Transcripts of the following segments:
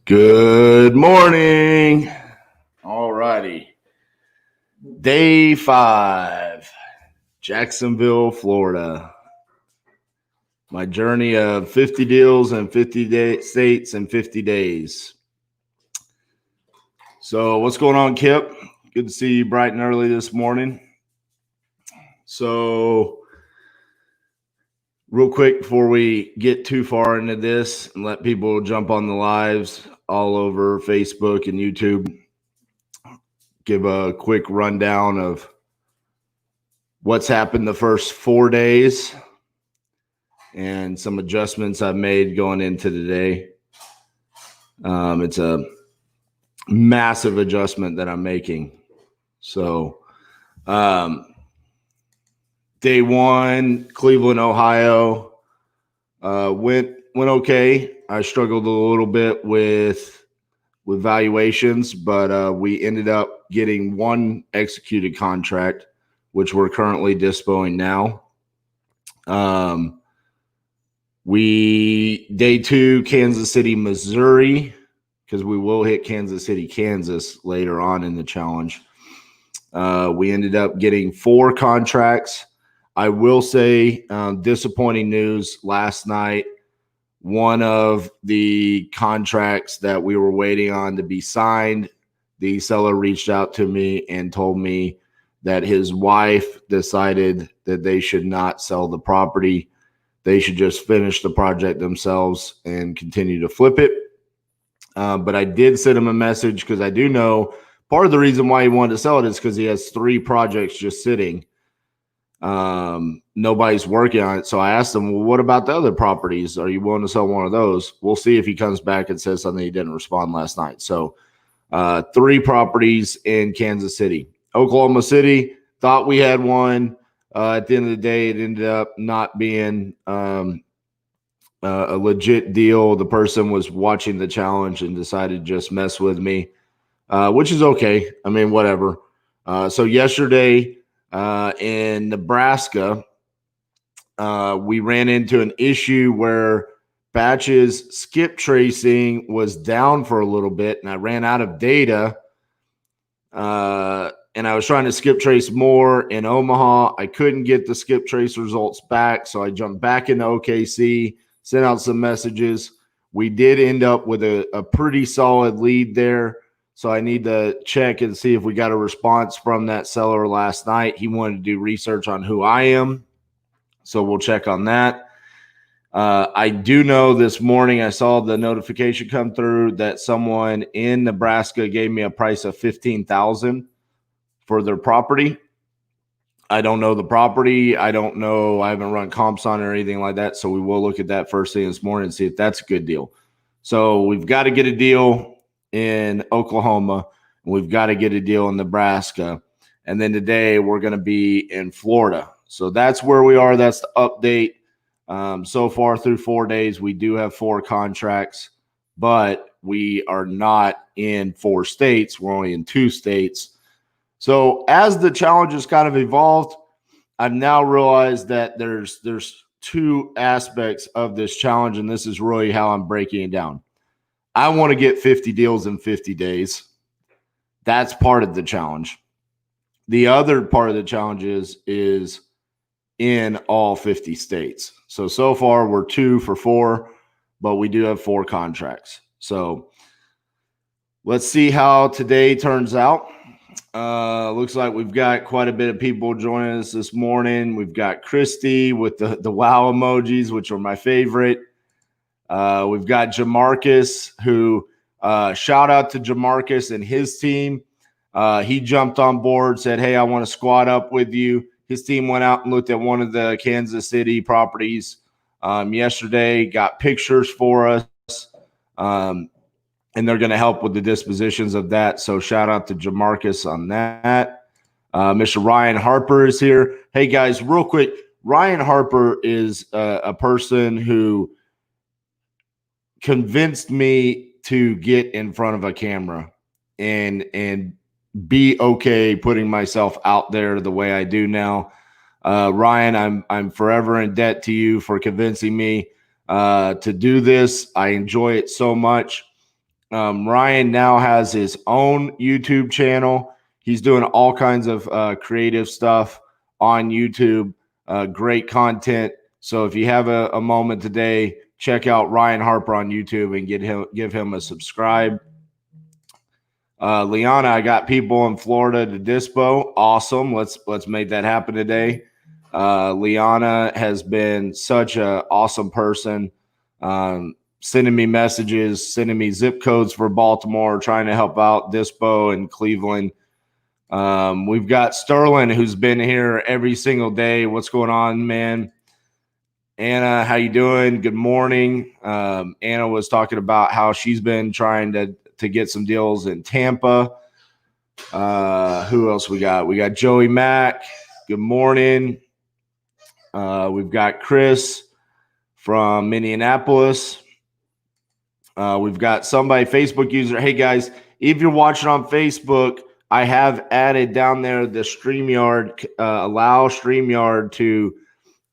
Good morning. All righty. Day 5, Jacksonville, Florida. My journey of 50 deals in 50 states in 50 days. So what's going on, Kip? Good to see you bright and early this morning. So real quick before we get too far into this and let people jump on the lives all over Facebook and YouTube, give a quick rundown of what's happened the first 4 days and some adjustments I've made going into today. It's a massive adjustment that I'm making. So day 1, Cleveland, Ohio, went okay. I struggled a little bit with valuations, but we ended up getting one executed contract, which we're currently dispoing now. Day 2, Kansas City, Missouri, because we will hit Kansas City, Kansas later on in the challenge. We ended up getting 4 contracts. I will say disappointing news last night. One of the contracts that we were waiting on to be signed, the seller reached out to me and told me that his wife decided that they should not sell the property. They should just finish the project themselves and continue to flip it. But I did send him a message because I do know part of the reason why he wanted to sell it is because he has 3 projects just sitting. Nobody's working on it. So I asked him, well, what about the other properties? Are you willing to sell one of those? We'll see if he comes back and says something. He didn't respond last night. So 3 properties in Kansas City. Oklahoma City, thought we had one. At the end of the day, it ended up not being a legit deal. The person was watching the challenge and decided to just mess with me, which is okay. I mean, whatever. So yesterday in Nebraska, we ran into an issue where Batch's skip tracing was down for a little bit, and I ran out of data. And I was trying to skip trace more in Omaha. I couldn't get the skip trace results back, so I jumped back into OKC, sent out some messages. We did end up with a pretty solid lead there, so I need to check and see if we got a response from that seller last night. He wanted to do research on who I am, so we'll check on that. I do know this morning I saw the notification come through that someone in Nebraska gave me a price of $15,000 for their property. I don't know the property. I don't know. I haven't run comps on it or anything like that. So we will look at that first thing this morning and see if that's a good deal. So we've got to get a deal in Oklahoma, and we've got to get a deal in Nebraska. And then today we're going to be in Florida. So that's where we are. That's the update. So far through 4 days, we do have 4 contracts, but we are not in 4 states. We're only in 2 states. So as the challenge has kind of evolved, I've now realized that there's 2 aspects of this challenge, and this is really how I'm breaking it down. I want to get 50 deals in 50 days. That's part of the challenge. The other part of the challenge is in all 50 states. So far we're 2 for 4, but we do have 4 contracts. So let's see how today turns out. Looks like we've got quite a bit of people joining us this morning. We've got Christy with the wow emojis, which are my favorite. We've got Jamarcus, who shout out to Jamarcus and his team. He jumped on board, said, hey, I want to squad up with you. His team went out and looked at one of the Kansas City properties yesterday, got pictures for us, and they're going to help with the dispositions of that. So shout out to Jamarcus on that. Mr. Ryan Harper is here. Hey, guys, real quick, Ryan Harper is a person who convinced me to get in front of a camera and be okay putting myself out there the way I do now. Ryan, I'm forever in debt to you for convincing me to do this. I enjoy it so much. Ryan now has his own YouTube channel. He's doing all kinds of creative stuff on YouTube, great content. So if you have a moment today, check out Ryan Harper on YouTube and give him a subscribe. Liana, I got people in Florida to Dispo. Awesome. Let's make that happen today. Liana has been such an awesome person. Sending me messages, sending me zip codes for Baltimore, trying to help out Dispo and Cleveland. We've got Sterling, who's been here every single day. What's going on, man? Anna, how you doing? Good morning. Anna was talking about how she's been trying to get some deals in Tampa. Who else we got? We got Joey Mack. Good morning. We've got Chris from Minneapolis. We've got somebody, Facebook user. Hey, guys, if you're watching on Facebook, I have added down there the StreamYard, allow StreamYard to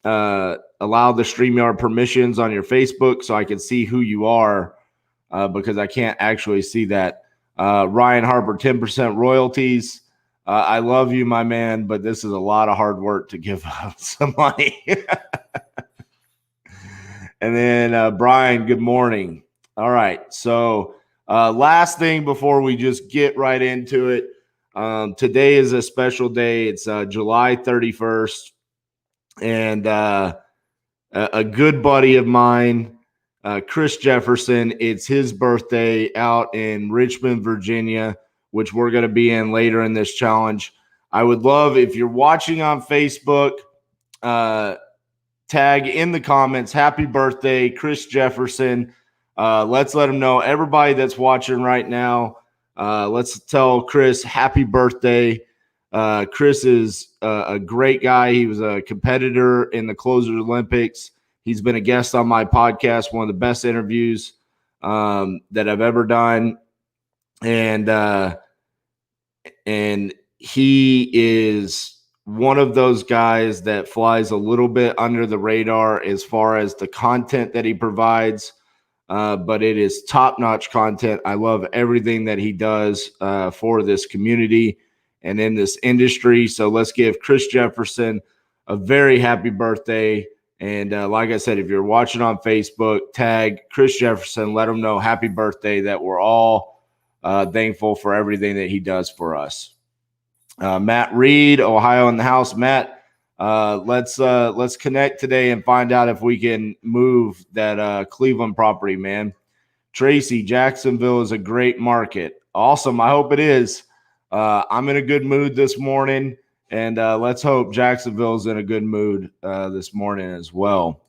allow the StreamYard permissions on your Facebook so I can see who you are because I can't actually see that. Ryan Harper, 10% royalties. I love you, my man, but this is a lot of hard work to give up some money. And then Brian, good morning. All right. So last thing before we just get right into it. Today is a special day. It's July 31st. And a good buddy of mine, Chris Jefferson, it's his birthday out in Richmond, Virginia, which we're going to be in later in this challenge. I would love, if you're watching on Facebook, tag in the comments, happy birthday, Chris Jefferson. Let's let him know. Everybody that's watching right now, let's tell Chris happy birthday. Chris is a great guy. He was a competitor in the Closers Olympics. He's been a guest on my podcast, one of the best interviews that I've ever done. And he is one of those guys that flies a little bit under the radar as far as the content that he provides. But it is top-notch content. I love everything that he does for this community and in this industry. So let's give Chris Jefferson a very happy birthday. And like I said, if you're watching on Facebook, tag Chris Jefferson, let him know happy birthday, that we're all thankful for everything that he does for us. Matt Reed, Ohio in the house. Matt, let's connect today and find out if we can move that Cleveland property, man. Tracy, Jacksonville is a great market. Awesome. I hope it is. I'm in a good mood this morning, and let's hope Jacksonville's in a good mood this morning as well.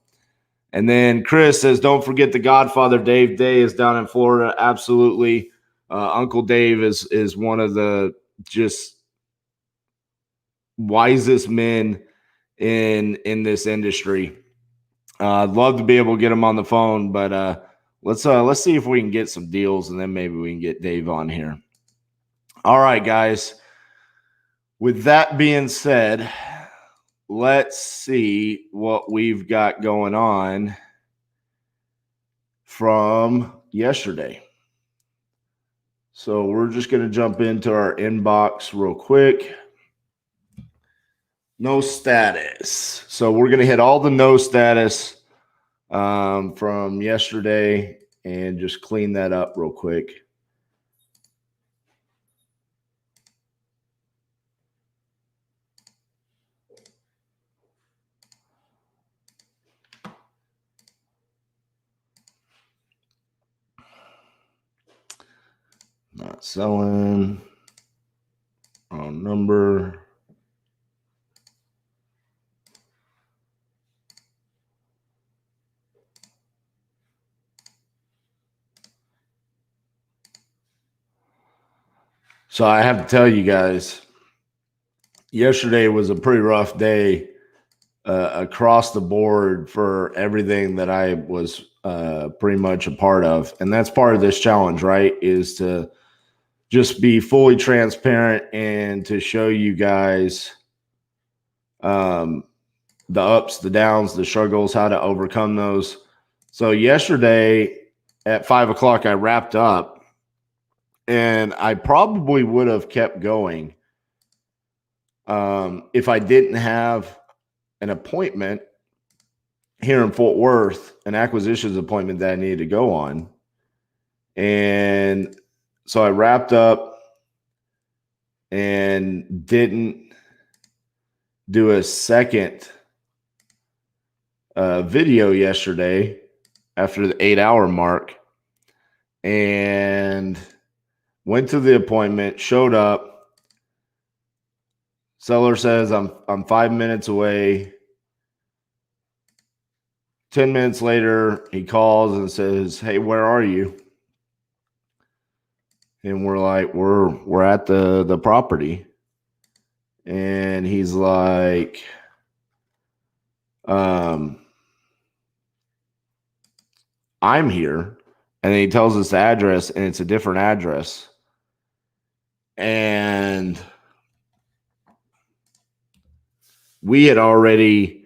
And then Chris says, don't forget the Godfather Dave Day is down in Florida. Absolutely. Uncle Dave is one of the just wisest men in this industry. I'd love to be able to get him on the phone, but let's see if we can get some deals, and then maybe we can get Dave on here. All right, guys. With that being said, let's see what we've got going on from yesterday. So we're just going to jump into our inbox real quick. No status. So we're going to hit all the no status from yesterday and just clean that up real quick. Not selling. Wrong number. So I have to tell you guys, yesterday was a pretty rough day across the board for everything that I was pretty much a part of. And that's part of this challenge, right? Is to just be fully transparent and to show you guys the ups, the downs, the struggles, how to overcome those. So yesterday at 5 o'clock, I wrapped up. And I probably would have kept going if I didn't have an appointment here in Fort Worth, an acquisitions appointment that I needed to go on. And so I wrapped up and didn't do a second video yesterday after the 8-hour mark, and went to the appointment, showed up. Seller says I'm 5 minutes away. 10 minutes later, he calls and says, "Hey, where are you?" And we're like, we're at the property. And he's like, I'm here. And then he tells us the address, and it's a different address. And we had already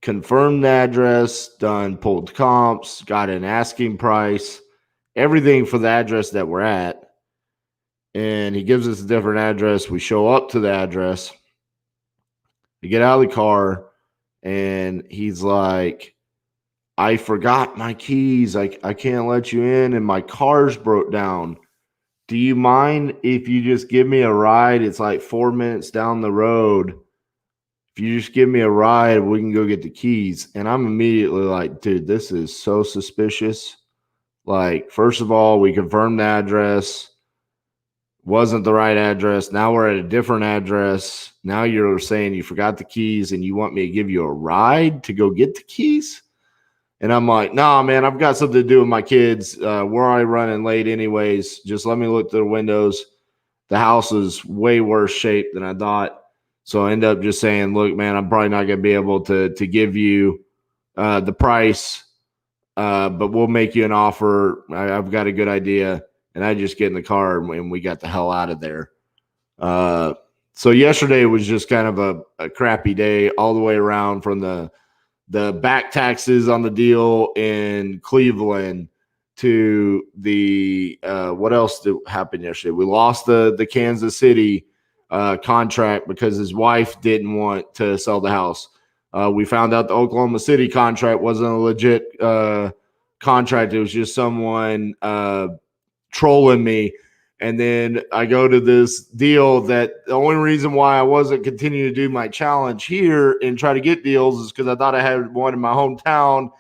confirmed the address, pulled comps, got an asking price, everything for the address that we're at. And he gives us a different address. We show up to the address. We get out of the car, and he's like, "I forgot my keys. I can't let you in, and my car's broke down. Do you mind if you just give me a ride? It's like 4 minutes down the road. If you just give me a ride, we can go get the keys." And I'm immediately like, dude, this is so suspicious. Like, first of all, we confirmed the address. Wasn't the right address. Now we're at a different address. Now you're saying you forgot the keys and you want me to give you a ride to go get the keys? And I'm like, "Nah, man, I've got something to do with my kids. We're already running late anyways. Just let me look through the windows." The house is way worse shape than I thought. So I end up just saying, "Look, man, I'm probably not going to be able to give you the price, but we'll make you an offer. I've got a good idea." And I just get in the car and we got the hell out of there. So yesterday was just kind of a crappy day all the way around, from the back taxes on the deal in Cleveland to the what else happened yesterday? We lost the Kansas City contract because his wife didn't want to sell the house. We found out the Oklahoma City contract wasn't a legit contract. It was just someone trolling me. And then I go to this deal that the only reason why I wasn't continuing to do my challenge here and try to get deals is because I thought I had one in my hometown.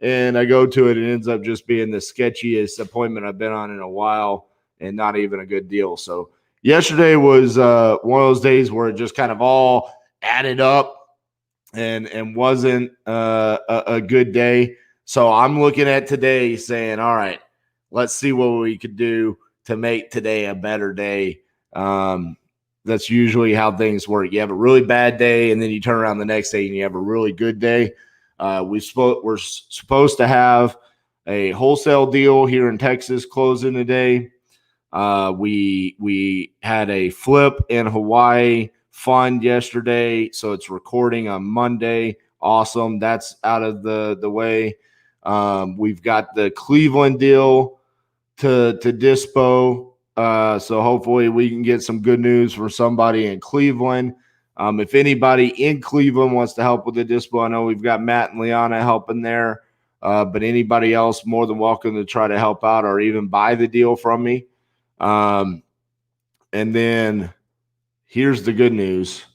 And I go to it, and it ends up just being the sketchiest appointment I've been on in a while, and not even a good deal. So yesterday was one of those days where it just kind of all added up and wasn't a good day. So I'm looking at today saying, all right, let's see what we could do to make today a better day. That's usually how things work. You have a really bad day, and then you turn around the next day and you have a really good day. We're supposed to have a wholesale deal here in Texas closing today. We had a flip in Hawaii fund yesterday, so it's recording on Monday. Awesome. That's out of the way. We've got the Cleveland deal to Dispo. So hopefully we can get some good news for somebody in Cleveland. If anybody in Cleveland wants to help with the Dispo, I know we've got Matt and Liana helping there. But anybody else, more than welcome to try to help out or even buy the deal from me. And then here's the good news.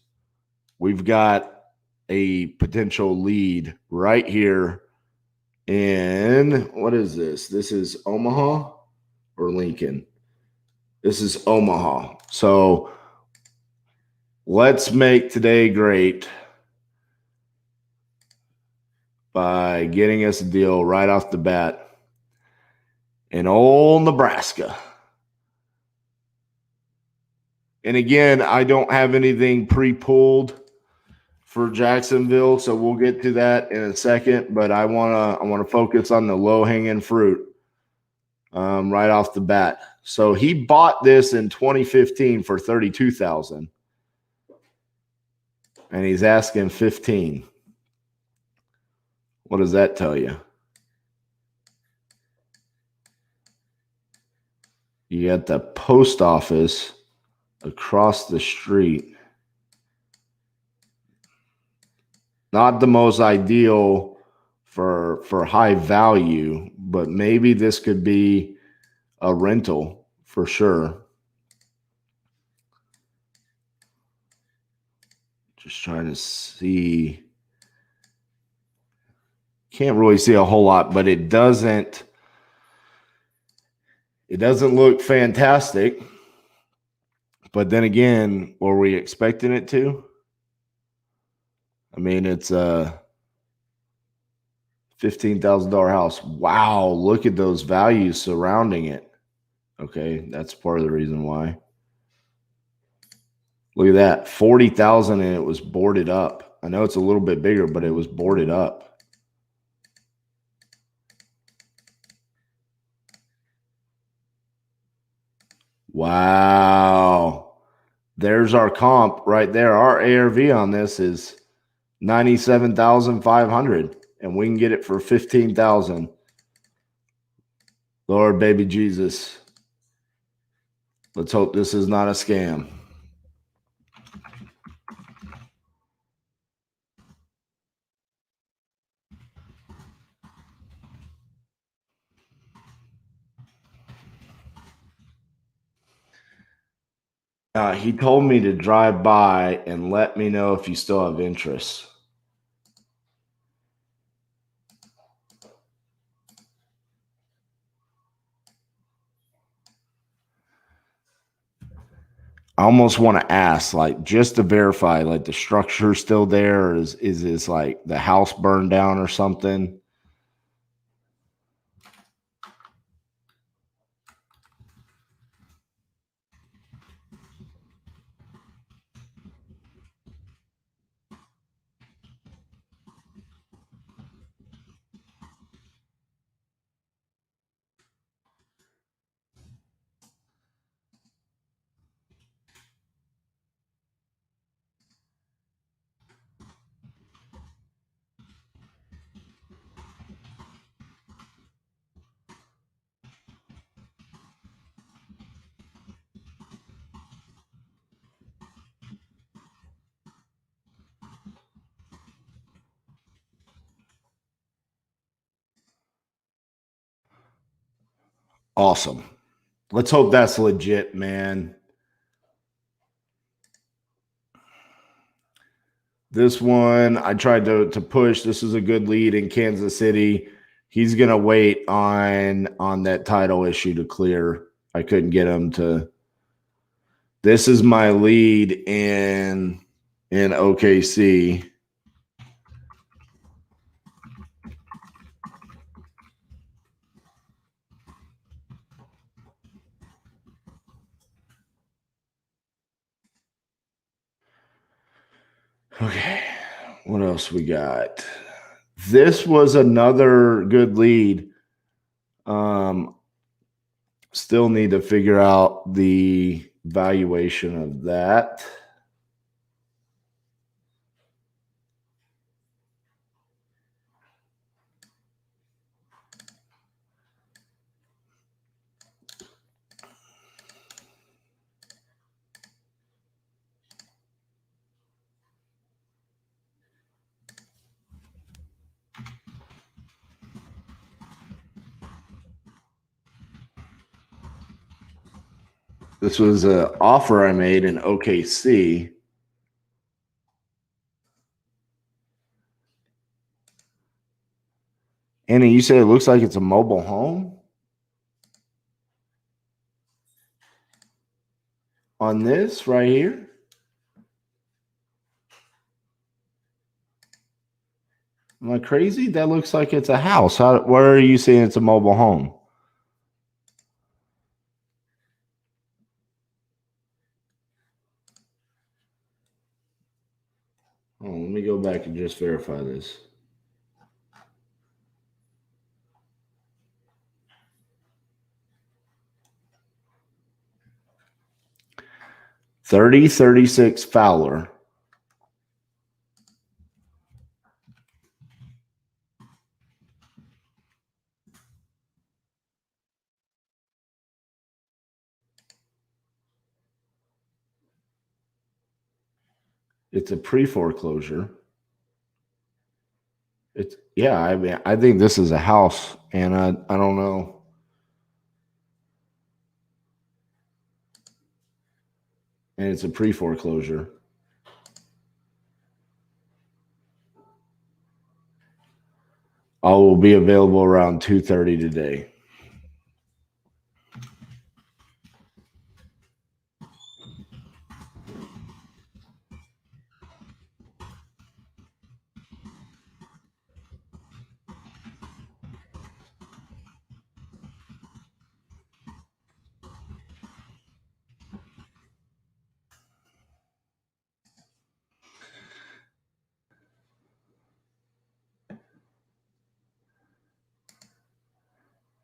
We've got a potential lead right here in, what is this? This is Omaha or Lincoln? This is Omaha. So let's make today great by getting us a deal right off the bat in old Nebraska. And again, I don't have anything pre-pulled for Jacksonville, so we'll get to that in a second. But I wanna focus on the low-hanging fruit right off the bat. So he bought this in 2015 for $32,000, and he's asking $15,000. What does that tell you? You got the post office across the street. Not the most ideal for high value, but maybe this could be a rental for sure. Just trying to see. Can't really see a whole lot, but it doesn't look fantastic. But then again, were we expecting it to? I mean, it's a $15,000 house. Wow, look at those values surrounding it. Okay, that's part of the reason why. Look at that, 40,000 and it was boarded up. I know it's a little bit bigger, but it was boarded up. Wow. There's our comp right there. Our ARV on this is 97,500 and we can get it for 15,000. Lord baby Jesus. Let's hope this is not a scam. He told me to drive by and let me know if you still have interest. I almost want to ask, like, just to verify, like, the structure still there, or is this like the house burned down or something? Awesome. Let's hope that's legit, man. This one, I tried to push. This is a good lead in Kansas City. He's going to wait on that title issue to clear. I couldn't get him to. This is my lead in OKC. Okay, what else we got? This was another good lead. Still need to figure out the valuation of that. This was an offer I made in OKC. Annie, you said it looks like it's a mobile home? On this right here? Am I crazy? That looks like it's a house. Where are you saying it's a mobile home? Oh, let me go back and just verify this. $3036 Fowler. It's a pre-foreclosure. I mean, I think this is a house, and I don't know. And it's a pre-foreclosure. I will be available around 2:30 today.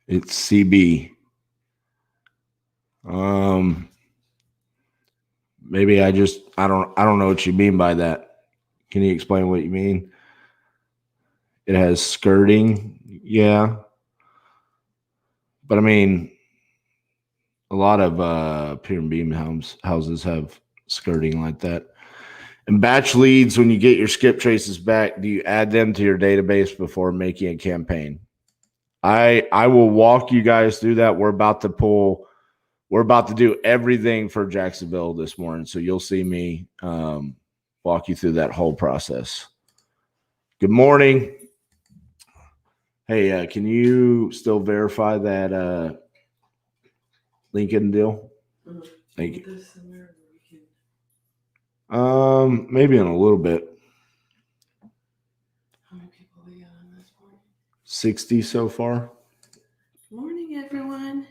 It's CB. Maybe I don't know what you mean by that. Can you explain what you mean? It has skirting, yeah. But I mean, a lot of pier and beam houses have skirting like that. And batch leads, when you get your skip traces back, do you add them to your database before making a campaign? I will walk you guys through that. We're about to do everything for Jacksonville this morning. So you'll see me walk you through that whole process. Good morning. Hey, can you still verify that Lincoln deal? Thank you. Maybe in a little bit. How many people we got on this morning? 60 so far. Good morning, everyone.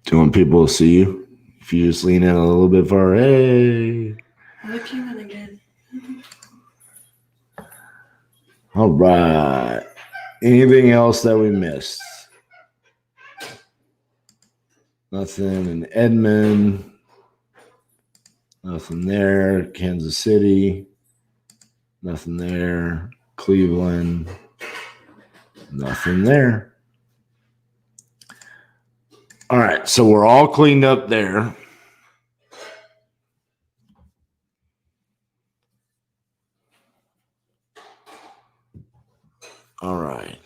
Do you want people to see you? If you just lean in a little bit far, hey. I look human again. All right. Anything else that we missed? Nothing in Edmond. Nothing there. Kansas City. Nothing there. Cleveland. Nothing there. All right. So we're all cleaned up there. All right.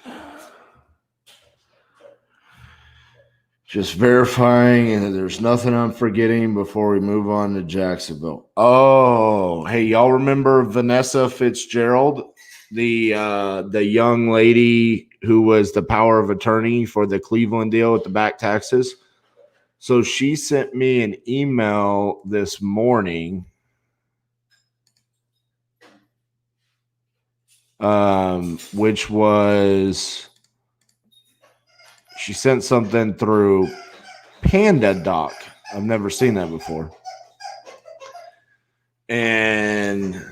Just verifying, and there's nothing I'm forgetting before we move on to Jacksonville. Oh, hey, y'all remember Vanessa Fitzgerald, the young lady who was the power of attorney for the Cleveland deal with the back taxes? So she sent me an email this morning, which was, she sent something through Panda Doc. I've never seen that before. And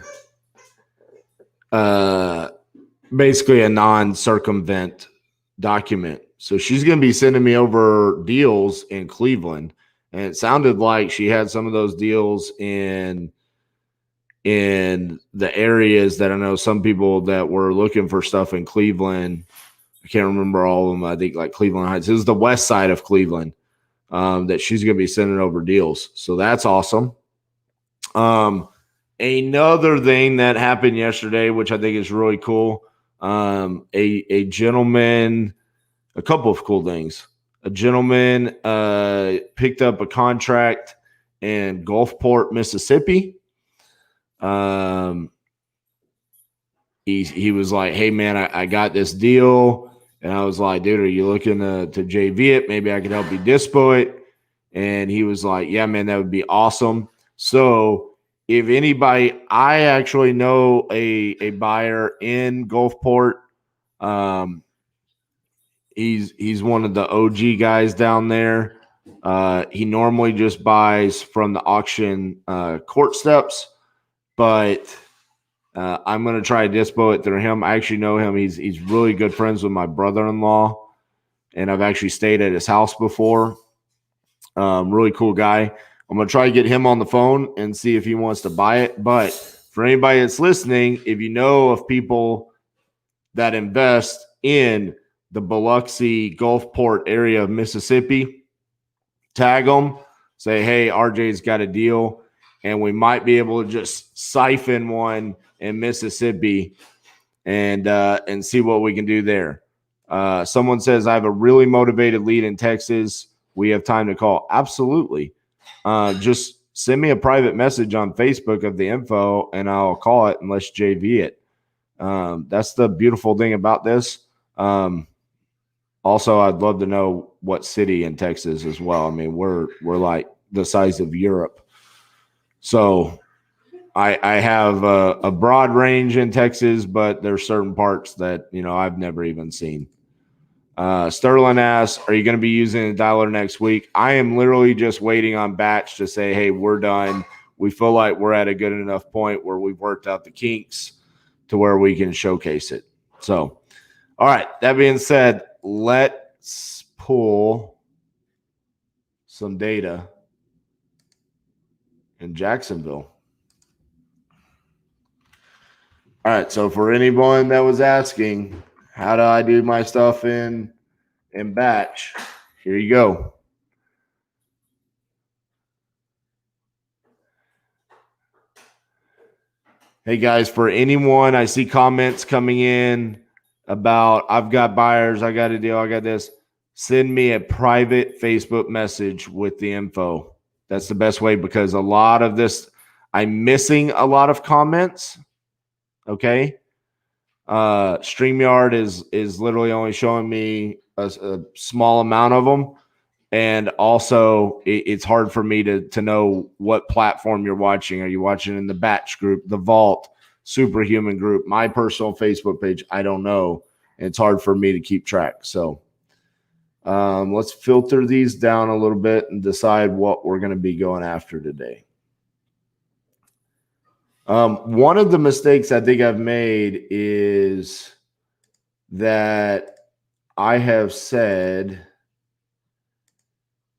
basically a non-circumvent document. So she's going to be sending me over deals in Cleveland. And it sounded like she had some of those deals in the areas that I know some people that were looking for stuff in Cleveland. I can't remember all of them. I think like Cleveland Heights. It was the west side of Cleveland that she's going to be sending over deals. So that's awesome. Another thing that happened yesterday, which I think is really cool, a gentleman, a couple of cool things. A gentleman picked up a contract in Gulfport, Mississippi. He was like, hey, man, I got this deal. And I was like, dude, are you looking to JV it? Maybe I could help you dispo it. And he was like, yeah, man, that would be awesome. So if anybody, I actually know a buyer in Gulfport. He's one of the OG guys down there. He normally just buys from the auction court steps, but I'm going to try to dispo it through him. I actually know him. He's really good friends with my brother-in-law, and I've actually stayed at his house before. Really cool guy. I'm going to try to get him on the phone and see if he wants to buy it. But for anybody that's listening, if you know of people that invest in the Biloxi Gulfport area of Mississippi, tag them. Say, hey, RJ's got a deal. and we might be able to just siphon one in Mississippi and see what we can do there. Someone says, I have a really motivated lead in Texas. We have time to call. Absolutely. Just send me a private message on Facebook of the info, and I'll call it and let's JV it. That's the beautiful thing about this. Also, I'd love to know what city in Texas as well. I mean, we're like the size of Europe. So I have a broad range in Texas, but there's certain parts that, I've never even seen. Sterling asks, are you going to be using a dialer next week? I am literally just waiting on Batch to say, hey, we're done. We feel like we're at a good enough point where we've worked out the kinks to where we can showcase it. So, all right. That being said, let's pull some data in Jacksonville. All right. So for anyone that was asking, how do I do my stuff in Batch? Here you go. Hey guys, for anyone, I see comments coming in about I've got buyers, I got a deal, I got this. Send me a private Facebook message with the info. That's the best way, because a lot of this, I'm missing a lot of comments. Okay. StreamYard is literally only showing me a small amount of them. And also, it's hard for me to know what platform you're watching. Are you watching in the Batch group, the Vault, Superhuman group, my personal Facebook page? I don't know. It's hard for me to keep track. So let's filter these down a little bit and decide what we're going to be going after today. One of the mistakes I think I've made is that I have said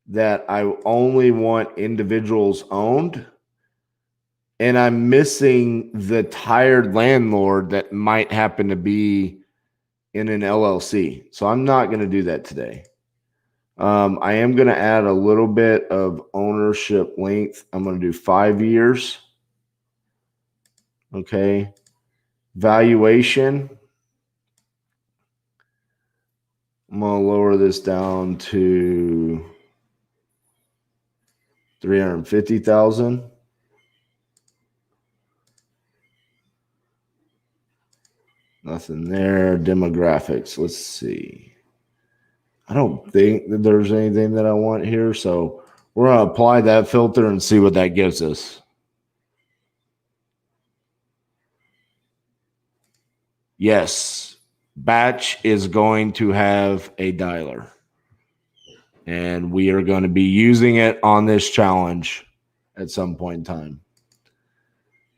that I only want individuals owned, and I'm missing the tired landlord that might happen to be in an LLC. So I'm not going to do that today. I am going to add a little bit of ownership length. I'm going to do 5 years. Okay. Valuation. I'm going to lower this down to 350,000. Nothing there. Demographics. Let's see. I don't think that there's anything that I want here. So we're going to apply that filter and see what that gives us. Yes. Batch is going to have a dialer, and we are going to be using it on this challenge at some point in time.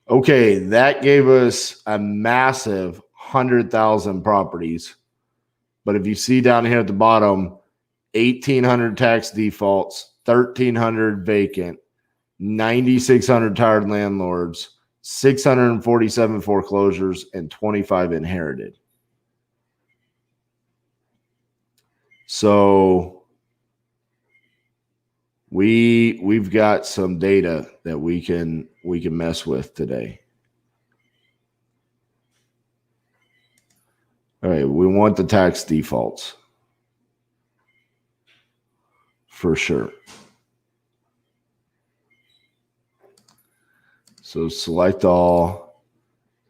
Okay, that gave us a massive 100,000 properties. But if you see down here at the bottom, 1,800 tax defaults, 1,300 vacant, 9,600 tired landlords, 647 foreclosures, and 25 inherited. So we've got some data that we can mess with today. All right, we want the tax defaults for sure. So select all,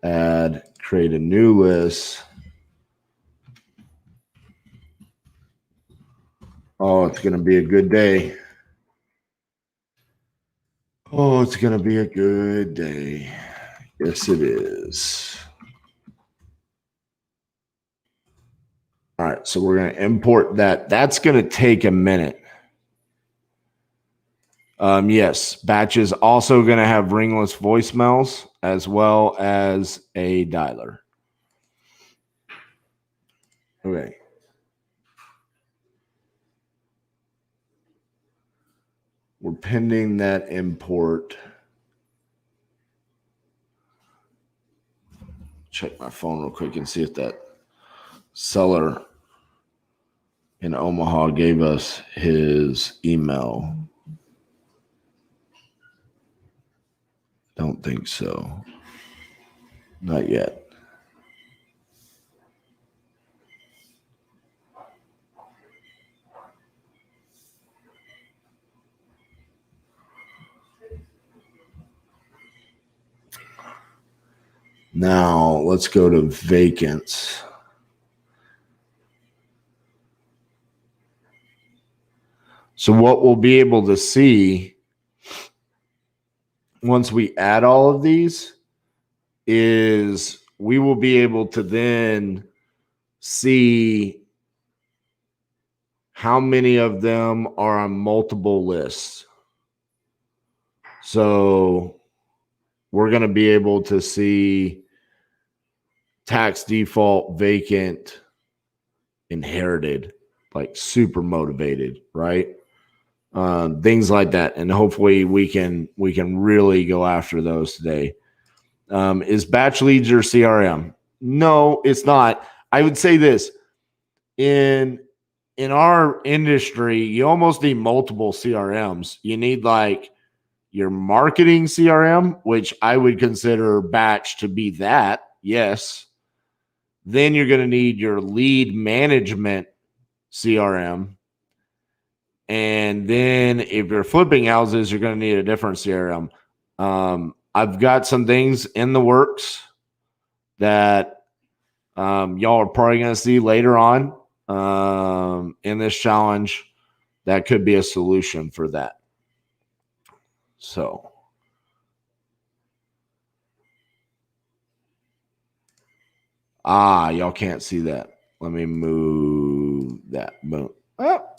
add, create a new list. Oh, it's going to be a good day. Oh, it's going to be a good day. Yes, it is. All right, so we're going to import that. That's going to take a minute. Yes, Batch is also going to have ringless voicemails as well as a dialer. Okay. We're pending that import. Check my phone real quick and see if that seller in Omaha gave us his email. Don't think so. Not yet. Now let's go to vacants. So what we'll be able to see once we add all of these is we will be able to then see how many of them are on multiple lists. So we're going to be able to see tax default, vacant, inherited, like super motivated, right? Things like that. And hopefully we can really go after those today. Is batch leads your CRM? No, it's not. I would say this. In our industry, you almost need multiple CRMs. You need like your marketing CRM, which I would consider batch to be that. Yes. Then you're going to need your lead management CRM. And then if you're flipping houses, you're going to need a different CRM. I've got some things in the works that y'all are probably going to see later on in this challenge that could be a solution for that. So y'all can't see that. Let me move that. Boom. Oh.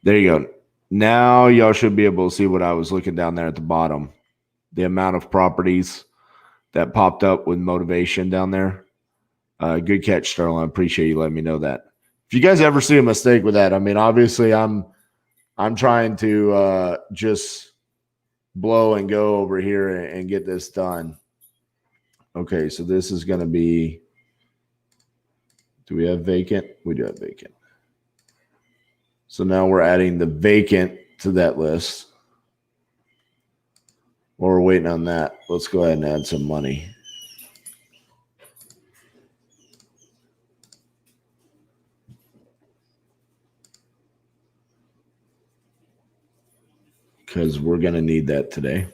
There you go. Now y'all should be able to see what I was looking down there at the bottom. The amount of properties that popped up with motivation down there. Good catch, Sterling. I appreciate you letting me know that. If you guys ever see a mistake with that, I mean, obviously I'm trying to just blow and go over here and get this done. Okay, so this is going to be, do we have vacant? We do have vacant. So now we're adding the vacant to that list. While we're waiting on that, let's go ahead and add some money. Because we're going to need that today.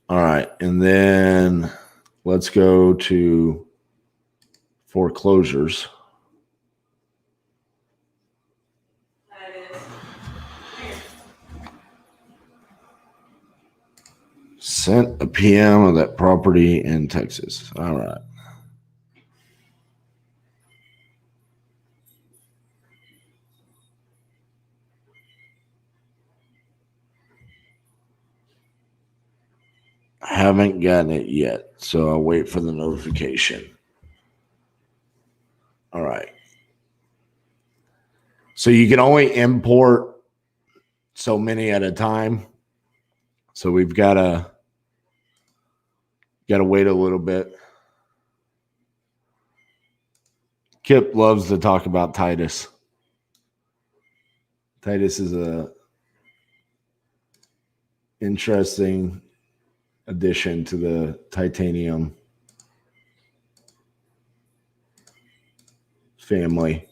All right. And then let's go to foreclosures. Sent a PM of that property in Texas. All right. I haven't gotten it yet, so I'll wait for the notification. All right. So you can only import so many at a time. So we've got to wait a little bit. Kip loves to talk about Titus. Titus is a interesting addition to the titanium family.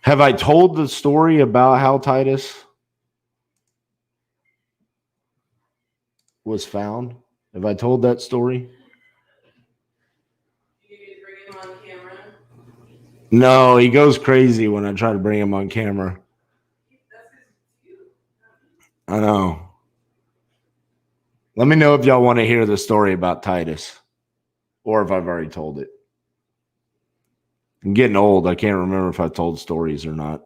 Have I told the story about how Titus was found? Have I told that story? You need to bring him on camera. No, he goes crazy when I try to bring him on camera. I know. Let me know if y'all want to hear the story about Titus or if I've already told it. I'm getting old. I can't remember if I told stories or not.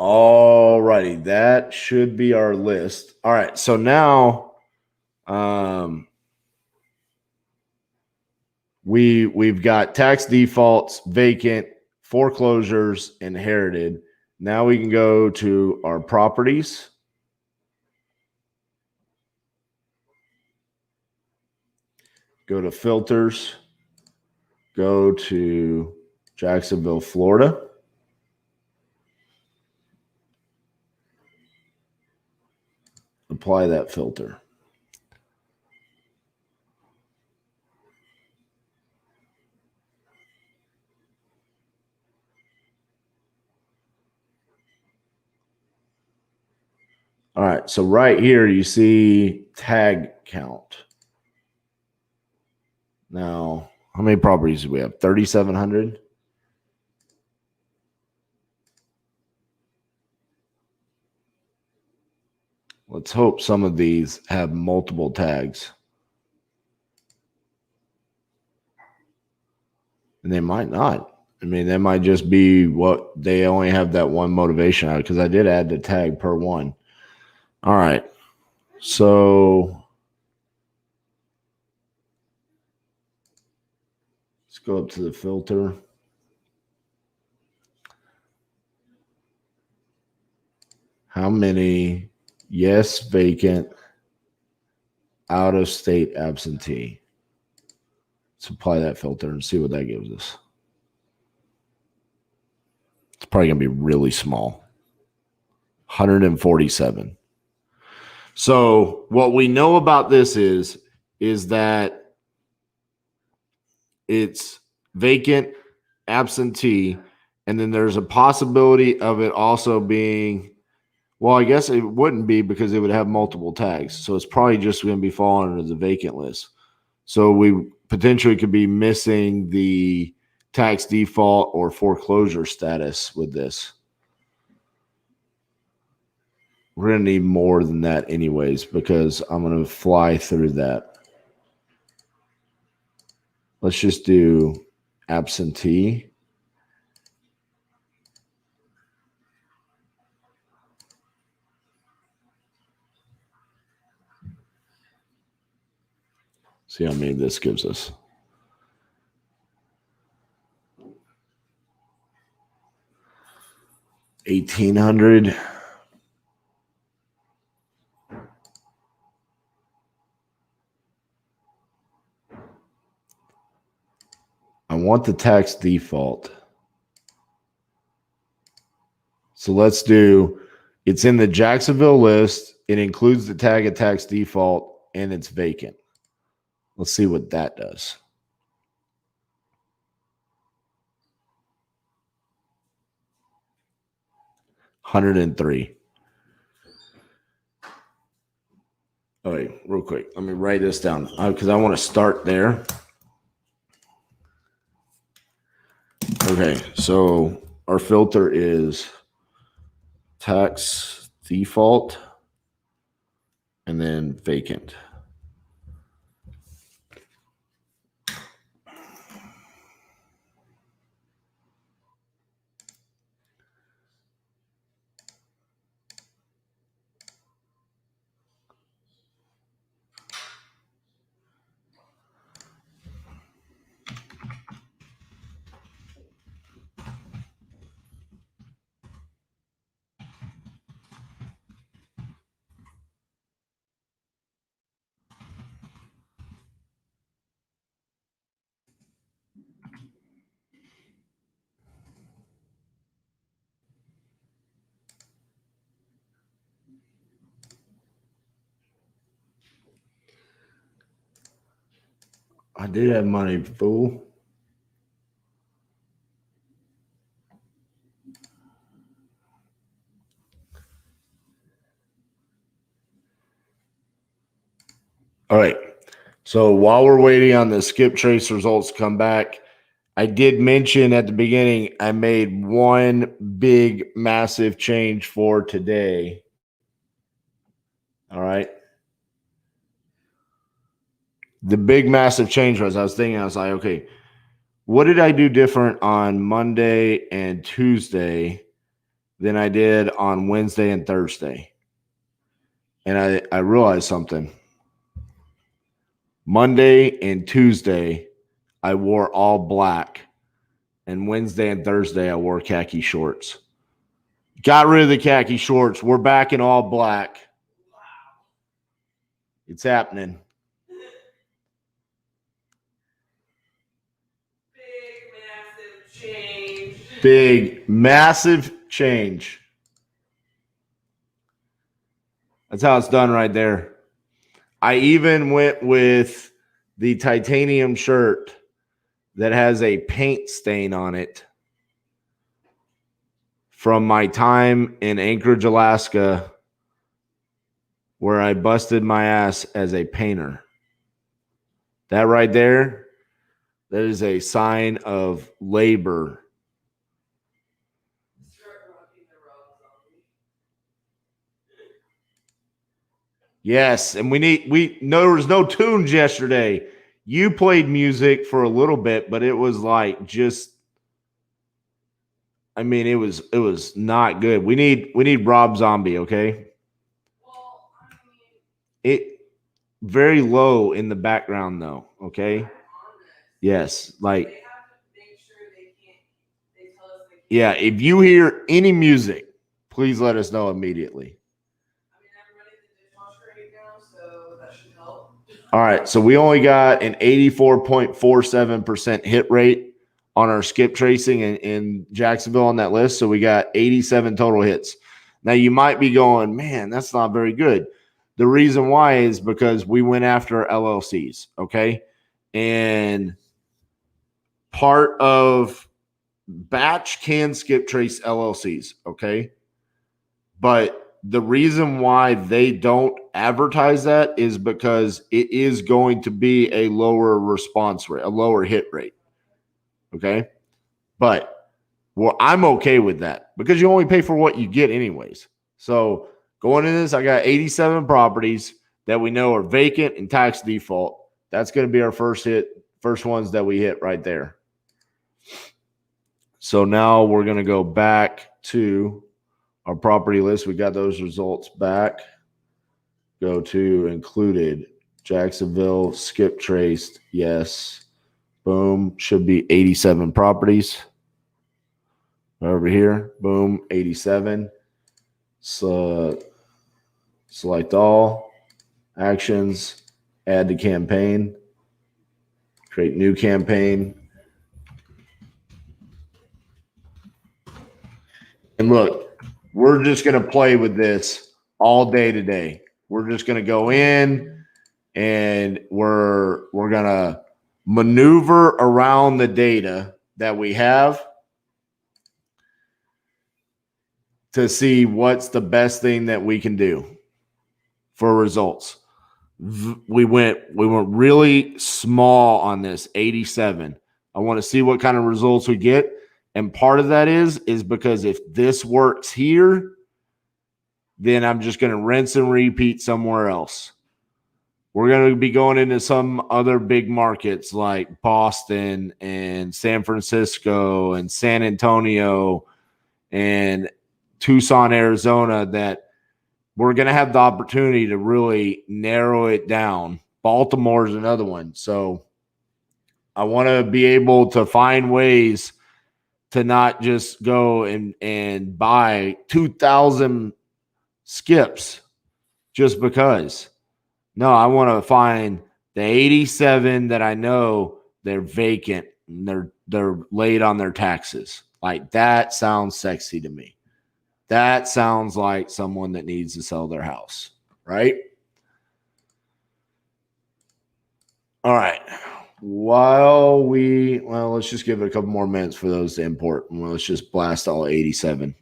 All righty, that should be our list. All right, so now we've got tax defaults, vacant, foreclosures, inherited, Now we can go to our properties. Go to filters. Go to Jacksonville, Florida. Apply that filter. All right, so right here you see tag count. Now, how many properties do we have? 3,700. Let's hope some of these have multiple tags. And they might not. I mean, that might just be what they only have that one motivation out, because I did add the tag per one. All right. So let's go up to the filter. How many yes vacant, out of state absentee? Let's apply that filter and see what that gives us. It's probably going to be really small. 147. So what we know about this is that it's vacant, absentee, and then there's a possibility of it also being, well, I guess it wouldn't be because it would have multiple tags. So it's probably just going to be falling under the vacant list. So we potentially could be missing the tax default or foreclosure status with this. We're going to need more than that anyways, because I'm going to fly through that. Let's just do absentee. See how many this gives us. $1,800. I want the tax default. So let's do, it's in the Jacksonville list. It includes the tag of tax default and it's vacant. Let's see what that does. $103. All right, real quick. Let me write this down because I want to start there. Okay, so our filter is tax default and then vacant. I did have money, fool. All right. So while we're waiting on the skip trace results to come back, I did mention at the beginning, I made one big, massive change for today. All right. The big, massive change was, I was like, okay, what did I do different on Monday and Tuesday than I did on Wednesday and Thursday? And I realized something. Monday and Tuesday, I wore all black. And Wednesday and Thursday, I wore khaki shorts. Got rid of the khaki shorts. We're back in all black. It's happening. Big, massive change. That's how it's done right there. I even went with the titanium shirt that has a paint stain on it from my time in Anchorage, Alaska, where I busted my ass as a painter. That right there, that is a sign of labor. Yes, and we know there was no tunes yesterday. You played music for a little bit, but it was like just, I mean, it was not good. We need Rob Zombie, okay? Well, I mean, It very low in the background though, okay? on this, Yes, like they have to make sure they tell us they can't. yeah, if you hear any music, please let us know immediately. I mean, I'm running the dishwasher right now, so that should help. All right, so we only got an 84.47% hit rate on our skip tracing in Jacksonville on that list. So we got 87 total hits. Now you might be going, man, that's not very good. The reason why is because we went after LLCs, okay? And part of batch can skip trace LLCs, okay? But the reason why they don't advertise that is because it is going to be a lower response rate, a lower hit rate. Okay. But well, I'm okay with that because you only pay for what you get anyways. So going into this, I got 87 properties that we know are vacant and tax default. That's going to be our first ones that we hit right there. So now we're going to go back to our property list. We got those results back. Go to included. Jacksonville, skip traced. Yes. Boom. Should be 87 properties. Over here. Boom. 87. So select all. Actions. Add to campaign. Create new campaign. And look, we're just going to play with this all day today. We're just going to go in and we're going to maneuver around the data that we have to see what's the best thing that we can do for results. We went really small on this 87. I want to see what kind of results we get. And part of that is because if this works here, then I'm just going to rinse and repeat somewhere else. We're going to be going into some other big markets like Boston and San Francisco and San Antonio and Tucson, Arizona, that we're going to have the opportunity to really narrow it down. Baltimore is another one. So I want to be able to find ways to not just go and buy 2,000 skips just because. No, I want to find the 87 that I know they're vacant and they're late on their taxes. Like that sounds sexy to me. That sounds like someone that needs to sell their house, right? All right. Let's just give it a couple more minutes for those to import. Well, let's just blast all 87.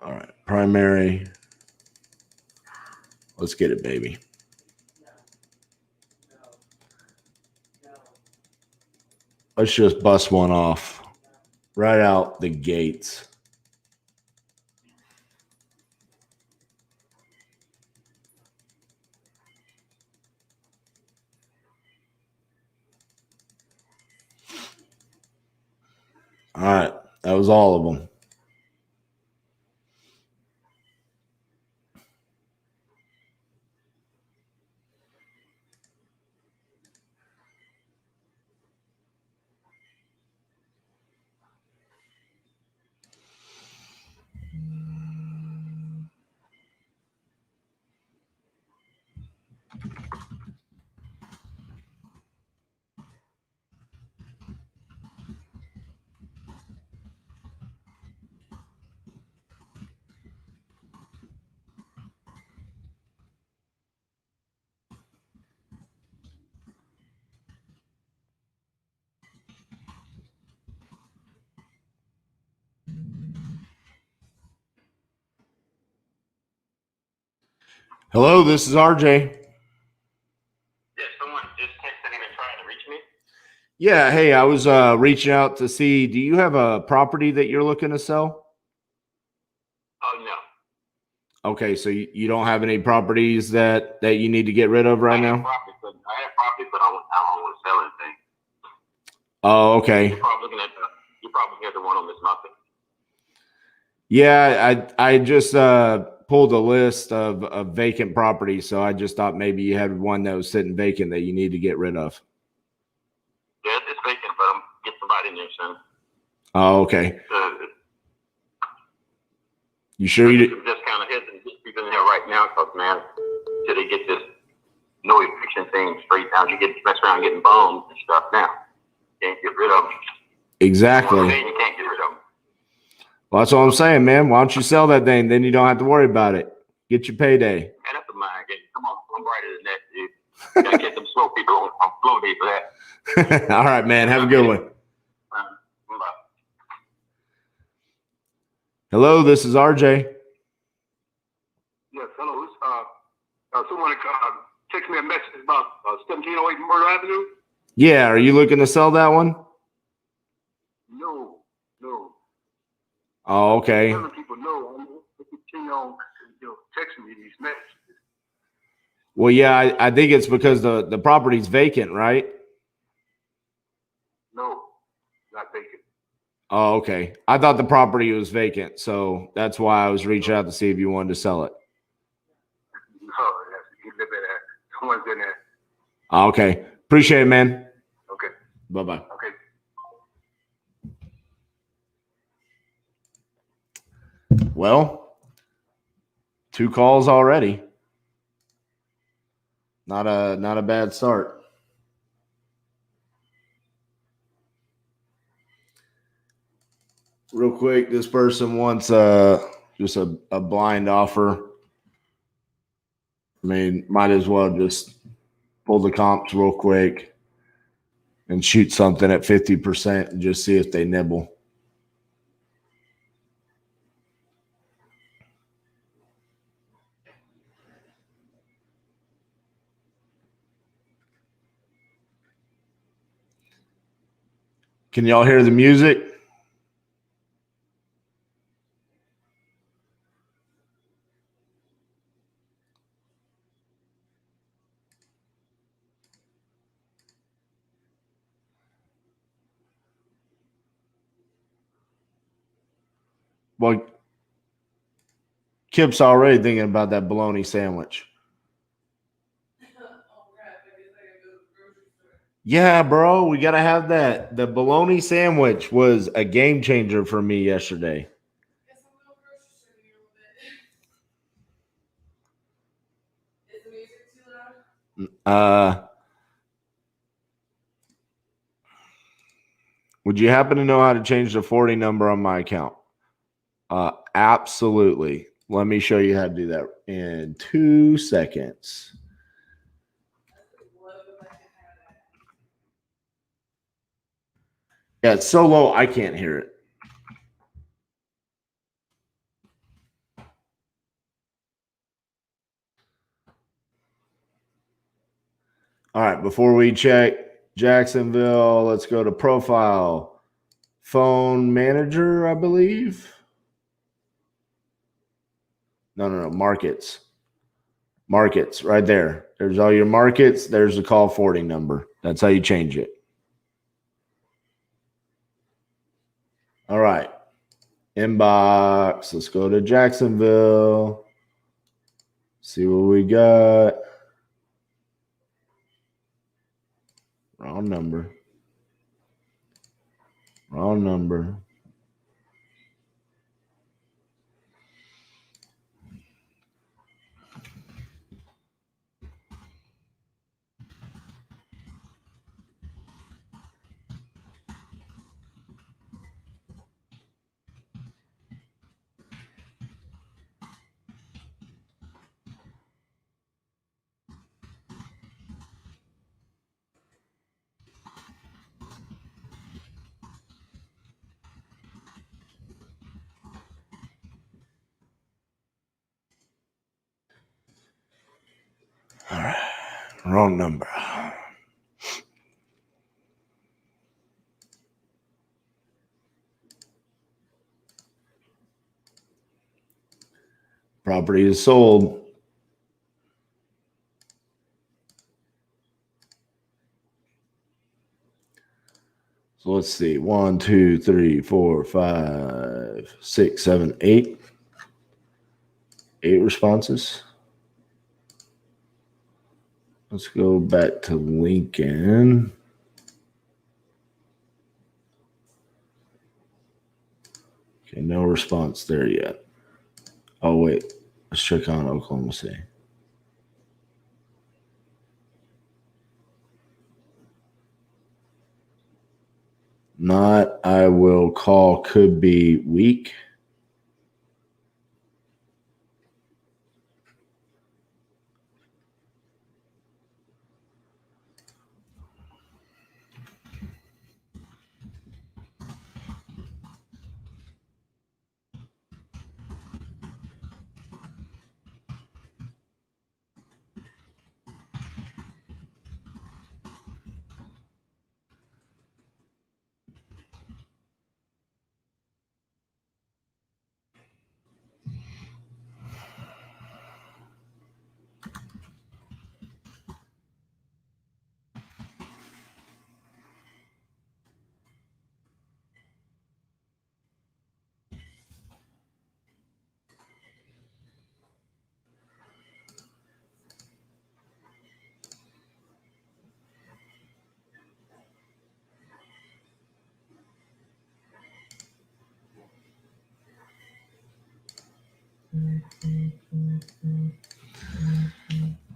All right. Primary. Let's get it, baby. Let's just bust one off right out the gates. All right. That was all of them. Hello, this is RJ. Yeah, someone just texted in and trying to reach me. Yeah, hey, I was reaching out to see, do you have a property that you're looking to sell? Oh, no. Okay, so you don't have any properties that you need to get rid of right I have now? property, but I don't want to sell anything. Oh, okay. You're probably looking at the one on this nothing. Yeah, I just pulled a list of vacant properties, so I just thought maybe you had one that was sitting vacant that you need to get rid of. Yeah, it's vacant, but I'm getting somebody in there soon. Oh, okay. You sure you did? I'm just kind of hesitant to get people in there right now because, man, till they get this no eviction thing straight down, you get mess around getting bombs and stuff now. Can't get rid of them. Exactly. You can't get rid of them. Well, that's what I'm saying, man. Why don't you sell that thing? Then you don't have to worry about it. Get your payday. Man, that's a mind game. Come on, I'm brighter than that, dude. Gotta get them slow people on flow day for that. All right, man. Have a good one. Bye. Hello, this is RJ. Yes, hello. Someone texted me a message about 1708 Murder Avenue. Yeah, are you looking to sell that one? No. Oh, okay. Other people know. They continue on, texting me these messages. Well, yeah, I think it's because the property's vacant, right? No, not vacant. Oh, okay. I thought the property was vacant, so that's why I was reaching out to see if you wanted to sell it. No, you live in there. Someone's in there. Okay. Appreciate it, man. Okay. Bye-bye. Okay. Well, 2 calls already. Not a bad start. Real quick, this person wants just a blind offer. I mean, might as well just pull the comps real quick and shoot something at 50% and just see if they nibble. Can y'all hear the music? Well, Kip's already thinking about that bologna sandwich. Yeah, bro, we got to have that. The bologna sandwich was a game changer for me yesterday. Is the music too loud? Would you happen to know how to change the 40 number on my account? Absolutely. Let me show you how to do that in 2 seconds. Yeah, it's so low I can't hear it. All right, before we check Jacksonville, let's go to profile. Phone manager, I believe. No, markets. Markets, right there. There's all your markets. There's the call forwarding number. That's how you change it. All right. Inbox. Let's go to Jacksonville. See what we got. Wrong number. Wrong number. All right. Wrong number. Property is sold. So let's see. 1, 2, 3, 4, 5, 6, 7, 8. 8 responses. Let's go back to Lincoln. Okay, no response there yet. Oh, wait. Let's check on Oklahoma City. Not, I will call, could be weak.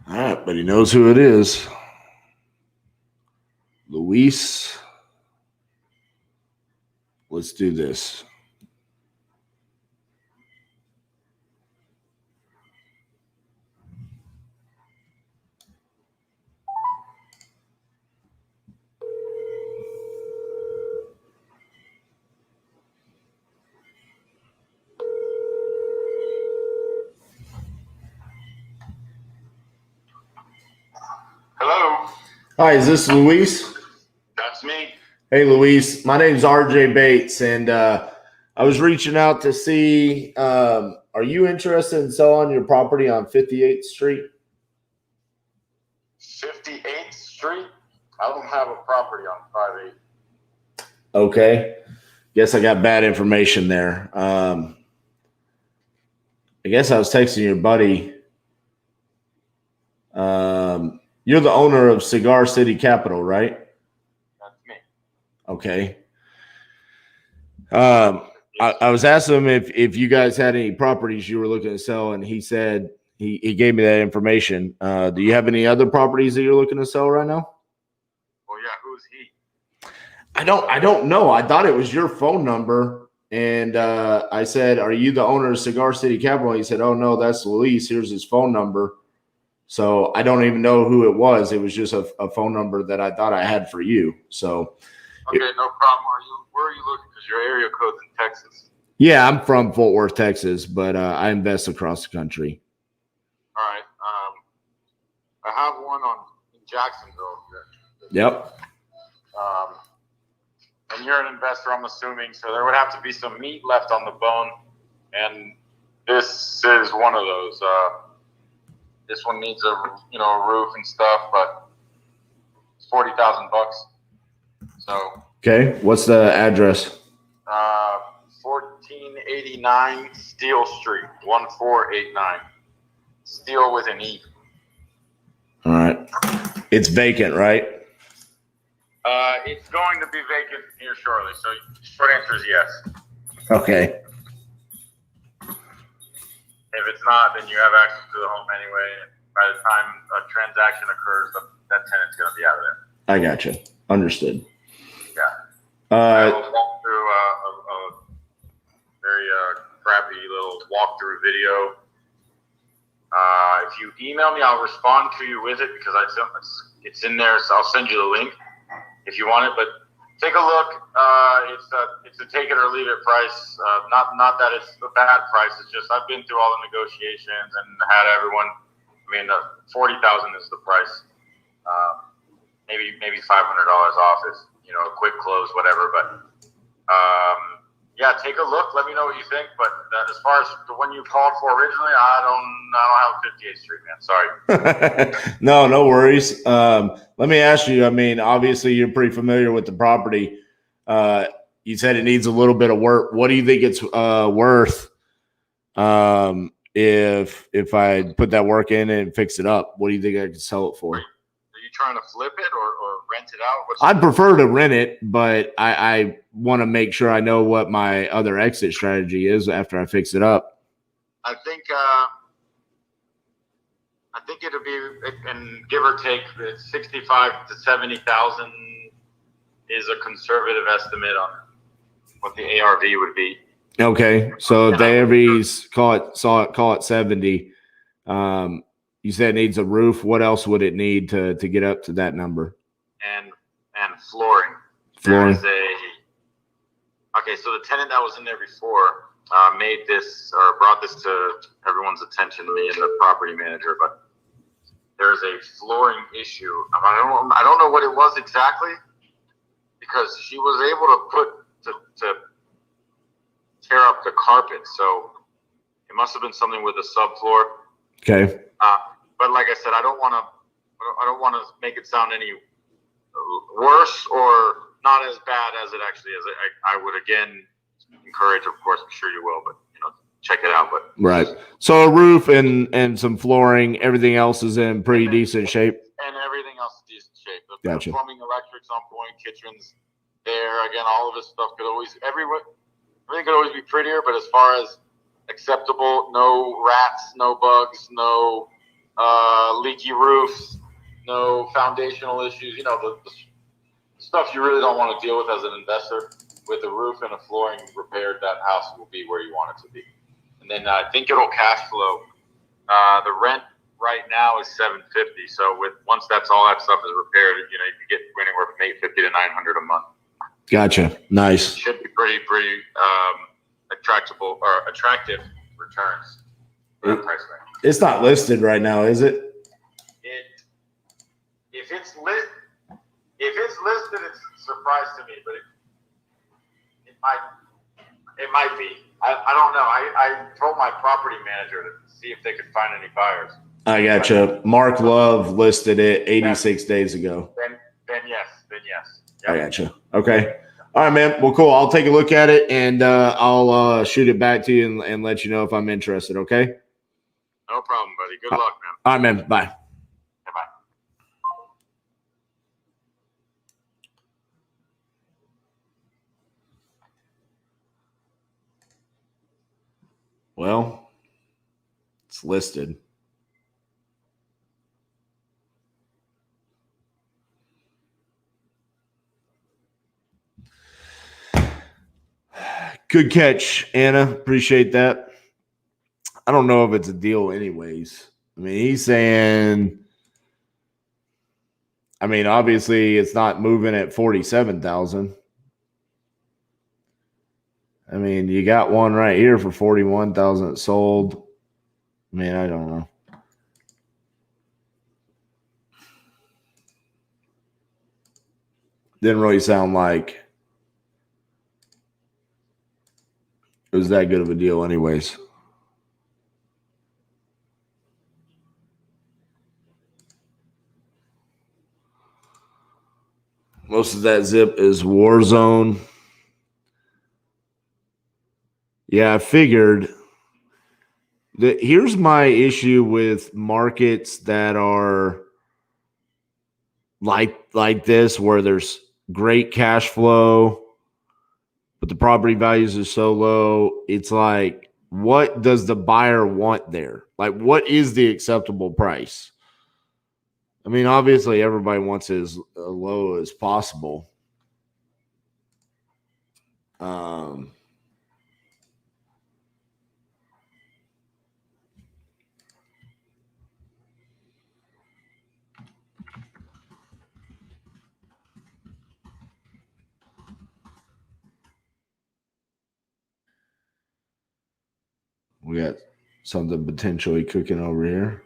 All right, but he knows who it is. Luis. Let's do this. Hello, Hi, is this Luis? that's me. Hey, Luis. My name's RJ Bates, and I was reaching out to see, are you interested in selling your property on 58th Street? 58th Street. I don't have a property on 58. Okay. Guess I got bad information there. I guess I was texting your buddy. You're the owner of Cigar City Capital, right? That's me. Okay. I was asking him if you guys had any properties you were looking to sell, and he said he gave me that information. Do you have any other properties that you're looking to sell right now? Well, yeah. Who's he? I don't know. I thought it was your phone number, and I said, "Are you the owner of Cigar City Capital?" He said, "Oh no, that's Luis. Here's his phone number." So I don't even know who it was. It was just a phone number that I thought I had for you. So Okay, no problem. Where are you looking? Because your area code's in Texas. yeah, I'm from Fort Worth, Texas, but I invest across the country. All right. I have one in Jacksonville. Yep. And you're an investor, I'm assuming, so there would have to be some meat left on the bone, and this is one of those. This one needs a roof and stuff, but it's $40,000. So Okay. What's the address? 1489 Steel Street, 1489. Steel with an E. All right. It's vacant, right? It's going to be vacant here shortly. So short answer is yes. Okay. If it's not, then you have access to the home anyway. And by the time a transaction occurs, that tenant's going to be out of there. I got you. Understood. Yeah. I will walk through a very crappy little walkthrough video. If you email me, I'll respond to you with it because it's in there. So I'll send you the link if you want it. But take a look. It's a take it or leave it price. Not that it's a bad price. It's just I've been through all the negotiations and had everyone. I mean, $40,000 is the price. Maybe $500 off if a quick close, whatever. But yeah, take a look. Let me know what you think. But as far as the one you called for originally, I don't have 58th Street, man. Sorry. No worries. Let me ask you. I mean, obviously, you're pretty familiar with the property. You said it needs a little bit of work. What do you think it's worth? If I put that work in and fix it up, what do you think I could sell it for? Are you trying to flip it or rent it out? I'd prefer to rent it, but I want to make sure I know what my other exit strategy is after I fix it up. I think it'll be, and give or take, 65 to 70,000 is a conservative estimate on what the ARV would be. Okay, so if the ARVs call it 70. You said it needs a roof. What else would it need to get up to that number? And flooring. Flooring. Okay, so the tenant that was in there before made this or brought this to everyone's attention, me and the property manager. But there's a flooring issue. I don't know what it was exactly because she was able to tear up the carpet. So it must have been something with the subfloor. Okay. But like I said, I don't want to make it sound any worse or not as bad as it actually is. I would again encourage, of course, I'm sure you will, but check it out. But right. So a roof and some flooring, everything else is in pretty decent shape. And everything else is decent shape. The Gotcha. Plumbing, electrics on point, kitchens there. Again, all of this stuff everything could always be prettier, but as far as acceptable, no rats, no bugs, no leaky roofs, no foundational issues. The stuff you really don't want to deal with as an investor. With a roof and a flooring repaired, that house will be where you want it to be. And then I think it'll cash flow. The rent right now is $750. So once all that stuff is repaired, you could get anywhere from $850 to $900 a month. Gotcha. Nice. It should be pretty attractive returns for that price range. It's not listed right now, is it? If it's listed, it's a surprise to me, but it might be. I don't know. I told my property manager to see if they could find any buyers. I gotcha. Mark Love listed it 86 days ago. Then yes. Yep. I gotcha. Okay. All right, man. Well, cool. I'll take a look at it and I'll shoot it back to you and let you know if I'm interested. Okay. No problem, buddy. Good luck, man. All right, man. Bye. Bye. Well, it's listed. Good catch, Anna. Appreciate that. I don't know if it's a deal anyways. I mean, he's saying, obviously it's not moving at 47,000. I mean, you got one right here for 41,000 sold. I mean, I don't know. Didn't really sound like it was that good of a deal anyways. Most of that zip is Warzone. Yeah, I figured. Here's my issue with markets that are like this, where there's great cash flow, but the property values are so low. It's like, what does the buyer want there? Like, what is the acceptable price? I mean, obviously, everybody wants it as low as possible. We got something potentially cooking over here.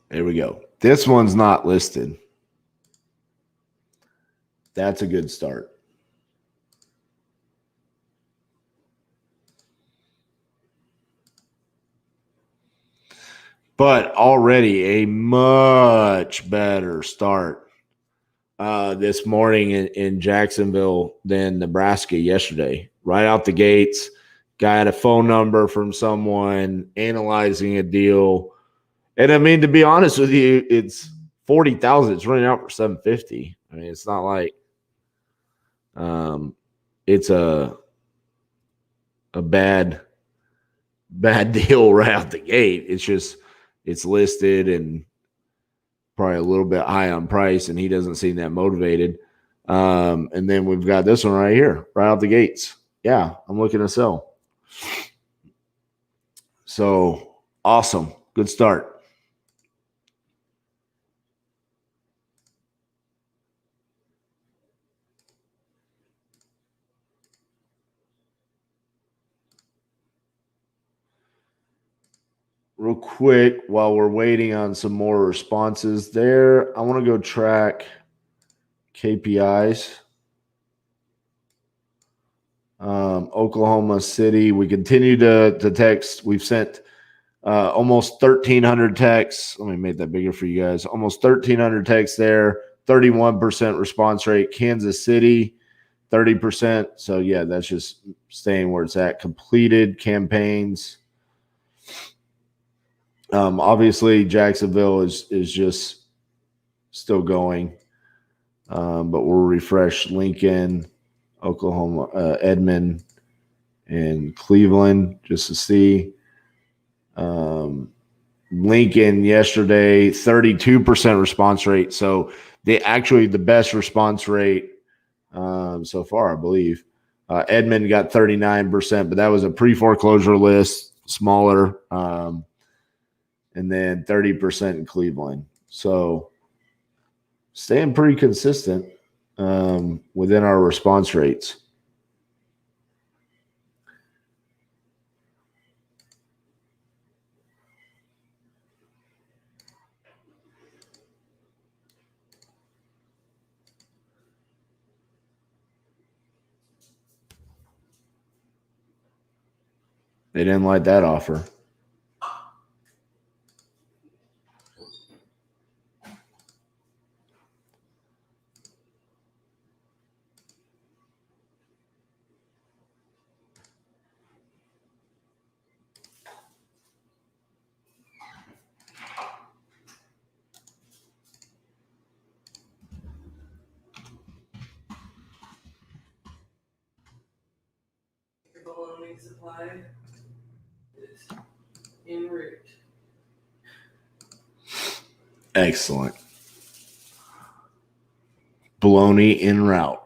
There we go. This one's not listed. That's a good start. But already a much better start this morning in Jacksonville than Nebraska yesterday. Right out the gates, guy had a phone number from someone analyzing a deal. And I mean, to be honest with you, it's 40,000. It's running out for 750. I mean, it's not like it's a bad deal right out the gate. It's just it's listed and probably a little bit high on price, and he doesn't seem that motivated. And then we've got this one right here, right out the gates. Yeah, I'm looking to sell. So awesome. Good start. Real quick, while we're waiting on some more responses there, I want to go track KPIs. Oklahoma City, we continue to text. We've sent almost 1,300 texts. Let me make that bigger for you guys. Almost 1,300 texts there, 31% response rate. Kansas City, 30%. So, yeah, that's just staying where it's at. Completed campaigns. Obviously, Jacksonville is just still going, but we'll refresh Lincoln, Oklahoma, Edmond, and Cleveland just to see. Lincoln yesterday, 32% response rate. So the best response rate so far, I believe. Edmond got 39%, but that was a pre-foreclosure list, smaller. And then 30% in Cleveland. So staying pretty consistent within our response rates. They didn't like that offer. The bologna supply is en route. Excellent. Bologna en route.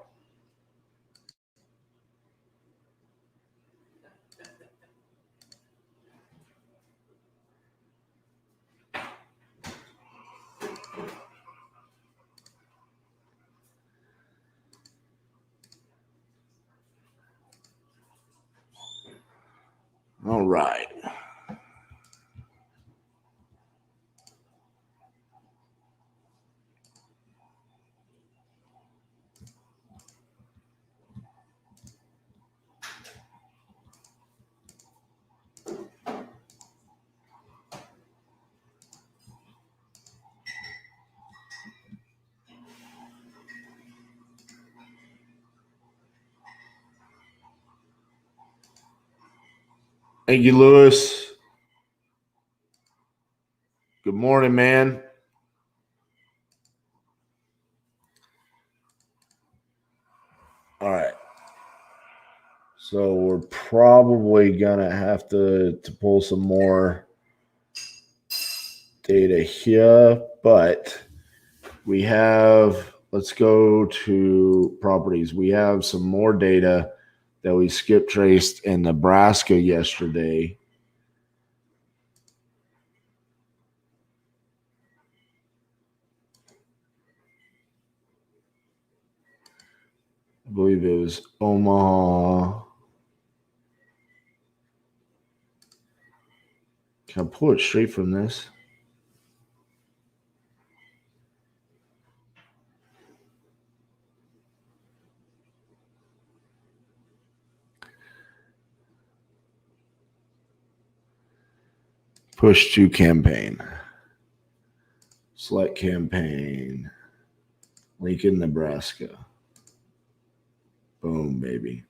All right. Thank you, Lewis. Good morning, man. All right. So we're probably gonna have to pull some more data here, but we have, let's go to properties. We have some more data that we skip traced in Nebraska yesterday. I believe it was Omaha. Can I pull it straight from this? Push to campaign. Select campaign. Lincoln, Nebraska. Boom, baby.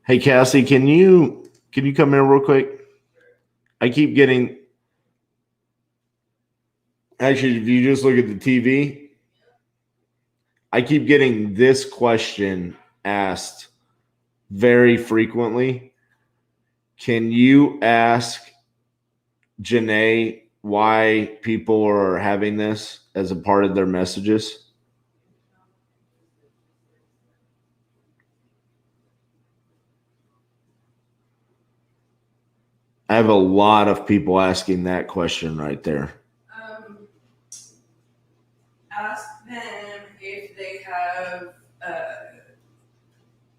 Hey, Cassie, can you come here real quick? I keep getting. Actually, if you just look at the TV, I keep getting this question asked very frequently. Can you ask Janae why people are having this as a part of their messages? I have a lot of people asking that question right there. Ask them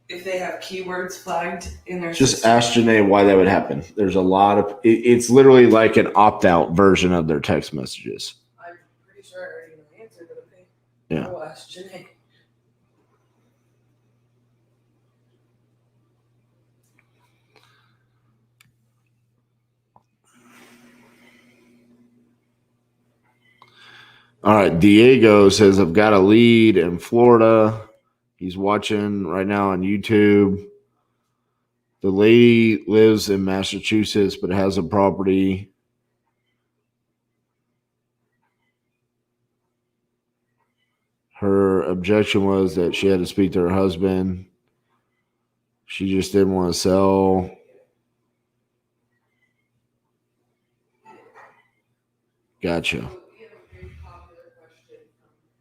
if they have keywords flagged in their Just system. ask Janae why that would happen. There's a lot of it's literally like an opt-out version of their text messages. I'm pretty sure I already know the answer, but okay. Yeah. I'll ask Janae. All right. Diego says, I've got a lead in Florida. He's watching right now on YouTube. The lady lives in Massachusetts, but has a property. Her objection was that she had to speak to her husband. She just didn't want to sell. Gotcha.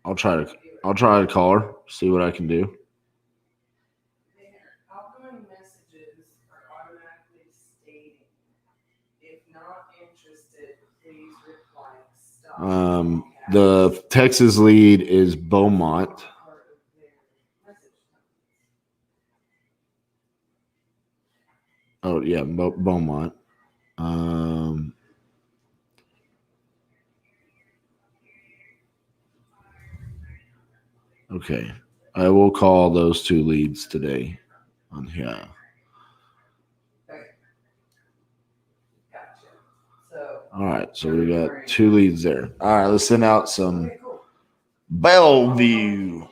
I'll try to call her, see what I can do. Outgoing messages are automatically stating, if not interested, please reply. Stop. The Texas lead is Beaumont. Oh yeah, Beaumont. Okay, I will call those two leads today on here. Okay. Gotcha. So. All right, so we got two leads there. All right, let's send out some Bellevue.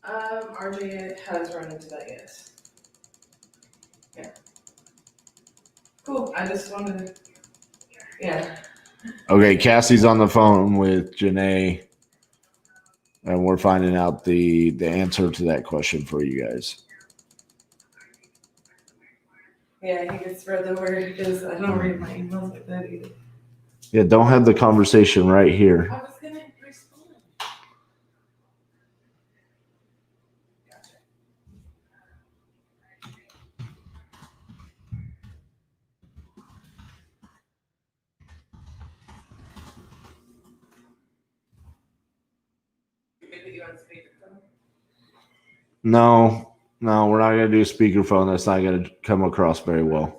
RJ has run into that, yes. Yeah. Cool. I just wanted to. Yeah. Okay, Cassie's on the phone with Janae, and we're finding out the answer to that question for you guys. Yeah, he could spread the word because I don't read my emails like that either. Yeah, don't have the conversation right here. I was gonna respond. Gotcha. You put you on speakerphone? No, we're not gonna do speakerphone. That's not gonna come across very well.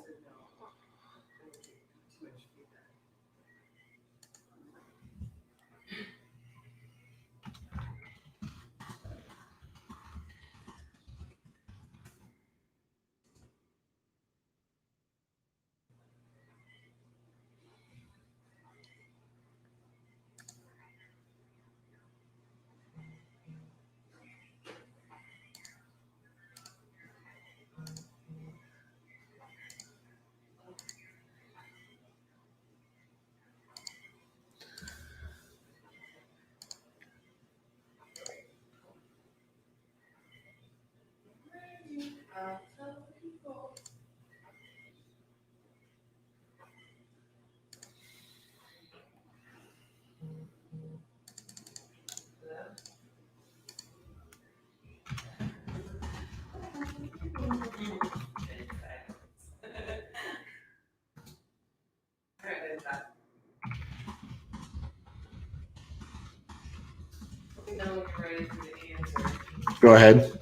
Go ahead.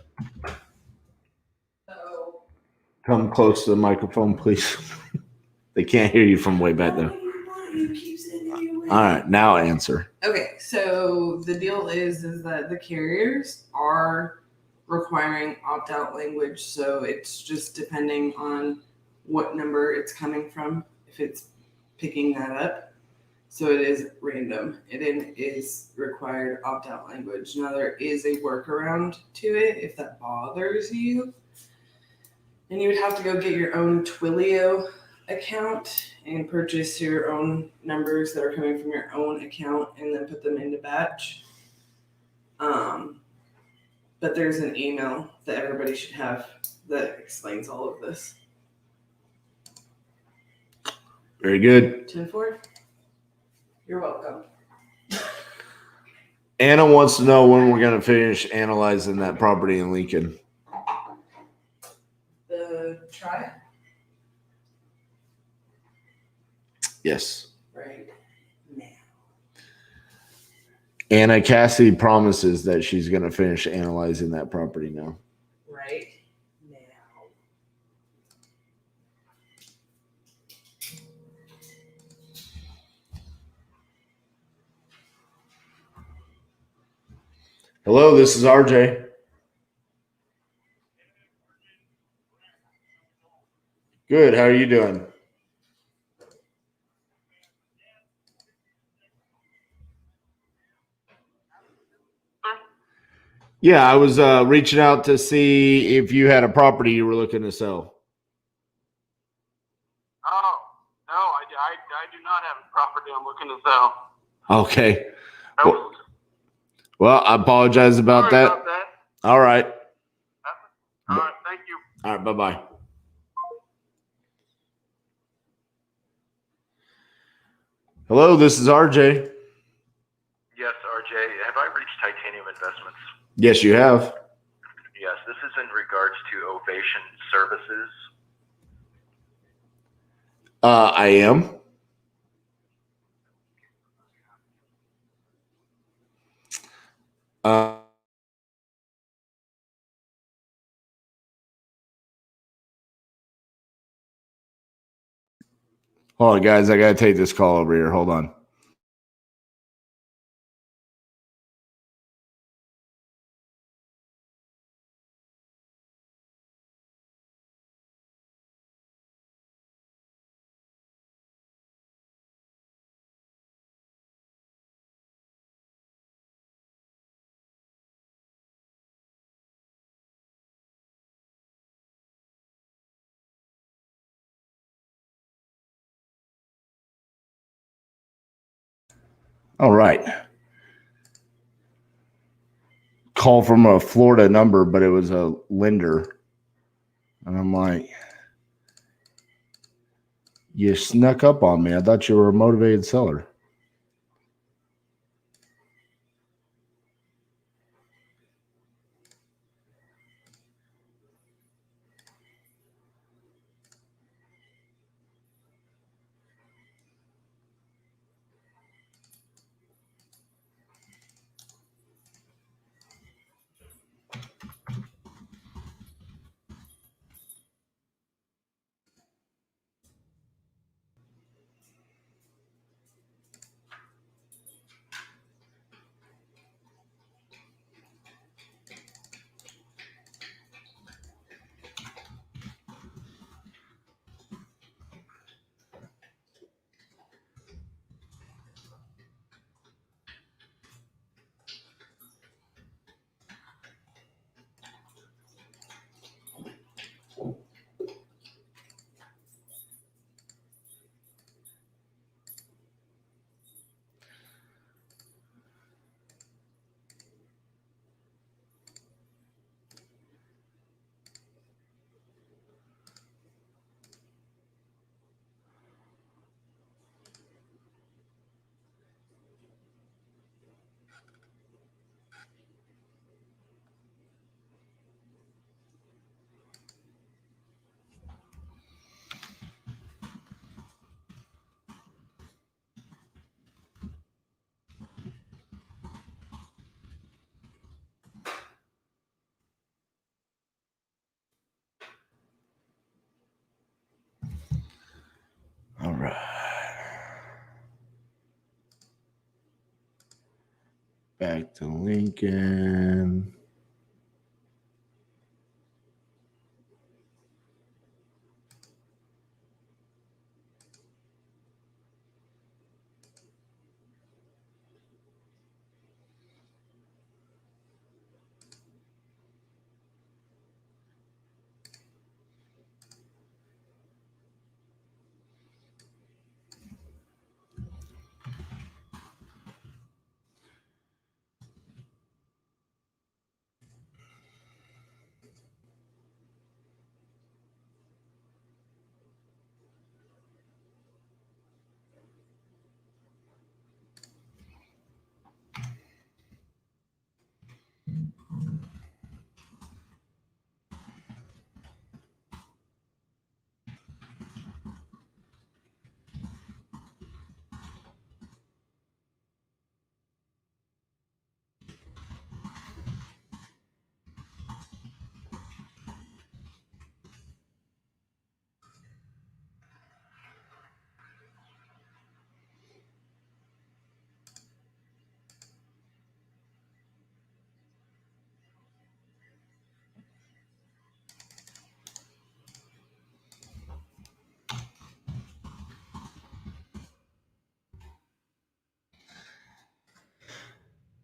So, Come close to the microphone, please. They can't hear you from way back there. All right, now answer. okay, so the deal is that the carriers are requiring opt-out language, so it's just depending on what number it's coming from, if it's picking that up. So it is random. It is required opt-out language. Now there is a workaround to it if that bothers you. And you would have to go get your own Twilio account and purchase your own numbers that are coming from your own account and then put them into batch. But there's an email that everybody should have that explains all of this. Very good. 10-4? You're welcome. Anna wants to know when we're going to finish analyzing that property in Lincoln. The try? Yes. Right now. Anna Cassidy promises that she's going to finish analyzing that property now. Right now. Hello, this is RJ. Good. How are you doing? Yeah, I was reaching out to see if you had a property you were looking to sell. Oh, no, I do not have a property I'm looking to sell. Okay. Well, I apologize about Sorry that. about that. All right. All right, thank you. All right. Bye-bye. Hello, this is RJ. Yes, RJ. Have I reached Titanium Investments? Yes, you have. Yes, this is in regards to Ovation Services. I am. Hold on, guys. I got to take this call over here. Hold on. All right. Call from a Florida number, but it was a lender. And I'm like, you snuck up on me. I thought you were a motivated seller. Back to Lincoln.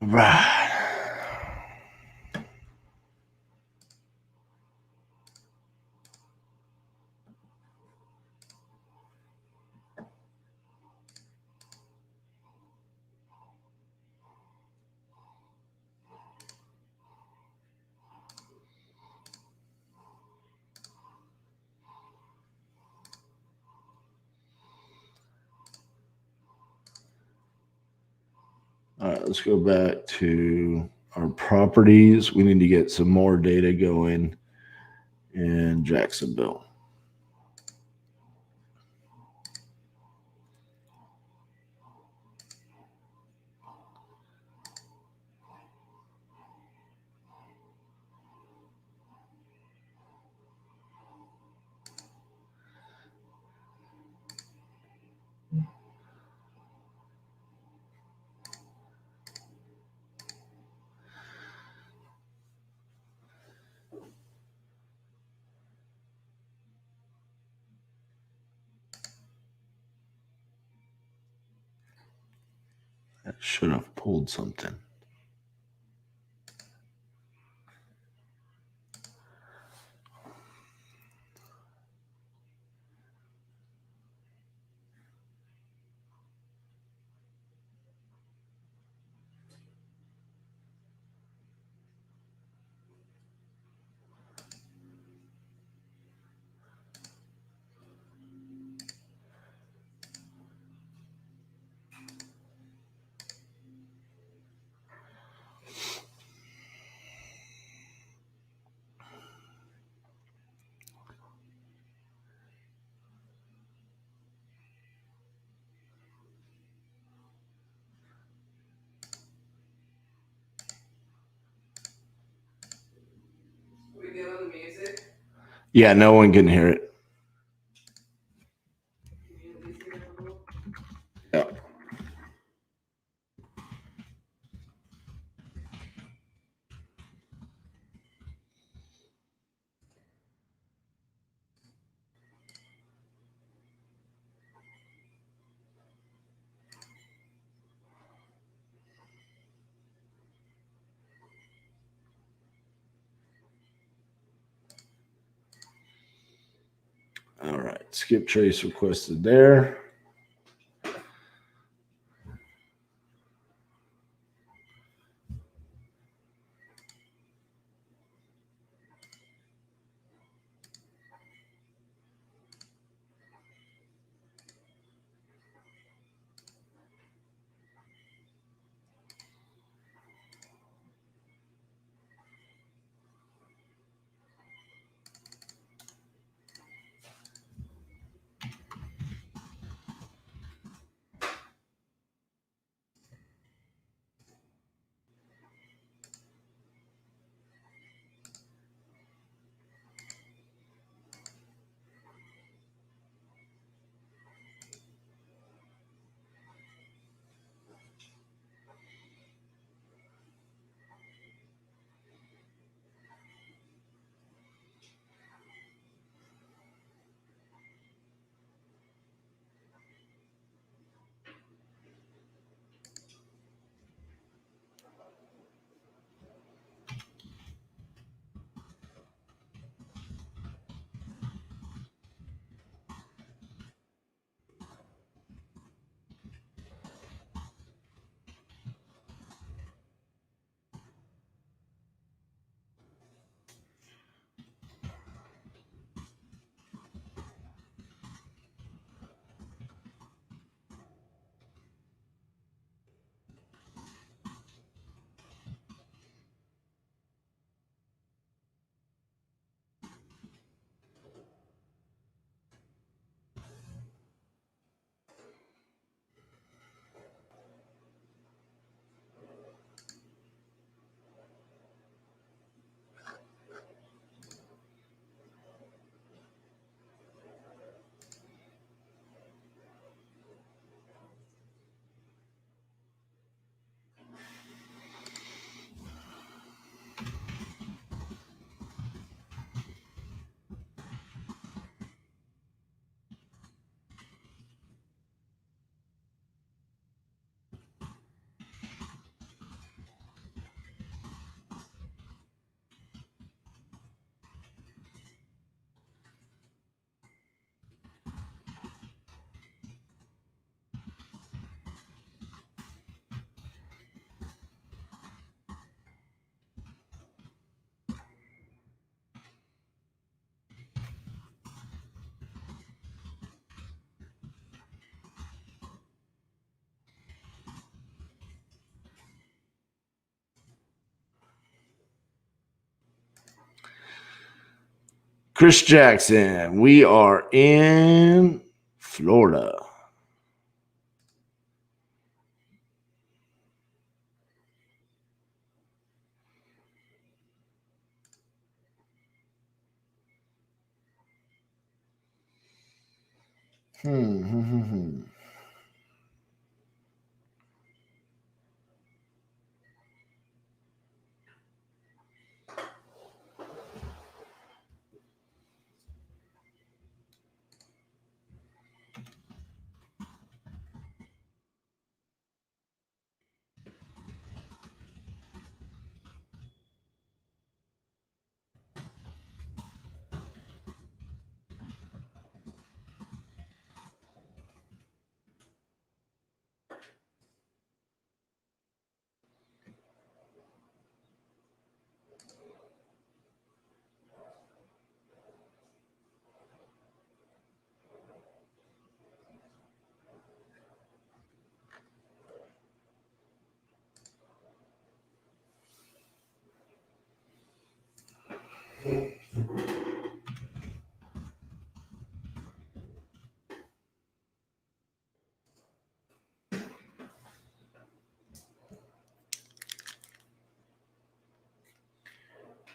Right. All right, let's go back to our properties. We need to get some more data going in Jacksonville. That should have pulled something. We good on the music? Yeah, no one can hear it. Can you at least hear it a little? Yeah. All right, skip trace requested there. Chris Jackson, we are in Florida. Hmm.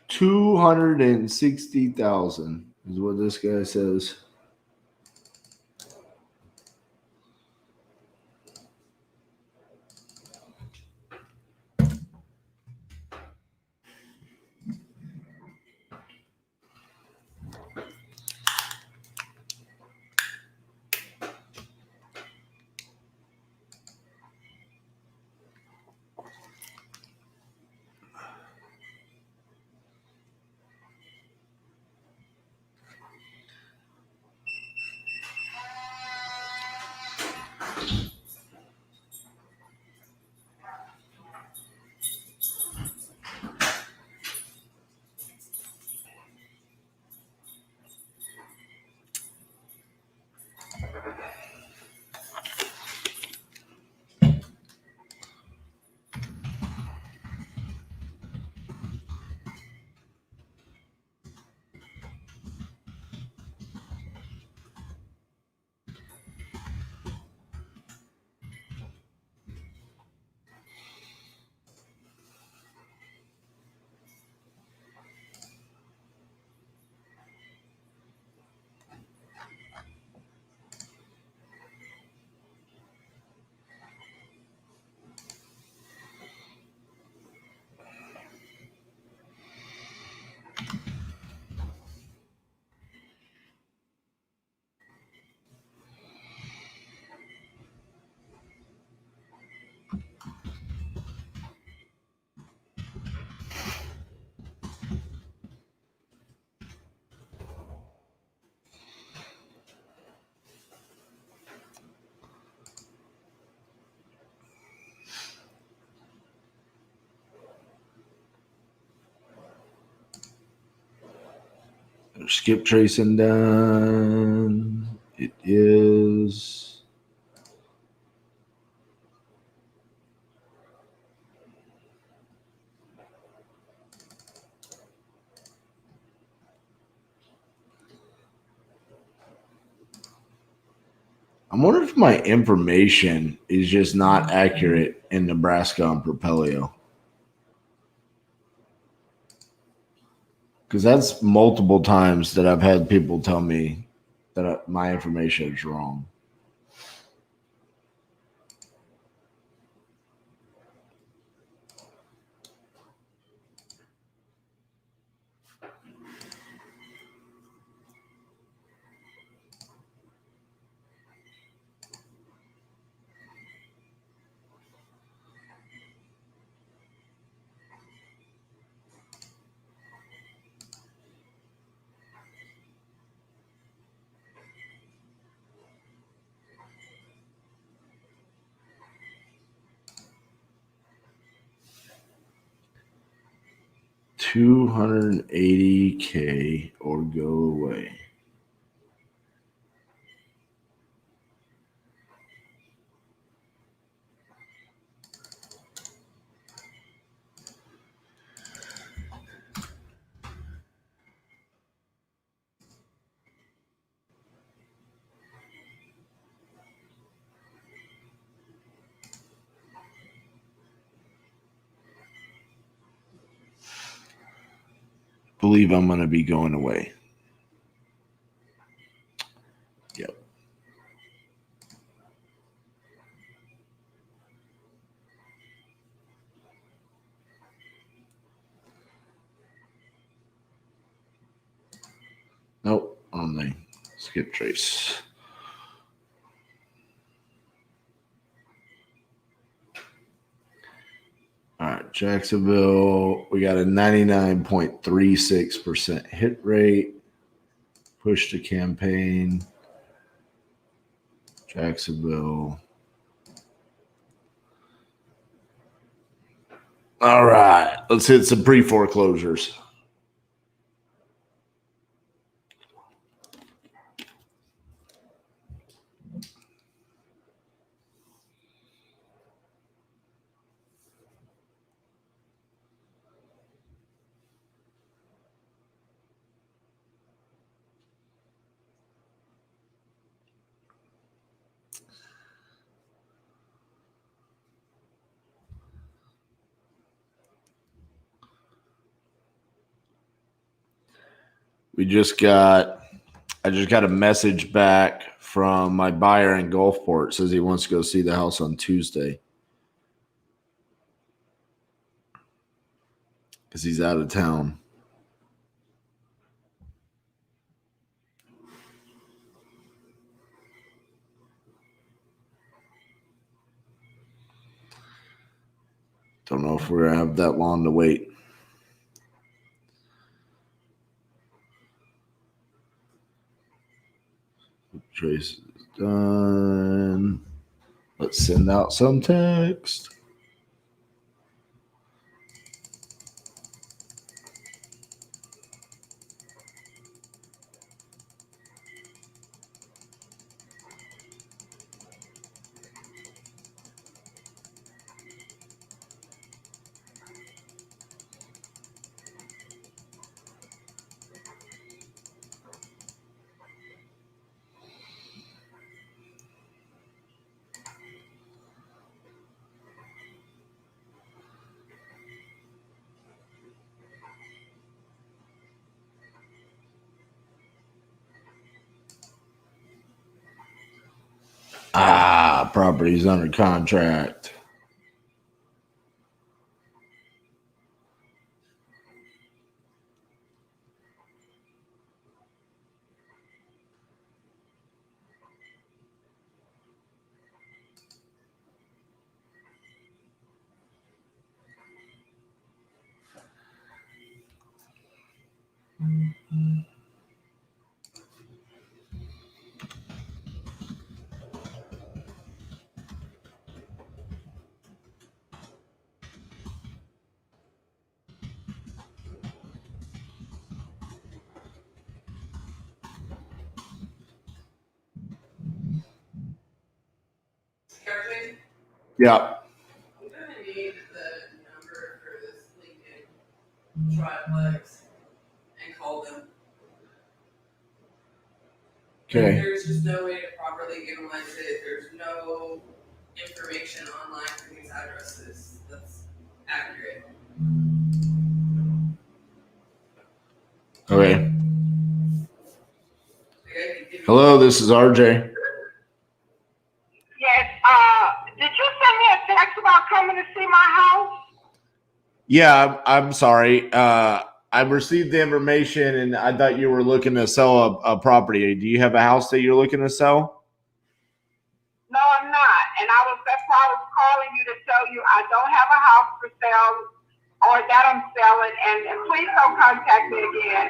260,000 is what this guy says. Skip tracing done. It is. I'm wondering if my information is just not accurate in Nebraska on Propelio. Because that's multiple times that I've had people tell me that my information is wrong. $280K or go away. believe I'm going to be going away. Yep. Nope, on the skip trace. All right, Jacksonville, we got a 99.36% hit rate. Push to campaign. Jacksonville. All right, let's hit some pre-foreclosures. I just got a message back from my buyer in Gulfport. It says he wants to go see the house on Tuesday because he's out of town. Don't know if we're going to have that long to wait. Trace is done. Let's send out some text. Property's under contract. Yeah. I'm going to need the number for this Lincoln triplex and call them. Okay. There's just no way to properly analyze it. There's no information online for these addresses that's accurate. Okay. Hello, this is RJ. Yes, did you send me a text about coming to see my house? Yeah, I'm sorry. I received the information and I thought you were looking to sell a property. Do you have a house that you're looking to sell? No, I'm not. And that's why I was calling you to tell you I don't have a house for sale or that I'm selling. And please don't contact me again.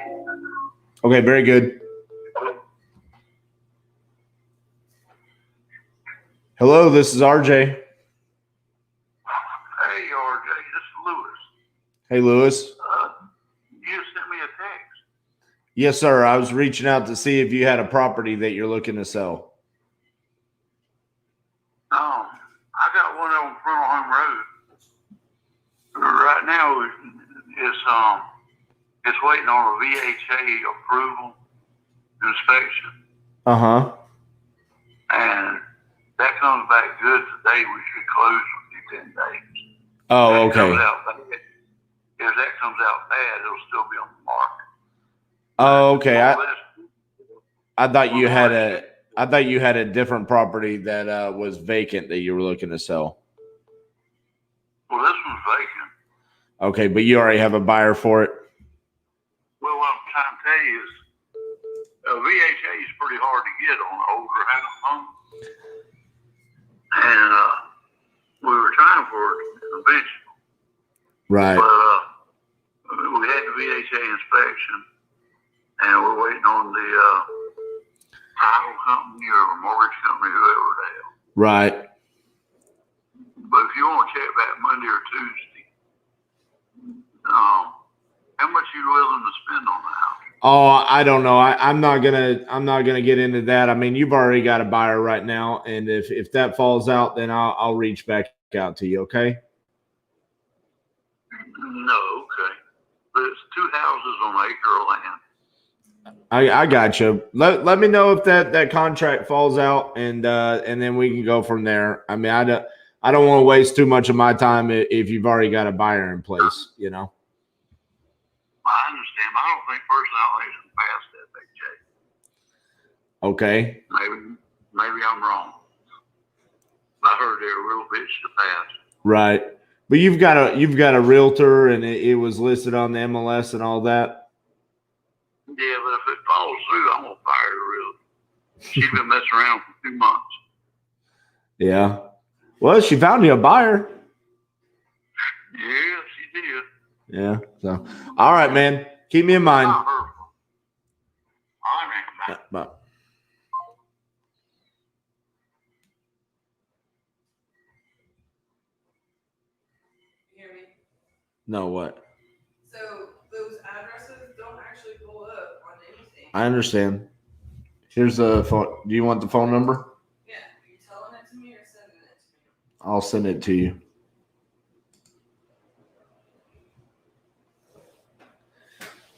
Okay, very good. Hello, this is RJ. Hey, RJ, this is Lewis. Hey, Lewis. You sent me a text. Yes, sir. I was reaching out to see if you had a property that you're looking to sell. I got one on Frontal Home Road. Right now, it's waiting on a VHA approval inspection. Uh-huh. And that comes back good today. We should close within 10 days. Oh, If that okay. comes out bad, if that comes out bad, it'll still be on the market. Oh, okay. All this- I thought you had a different property that was vacant that you were looking to sell. Well, this one's vacant. Okay, but you already have a buyer for it. Well, what I'm trying to tell you is, VHA is pretty hard to get on an older home. And we were trying for it conventional. Right. But we had the VHA inspection, and we're waiting on the title company or mortgage company, whoever the hell. Right. But if you want to check back Monday or Tuesday, how much you willing to spend on the house? Oh, I don't know. I'm not gonna get into that. I mean, you've already got a buyer right now, and if that falls out, then I'll reach back out to you. Okay. No, okay. But it's 2 houses on an acre of land. I got you. Let me know if that contract falls out, and then we can go from there. I mean, I don't want to waste too much of my time if you've already got a buyer in place. You know. I understand, but I don't think personally I think it's past that, Big J. Okay. Maybe I'm wrong. I heard they're real bitch to pass. Right. But you've got a realtor, and it was listed on the MLS and all that. Yeah, but if it falls through, I'm gonna fire the realtor. She's been messing around for 2 months. Yeah. Well, she found you a buyer. Yeah, she did. Yeah. So, all right, man. Keep me in mind. Not her fault. All right, man. Bye. You hear me? No, what? So those addresses don't actually pull up on anything. I understand. Here's the phone. Do you want the phone number? Yeah, are you telling it to me or sending it to me? I'll send it to you.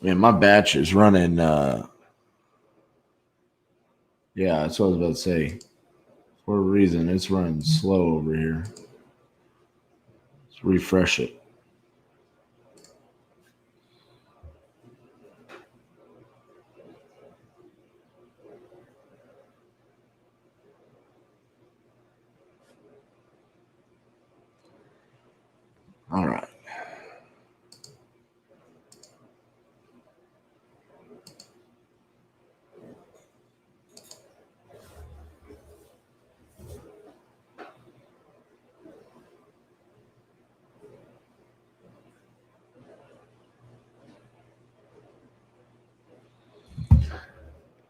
Man, my batch is running. Yeah, that's what I was about to say. For a reason, it's running slow over here. Let's refresh it. All right.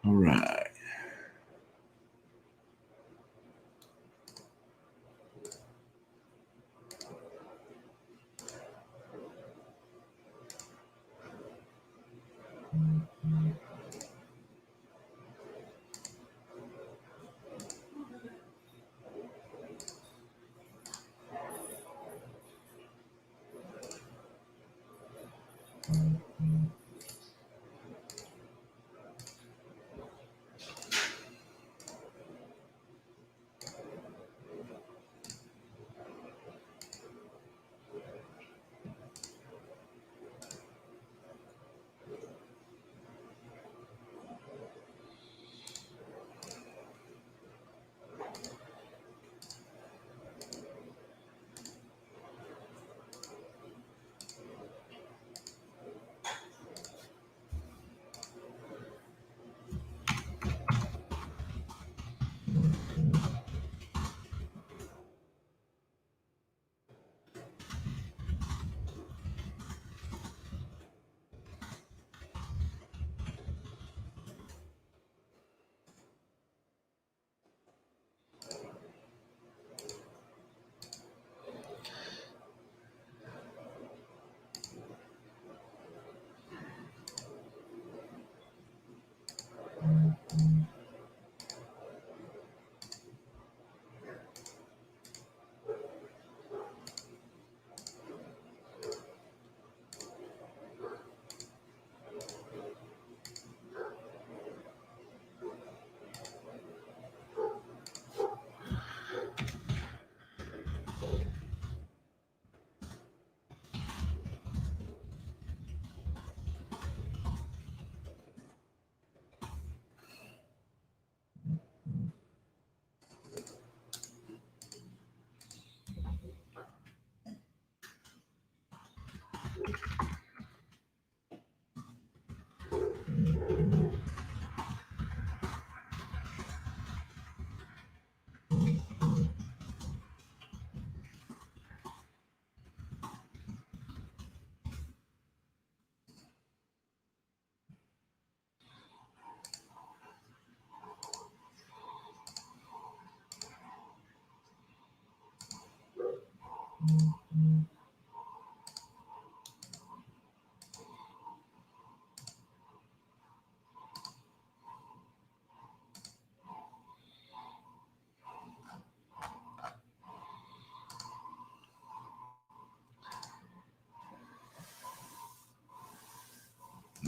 All right.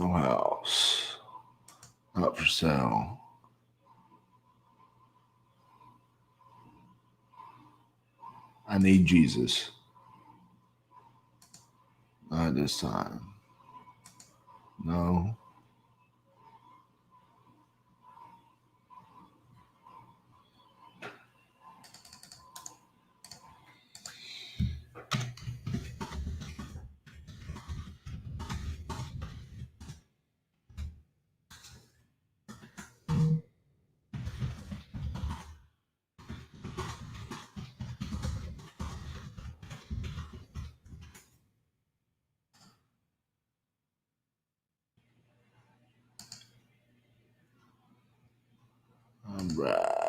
No house. Not for sale. I need Jesus. Not this time. No. All right.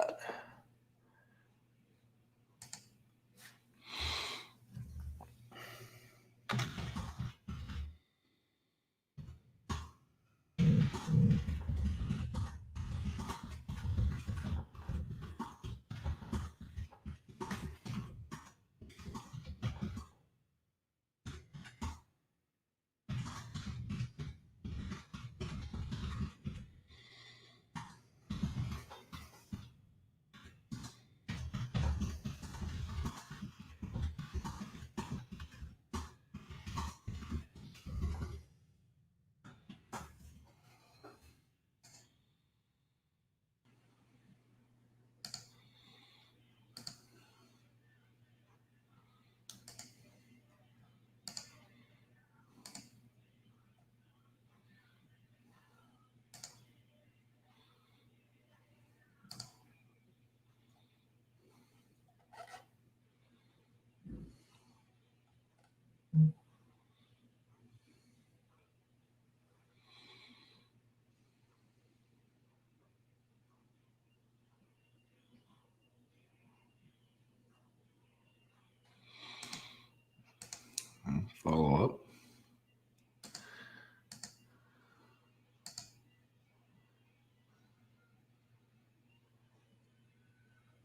Follow up.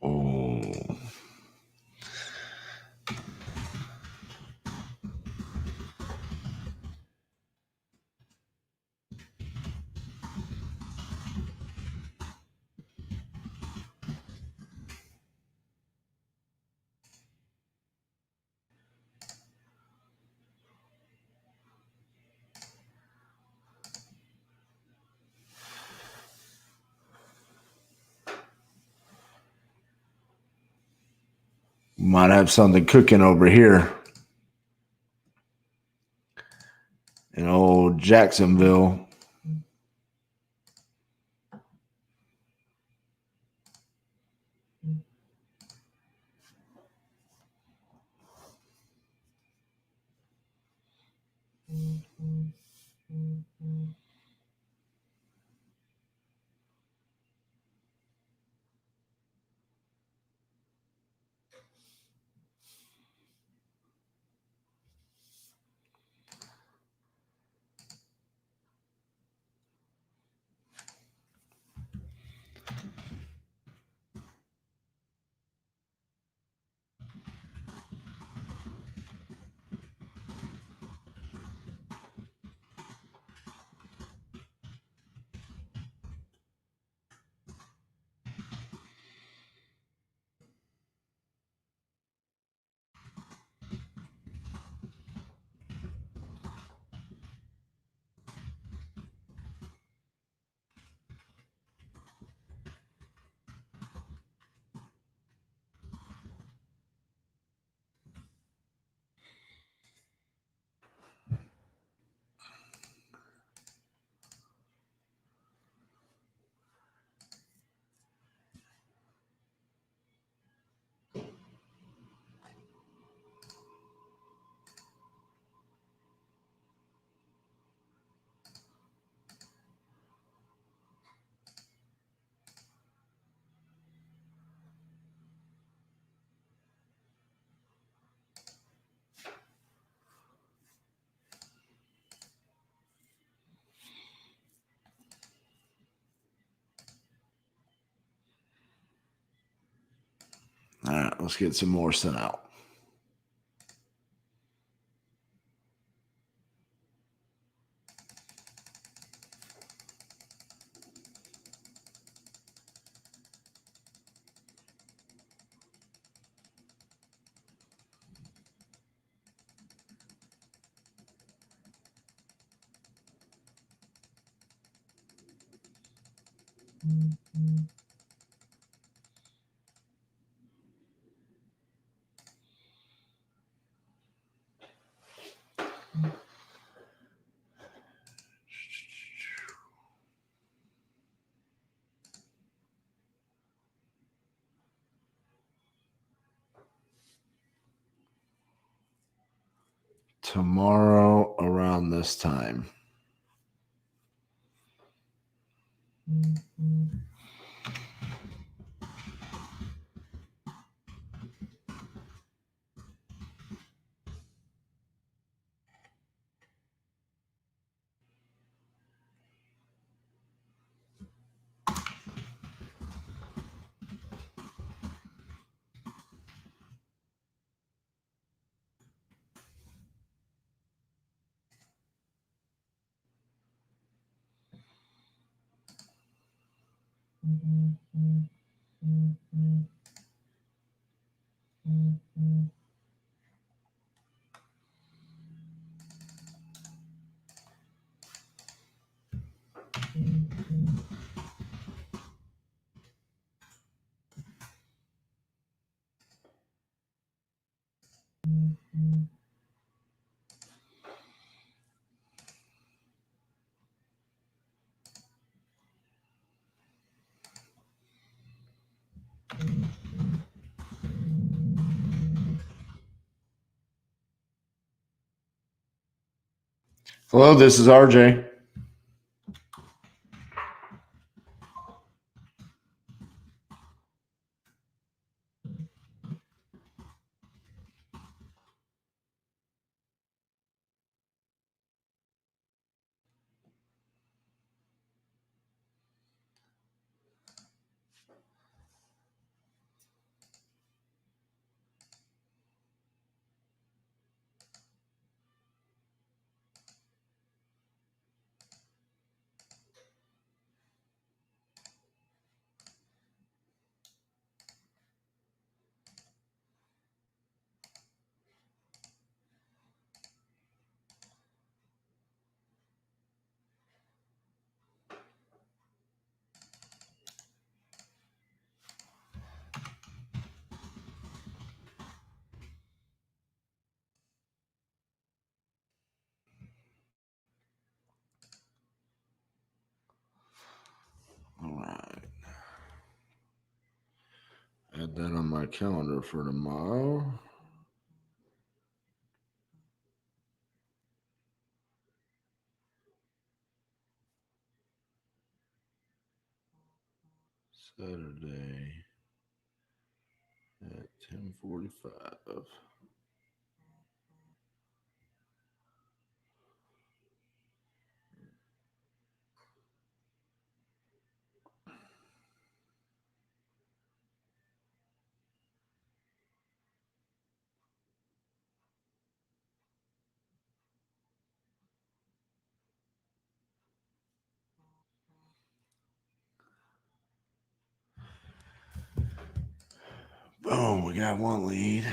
Oh. Might have something cooking over here in old Jacksonville. All right, let's get some more sent out. Tomorrow around this time. Hello, this is RJ. All right. Add that on my calendar for tomorrow. Saturday at 10:45. Boom, we got one lead.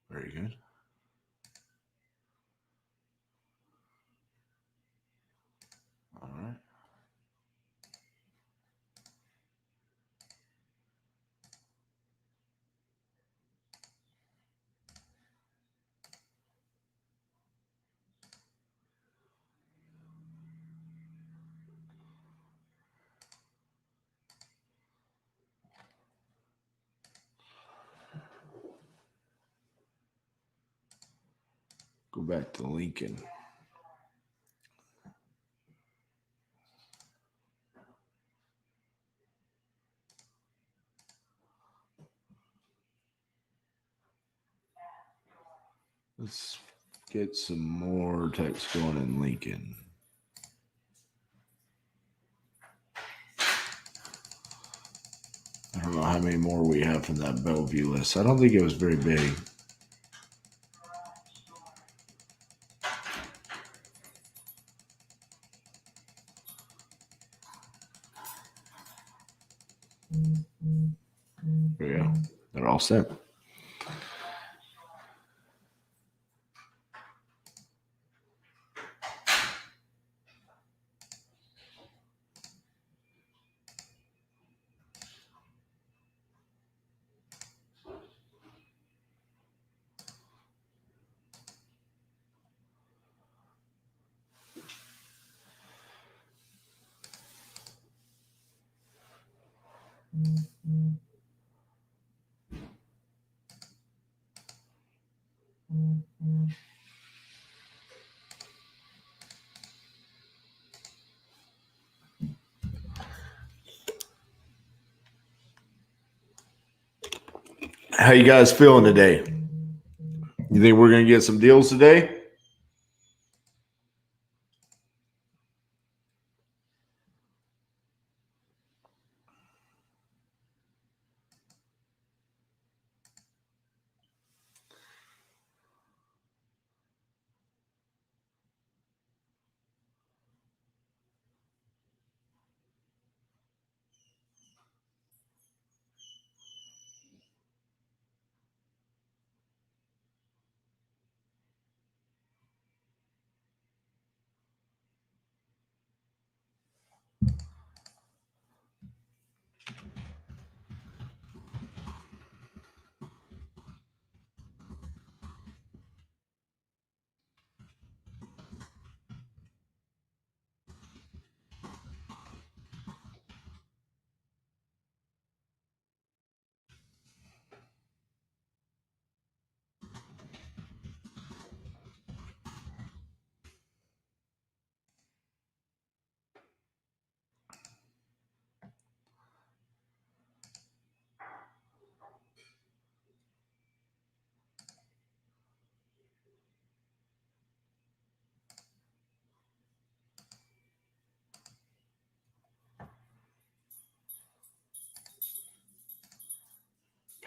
Very good. All right. Go back to Lincoln. Let's get some more text going in Lincoln. I don't know how many more we have from that Bellevue list. I don't think it was very big. There we go. They're all set. How you guys feeling today? You think we're going to get some deals today?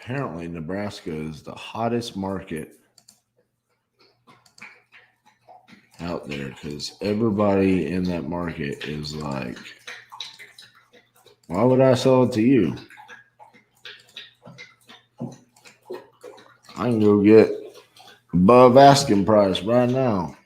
Apparently, Nebraska is the hottest market out there because everybody in that market is like, why would I sell it to you? I can go get above asking price right now.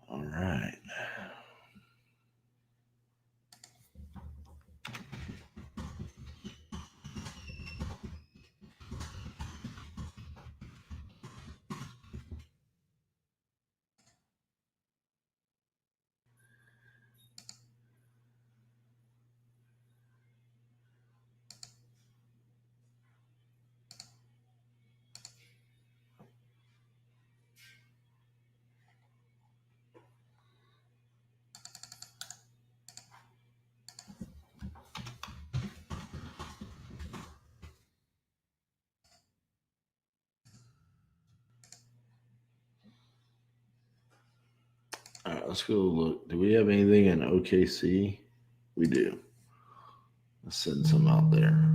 All right. All right, let's go look. Do we have anything in OKC? We do. Let's send some out there.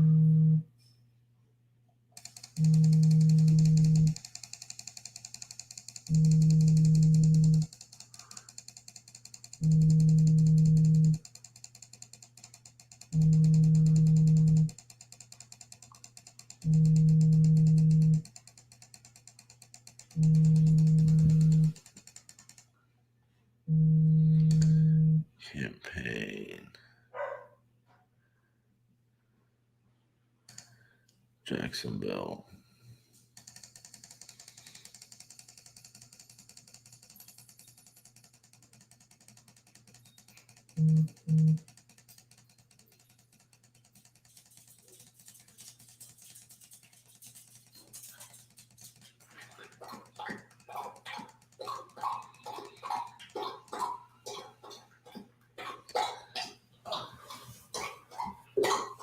Campaign. Jacksonville.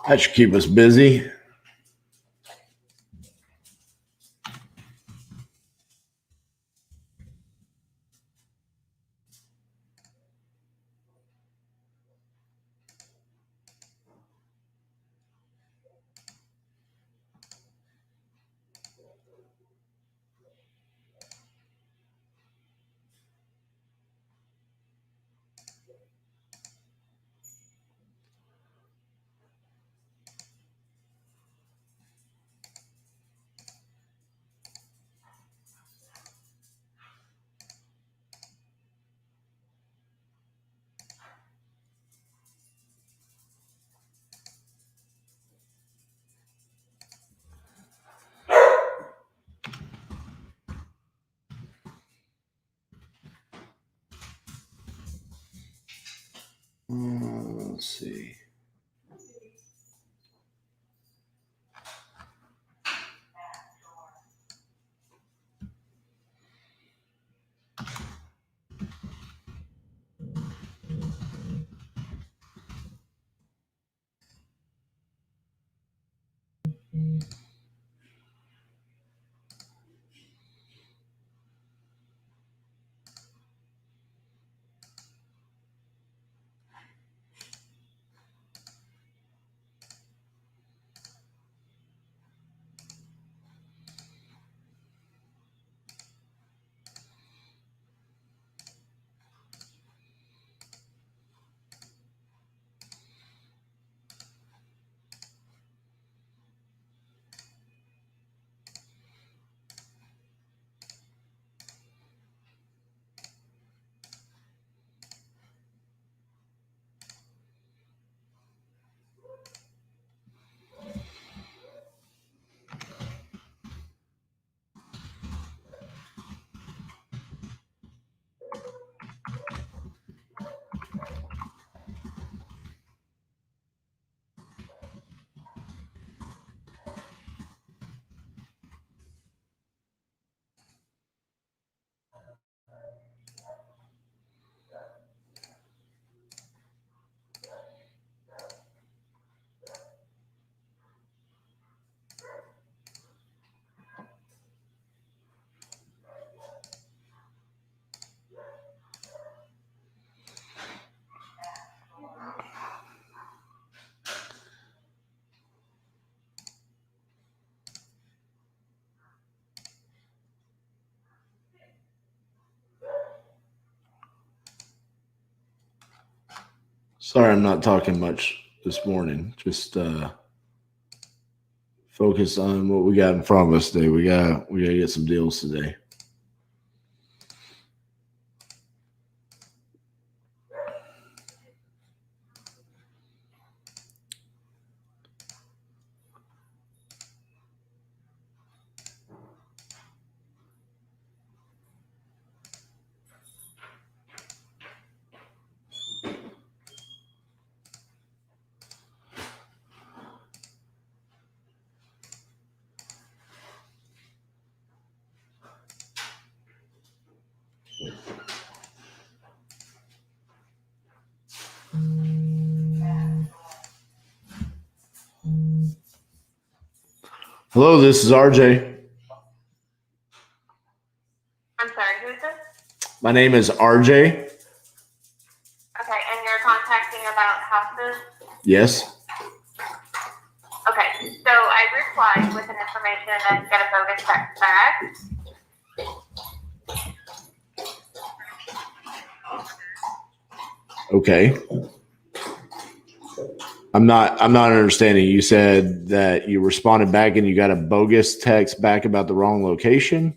That should keep us busy. Let's see. Sorry, I'm not talking much this morning. Just focus on what we got in front of us today. We got to get some deals today. Hello, this is RJ. I'm sorry, who is this? My name is RJ. Okay, and you're contacting about houses? Yes. Okay, so I replied with an information and got a bogus text back. Okay. I'm not understanding. You said that you responded back and you got a bogus text back about the wrong location.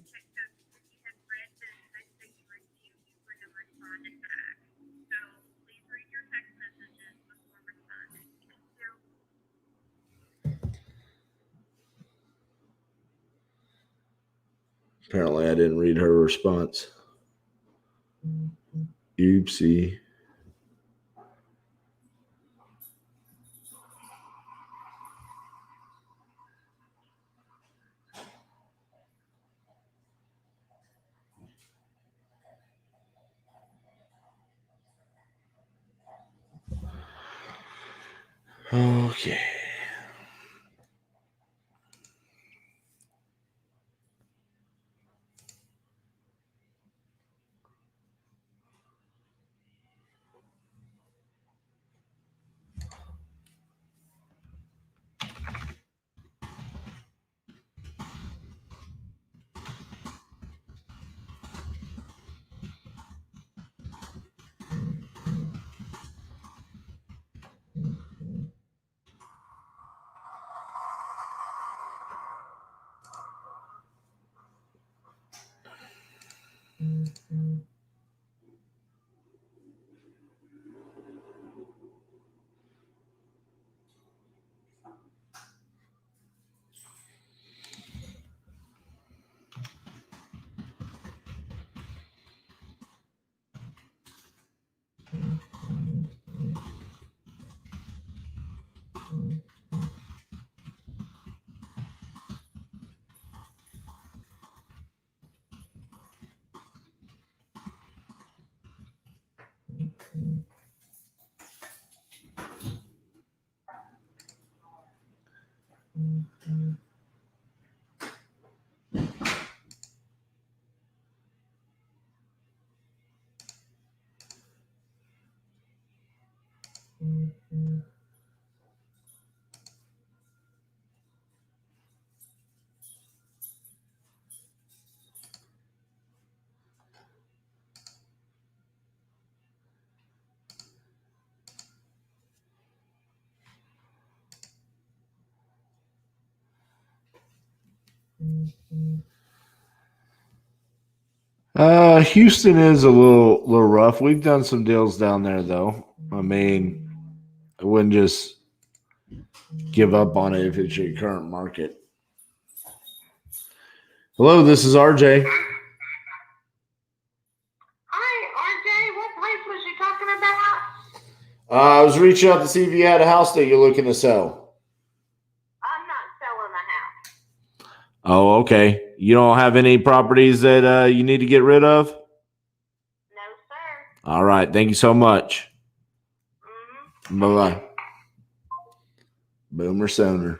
Apparently, I didn't read her response. Oopsie. Okay. Houston is a little rough. We've done some deals down there, though. I mean, I wouldn't just give up on it if it's your current market. Hello, this is RJ. Hi, RJ. What place was you talking about? I was reaching out to see if you had a house that you're looking to sell. I'm not selling the house. Oh, okay. You don't have any properties that you need to get rid of? No, sir. All right. Thank you so much. Mm-hmm. Bye-bye. Boomer Sooner.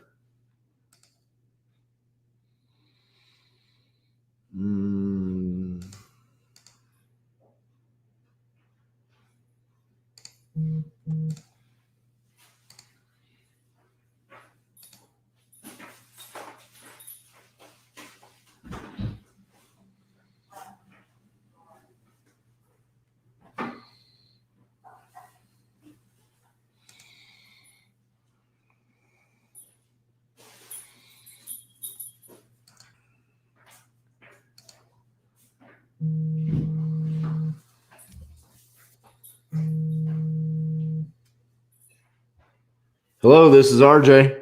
Hello, this is RJ. Hello,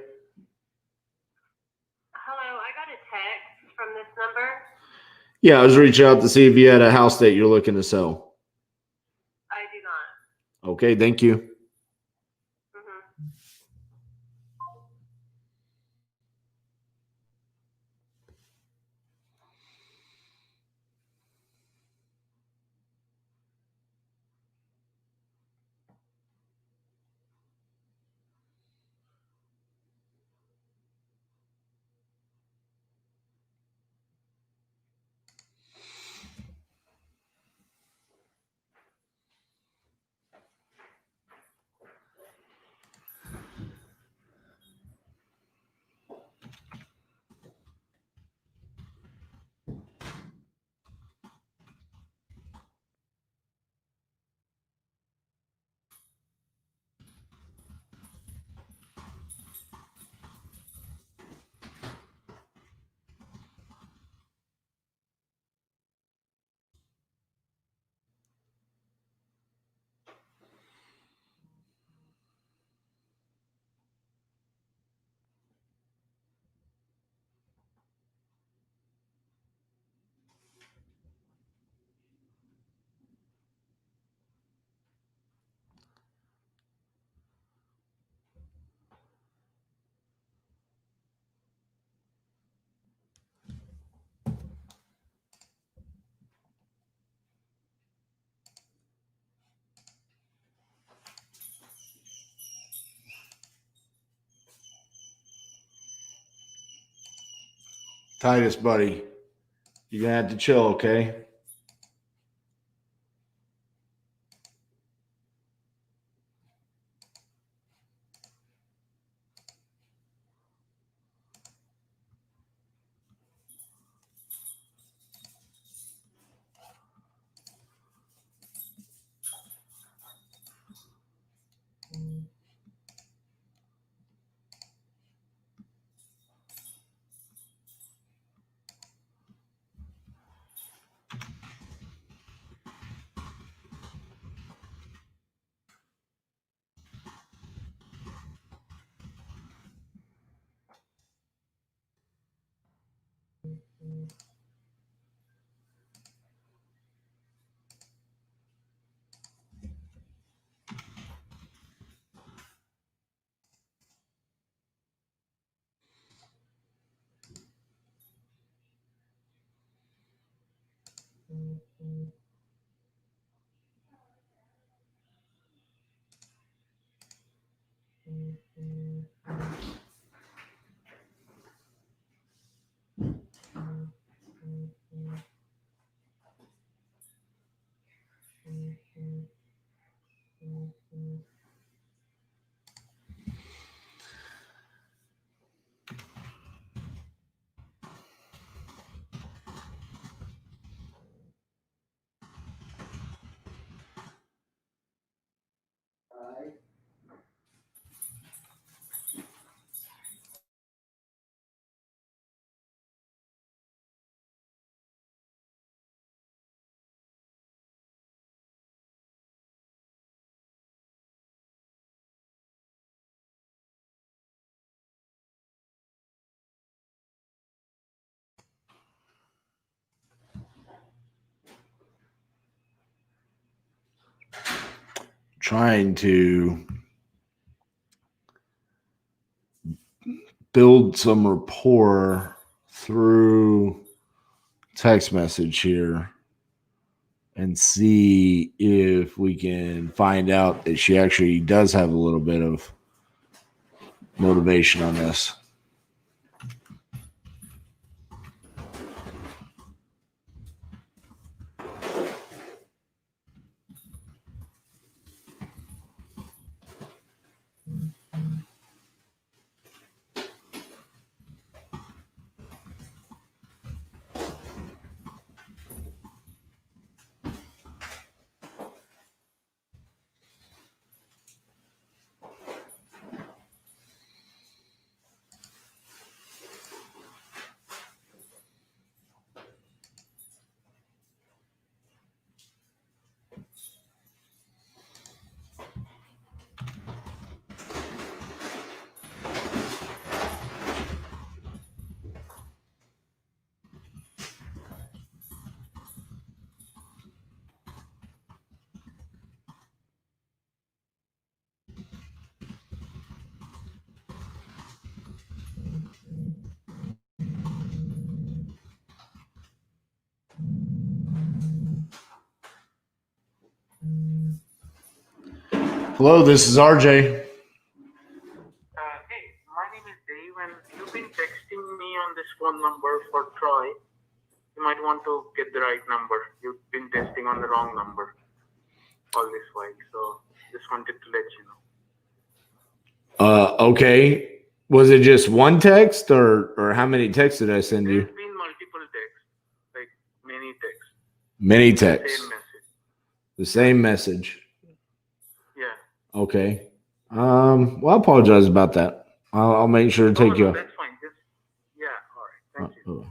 I got a text from this number. Yeah, I was reaching out to see if you had a house that you're looking to sell. I do not. Okay, thank you. Mm-hmm. Titus, buddy, you're gonna have to chill, okay? Trying to build some rapport through text message here and see if we can find out that she actually does have a little bit of motivation on this. Hello, this is RJ. Hey, my name is Dave, and you've been texting me on this phone number for Troy. You might want to get the right number. You've been texting on the wrong number all this while, so just wanted to let you know. Okay. Was it just one text or how many texts did I send you? There's been multiple texts, like many texts. Many Same texts. message. The same message. Yeah. Okay. Well, I apologize about that. I'll make sure to take you off. That's fine. Just yeah. All right. Thank you.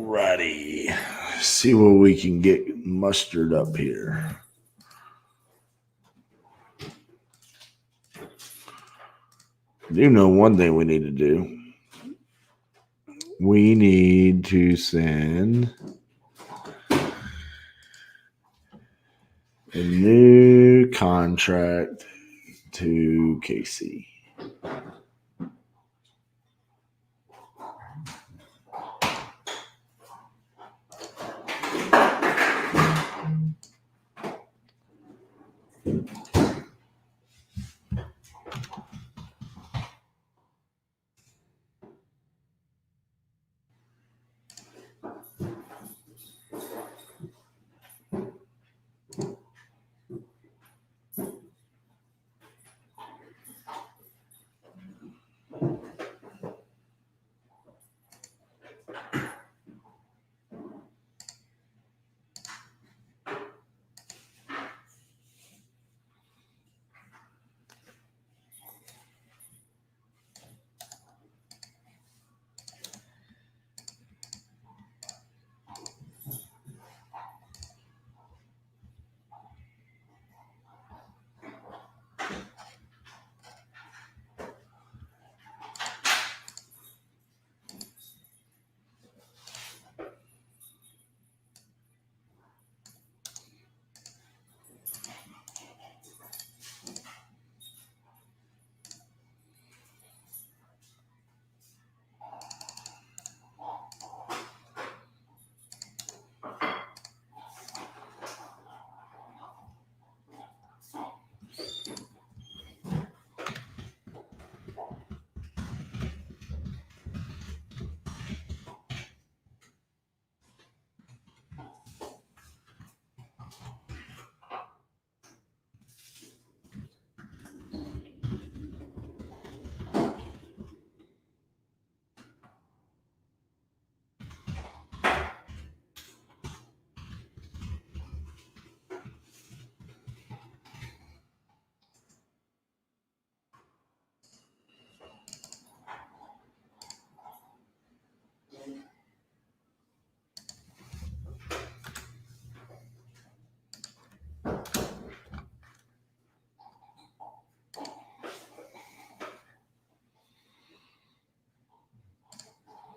Alrighty. See what we can get mustered up here. I do know one thing we need to do. We need to send a new contract to Casey.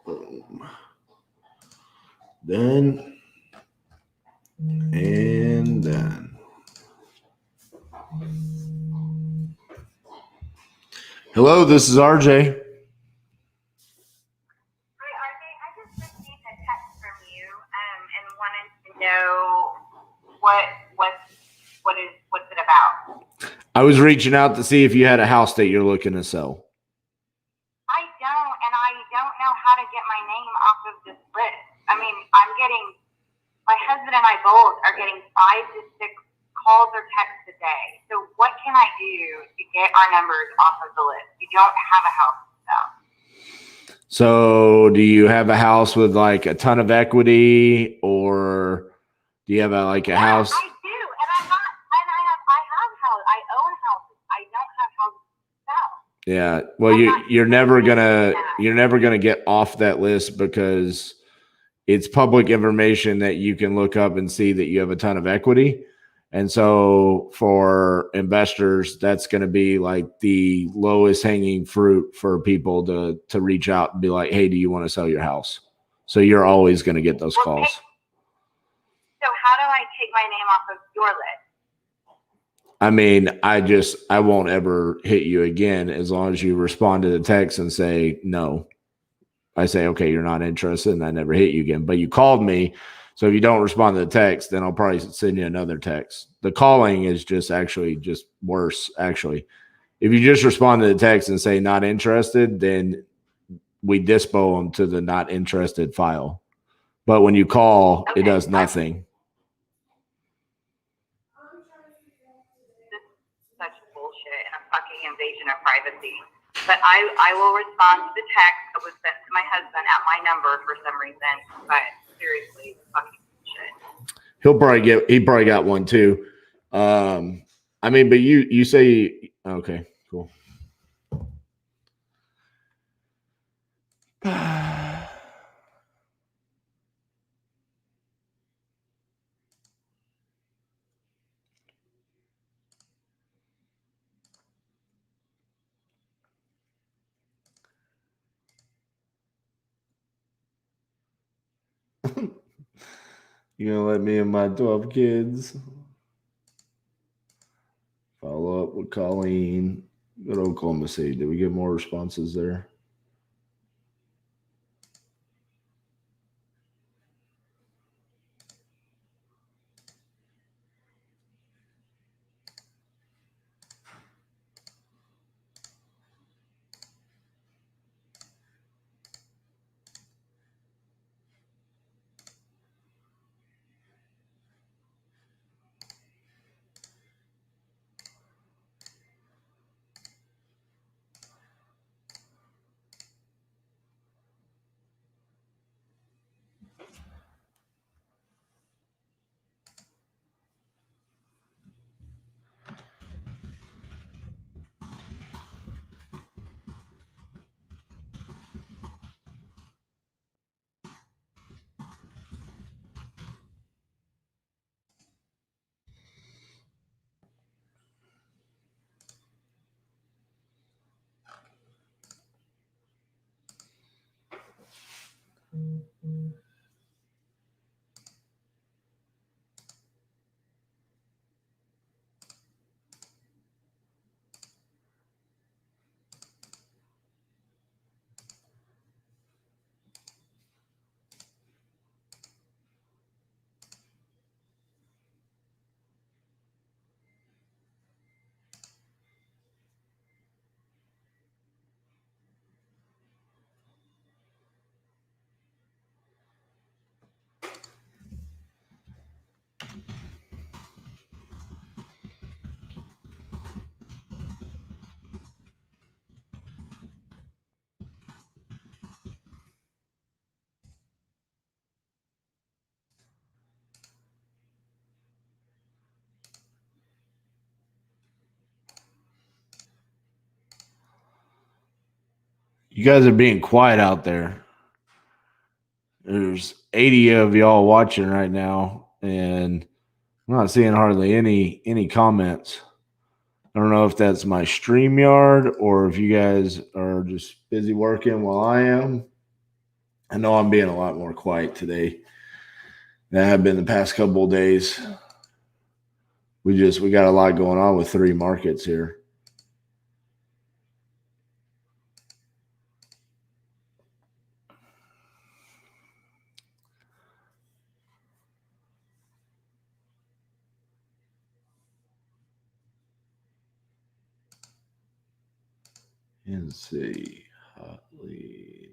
Boom. Done. And done. Hello, this is RJ. Hi, RJ. I just received a text from you and wanted to know what's it about. I was reaching out to see if you had a house that you're looking to sell. I don't, and I don't know how to get my name off of this list. I mean, my husband and I both are getting 5 to 6 calls or texts a day. So what can I do to get our numbers off of the list? We don't have a house to sell. So do you have a house with like a ton of equity, or do you have a house? I do, and I have houses. I own houses. I don't have houses to sell. Yeah. Well, you're never gonna get off that list because it's public information that you can look up and see that you have a ton of equity. And so for investors, that's going to be like the lowest hanging fruit for people to reach out and be like, hey, do you want to sell your house? So you're always going to get those calls. So how do I take my name off of your list? I mean, I won't ever hit you again as long as you respond to the text and say no. I say, okay, you're not interested, and I never hit you again. But you called me, so if you don't respond to the text, then I'll probably send you another text. The calling is just worse, actually. If you just respond to the text and say not interested, then we dispo them to the not interested file. But when you call, Okay. It does nothing. This is such bullshit and a fucking invasion of privacy. But I will respond to the text that was sent to my husband at my number for some reason. But seriously, fucking shit. He probably got one too. I mean, but you say, okay, cool. You gonna let me and my 12 kids follow up with Colleen? Go to Oklahoma City. Did we get more responses there? You guys are being quiet out there. There's 80 of y'all watching right now, and I'm not seeing hardly any comments. I don't know if that's my StreamYard or if you guys are just busy working while I am. I know I'm being a lot more quiet today than I have been the past couple of days. We got a lot going on with 3 markets here. NC hot lead.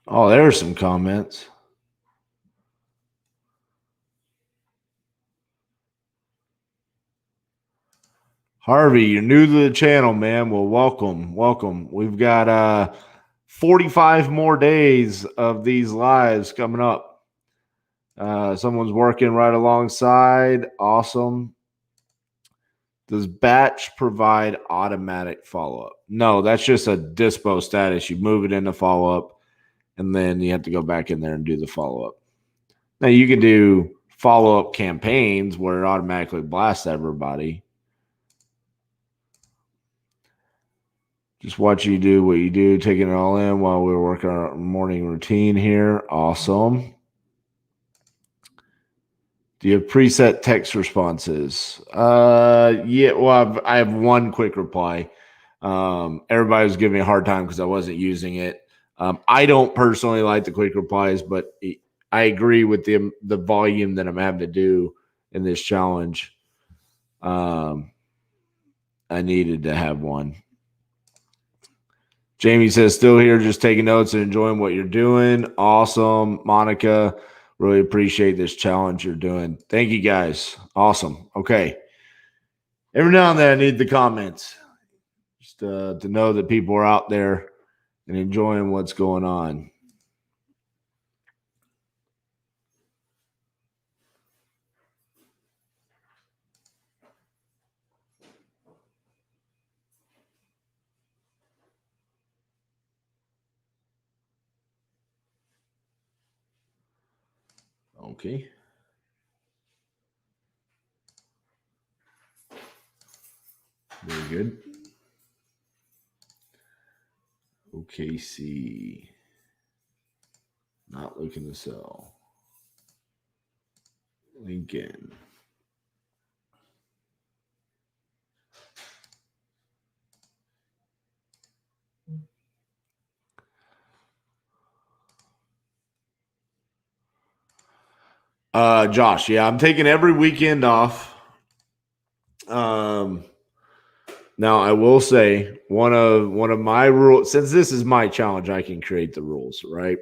Oh, there's some comments. Harvey, you're new to the channel, man. Well, welcome. We've got 45 more days of these lives coming up. Someone's working right alongside. Awesome. Does batch provide automatic follow-up? No, that's just a dispo status. You move it into follow-up, and then you have to go back in there and do the follow-up. Now, you can do follow-up campaigns where it automatically blasts everybody. Just watch you do what you do, taking it all in while we're working our morning routine here. Awesome. Do you have preset text responses? Yeah, well, I have one quick reply. Everybody was giving me a hard time because I wasn't using it. I don't personally like the quick replies, but I agree with the volume that I'm having to do in this challenge. I needed to have one. Jamie says, still here, just taking notes and enjoying what you're doing. Awesome. Monica, really appreciate this challenge you're doing. Thank you, guys. Awesome. Okay. Every now and then I need the comments just to know that people are out there and enjoying what's going on. Okay. Very good. OKC. Not looking to sell. Lincoln. Josh, yeah, I'm taking every weekend off. Now I will say one of my rules, since this is my challenge, I can create the rules, right?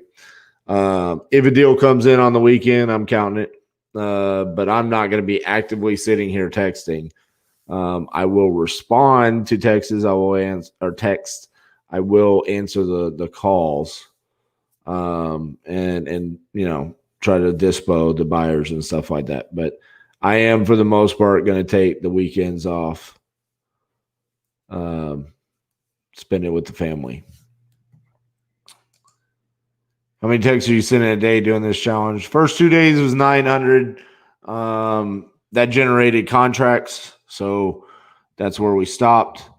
If a deal comes in on the weekend, I'm counting it. But I'm not going to be actively sitting here texting. I will respond to texts. I will answer or text. I will answer the calls. And you know, try to dispo the buyers and stuff like that. But I am, for the most part, going to take the weekends off. Spend it with the family. How many texts are you sending a day doing this challenge? First 2 days was 900. That generated contracts, so that's where we stopped.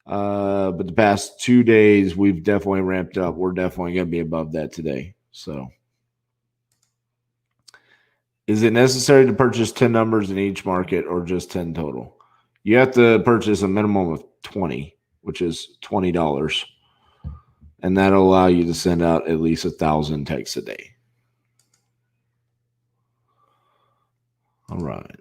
But the past 2 days, we've definitely ramped up. We're definitely going to be above that today. So, is it necessary to purchase 10 numbers in each market or just 10 total? You have to purchase a minimum of 20, which is $20. And that'll allow you to send out at least 1,000 texts a day. All right.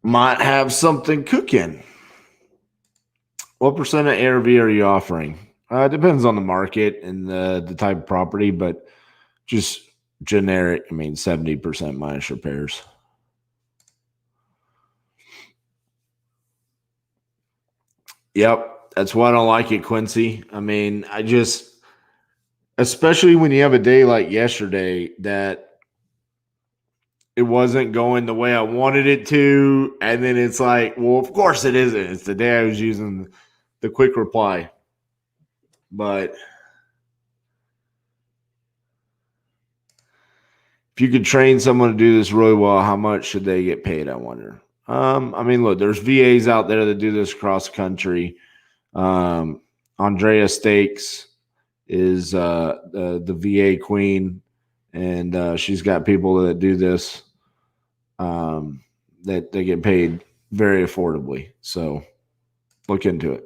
Might have something cooking. What percent of ARV are you offering? It depends on the market and the type of property, but just generic, I mean, 70% minus repairs. Yep, that's why I don't like it, Quincy. I mean, especially when you have a day like yesterday that it wasn't going the way I wanted it to. And then it's like, well, of course it isn't. It's the day I was using the quick reply. But if you could train someone to do this really well, how much should they get paid, I wonder? I mean, look, there's VAs out there that do this across the country. Andrea Stakes is the VA queen, and she's got people that do this that they get paid very affordably. So look into it.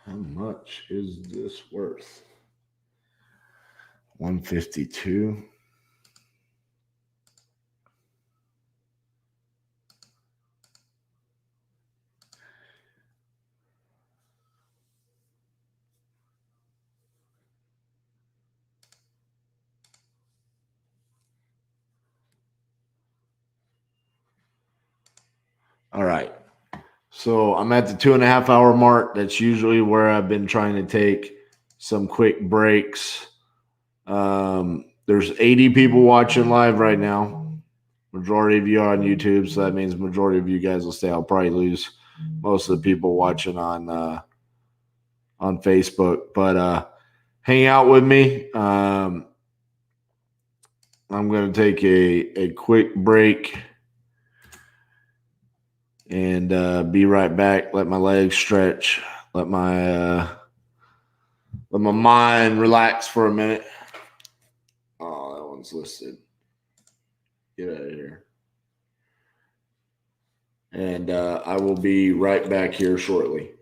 How much is this worth? 152. All right. So I'm at the 2.5 hour mark. That's usually where I've been trying to take some quick breaks. There's 80 people watching live right now. Majority of you are on YouTube, so that means majority of you guys will stay. I'll probably lose most of the people watching on Facebook, but hang out with me. I'm going to take a quick break and be right back. Let my legs stretch. Let my mind relax for a minute. Oh, that one's listed. Get out of here. And I will be right back here shortly.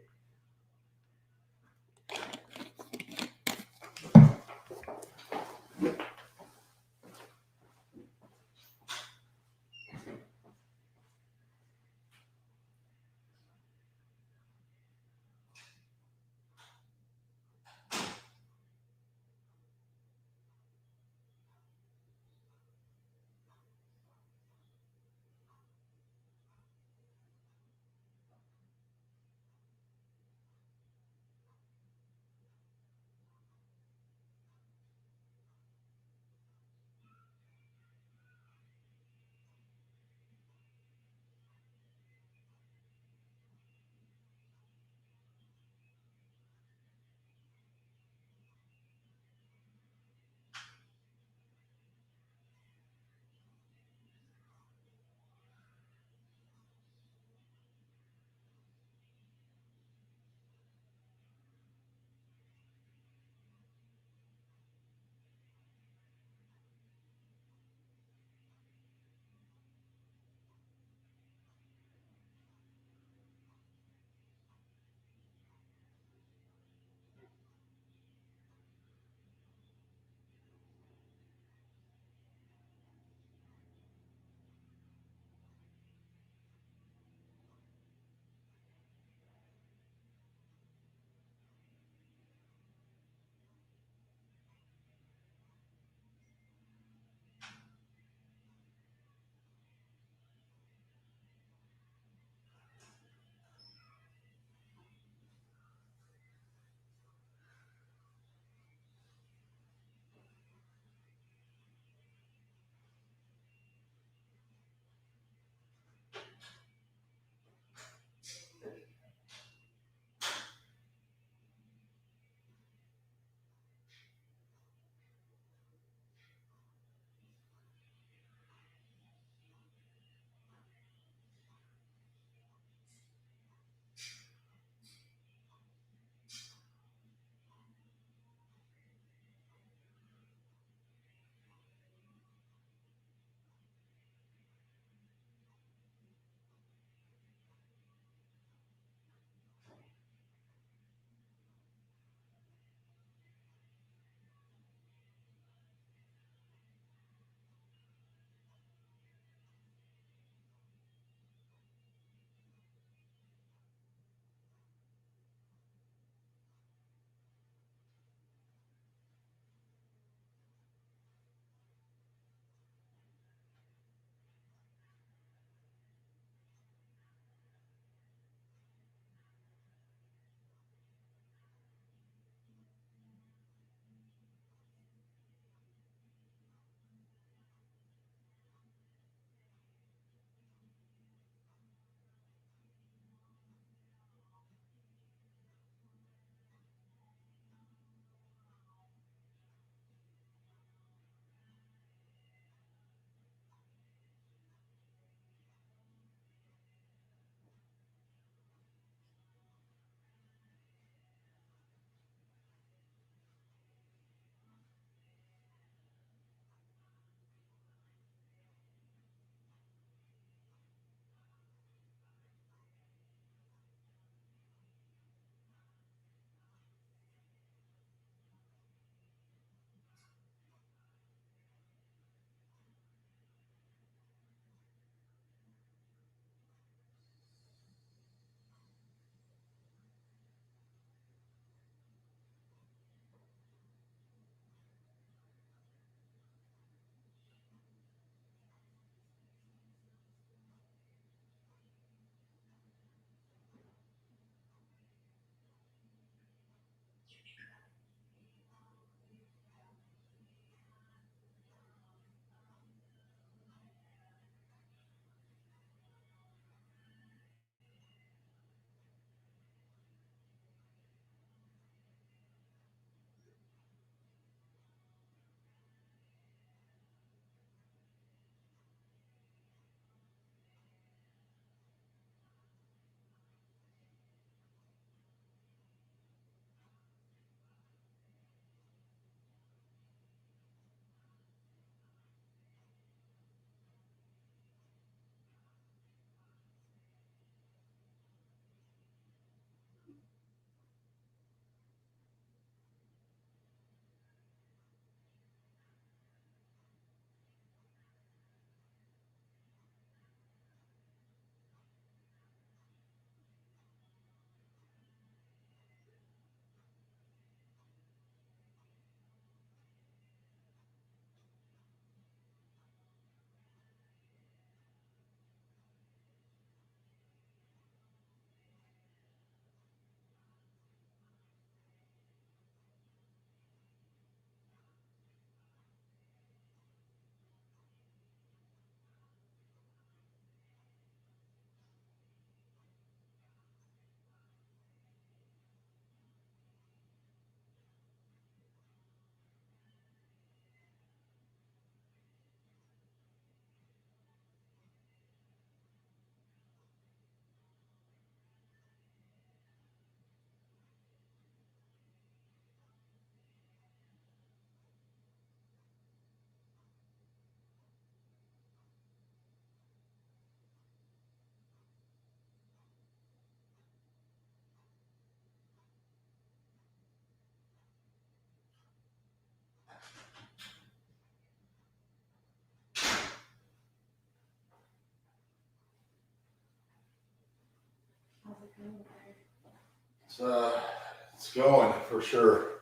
It's going for sure.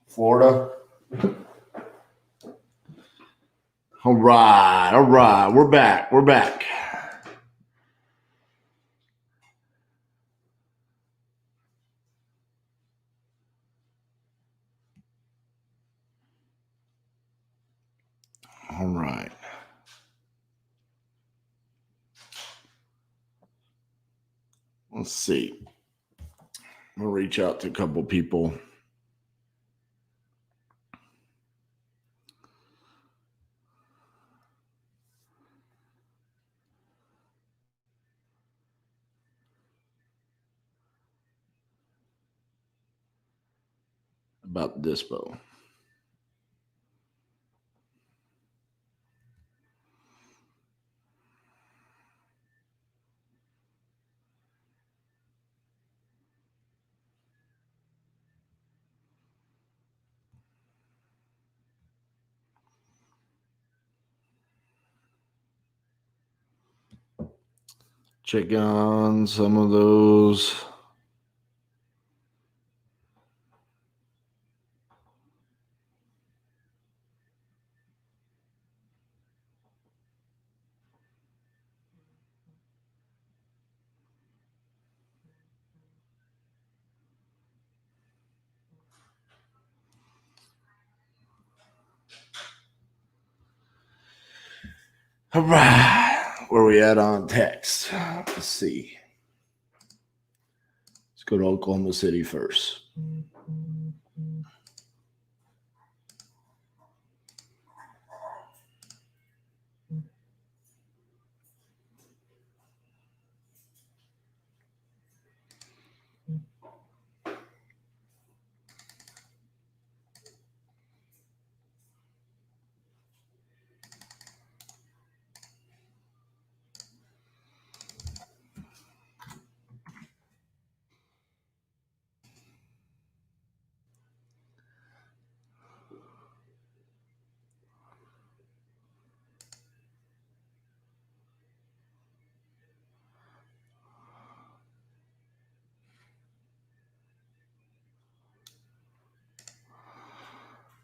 Florida. All right. We're back. All right. Let's see. We'll reach out to a couple people. About Dispo. Check on some of those. All right. Where we at on text? Let's see. Let's go to Oklahoma City first.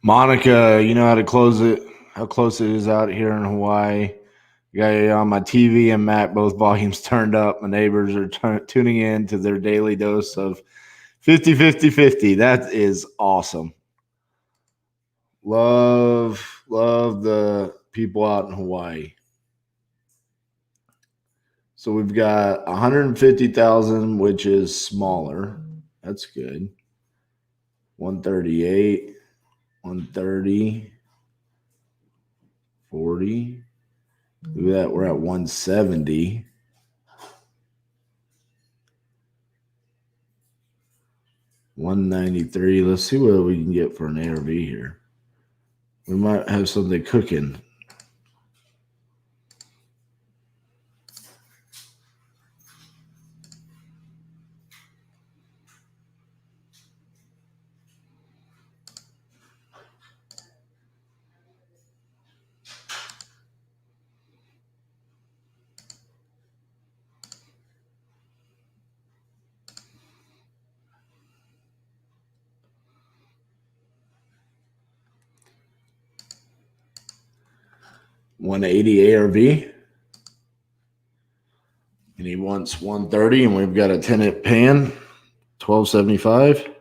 Monica, you know how to close it, how close it is out here in Hawaii. Got on my TV and Mac, both volumes turned up. My neighbors are tuning in to their daily dose of 50, 50, 50. That is awesome. Love the people out in Hawaii. So we've got 150,000, which is smaller. That's good. 138, 130, 40. Look at that. We're at 170. $193. Let's see what we can get for an ARV here. We might have something cooking. $180 ARV. And he wants 130, and we've got a 10-hit pan, $12.75.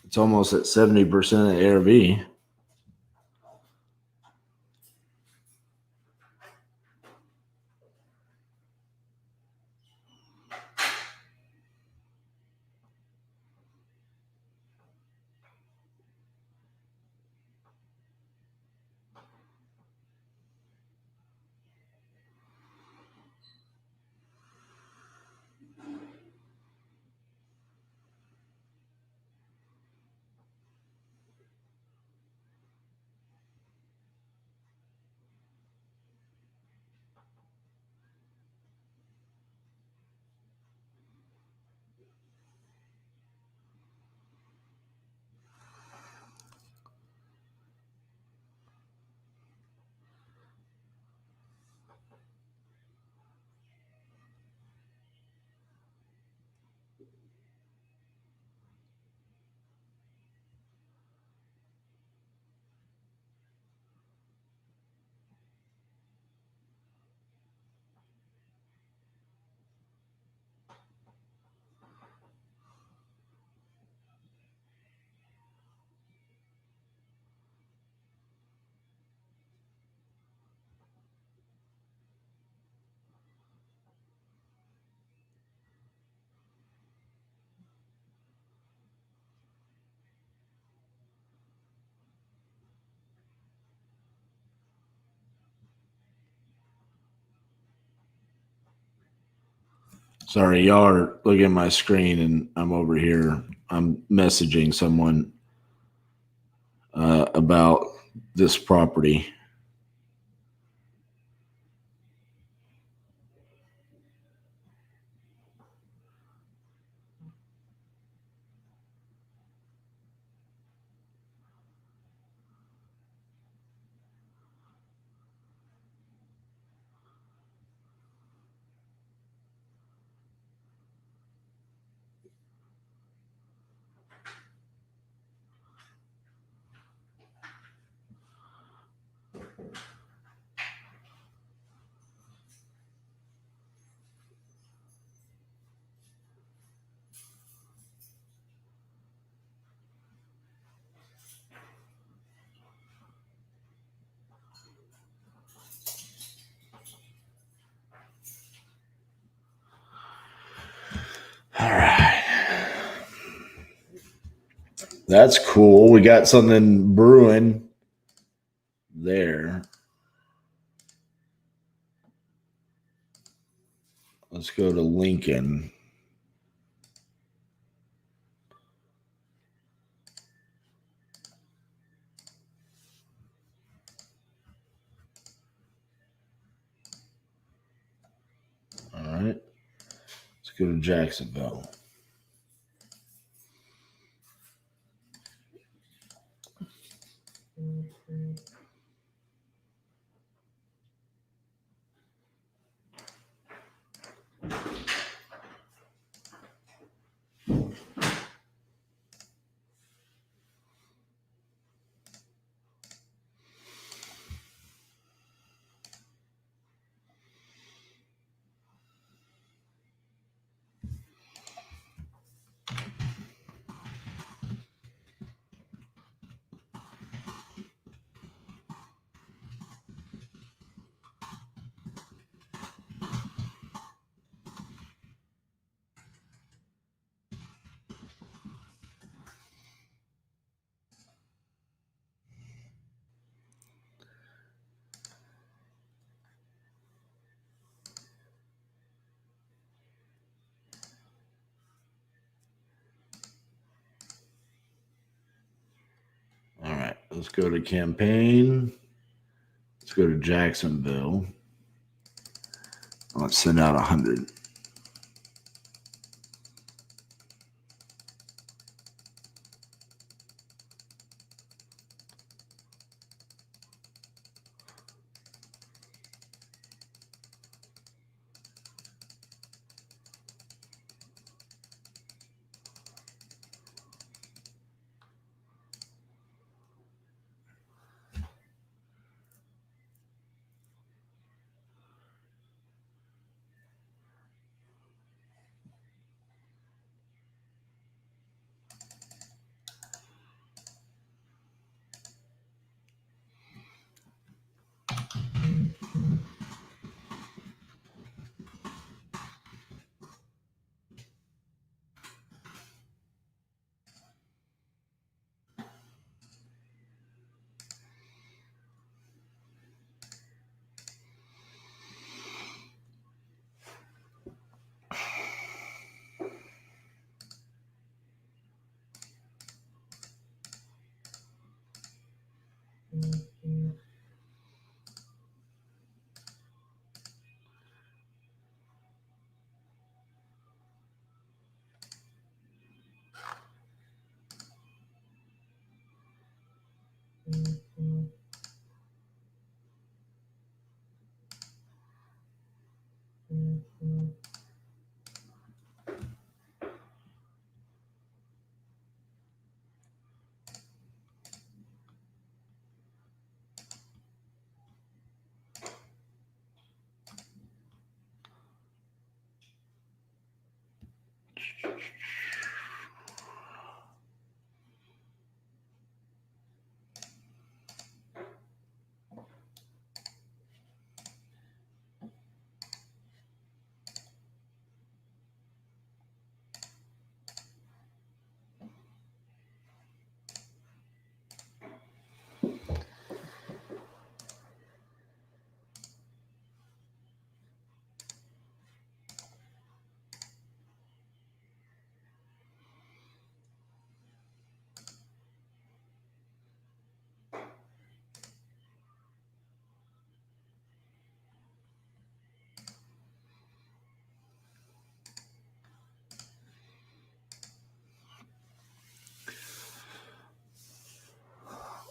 It's almost at 70% of ARV. Sorry, y'all are looking at my screen and I'm over here. I'm messaging someone about this property. All right. That's cool. We got something brewing there. Let's go to Lincoln. All right. Let's go to Jacksonville. All right, let's go to campaign. Let's go to Jacksonville. Let's send out 100.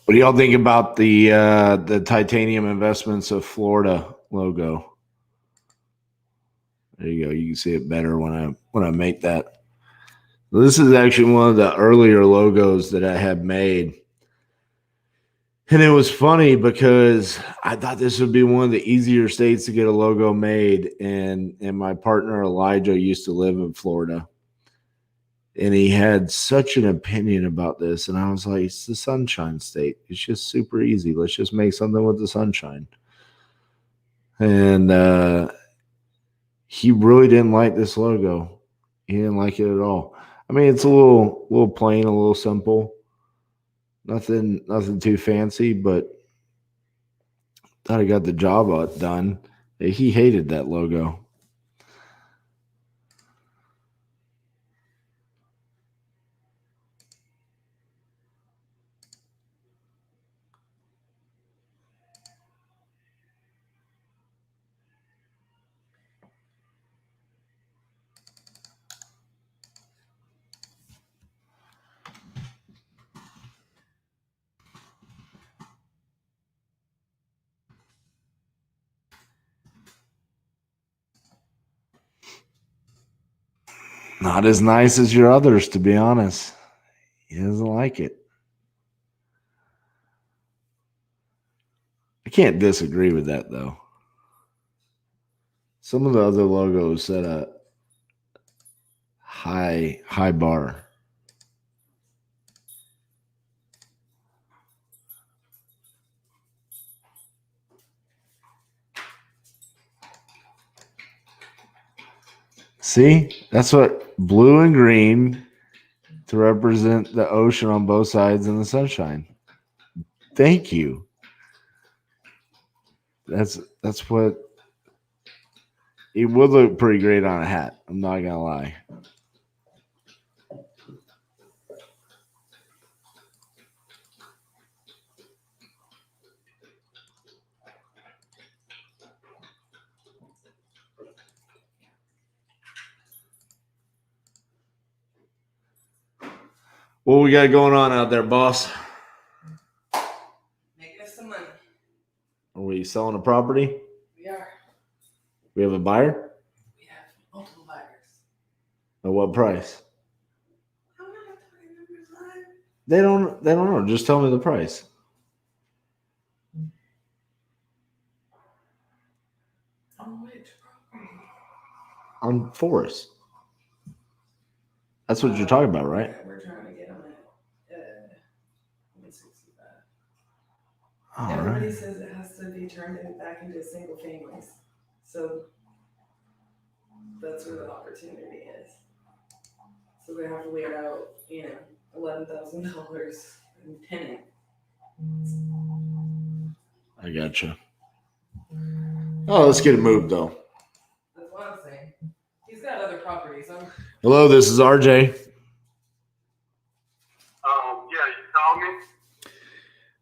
What do y'all think about the Titanium Investments of Florida logo? There you go. You can see it better when I make that. This is actually one of the earlier logos that I had made. And it was funny because I thought this would be one of the easier states to get a logo made. And my partner Elijah used to live in Florida. And he had such an opinion about this. And I was like, it's the Sunshine State. It's just super easy. Let's just make something with the sunshine. And he really didn't like this logo. He didn't like it at all. I mean, it's a little plain, a little simple. Nothing too fancy, but thought he got the job done. He hated that logo. Not as nice as your others, to be honest. He doesn't like it. I can't disagree with that, though. Some of the other logos set a high bar. See, that's what blue and green to represent the ocean on both sides and the sunshine. Thank you. That's what it would look pretty great on a hat. I'm not gonna lie. What we got going on out there, boss? Making us some money. Are we selling a property? We are. We have a buyer? We have multiple buyers. At what price? I'm not talking numbers live. They don't know. Just tell me the price. On which property? On Forest. That's what you're talking about, right? We're trying to get them at 165. All Everybody right. says it has to be turned back into single families. So that's where the opportunity is. So they have to wait out, $11,000 in tenant. I gotcha. Oh, let's get it moved, though. That's what I'm saying. He's got other properties. Hello, this is RJ. Yeah, you called me?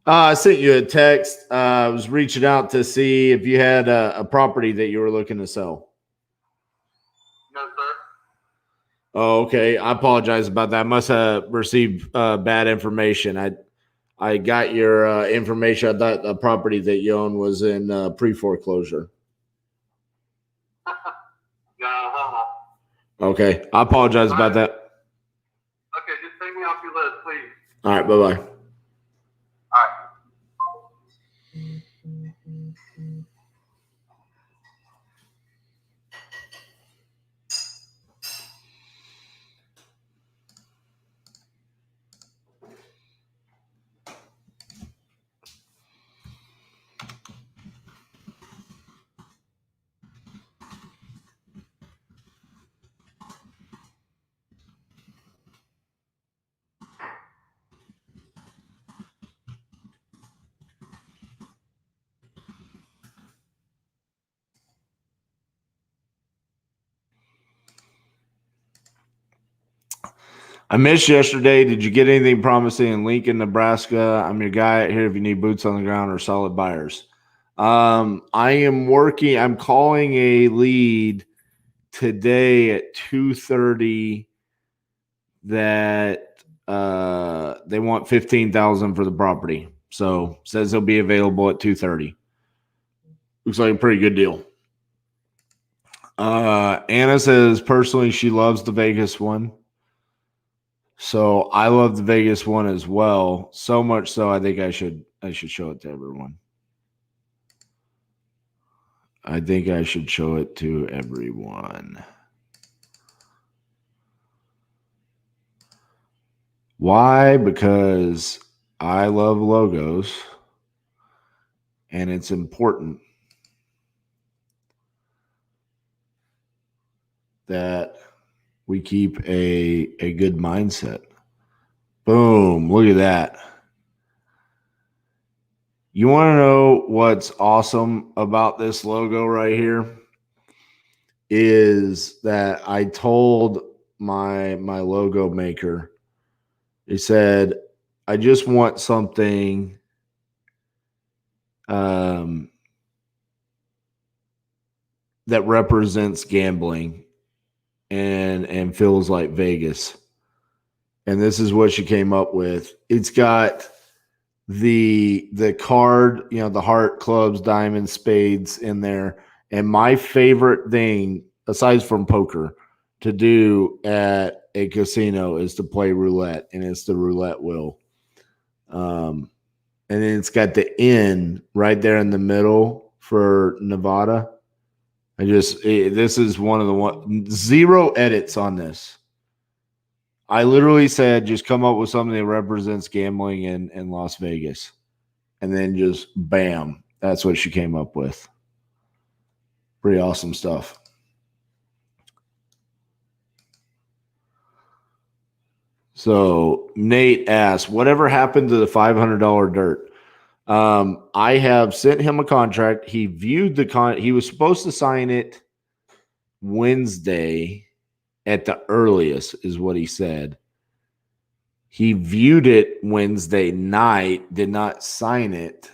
I sent you a text. I was reaching out to see if you had a property that you were looking to sell. No, sir. Oh, okay. I apologize about that. I must have received bad information. I got your information. I thought the property that you own was in pre-foreclosure. Okay. I apologize about that. Okay, just take me off your list, please. All right. Bye-bye. All right. I missed yesterday. Did you get anything promising in Lincoln, Nebraska? I'm your guy out here if you need boots on the ground or solid buyers. I am working. I'm calling a lead today at 2:30 that they want $15,000 for the property. So says he'll be available at 2:30. Looks like a pretty good deal. Anna says personally she loves the Vegas one. So I love the Vegas one as well. So much so I think I should show it to everyone. I think I should show it to everyone. Why? Because I love logos and it's important that we keep a good mindset. Boom. Look at that. You want to know what's awesome about this logo right here? Is that I told my logo maker, he said, I just want something that represents gambling and feels like Vegas. And this is what she came up with. It's got the card, you know, the heart, clubs, diamonds, spades in there. And my favorite thing, aside from poker, to do at a casino is to play roulette, and it's the roulette wheel. And then it's got the N right there in the middle for Nevada. This is one of the zero edits on this. I literally said, just come up with something that represents gambling in Las Vegas. And then just bam, that's what she came up with. Pretty awesome stuff. So Nate asked, whatever happened to the $500 dirt? I have sent him a contract. He viewed he was supposed to sign it Wednesday at the earliest, is what he said. He viewed it Wednesday night, did not sign it.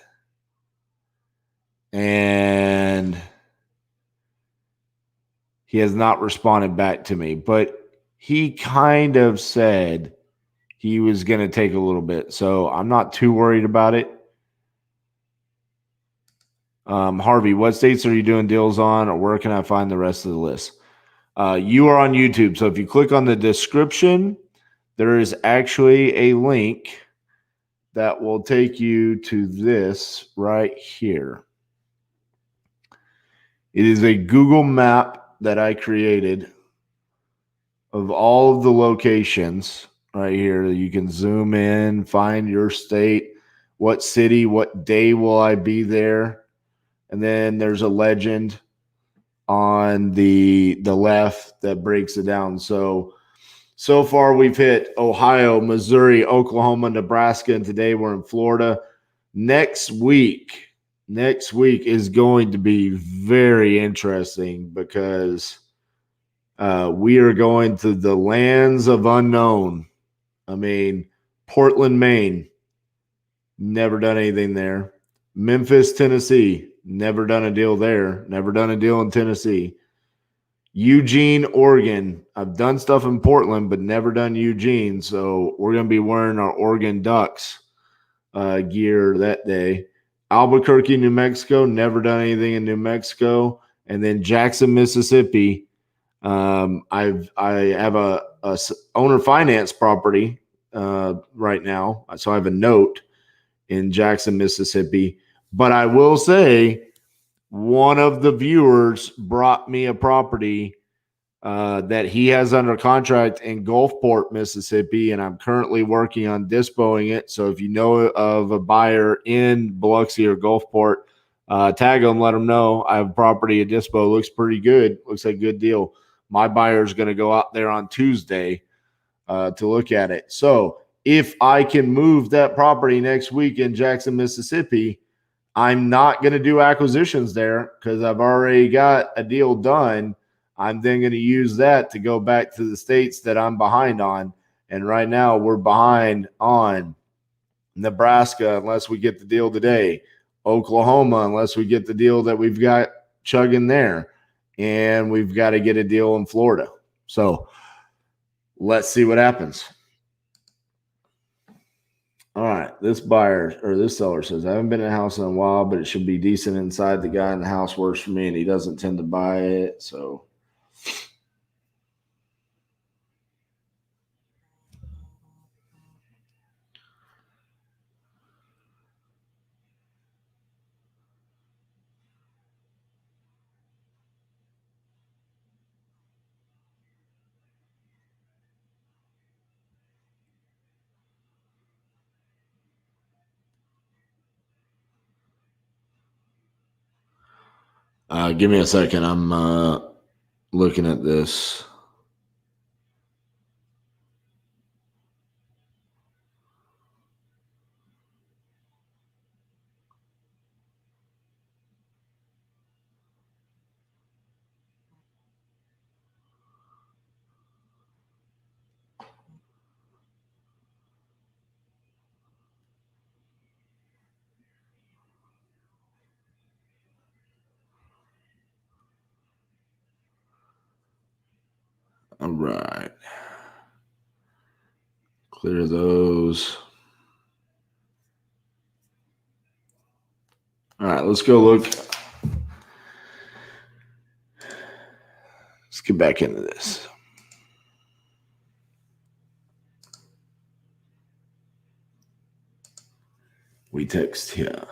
And he has not responded back to me, but he kind of said he was going to take a little bit. So I'm not too worried about it. Harvey, what states are you doing deals on, or where can I find the rest of the list? You are on YouTube. So if you click on the description, there is actually a link that will take you to this right here. It is a Google map that I created of all of the locations right here. You can zoom in, find your state, what city, what day will I be there. And then there's a legend on the left that breaks it down. So far we've hit Ohio, Missouri, Oklahoma, Nebraska, and today we're in Florida. Next week is going to be very interesting because we are going to the lands of unknown. I mean, Portland, Maine, never done anything there. Memphis, Tennessee, never done a deal there. Never done a deal in Tennessee. Eugene, Oregon. I've done stuff in Portland, but never done Eugene. So we're going to be wearing our Oregon Ducks gear that day. Albuquerque, New Mexico. Never done anything in New Mexico. And then Jackson, Mississippi. I have a owner finance property right now. So I have a note in Jackson, Mississippi. But I will say, one of the viewers brought me a property that he has under contract in Gulfport, Mississippi, and I'm currently working on dispoing it. So if you know of a buyer in Biloxi or Gulfport, tag them, let them know. I have a property at dispo. Looks pretty good. Looks like a good deal. My buyer is going to go out there on Tuesday to look at it. So if I can move that property next week in Jackson, Mississippi, I'm not going to do acquisitions there because I've already got a deal done. I'm then going to use that to go back to the states that I'm behind on. And right now we're behind on Nebraska unless we get the deal today, Oklahoma unless we get the deal that we've got chugging there, and we've got to get a deal in Florida. So let's see what happens. All right. This buyer or this seller says, I haven't been in a house in a while, but it should be decent inside. The guy in the house works for me and he doesn't tend to buy it. So give me a second. I'm looking at this. All right. Clear those. All right, let's go look. Let's get back into this. We text here.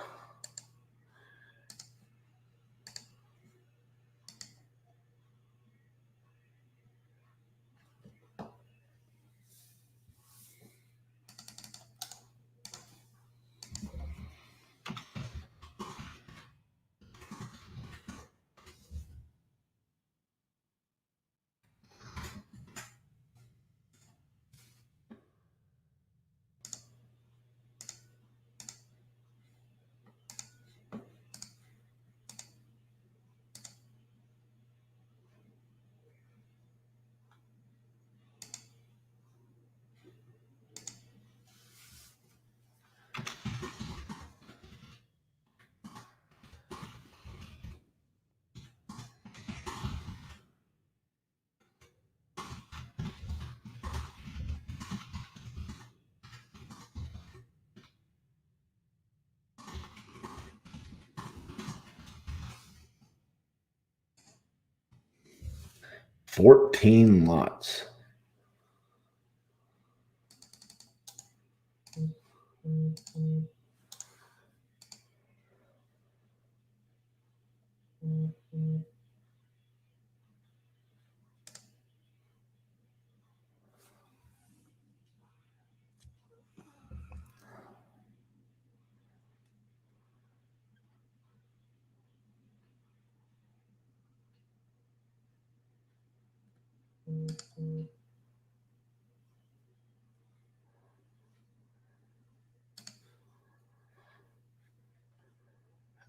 $14 lots.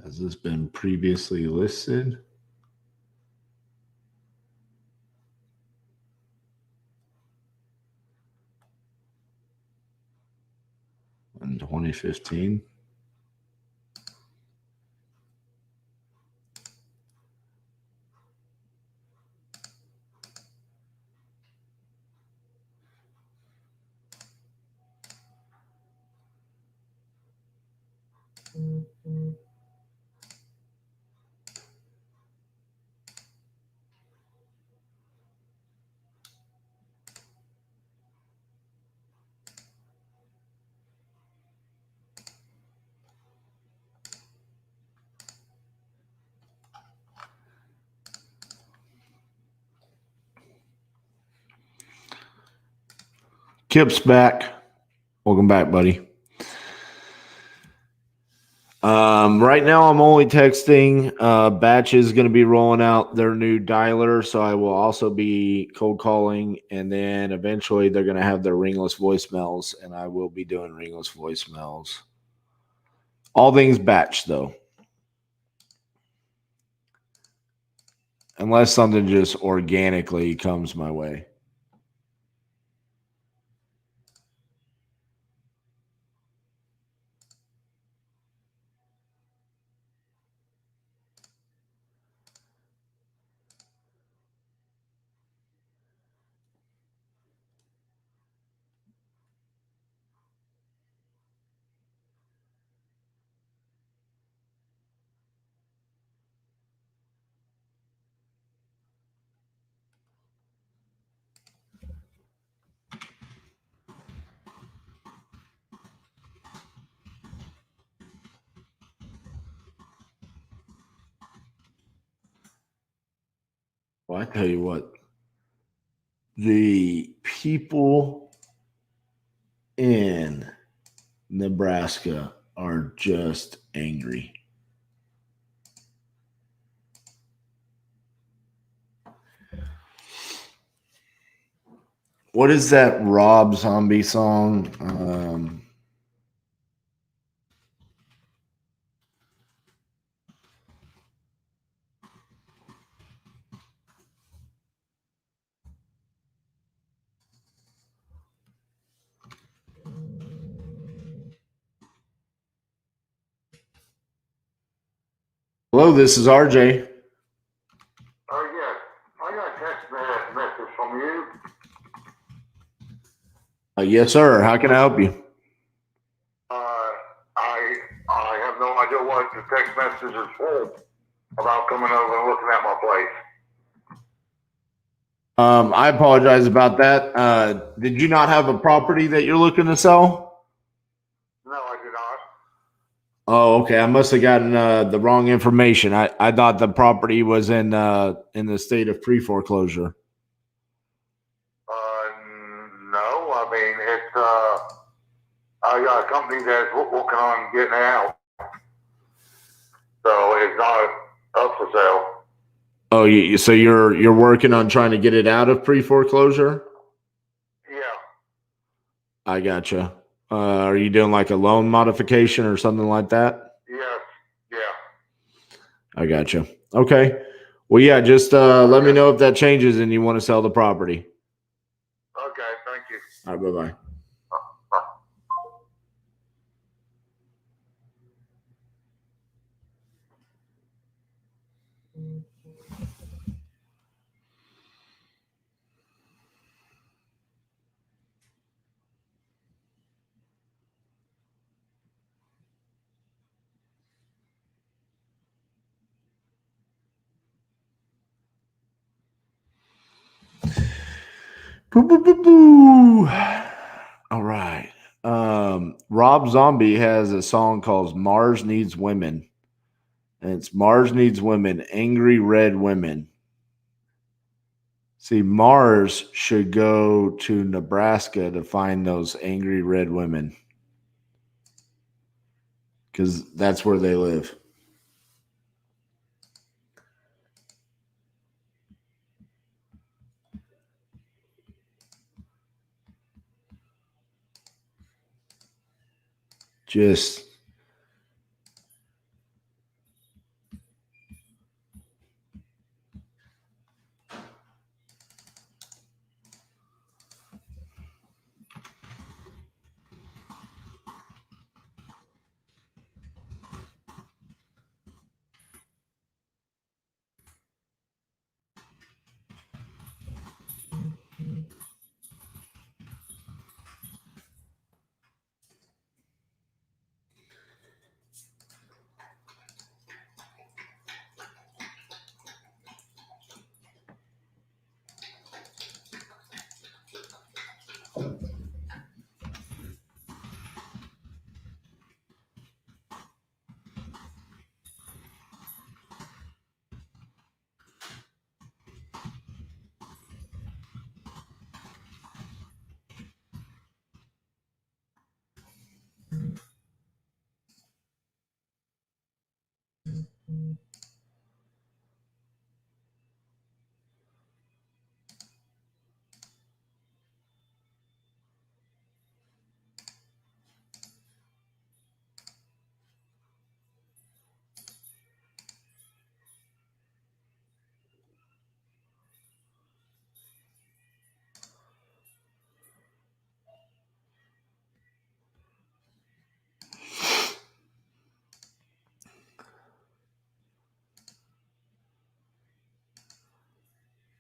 Has this been previously listed? In 2015? Kip's back. Welcome back, buddy. Right now I'm only texting. Batch is going to be rolling out their new dialer, so I will also be cold calling, and then eventually they're going to have their ringless voicemails, and I will be doing ringless voicemails. All things Batch, though. Unless something just organically comes my way. Well, I tell you what, the people in Nebraska are just angry. What is that Rob Zombie song? Hello, this is RJ. Oh, yes. I got a text message from you. Yes, sir. How can I help you? I have no idea what the text message is for about coming over and looking at my place. I apologize about that. Did you not have a property that you're looking to sell? No, I do not. Oh, okay. I must have gotten the wrong information. I thought the property was in the state of pre-foreclosure. No, I mean, it's, I got a company that's working on getting it out. So it's not up for sale. Oh, so you're working on trying to get it out of pre-foreclosure? Yeah. I gotcha. Are you doing like a loan modification or something like that? Yes. Yeah. I gotcha. Okay. Well, yeah, just let me know if that changes and you want to sell the property. Okay. Thank you. All right, bye-bye. Boo, boo, boo, boo. All right. Rob Zombie has a song called Mars Needs Women. And it's Mars Needs Women, Angry Red Women. See, Mars should go to Nebraska to find those angry red women. Because that's where they live. Just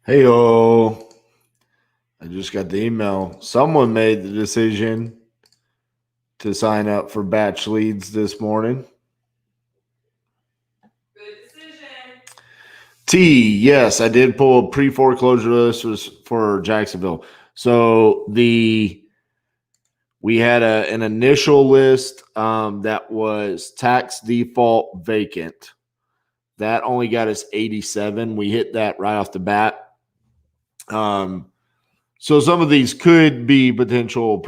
hey-o. I just got the email. Someone made the decision to sign up for batch leads this morning. Good decision. T, yes, I did pull a pre-foreclosure list was for Jacksonville. So we had an initial list that was tax default vacant. That only got us 87. We hit that right off the bat. So some of these could be potential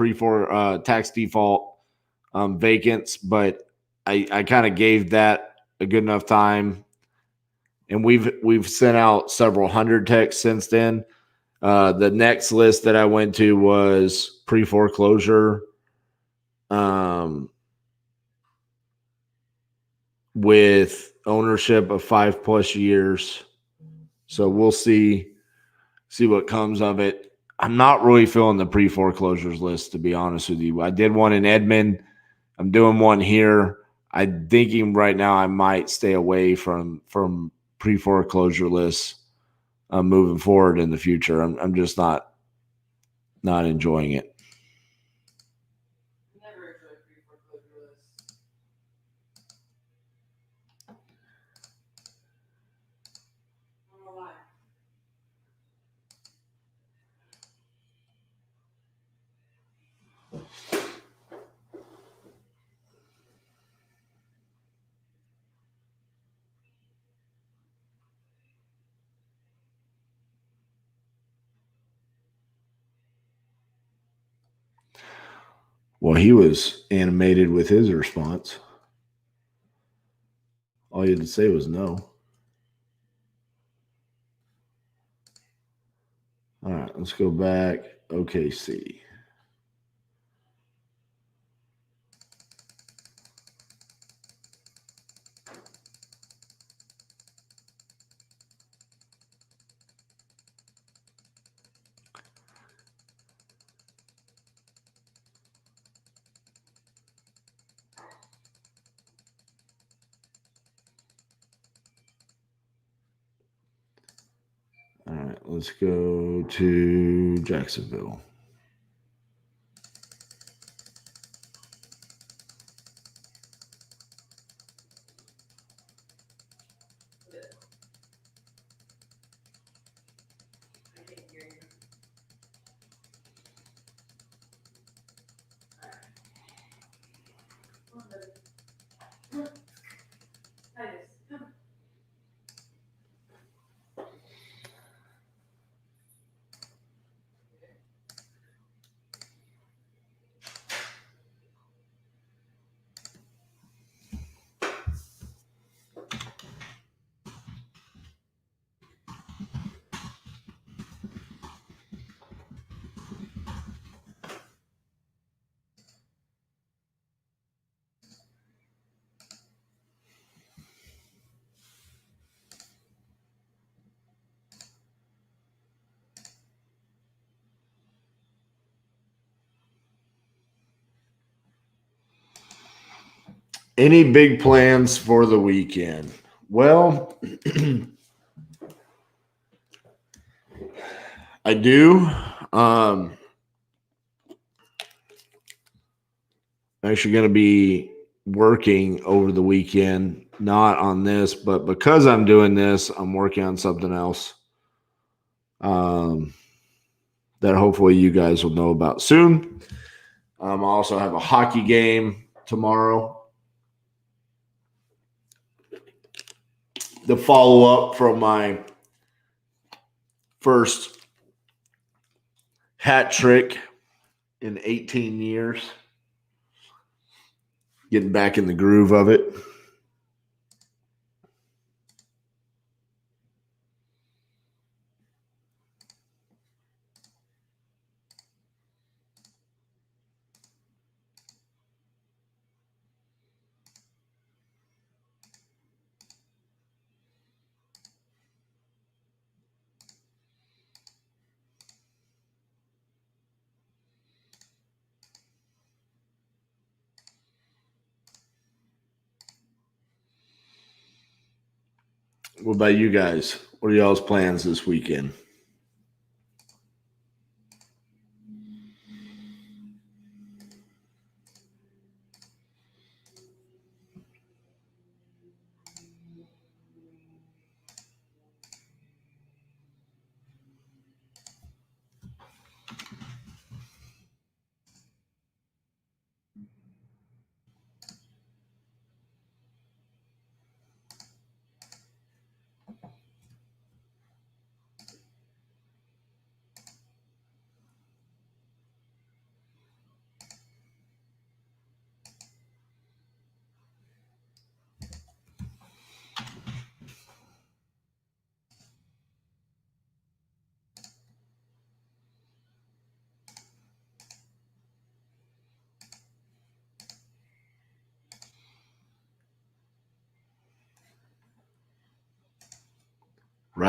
tax default vacants, but I kind of gave that a good enough time. And we've sent out several hundred texts since then. The next list that I went to was pre-foreclosure with ownership of 5+ years. So we'll see what comes of it. I'm not really feeling the pre-foreclosures list, to be honest with you. I did one in Edmond. I'm doing one here. I'm thinking right now I might stay away from pre-foreclosure lists moving forward in the future. I'm just not enjoying it. Never enjoyed pre-foreclosure lists. I don't know why. Well, he was animated with his response. All you had to say was no. All right, let's go back. OKC. All right, let's go to Jacksonville. I can't hear you. Come on, baby. Come on. Titus, come. Any big plans for the weekend? Well, I do. I'm actually going to be working over the weekend, not on this, but because I'm doing this, I'm working on something else that hopefully you guys will know about soon. I also have a hockey game tomorrow. The follow-up from my first hat trick in 18 years. Getting back in the groove of it. What about you guys? What are y'all's plans this weekend?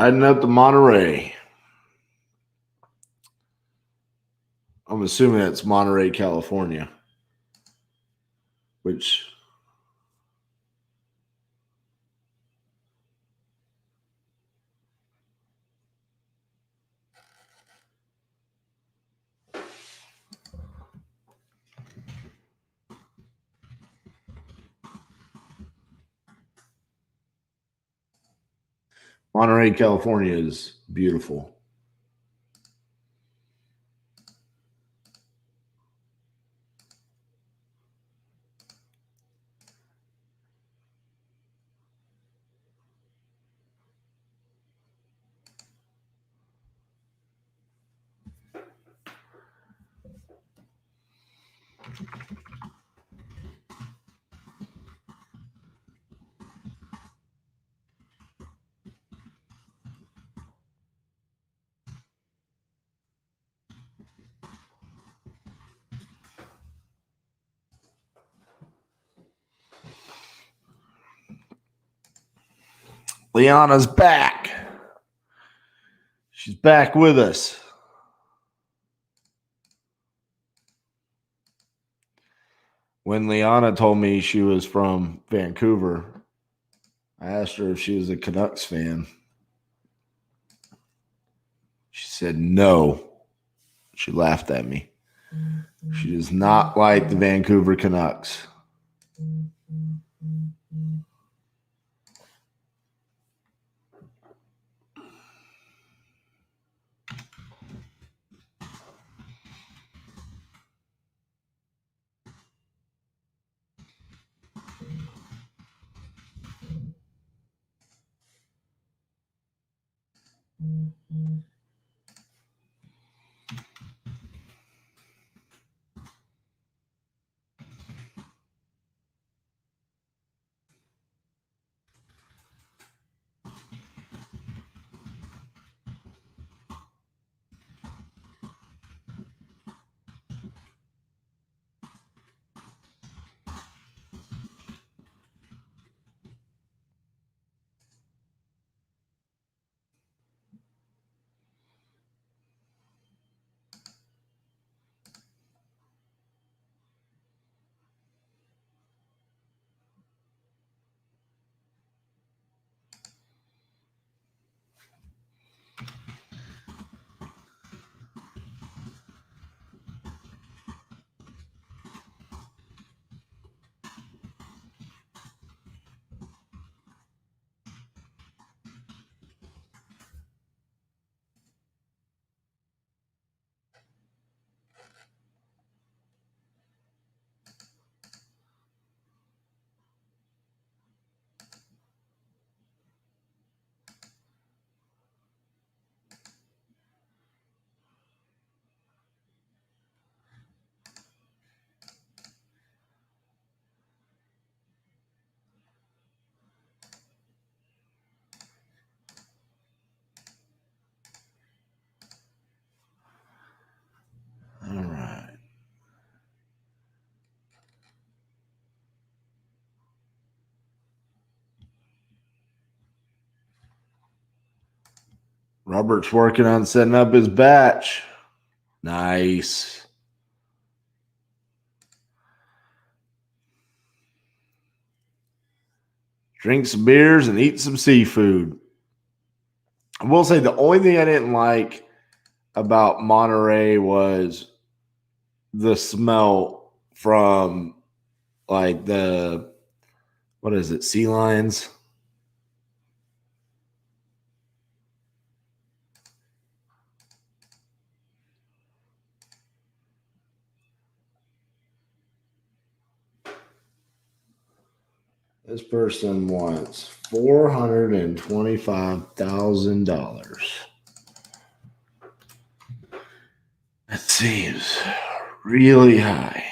Riding up to Monterey. I'm assuming that's Monterey, California. Which Monterey, California is beautiful. Liana's back. She's back with us. When Liana told me she was from Vancouver, I asked her if she was a Canucks fan. She said no. She laughed at me. She does not like the Vancouver Canucks. All right. Robert's working on setting up his batch. Nice. Drink some beers and eat some seafood. I will say the only thing I didn't like about Monterey was the smell from like the, what is it, sea lions? This person wants $425,000. That seems really high.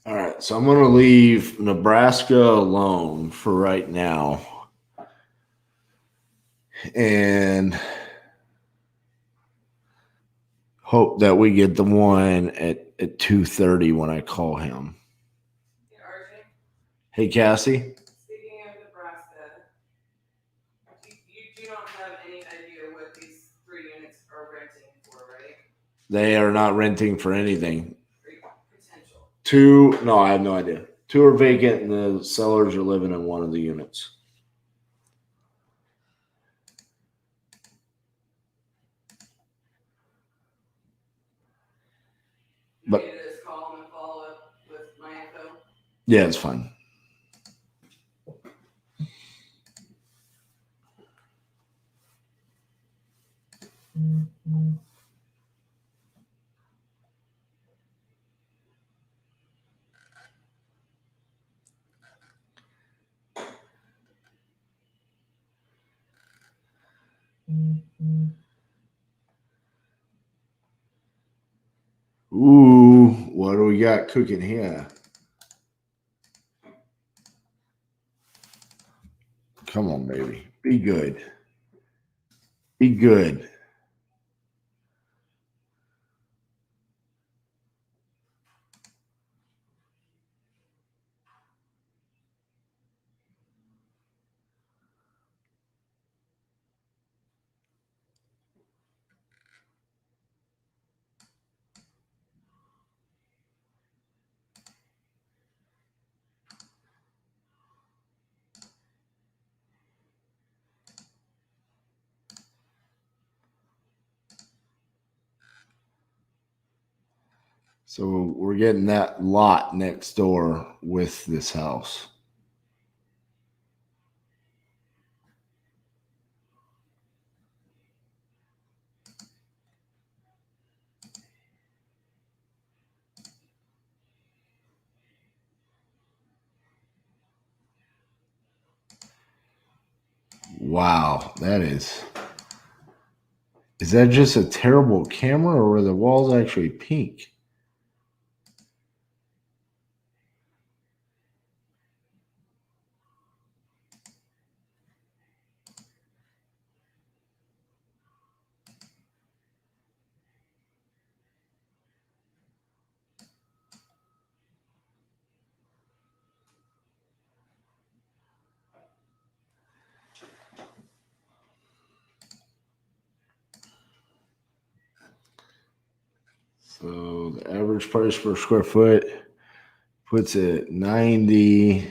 All right, so I'm going to leave Nebraska alone for right now. And hope that we get the one at 2:30 when I call him. Hey, RJ, Hey, Cassie. speaking of Nebraska, you do not have any idea what these 3 units are renting for, right? They are not renting for anything. Potential. 2, no, I have no idea. 2 are vacant and the sellers are living in one of the units. But You just call them and follow up with my info. yeah, it's fine. Ooh, what do we got cooking here? Come on, baby. Be good. Be good. So we're getting that lot next door with this house. Wow, that is that just a terrible camera or are the walls actually pink? So the average price per square foot puts it 90.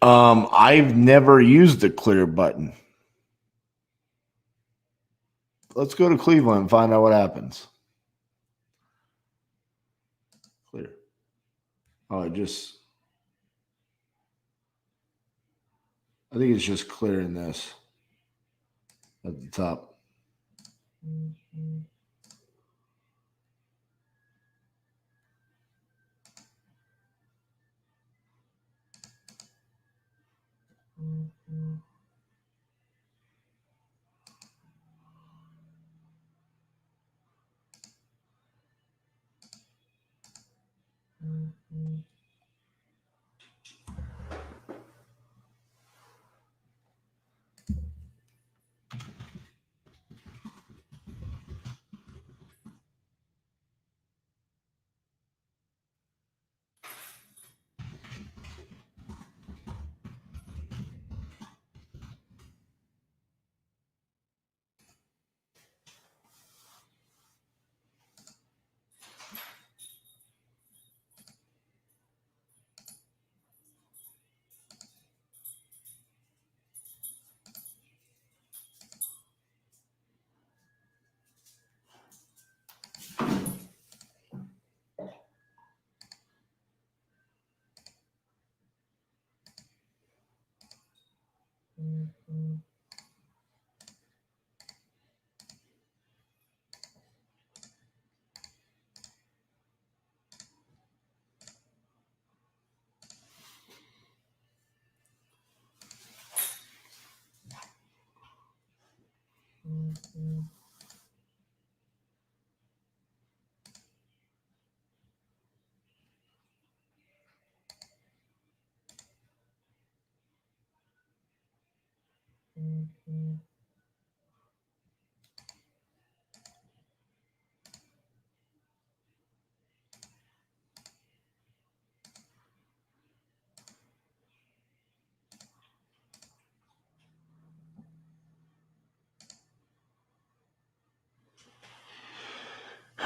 I've never used the clear button. Let's go to Cleveland and find out what happens. Clear. Oh, I think it's just clearing this at the top.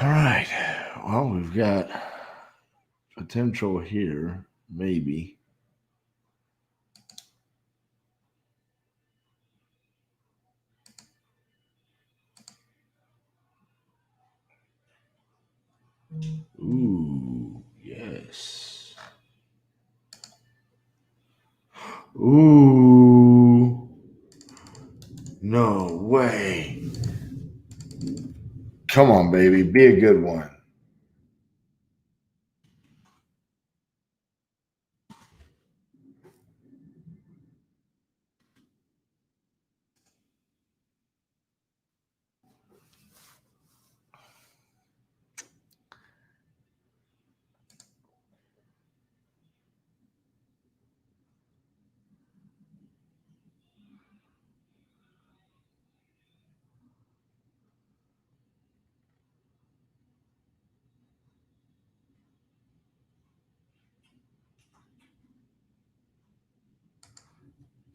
All right. Well, we've got potential here, maybe. Ooh, yes. Ooh. No way. Come on, baby. Be a good one.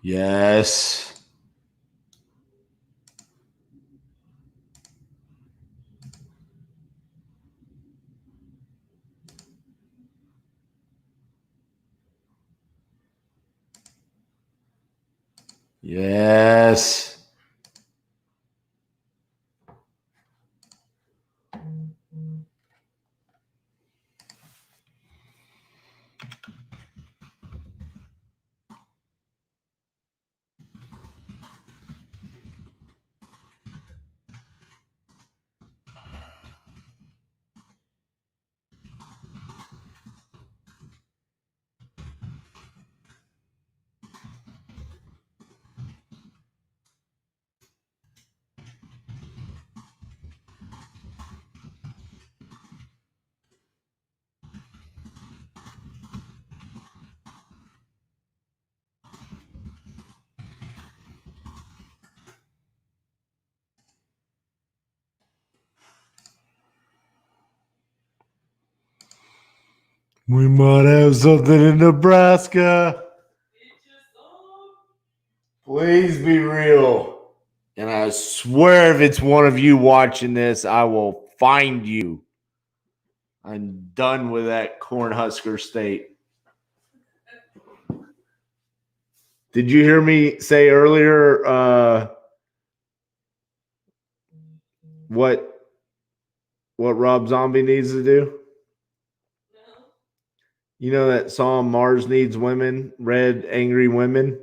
Yes. Yes. We might have something in Nebraska. Please be real. And I swear if it's one of you watching this, I will find you. I'm done with that Cornhusker state. Did you hear me say earlier what Rob Zombie needs to do? No. You know that song Mars Needs Women, Red Angry Women?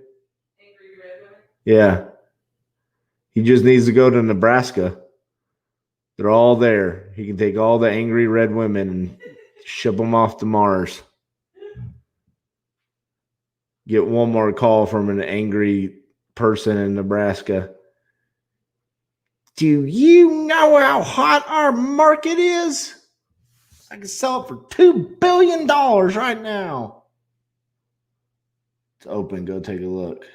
Angry red women. Yeah. He just needs to go to Nebraska. They're all there. He can take all the angry red women and ship them off to Mars. Get one more call from an angry person in Nebraska. Do you know how hot our market is? I can sell it for $2 billion right now. It's open. Go take a look.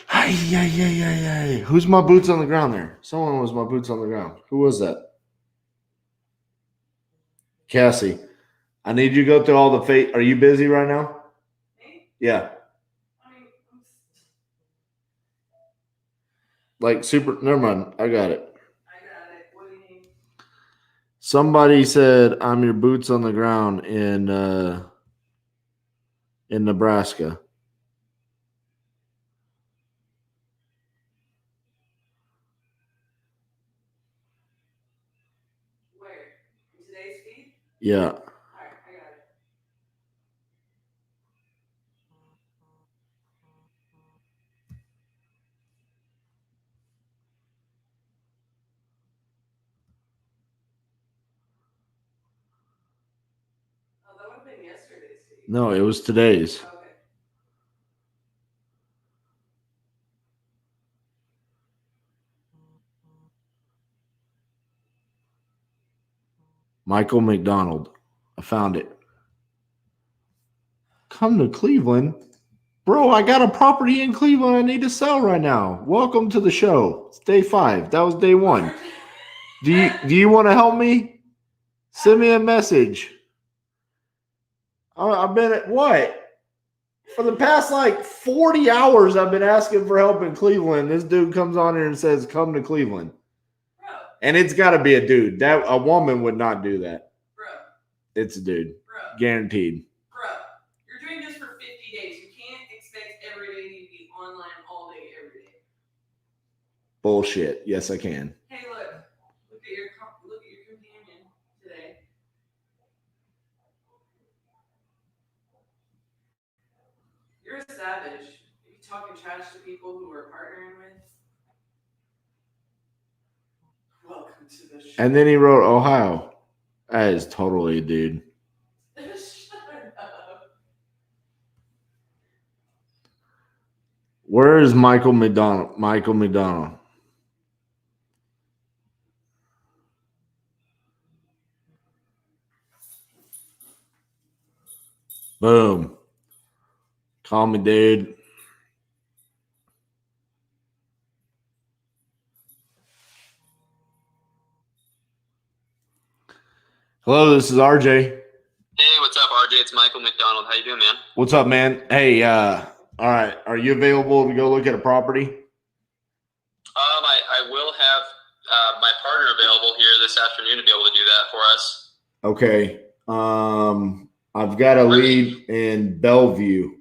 Hey. Who's my boots on the ground there? Someone was my boots on the ground. Who was that? Cassie. I need you to go through all the Are you busy right now? Me? Yeah. I mean, Like super. Never mind. I got it. I got it. What do you need? Somebody said I'm your boots on the ground in Nebraska. Where? In today's feed? Yeah. All right, I got it. Oh, that would have been yesterday's feed. No, it was today's. Okay. Michael McDonald. I found it. Come to Cleveland. Bro, I got a property in Cleveland I need to sell right now. Welcome to the show. It's day 5. That was day 1. Do you want to help me? Send me a message. I've been at what? For the past like 40 hours, I've been asking for help in Cleveland. This dude comes on here and says, come to Cleveland. Bro, And it's got to be a dude. That a woman would not do that. bro, It's a dude. bro, Guaranteed. bro. You're doing this for 50 days. You can't expect every day to be online all day, every day. Bullshit. Yes, I can. Hey, look at your companion today. You're a savage. If you talking trash to people who we're partnering with. Welcome to the show. And then he wrote Ohio. That is totally a dude. Shut up. Where is Michael McDonald? Michael McDonald. Boom. Call me, dude. Hello, this is RJ. Hey, what's up, RJ? It's Michael McDonald. How you doing, man? What's up, man? Hey, all right. Are you available to go look at a property? I will have my partner available here this afternoon to be able to do that for us. Okay. I've got a lead in Bellevue.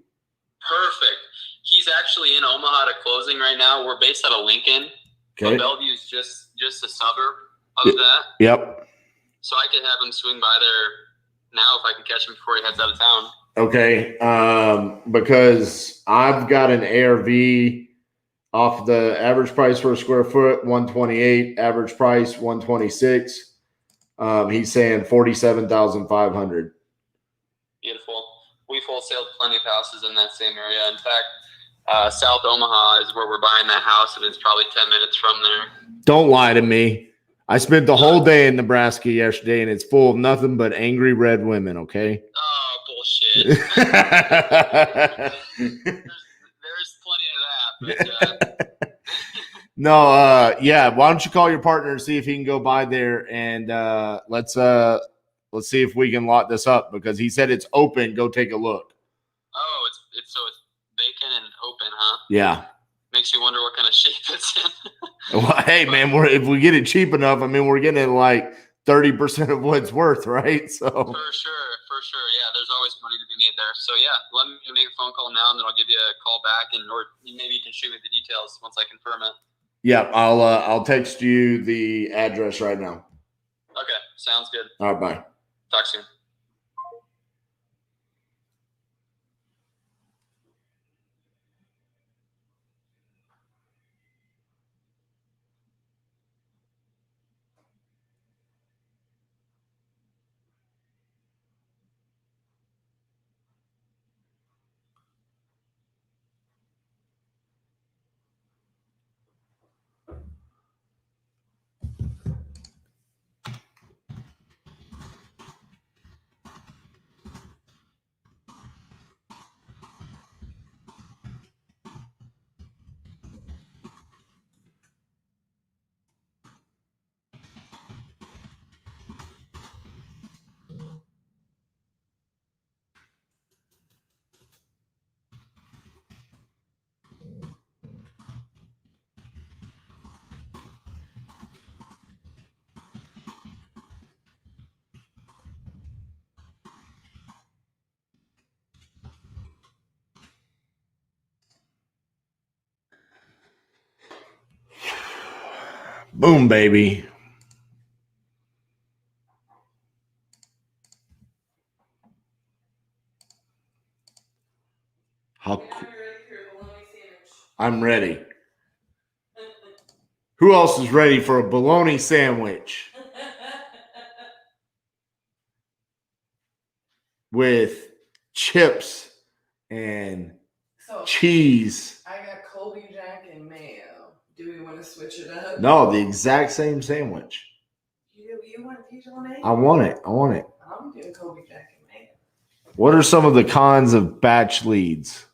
Perfect. He's actually in Omaha to closing right now. We're based out of Lincoln. Okay. So Bellevue's just a suburb of that. Yep. So I could have him swing by there now if I can catch him before he heads out of town. Okay. Because I've got an ARV off the average price for a square foot, 128, average price 126. He's saying 47,500. Beautiful. We've wholesaled plenty of houses in that same area. In fact, South Omaha is where we're buying that house, and it's probably 10 minutes from there. Don't lie to me. I spent the whole day in Nebraska yesterday, and it's full of nothing but angry red women, okay? Oh, bullshit. There's plenty of that. But, No, yeah. Why don't you call your partner and see if he can go by there, and let's see if we can lock this up, because he said it's open. Go take a look. oh, it's vacant and open, huh? Yeah. Makes you wonder what kind of shape it's in. Well, hey, man, if we get it cheap enough, I mean, we're getting it like 30% of what it's worth, right? So For sure. For sure. Yeah, there's always money to be made there. So yeah, let me make a phone call now, and then I'll give you a call back, and or maybe you can shoot me the details once I confirm it. Yeah, I'll text you the address right now. Okay, sounds good. All right, bye. Talk soon. Boom, baby. How cool. I'm ready. Who else is ready for a bologna sandwich? With chips and cheese. I got Colby Jack and mayo. Do we want to switch it up? No, the exact same sandwich. You want peach lemonade? I want it. I'm doing Colby Jack and mayo. What are some of the cons of batch leads?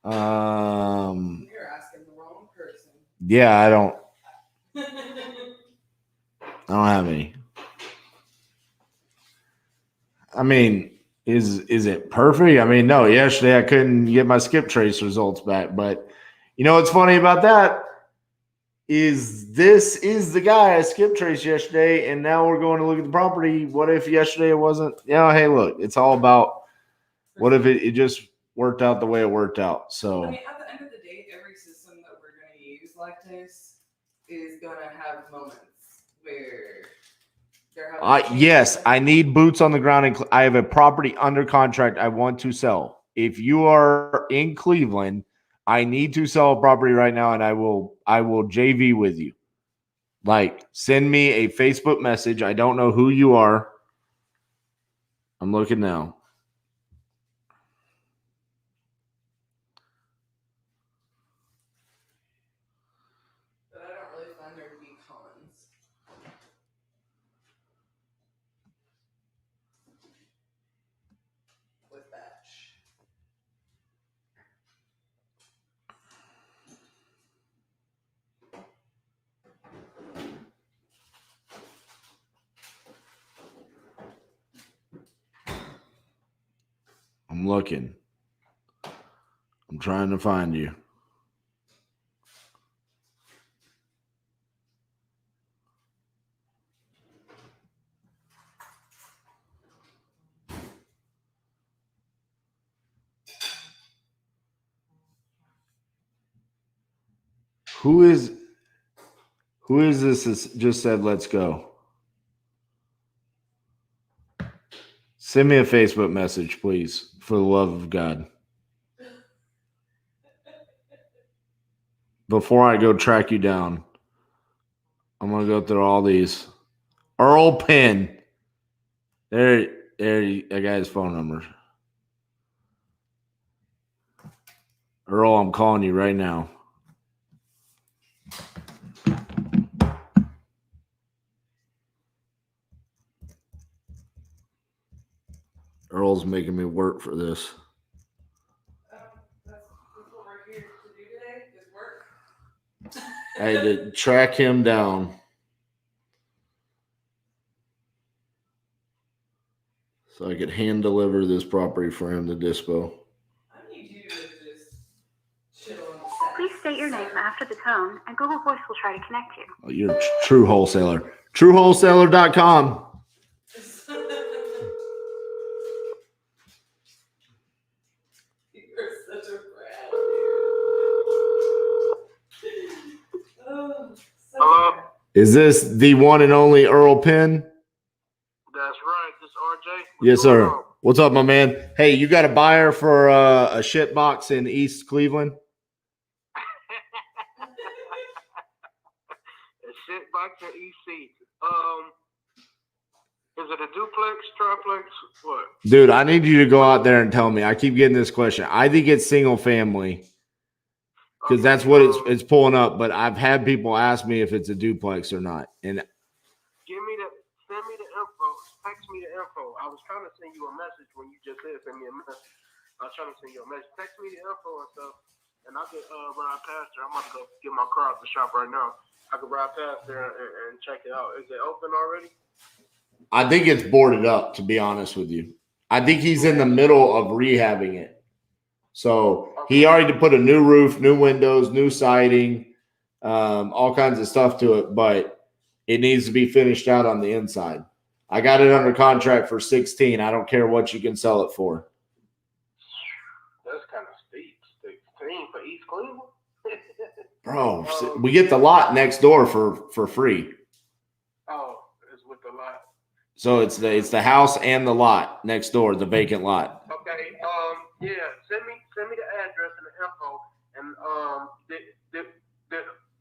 You're asking the wrong person. Yeah, I don't have any. I mean, is it perfect? I mean, no, yesterday I couldn't get my skip trace results back, but you know what's funny about that is this is the guy I skip traced yesterday, and now we're going to look at the property. What if yesterday it wasn't? Hey, look, it's all about what if it just worked out the way it worked out. So I mean, at the end of the day, every system that we're going to use like this is going to have moments where yes, I need boots on the ground. And I have a property under contract I want to sell. If you are in Cleveland, I need to sell a property right now, and I will JV with you. Like, send me a Facebook message. I don't know who you are. I'm looking now. But I don't really find there to be cons. With batch. I'm looking. I'm trying to find you. Who is this that just said let's go? Send me a Facebook message, please, for the love of God. Before I go track you down, I'm going to go through all these. Earl Penn. There, I got his phone number. Earl, I'm calling you right now. Earl's making me work for this. That's what we're here to do today, is work. I had to track him down. So I could hand deliver this property for him to dispo. I need you to just chill on the side. Please state your name after the tone, and Google Voice will try to connect you. Oh, you're a true wholesaler. TrueWholesaler.com. Is this the one and only Earl Penn? That's right. This RJ. Yes, sir. What's up, my man? Hey, you got a buyer for a shit box in East Cleveland? A shit box in EC. Is it a duplex, triplex, what? Dude, I need you to go out there and tell me. I keep getting this question. I think it's single family because that's what it's pulling up. But I've had people ask me if it's a duplex or not. And send me the info. Text me the info. I was trying to send you a message when you just said send me a message. I was trying to send you a message. Text me the info and stuff, and I could ride past there. I'm about to go get my car out the shop right now. I could ride past there and check it out. Is it open already? I think it's boarded up, to be honest with you. I think he's in the middle of rehabbing it. So he already put a new roof, new windows, new siding, all kinds of stuff to it, but it needs to be finished out on the inside. I got it under contract for 16. I don't care what you can sell it for. That's kind of steep. 16 for East Cleveland? Bro, we get the lot next door for free. Oh, it's with the lot. So it's the house and the lot next door, the vacant lot. Okay. Yeah. Send me the address and the info. And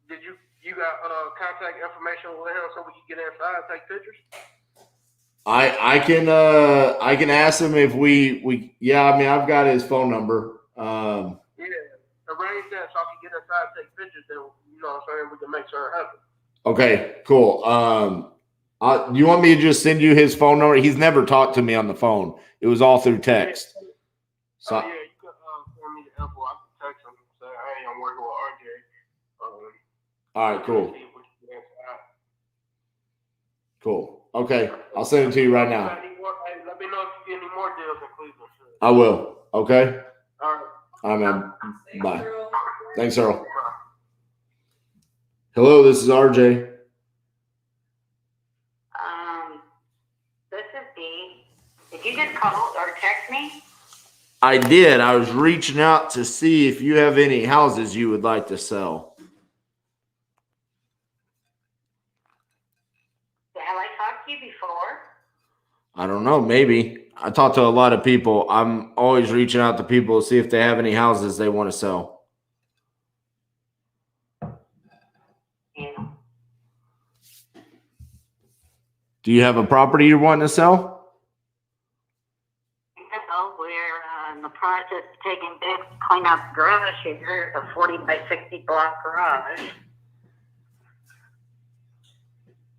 did you got contact information with him so we can get inside and take pictures? I can ask him if we yeah. I mean, I've got his phone number. Yeah. Arrange that so I can get inside and take pictures. Then you know what I'm saying, we can make sure it happens. Okay. Cool. You want me to just send you his phone number? He's never talked to me on the phone. It was all through text. So yeah, you can send me the info. I can text him and say, hey, I'm working with RJ. all right, cool. Cool. Okay. I'll send it to you right now. Let me know if you get any more deals in Cleveland. I will. Okay. All right. All right, man. Bye. Thanks, Earl. Hello, this is RJ. This is Dee. Did you just call or text me? I did. I was reaching out to see if you have any houses you would like to sell. Have I talked to you before? I don't know. Maybe. I talk to a lot of people. I'm always reaching out to people to see if they have any houses they want to sell. Yeah. Do you have a property you're wanting to sell? No, we're in the process of taking bids to clean out the garage here, a 40 by 60 block garage.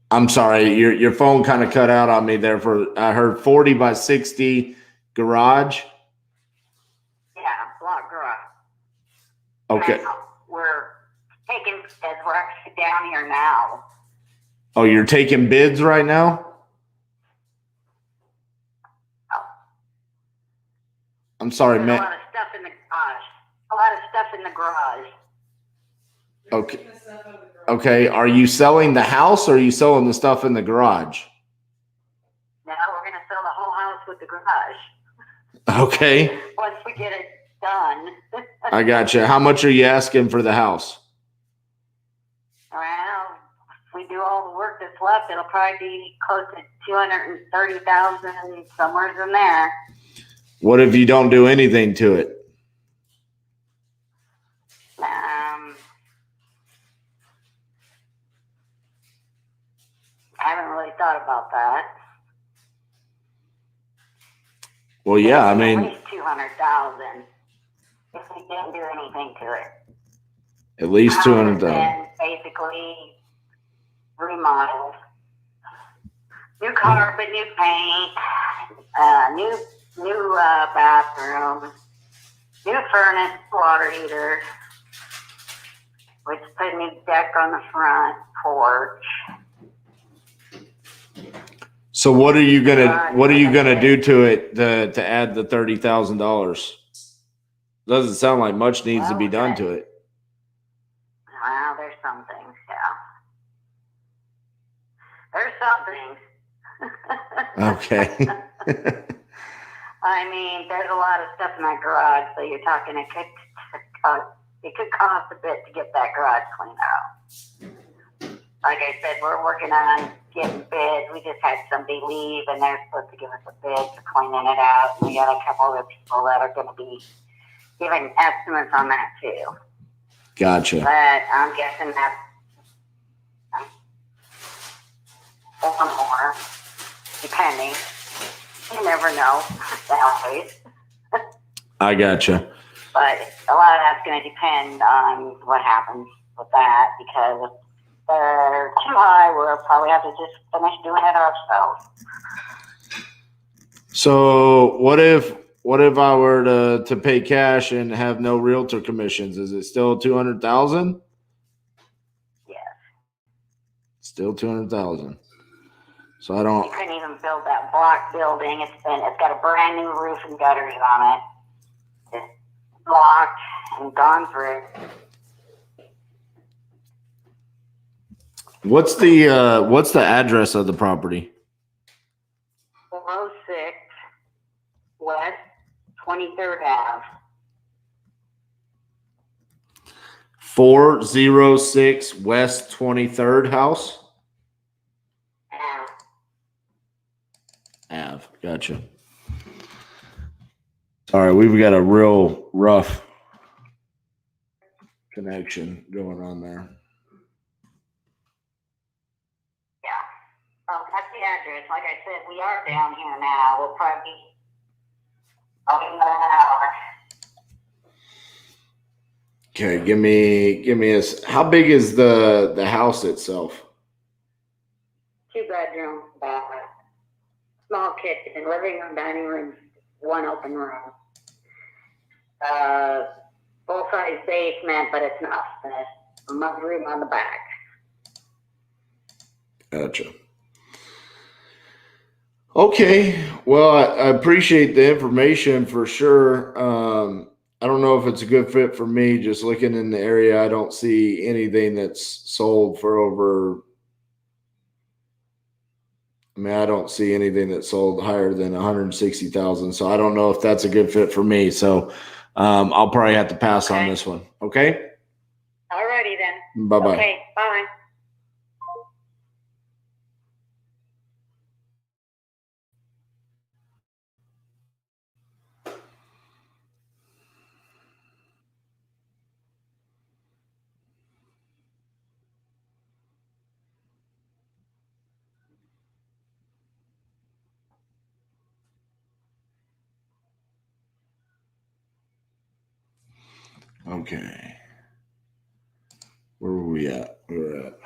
I'm sorry, your phone kind of cut out on me there. I heard 40 by 60 garage. Yeah, block garage. Okay. Now, we're taking bids. We're actually down here now. Oh, you're taking bids right now? I'm sorry, There's man. a lot of stuff in the garage. A lot of stuff in the garage. Okay. Okay. Are you selling the house or are you selling the stuff in the garage? Now we're going to sell the whole house with the garage. Okay. Once we get it done. I gotcha. How much are you asking for the house? Well, if we do all the work that's left, it'll probably be close to $230,000, somewhere in there. What if you don't do anything to it? I haven't really thought about that. Well, yeah, I At mean, least $200,000 if we didn't do anything to it. at least $200,000. And basically remodeled. New carpet, new paint, new bathroom, new furnace, water heater. We just put a new deck on the front porch. So what are you gonna do to it to add the $30,000? Doesn't sound like much needs to be done to it. Well, there's some things, yeah. There's some things. Okay. I mean, there's a lot of stuff in that garage, so you're talking it could cost a bit to get that garage cleaned out. like I said, we're working on getting bids. We just had somebody leave, and they're supposed to give us a bid for cleaning it out. And we got a couple other people that are going to be giving estimates on that too. Gotcha. But I'm guessing that's or more, depending. You never know, always. I gotcha. But a lot of that's going to depend on what happens with that, because if they're too high, we'll probably have to just finish doing it ourselves. So what if I were to pay cash and have no realtor commissions? Is it still 200,000? Yes. Still 200,000. So I don't. You couldn't even build that block building. It's got a brand new roof and gutters on it. It's blocked and gone through. What's the address of the property? 406 West 23rd Ave. 406 West 23rd House? Ave. Gotcha. Sorry, we've got a real rough connection going on there. Yeah. That's the address. Like I said, we are down here now. We'll probably be about an hour. Okay, give me a. How big is the house itself? 2-bedroom, bathroom, small kitchen, living room, dining room, one open room. Full-size basement, but it's not finished. A mud room on the back. Gotcha. Okay. Well, I appreciate the information for sure. I don't know if it's a good fit for me. Just looking in the area, I don't see anything that's sold for over. I mean, I don't see anything that's sold higher than 160,000. So I don't know if that's a good fit for me. So I'll probably have to pass on this one. Okay. Alrighty then. Bye-bye. Okay, bye. Okay. Where were we at? We're at.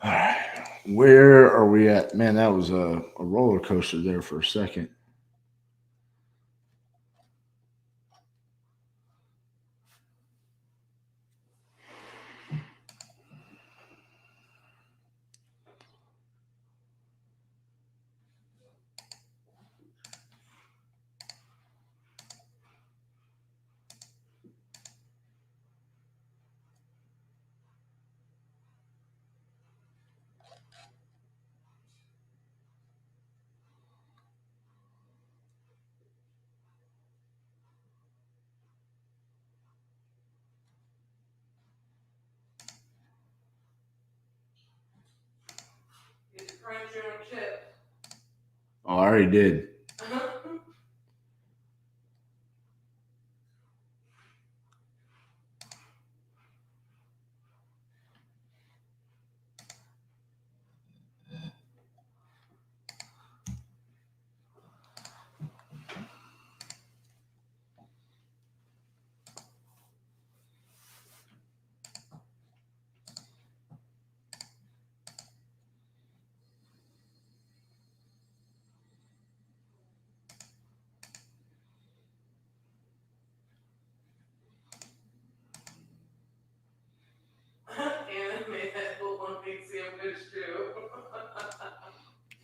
All right. Where are we at? Man, that was a roller coaster there for a second. Get to crunch your own chips. Oh, I already did.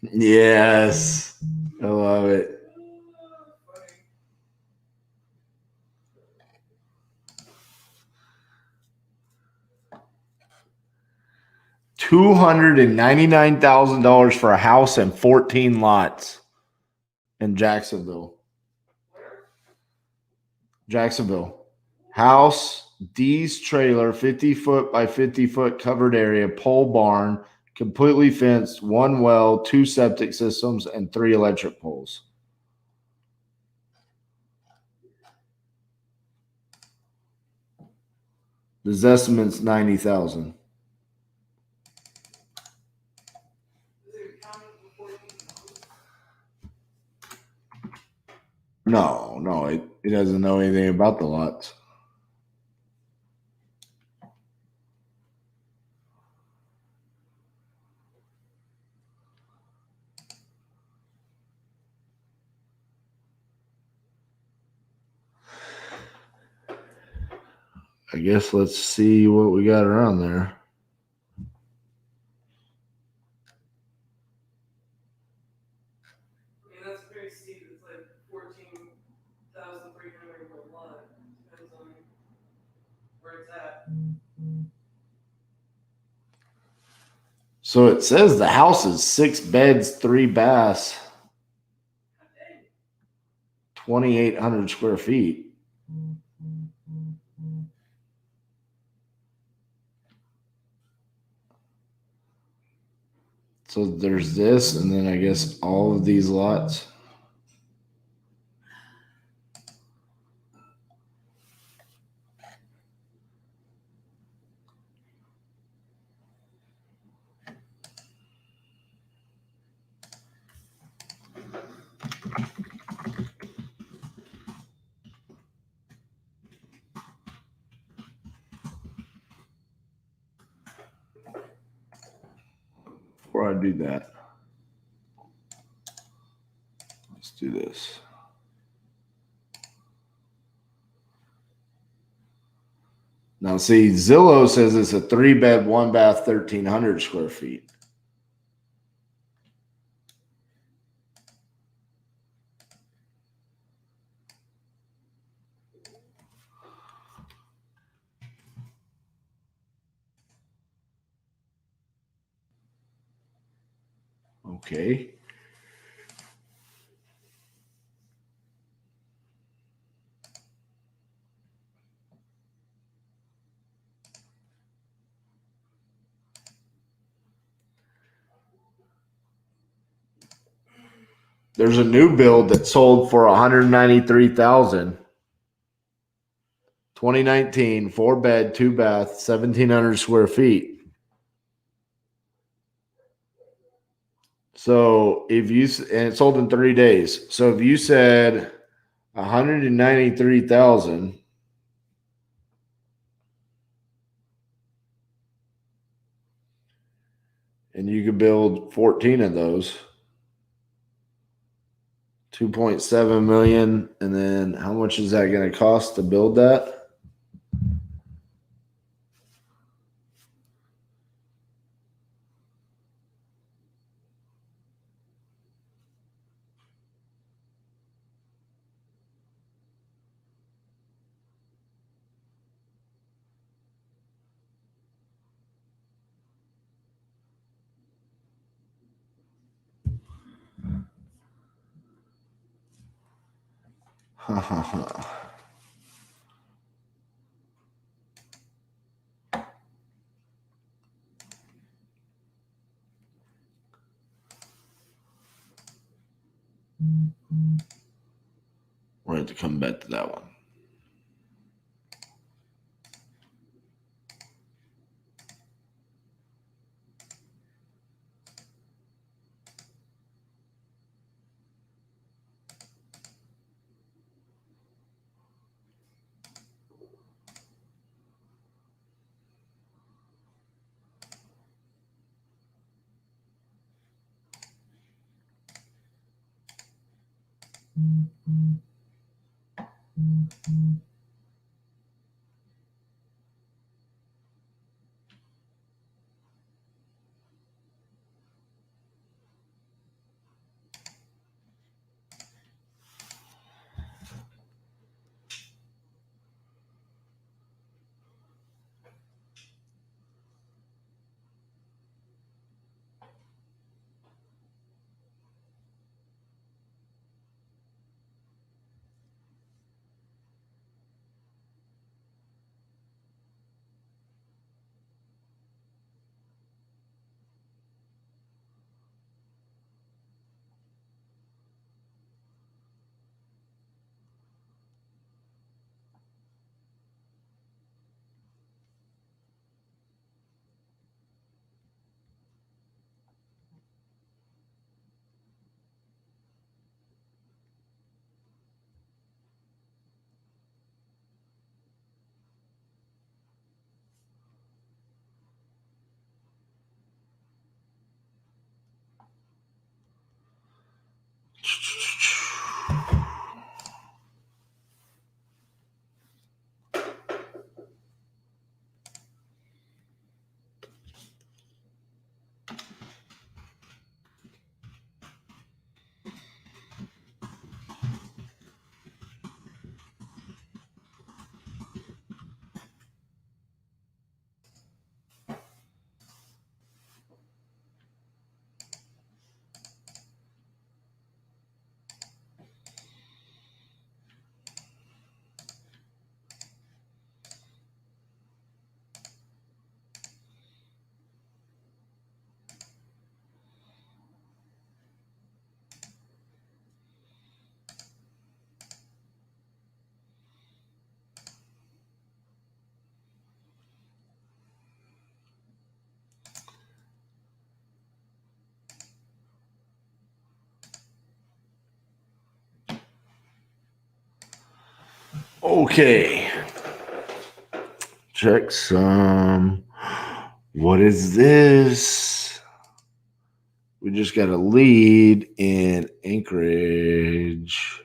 Yes. I love it. $299,000 for a house and 14 lots in Jacksonville. Jacksonville. House, D's trailer, 50 foot by 50 foot covered area, pole barn, completely fenced, 1 well, 2 septic systems, and 3 electric poles. This estimate's 90,000. No, it doesn't know anything about the lots. I guess let's see what we got around there. I mean, that's pretty steep. It's like 14,300 per lot. Depends on where it's at. So it says the house is 6 beds, 3 baths, 2,800 square feet. So there's this, and then I guess all of these lots. Before I do that, let's do this. Now, see, Zillow says it's a 3 bed, 1 bath, 1,300 square feet. Okay. There's a new build that sold for $193,000. 2019, 4 bed, 2 bath, 1,700 square feet. So if you, and it sold in 3 days. So if you said 193,000, and you could build 14 of those, 2.7 million. And then how much is that going to cost to build that? We're going to come back to that one. Okay. Check some. What is this? We just got a lead in Anchorage.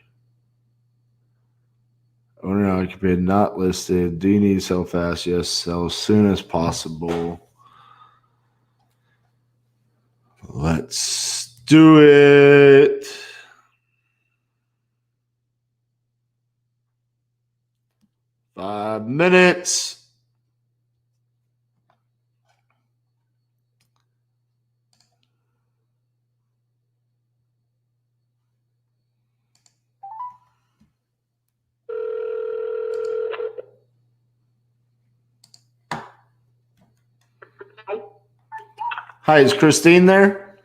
Owner occupied, not listed. Do you need to sell fast? Yes, sell as soon as possible. Let's do it. Five minutes. Hi, is Christine there?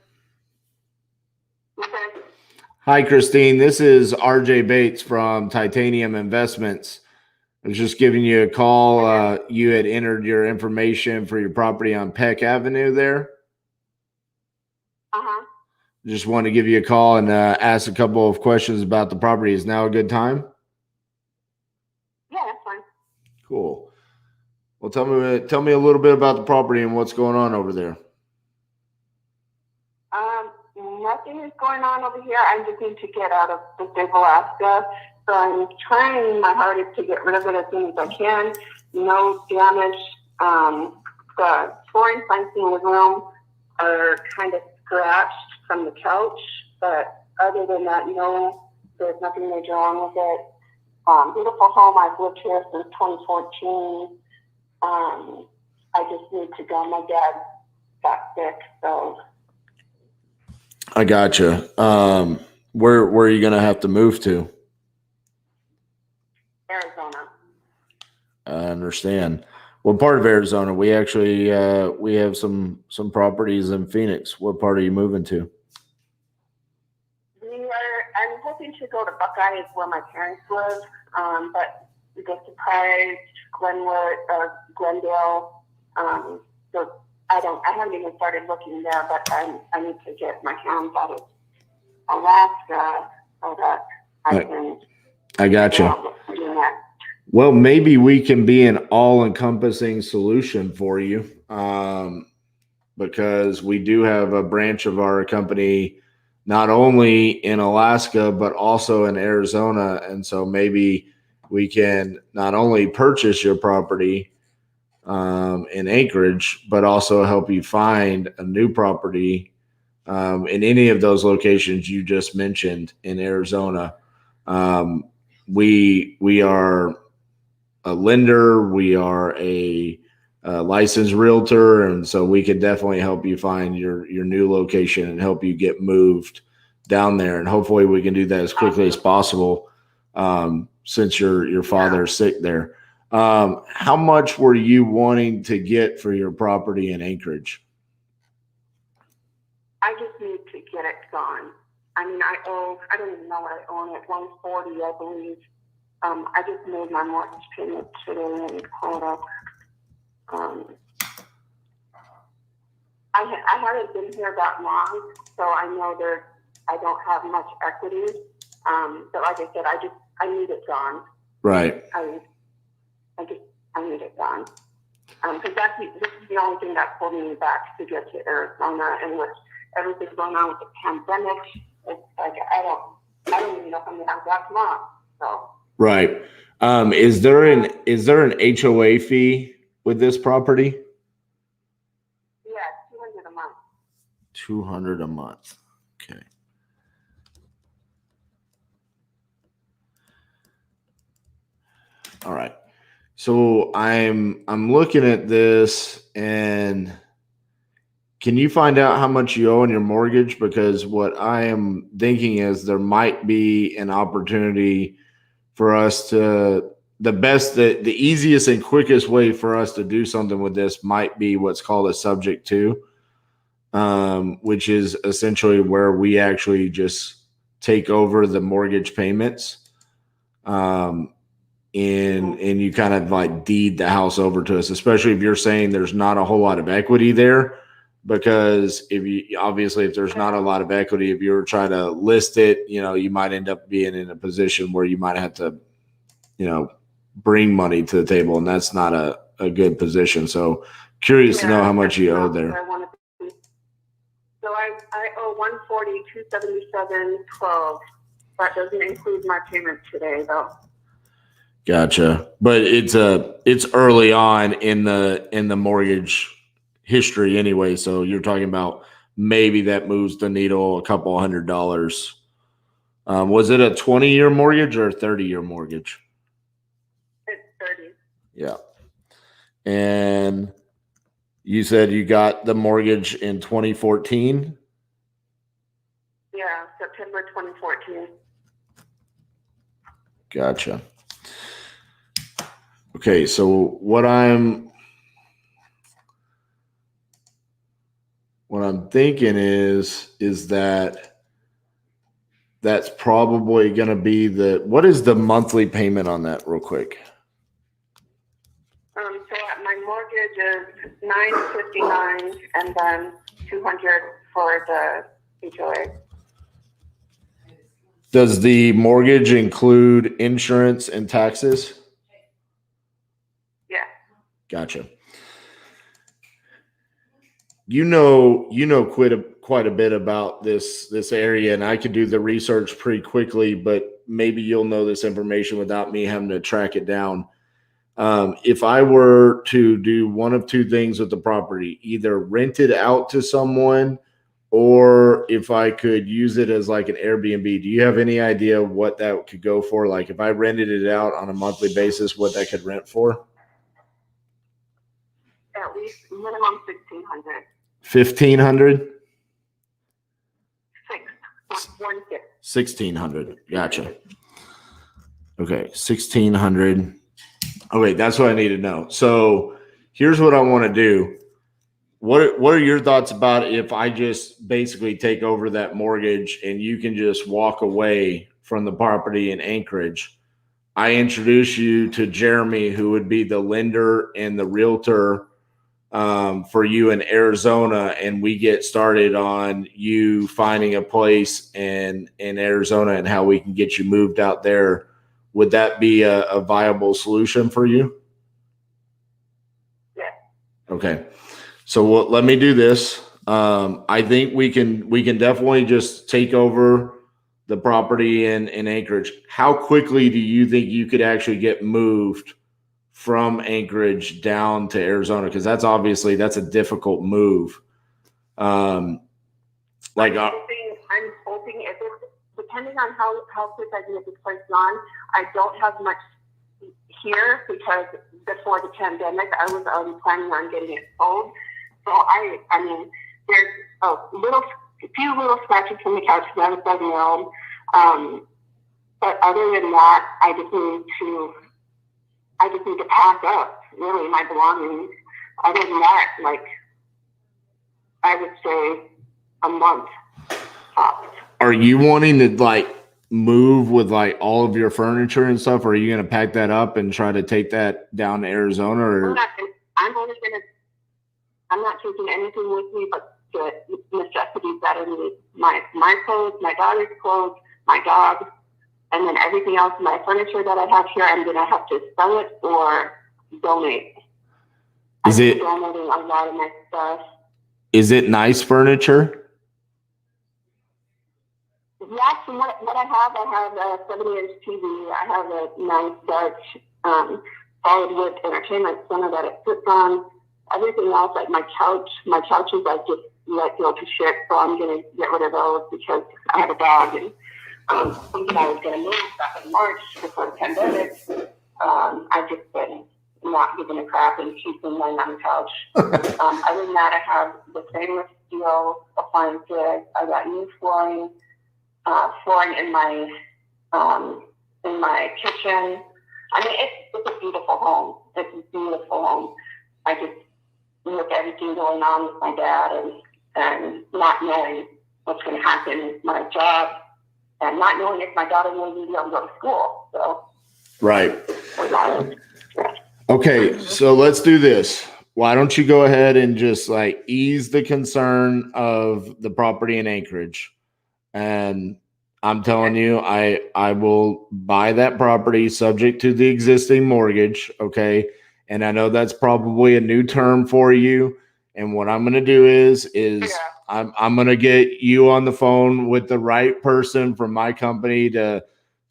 Hi, Christine. This is RJ Bates from Titanium Investments. I was just giving you a call. You had entered your information for your property on Peck Avenue there. Uh-huh. Just wanted to give you a call and ask a couple of questions about the property. Is now a good time? Yeah, that's fine. Cool. Well, tell me a little bit about the property and what's going on over there. Nothing is going on over here. I just need to get out of the state of Alaska. So I'm trying my hardest to get rid of it as soon as I can. No damage. The flooring planks in the room are kind of scratched from the couch, but other than that, no, there's nothing major wrong with it. Beautiful home. I've lived here since 2014. I just need to go. My dad got sick, so. I gotcha. Where are you going to have to move to? Arizona. I understand. What part of Arizona? We actually we have some properties in Phoenix. What part are you moving to? I'm hoping to go to Buckeye, is where my parents live, but the Surprise, Glenwood, or Glendale. So I haven't even started looking there, but I need to get my hands out of Alaska so that I can. I gotcha. Well, maybe we can be an all-encompassing solution for you, because we do have a branch of our company not only in Alaska but also in Arizona, and so maybe we can not only purchase your property in Anchorage, but also help you find a new property in any of those locations you just mentioned in Arizona. We are a lender, we are a licensed realtor, and so we can definitely help you find your new location and help you get moved down there. And hopefully we can do that as quickly as possible, since your father's sick there. How much were you wanting to get for your property in Anchorage? I just need to get it gone. I mean, I don't even know what I own at 140, I believe. I just made my mortgage payment today and called up. I haven't been here that long, so I know I don't have much equity. But like I said, I need it gone. Right. I need it gone. Because this is the only thing that's holding me back to get to Arizona, and with everything going on with the pandemic, it's like I don't even know if I'm gonna have that long. So. Right. Is there an HOA fee with this property? Yeah, $200 a month. $200 a month. Okay. All right. So I'm looking at this, and can you find out how much you owe on your mortgage? Because what I am thinking is there might be an opportunity for us to, the easiest and quickest way for us to do something with this might be what's called a subject to, which is essentially where we actually just take over the mortgage payments. And you kind of like deed the house over to us, especially if you're saying there's not a whole lot of equity there. Because if there's not a lot of equity, if you're trying to list it, you might end up being in a position where you might have to, bring money to the table, and that's not a good position. So curious to know how much you owe there. So I owe $140,277.12. That doesn't include my payment today, though. Gotcha. But it's early on in the mortgage history anyway. So you're talking about maybe that moves the needle a couple $100. Was it a 20-year mortgage or a 30-year mortgage? It's 30. Yeah. And you said you got the mortgage in 2014? Yeah, September 2014. Gotcha. Okay, so what I'm thinking is that that's probably going to be what is the monthly payment on that real quick? So my mortgage is $959 and then $200 for the HOA. Does the mortgage include insurance and taxes? Yeah. Gotcha. You know quite a bit about this area, and I could do the research pretty quickly, but maybe you'll know this information without me having to track it down. If I were to do one of two things with the property, either rent it out to someone, or if I could use it as like an Airbnb, do you have any idea what that could go for? Like if I rented it out on a monthly basis, what that could rent for? At least minimum $1,600. 1,500? 1,600. Gotcha. Okay, 1,600. Okay, that's what I need to know. So here's what I want to do. What are your thoughts about if I just basically take over that mortgage and you can just walk away from the property in Anchorage? I introduce you to Jeremy, who would be the lender and the realtor for you in Arizona, and we get started on you finding a place in Arizona and how we can get you moved out there. Would that be a viable solution for you? Yeah. Okay. So let me do this. I think we can definitely just take over the property in Anchorage. How quickly do you think you could actually get moved from Anchorage down to Arizona? Because that's a difficult move. I'm hoping if it's depending on how quick I can get this place on. I don't have much here because before the pandemic, I was already planning on getting it sold. So I mean, there's a few little scratches from the couch because I was 7-year-old. But other than that, I just need to pack up really my belongings. Other than that, like I would say a month tops. Are you wanting to like move with like all of your furniture and stuff, or are you going to pack that up and try to take that down to Arizona? Or I'm not taking anything with me but the necessities that I need. My clothes, my daughter's clothes, my dog, and then everything else, my furniture that I have here, I'm going to have to sell it or donate. I'm donating a lot of my stuff. Is it nice furniture? Yeah, from what I have a 70-inch TV. I have a nice Dutch solid wood entertainment center that it sits on. Everything else, like my couches, I just let go to shit. So I'm going to get rid of those because I have a dog and thinking I was going to move back in March before the pandemic. I've just been not giving a crap and keeping mine on the couch. Other than that, I have the stainless steel appliances. I got new flooring in my kitchen. I mean, it's a beautiful home. It's a beautiful home. I just look at everything going on with my dad and not knowing what's going to happen with my job and not knowing if my daughter will be able to go to school. So, right. Okay, so let's do this. Why don't you go ahead and just like ease the concern of the property in Anchorage? And I'm telling you, I will buy that property subject to the existing mortgage. Okay. And I know that's probably a new term for you. And what I'm going to do is I'm going to get you on the phone with the right person from my company to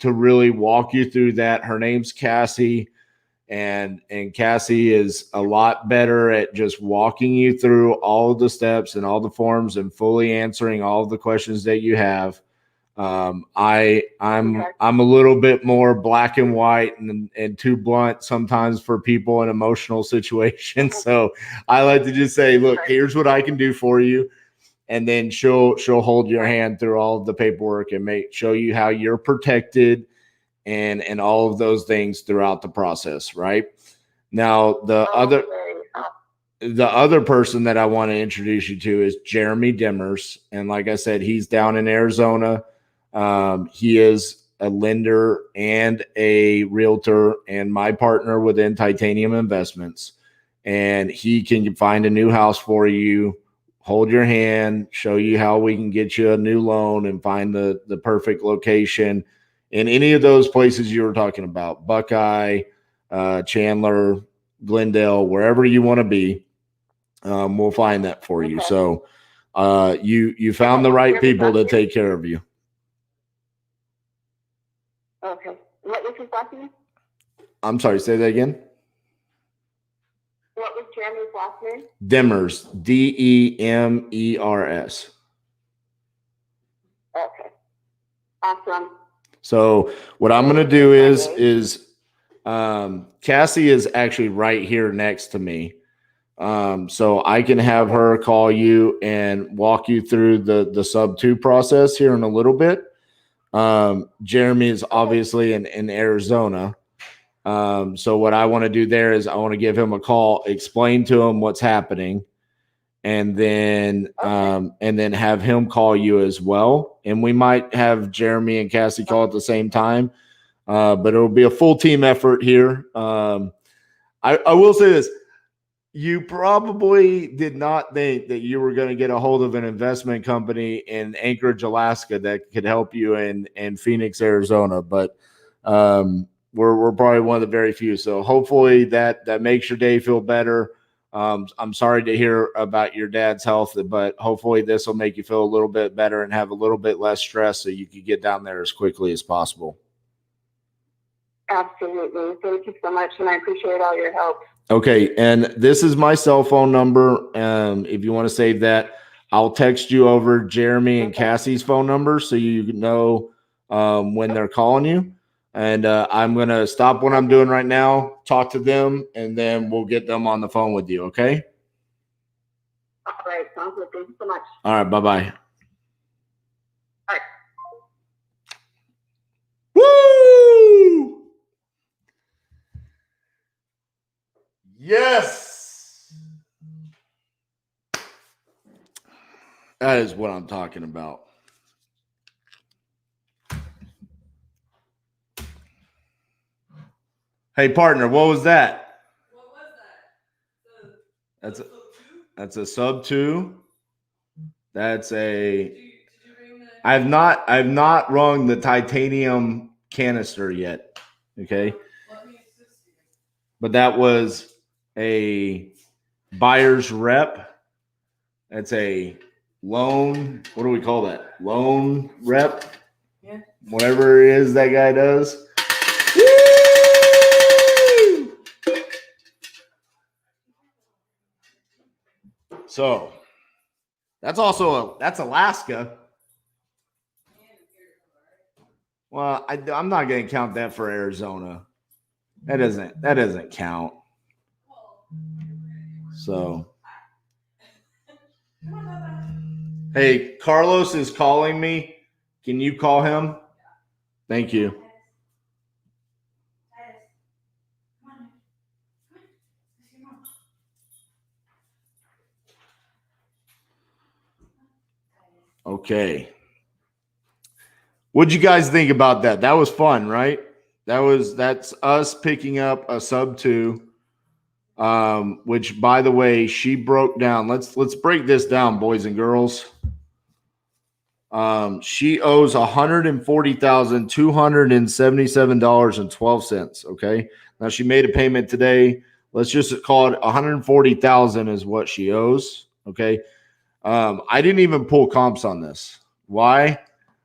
really walk you through that. Her name's Cassie. And Cassie is a lot better at just walking you through all of the steps and all the forms and fully answering all of the questions that you have. I'm a little bit more black and white and too blunt sometimes for people in emotional situations. So I like to just say, look, here's what I can do for you. And then she'll hold your hand through all of the paperwork and show you how you're protected and all of those things throughout the process. Right now, the other person that I want to introduce you to is Jeremy Dimmers. And like I said, he's down in Arizona. He is a lender and a realtor and my partner within Titanium Investments. And he can find a new house for you, hold your hand, show you how we can get you a new loan and find the perfect location in any of those places you were talking about, Buckeye, Chandler, Glendale, wherever you want to be. We'll find that for you. So you found the right people to take care of you. Okay. What was his last name? I'm sorry, say that again. What was Jeremy's last name? Dimmers, Demers. Okay. Awesome. So what I'm going to do is Cassie is actually right here next to me. So I can have her call you and walk you through the sub 2 process here in a little bit. Jeremy is obviously in Arizona. So what I want to do there is I want to give him a call, explain to him what's happening, and then have him call you as well. And we might have Jeremy and Cassie call at the same time. But it'll be a full team effort here. I will say this. You probably did not think that you were going to get a hold of an investment company in Anchorage, Alaska that could help you in Phoenix, Arizona. But we're probably one of the very few. So hopefully that makes your day feel better. I'm sorry to hear about your dad's health, but hopefully this will make you feel a little bit better and have a little bit less stress so you can get down there as quickly as possible. Absolutely. Thank you so much. And I appreciate all your help. Okay. And this is my cell phone number. If you want to save that, I'll text you over Jeremy and Cassie's phone number so you know when they're calling you. And I'm going to stop what I'm doing right now, talk to them, and then we'll get them on the phone with you. Okay. All right. Sounds good. Thank you so much. All right. Bye-bye. All right. Woo! Yes. That is what I'm talking about. Hey, partner, what was that? What was that? That's a sub 2. That's a. Did you bring the? I've not rung the titanium canister yet. Okay. Let me assist you. But that was a buyer's rep. That's a loan. What do we call that? Loan rep. Yeah. Whatever it is that guy does. So that's Alaska. Well, I'm not going to count that for Arizona. That doesn't count. So, hey, Carlos is calling me. Can you call him? Thank you. Okay. What'd you guys think about that? That was fun, right? That's us picking up a sub 2, which, by the way, she broke down. Let's break this down, boys and girls. She owes $140,277.12. Okay. Now she made a payment today. Let's just call it $140,000 is what she owes. Okay. I didn't even pull comps on this. Why?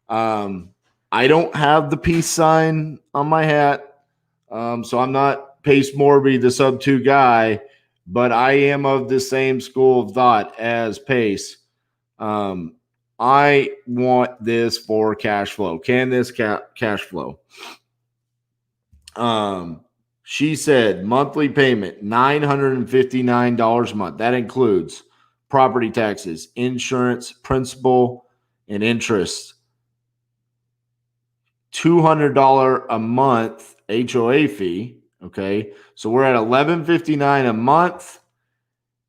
I don't have the peace sign on my hat. So I'm not Pace Morby, the sub 2 guy, but I am of the same school of thought as Pace. I want this for cash flow. Can this cash flow? She said monthly payment $959 a month. That includes property taxes, insurance, principal, and interest. $200 a month HOA fee. Okay, so we're at $1,159 a month.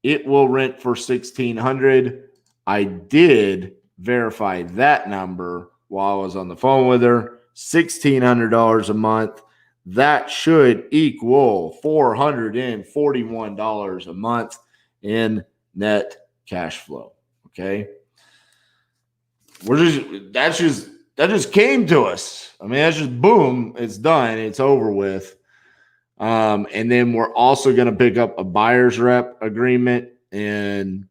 It will rent for $1,600. I did verify that number while I was on the phone with her. $1,600 a month. That should equal $441 a month in net cash flow. Okay, that just came to us. I mean, that's just boom. It's done. It's over with. And then we're also going to pick up a buyer's rep agreement in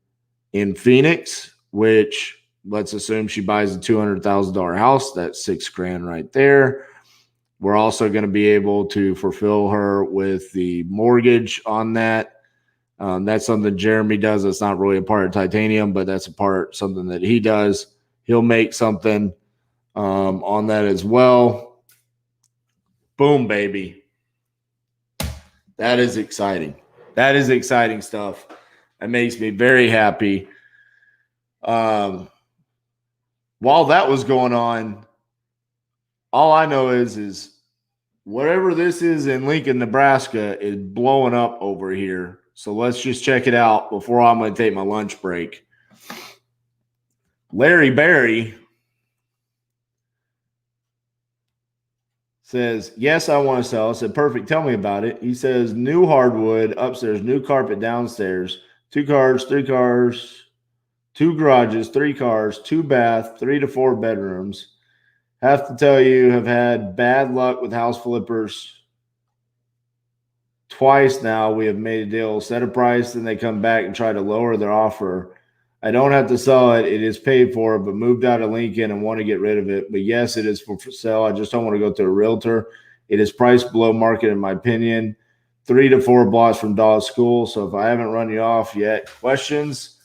Phoenix, which let's assume she buys a $200,000 house. That's $6,000 right there. We're also going to be able to fulfill her with the mortgage on that. That's something Jeremy does. It's not really a part of Titanium, but that's something that he does. He'll make something on that as well. Boom, baby. That is exciting. That is exciting stuff. That makes me very happy. While that was going on, all I know is whatever this is in Lincoln, Nebraska is blowing up over here. So let's just check it out before I'm going to take my lunch break. Larry Berry says, yes, I want to sell. I said, perfect. Tell me about it. He says, new hardwood upstairs, new carpet downstairs, 2 cars, 3 cars, 2 garages, 3 cars, 2 bath, 3 to 4 bedrooms. Have to tell you, have had bad luck with house flippers. Twice now we have made a deal, set a price, and they come back and try to lower their offer. I don't have to sell it. It is paid for, but moved out of Lincoln and want to get rid of it. But yes, it is for sale. I just don't want to go to a realtor. It is priced below market, in my opinion. 3 to 4 blocks from Dawes School. So if I haven't run you off yet, questions?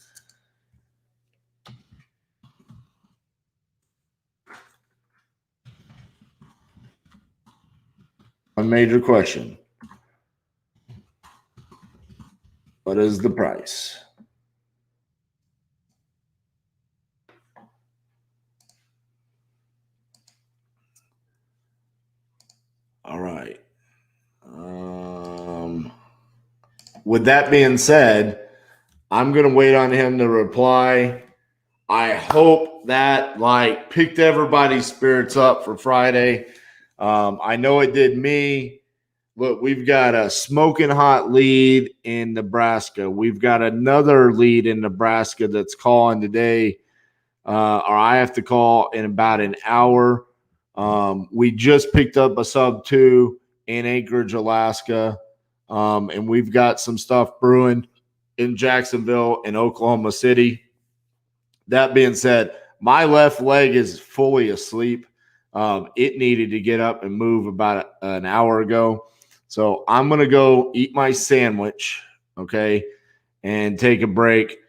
A major question. What is the price? All right. With that being said, I'm going to wait on him to reply. I hope that picked everybody's spirits up for Friday. I know it did me. Look, we've got a smoking hot lead in Nebraska. We've got another lead in Nebraska that's calling today, or I have to call in about an hour. We just picked up a sub 2 in Anchorage, Alaska, and we've got some stuff brewing in Jacksonville and Oklahoma City. That being said, my left leg is fully asleep. It needed to get up and move about an hour ago. So I'm going to go eat my sandwich, okay, and take a break.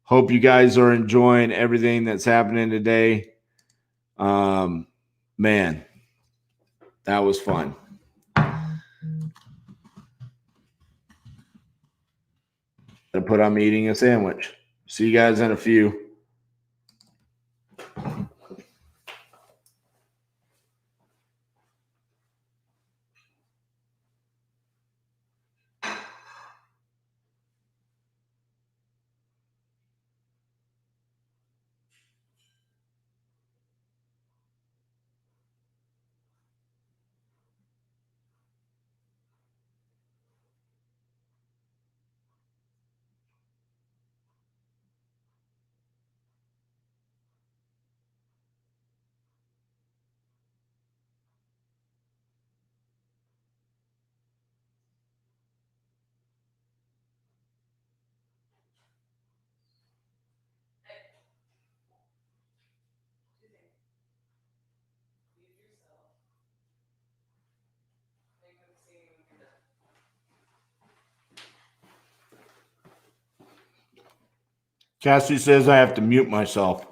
Hope you guys are enjoying everything that's happening today. Man, that was fun. I put I'm eating a sandwich. See you guys in a few. Cassie says I have to mute myself.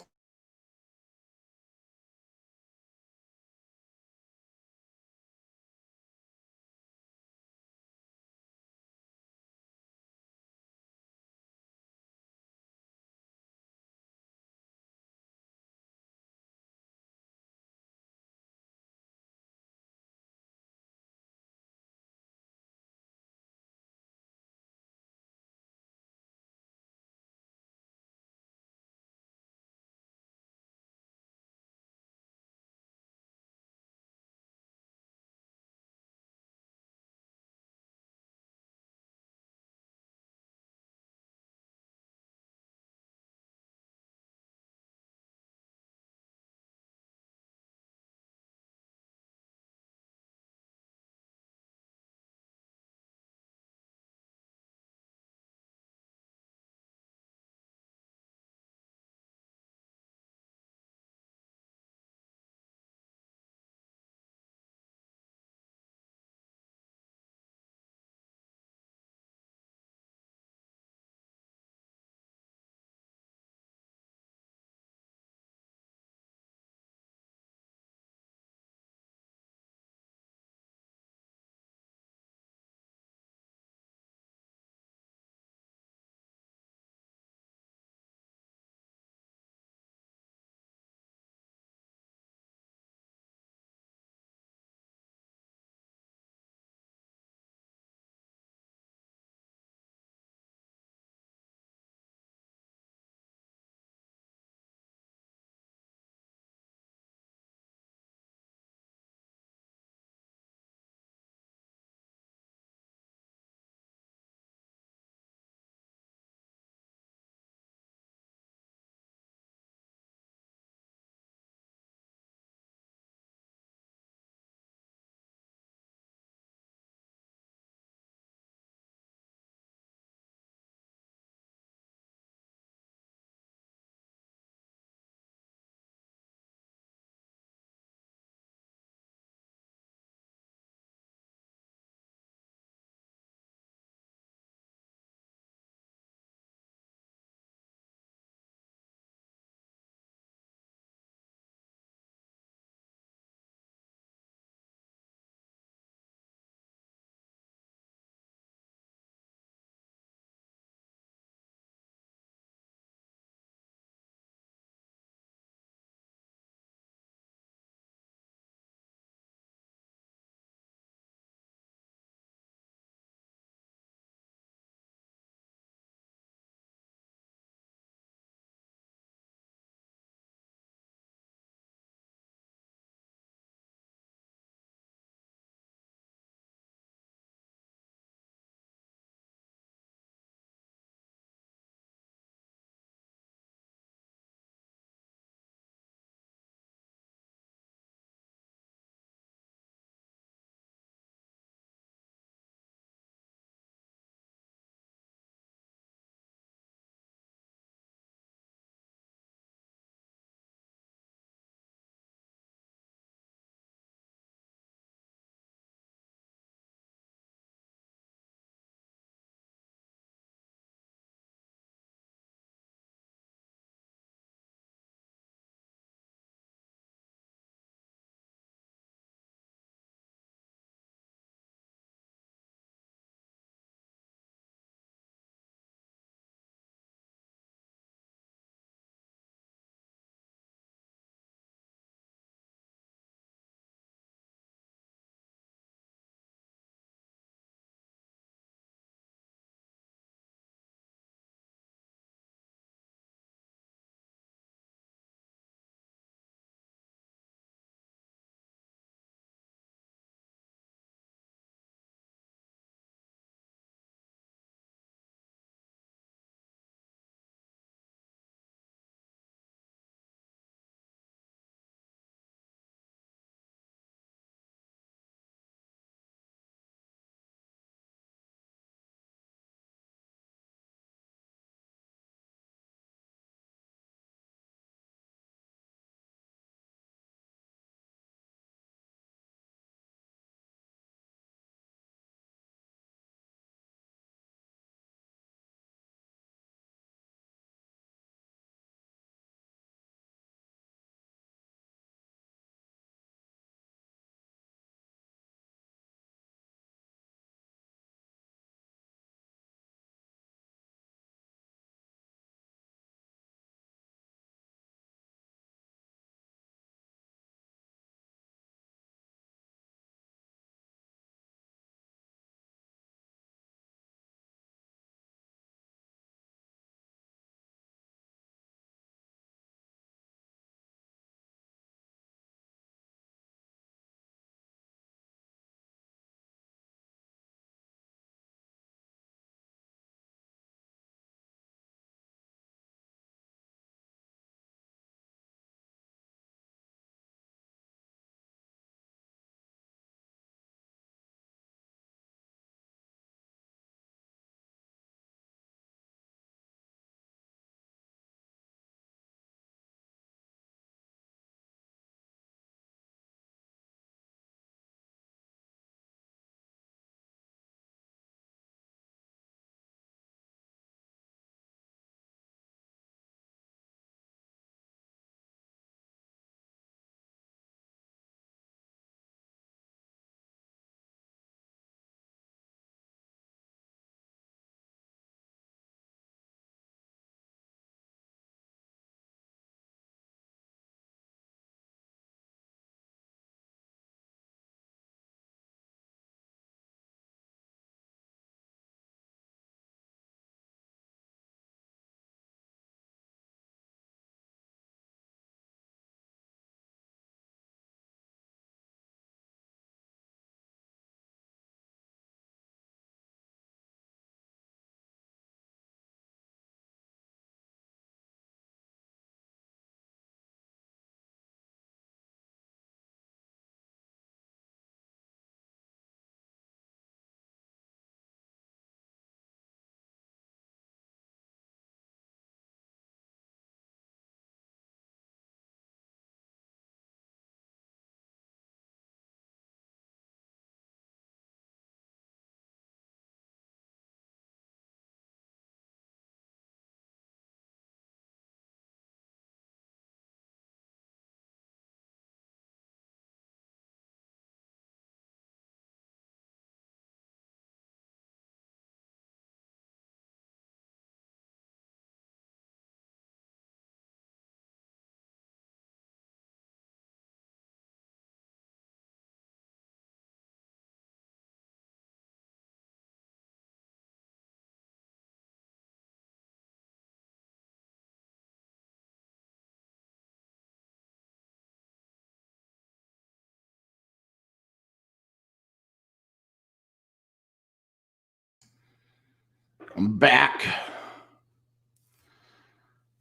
I'm back.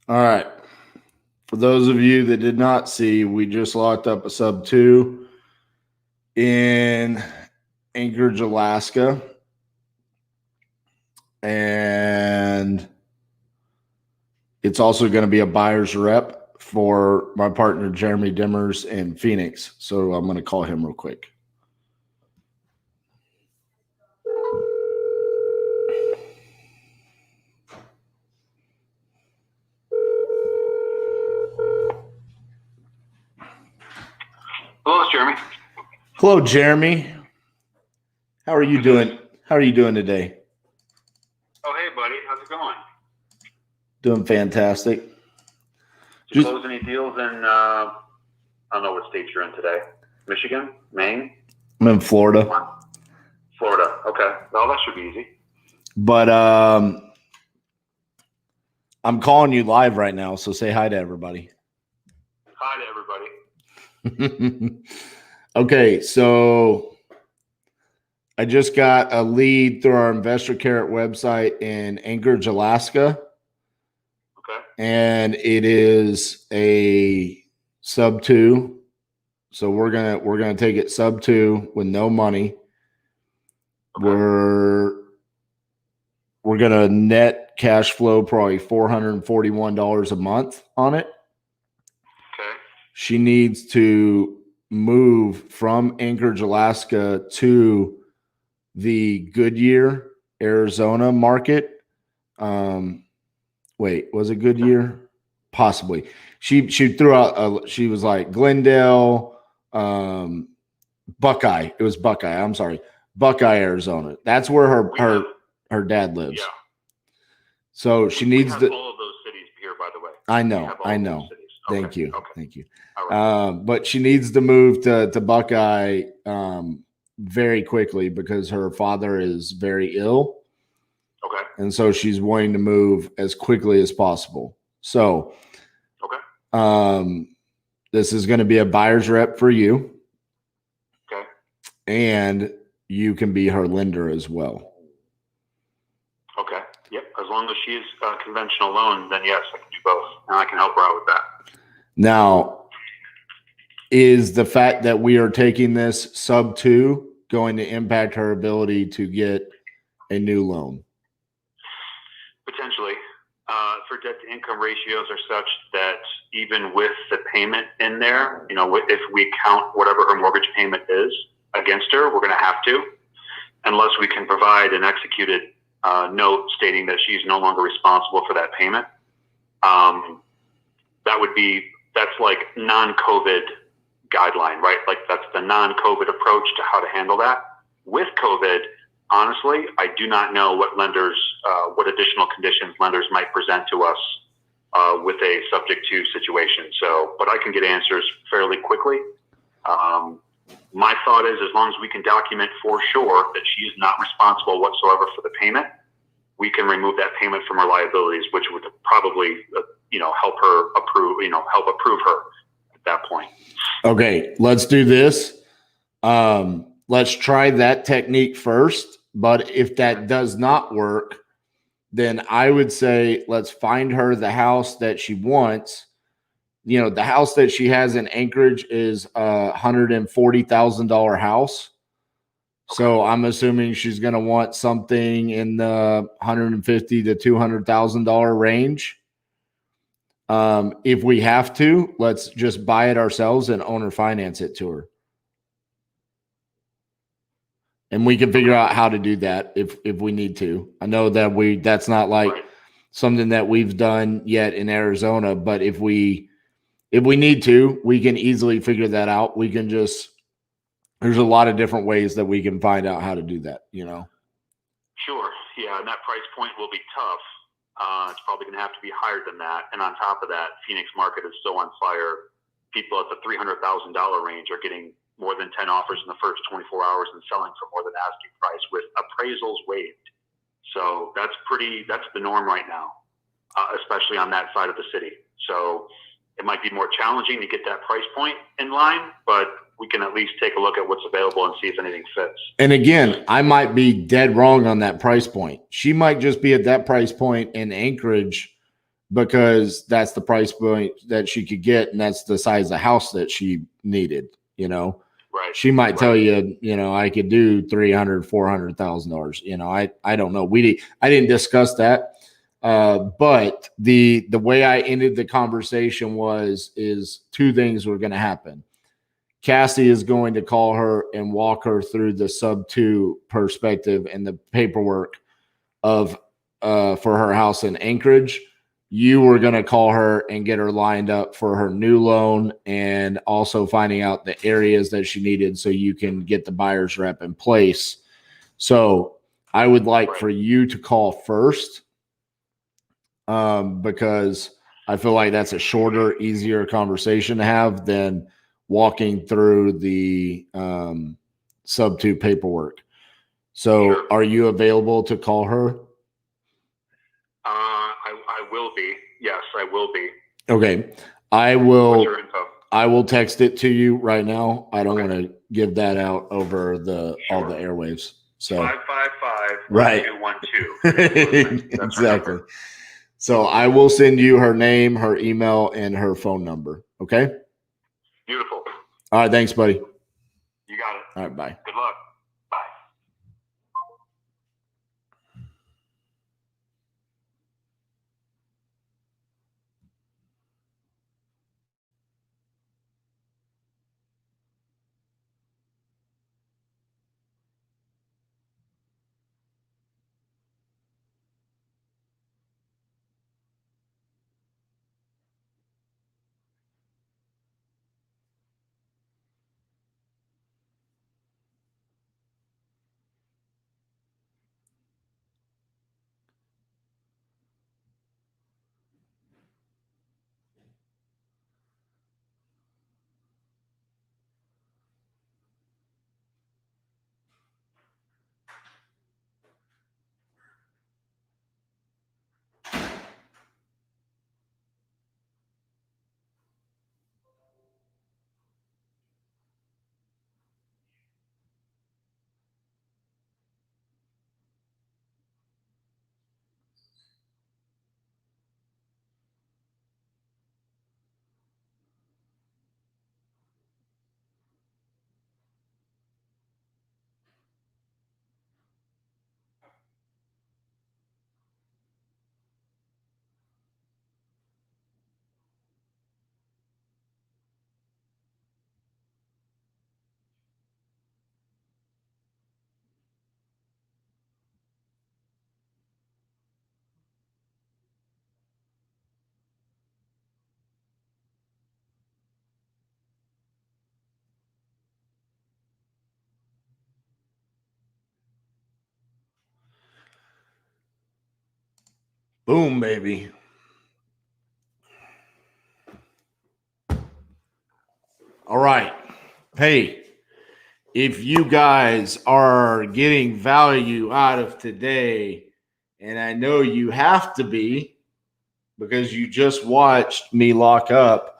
All right. For those of you that did not see, we just locked up a sub 2 in Anchorage, Alaska. And it's also going to be a buyer's rep for my partner, Jeremy Dimmers in Phoenix. So I'm going to call him real quick. Hello, it's Jeremy. Hello, Jeremy. How are you doing? How are you doing today? Oh, hey, buddy. How's it going? Doing fantastic. Did you close any deals in, I don't know what state you're in today. Michigan? Maine? I'm in Florida. Florida. Okay. Well, that should be easy. But I'm calling you live right now, so say hi to everybody. Hi to everybody. Okay, so I just got a lead through our Investor Carrot website in Anchorage, Alaska. Okay. And it is a sub 2. So we're gonna take it sub 2 with no money. Okay. We're gonna net cash flow probably $441 a month on it. Okay. She needs to move from Anchorage, Alaska to the Goodyear, Arizona market. Wait, was it Goodyear? Possibly. She threw out, she was like Glendale, Buckeye. It was Buckeye. I'm sorry. Buckeye, Arizona. That's where her dad lives. Yeah. So she needs to. All of those cities here, by the way. I know. Okay. Thank you. Okay. Thank you. All right. But she needs to move to Buckeye very quickly because her father is very ill. Okay. And so she's wanting to move as quickly as possible. So Okay. This is going to be a buyer's rep for you. Okay. And you can be her lender as well. Okay. Yep. As long as she is a conventional loan, then yes, I can do both. And I can help her out with that. Now, is the fact that we are taking this sub 2 going to impact her ability to get a new loan? Potentially. For debt to income ratios are such that even with the payment in there, if we count whatever her mortgage payment is against her, we're going to have to, unless we can provide an executed note stating that she's no longer responsible for that payment. That's like non-COVID guideline, right? Like that's the non-COVID approach to how to handle that. With COVID, honestly, I do not know what what additional conditions lenders might present to us with a subject to situation. But I can get answers fairly quickly. My thought is, as long as we can document for sure that she is not responsible whatsoever for the payment, we can remove that payment from her liabilities, which would probably, help approve her at that point. Okay, let's do this. Let's try that technique first. But if that does not work, then I would say let's find her the house that she wants. The house that she has in Anchorage is a $140,000 house. So I'm assuming she's going to want something in the $150,000 to $200,000 range. If we have to, let's just buy it ourselves and owner finance it to her. And we can figure out how to do that if we need to. I know that that's not like something that we've done yet in Arizona, but if we need to, we can easily figure that out. We can there's a lot of different ways that we can find out how to do that, Sure. Yeah. And that price point will be tough. It's probably going to have to be higher than that. And on top of that, Phoenix market is so on fire. People at the $300,000 range are getting more than 10 offers in the first 24 hours and selling for more than asking price with appraisals waived. So that's the norm right now, especially on that side of the city. So it might be more challenging to get that price point in line, but we can at least take a look at what's available and see if anything fits. And again, I might be dead wrong on that price point. She might just be at that price point in Anchorage because that's the price point that she could get, and that's the size of the house that she needed, you know. Right. She might tell you, you know, I could do $300,000, $400,000. You know, I don't know. I didn't discuss that. But the way I ended the conversation is two things were going to happen. Cassie is going to call her and walk her through the sub 2 perspective and the paperwork of for her house in Anchorage. You were going to call her and get her lined up for her new loan, and also finding out the areas that she needed so you can get the buyer's rep in place. So I would like for you to call first, because I feel like that's a shorter, easier conversation to have than walking through the sub 2 paperwork. So are you available to call her? I will be. Yes, I will be. Okay. I will. What's your info? I will text it to you right now. I don't want to give that out over all the airwaves. So 555 right. 1212. Exactly. So I will send you her name, her email, and her phone number. Okay. Beautiful. All right. Thanks, buddy. You got it. All right. Bye. Good luck. Bye. Boom, baby. All right. Hey, if you guys are getting value out of today, and I know you have to be because you just watched me lock up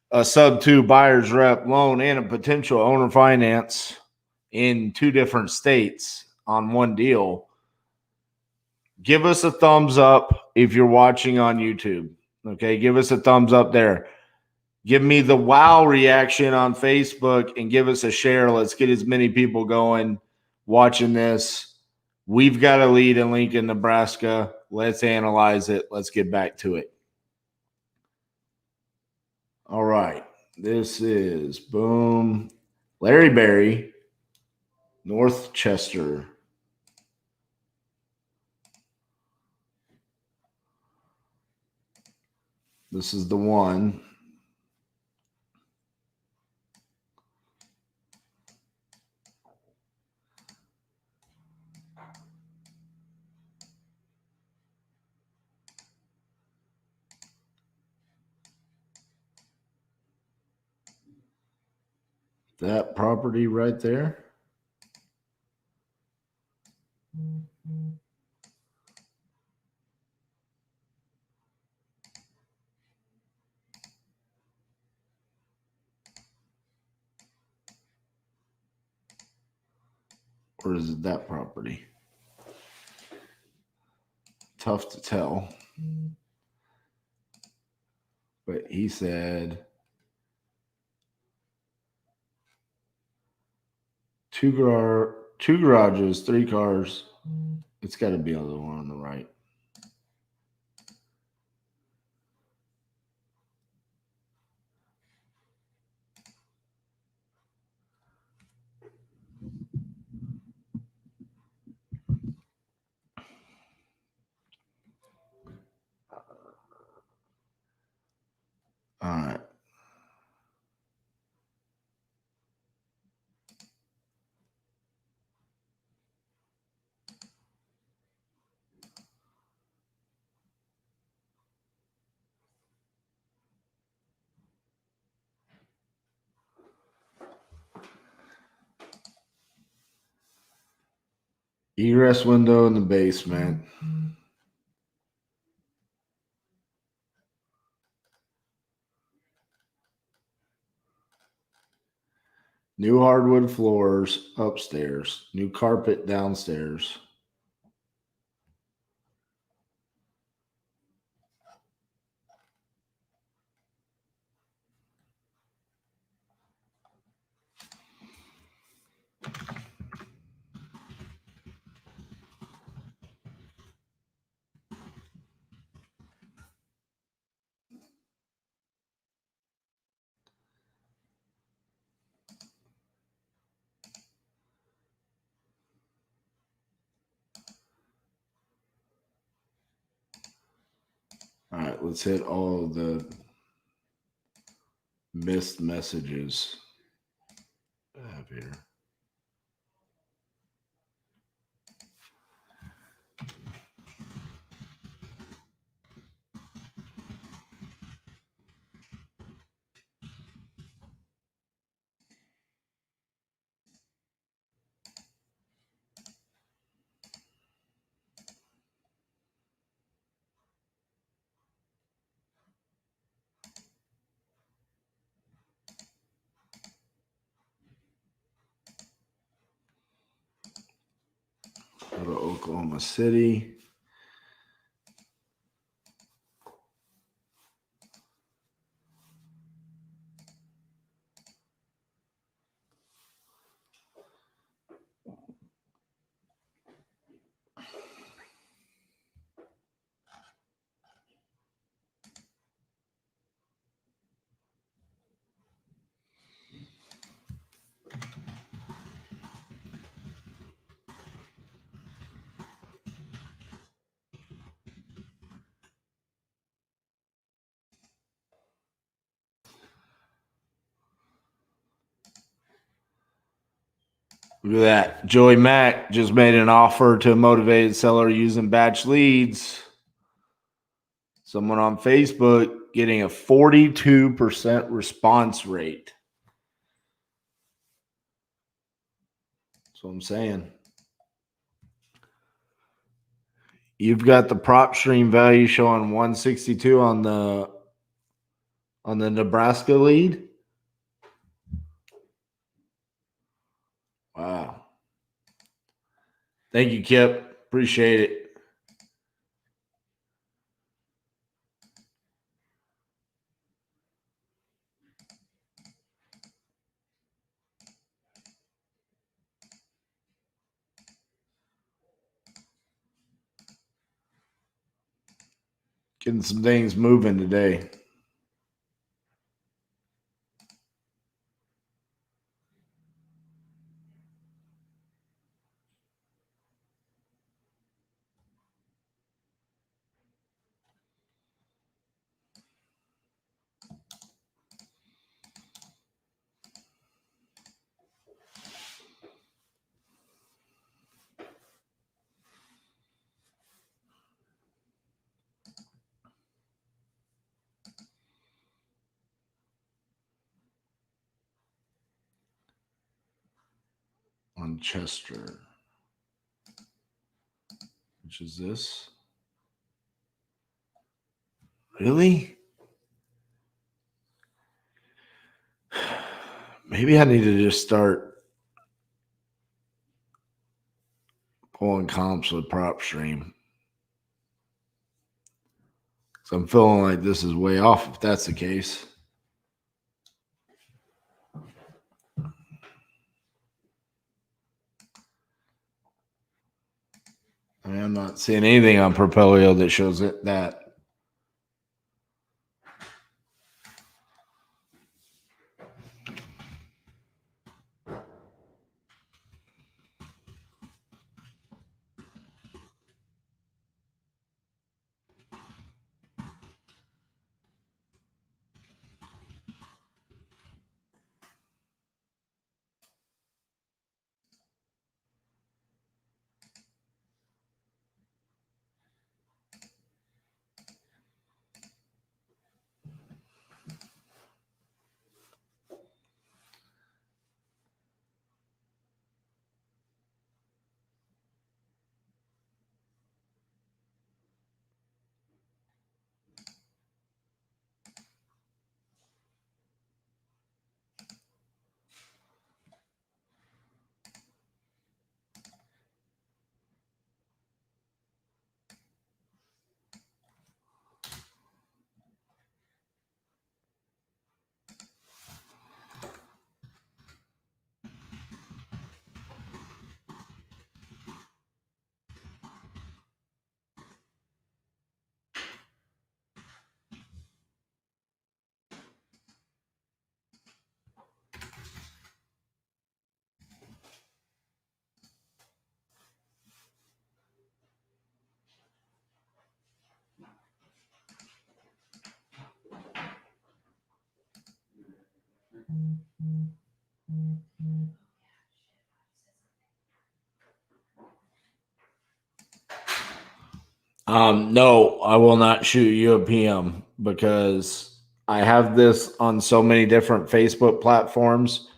a sub 2 buyer's rep loan and a potential owner finance in 2 different states on one deal, give us a thumbs up if you're watching on YouTube. Okay, give us a thumbs up there. Give me the wow reaction on Facebook and give us a share. Let's get as many people going watching this. We've got a lead in Lincoln, Nebraska. Let's analyze it. Let's get back to it. All right. This is boom. Larry Berry, North Chester. This is the one. That property right there. or is it that property? Tough to tell. But he said two garages, 3 cars. It's got to be on the one on the right. All right. Egress window in the basement. New hardwood floors upstairs. New carpet downstairs. All right, let's hit all of the missed messages I have here. Go to Oklahoma City. Look at that. Joey Mack just made an offer to a motivated seller using batch leads. Someone on Facebook getting a 42% response rate. That's what I'm saying. You've got the prop stream value showing 162 on the Nebraska lead. Wow. Thank you, Kip. Appreciate it. Getting some things moving today. On Chester, which is this. Really? Maybe I need to just start pulling comps with prop stream. So I'm feeling like this is way off if that's the case. I mean, I'm not seeing anything on Propelio that shows it that. No, I will not shoot you a PM because I have this on so many different Facebook platforms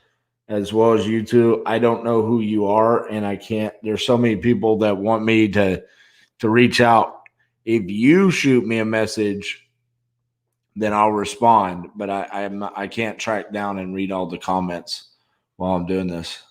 as well as YouTube. I don't know who you are, and I can't. There's so many people that want me to reach out. If you shoot me a message, then I'll respond. But I can't track down and read all the comments while I'm doing this.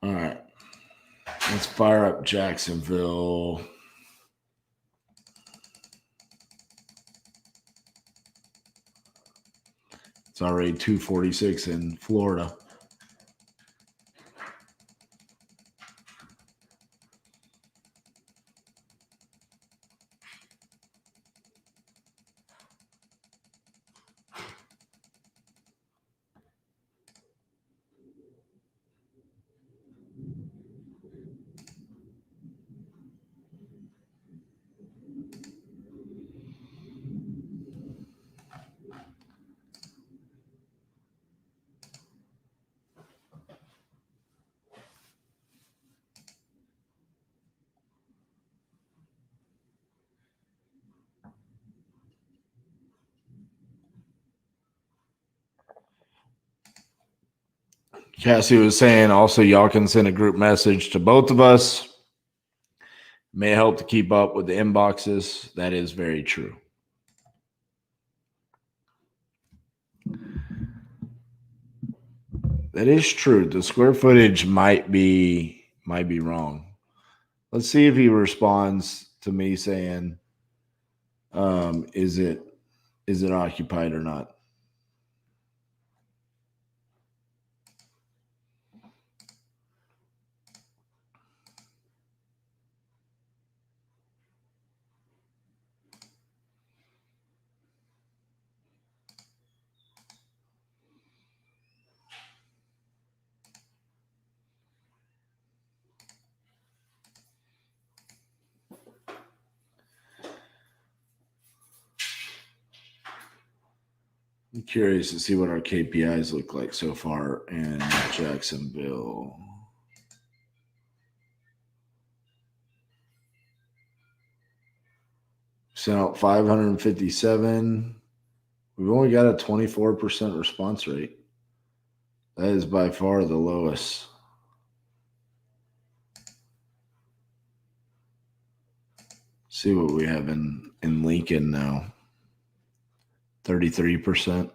All right. Let's fire up Jacksonville. It's already 246 in Florida. Cassie was saying also y'all can send a group message to both of us. May help to keep up with the inboxes. That is very true. That is true. The square footage might be wrong. Let's see if he responds to me saying, is it occupied or not? I'm curious to see what our KPIs look like so far in Jacksonville. Sent out 557. We've only got a 24% response rate. That is by far the lowest. See what we have in Lincoln now. 33%.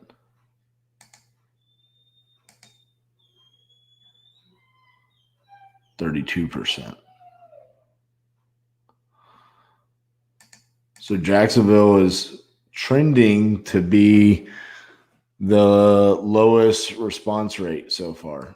32%. So Jacksonville is trending to be the lowest response rate so far.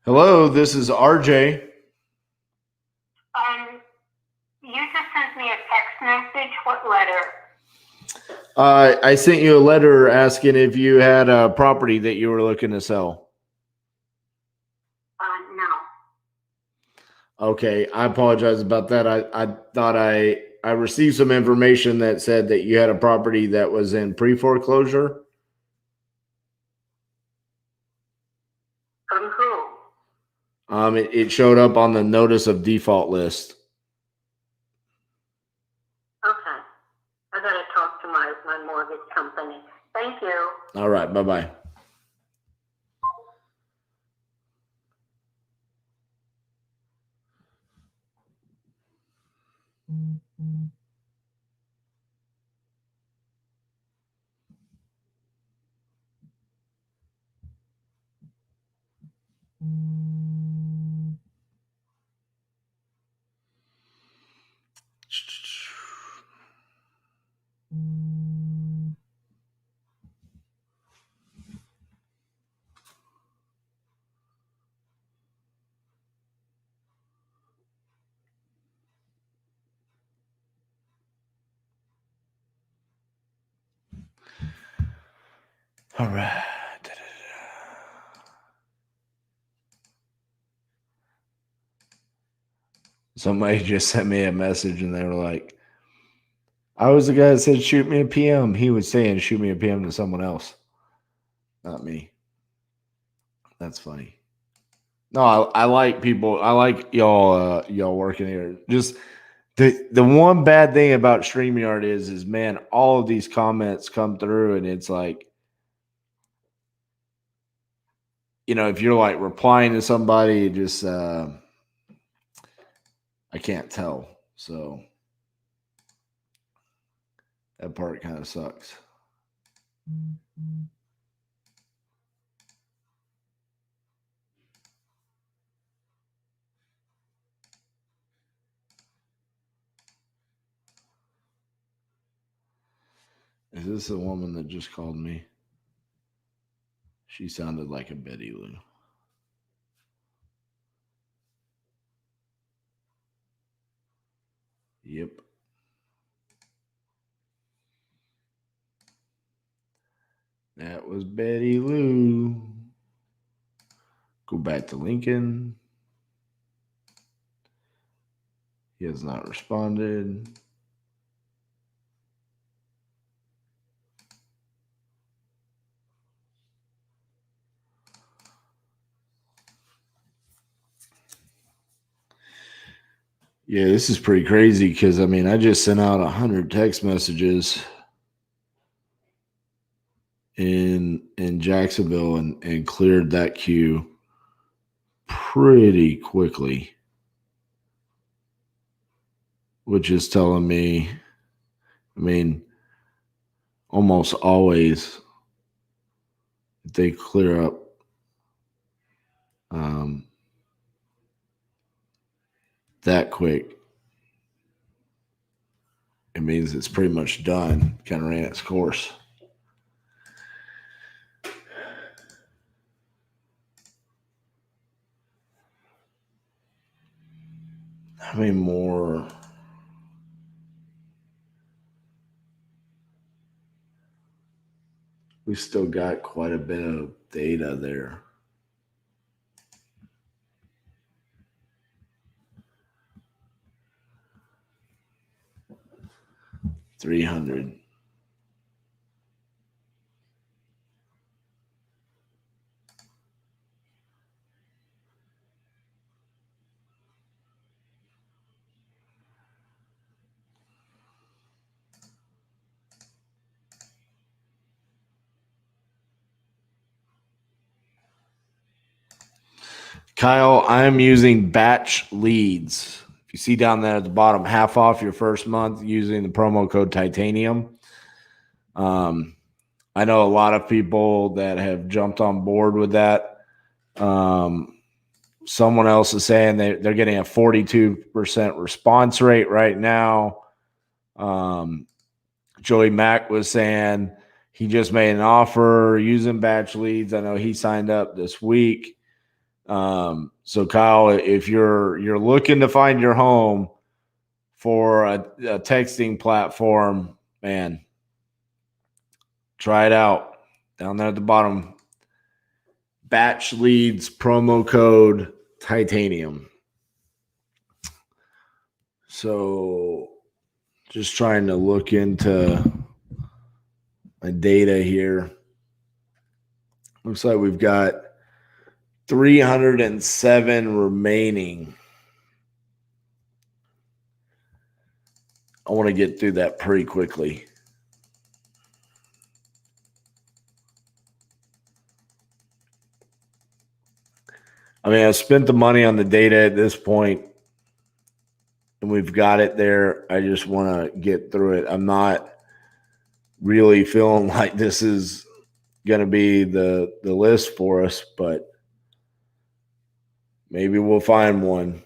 Hello, this is RJ. You just sent me a text message. What letter? I sent you a letter asking if you had a property that you were looking to sell. No. Okay, I apologize about that. I thought I received some information that said that you had a property that was in pre-foreclosure. From who? It showed up on the notice of default list. Okay. I gotta talk to my mortgage company. Thank you. All right, bye-bye. All right. Somebody just sent me a message and they were like, I was the guy that said, shoot me a PM. He was saying, shoot me a PM to someone else. Not me. That's funny. No, I like people. I like y'all working here. Just the one bad thing about StreamYard is man, all of these comments come through and it's like, if you're like replying to somebody, just I can't tell. So that part kind of sucks. Is this the woman that just called me? She sounded like a Betty Lou. Yep. That was Betty Lou. Go back to Lincoln. He has not responded. Yeah, this is pretty crazy because, I just sent out 100 text messages in Jacksonville and cleared that queue pretty quickly, which is telling me, almost always they clear up that quick. It means it's pretty much done, kind of ran its course. How many more? We still got quite a bit of data there. $300. Kyle, I'm using batch leads. If you see down there at the bottom, half off your first month using the promo code Titanium. I know a lot of people that have jumped on board with that. Someone else is saying they're getting a 42% response rate right now. Joey Mack was saying he just made an offer using batch leads. I know he signed up this week. So Kyle, if you're looking to find your home for a texting platform, man, try it out. Down there at the bottom, batch leads, promo code Titanium. So just trying to look into my data here. Looks like we've got 307 remaining. I want to get through that pretty quickly. I mean, I've spent the money on the data at this point, and we've got it there. I just want to get through it. I'm not really feeling like this is going to be the list for us, but maybe we'll find one.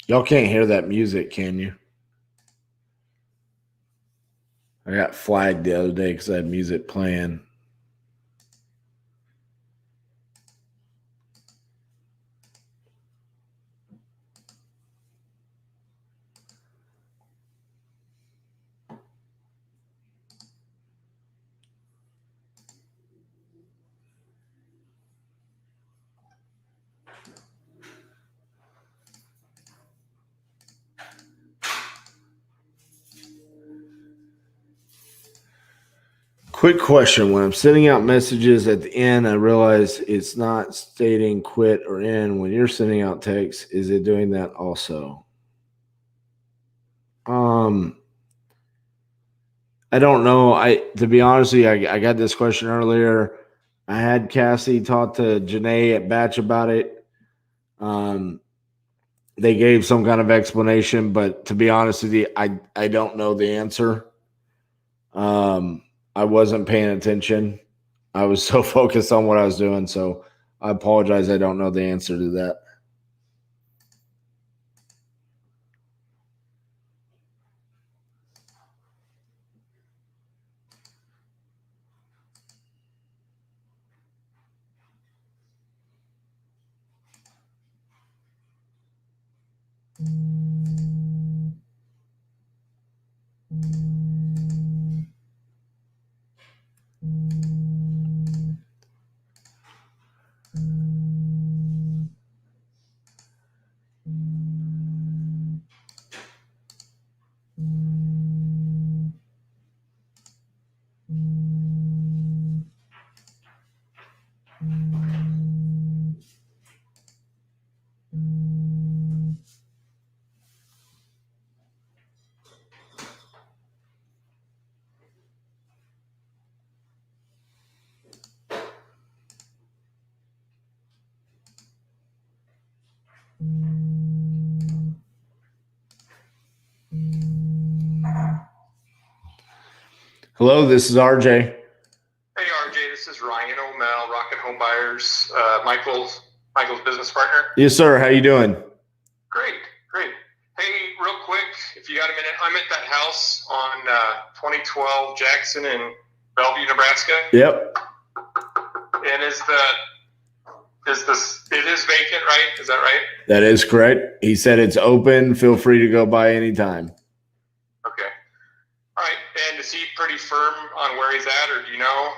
Y'all can't hear that music, can you? I got flagged the other day because I had music playing. Quick question. When I'm sending out messages at the end, I realize it's not stating quit or end. When you're sending out text, is it doing that also? I don't know. To be honest with you, I got this question earlier. I had Cassie talk to Janae at Batch about it. They gave some kind of explanation, but to be honest with you, I don't know the answer. I wasn't paying attention. I was so focused on what I was doing. So I apologize. I don't know the answer to that. Hello, this is RJ. Hey RJ, this is Ryan O'Mell, Rocket Home Buyers, Michael's business partner. Yes, sir. How you doing? Great. Hey, real quick, if you got a minute, I'm at that house on 2012 Jackson in Bellevue, Nebraska. Yep. And it is vacant, right? Is that right? That is correct. He said it's open. Feel free to go by anytime. Okay. All right. And is he pretty firm on where he's at, or do you know?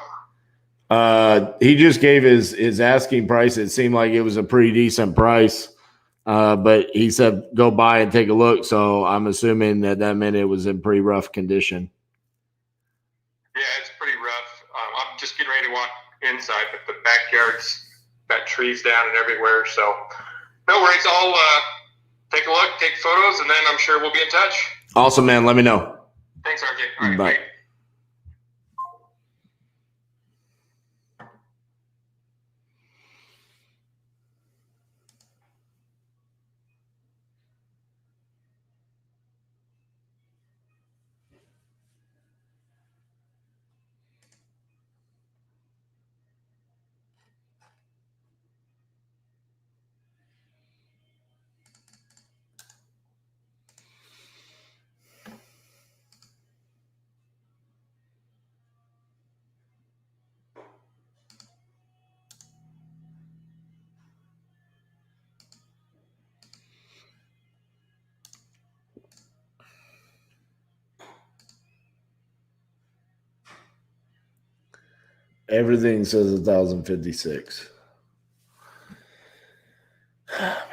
He just gave his asking price. It seemed like it was a pretty decent price. But he said go by and take a look. So I'm assuming that meant it was in pretty rough condition. Yeah, it's pretty rough. I'm just getting ready to walk inside, but the backyard's got trees down and everywhere. So no worries. I'll take a look, take photos, and then I'm sure we'll be in touch. Awesome, man. Let me know. Thanks, RJ. All right, Bye. bye. Everything says 1,056. Oh, man.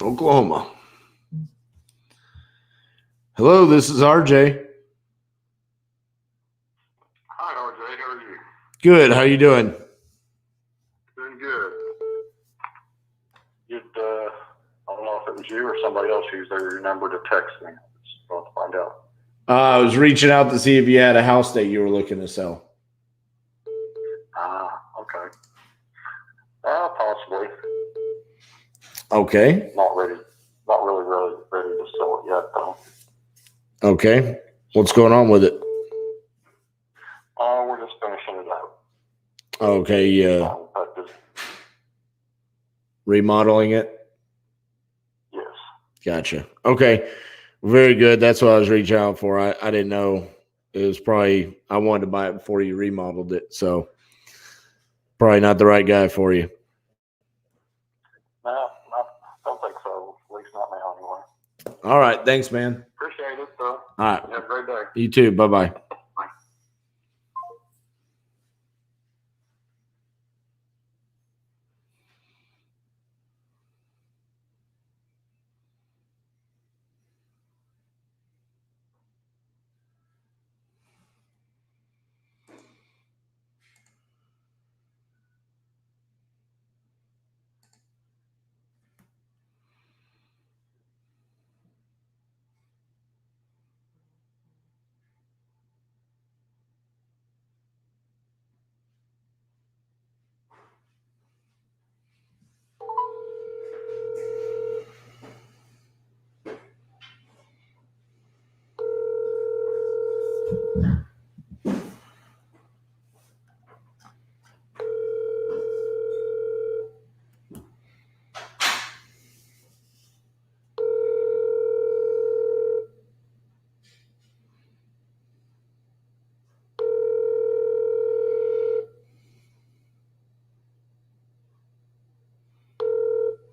Oklahoma. Hello, this is RJ. Hi, RJ. How are you? Good. How you doing? Doing good. I don't know if it was you or somebody else used their number to text me. Just want to find out. I was reaching out to see if you had a house that you were looking to sell. Okay. Possibly. Okay. Not really ready to sell it yet, though. Okay. What's going on with it? We're just finishing it out. Okay. Remodeling it? Yes. Gotcha. Okay. Very good. That's what I was reaching out for. I didn't know. It was probably, I wanted to buy it before you remodeled it. So probably not the right guy for you. No, I don't think so. At least not now, anyway. All right. Thanks, man. Appreciate it, though. All right. Have a great day. You too. Bye-bye. Bye.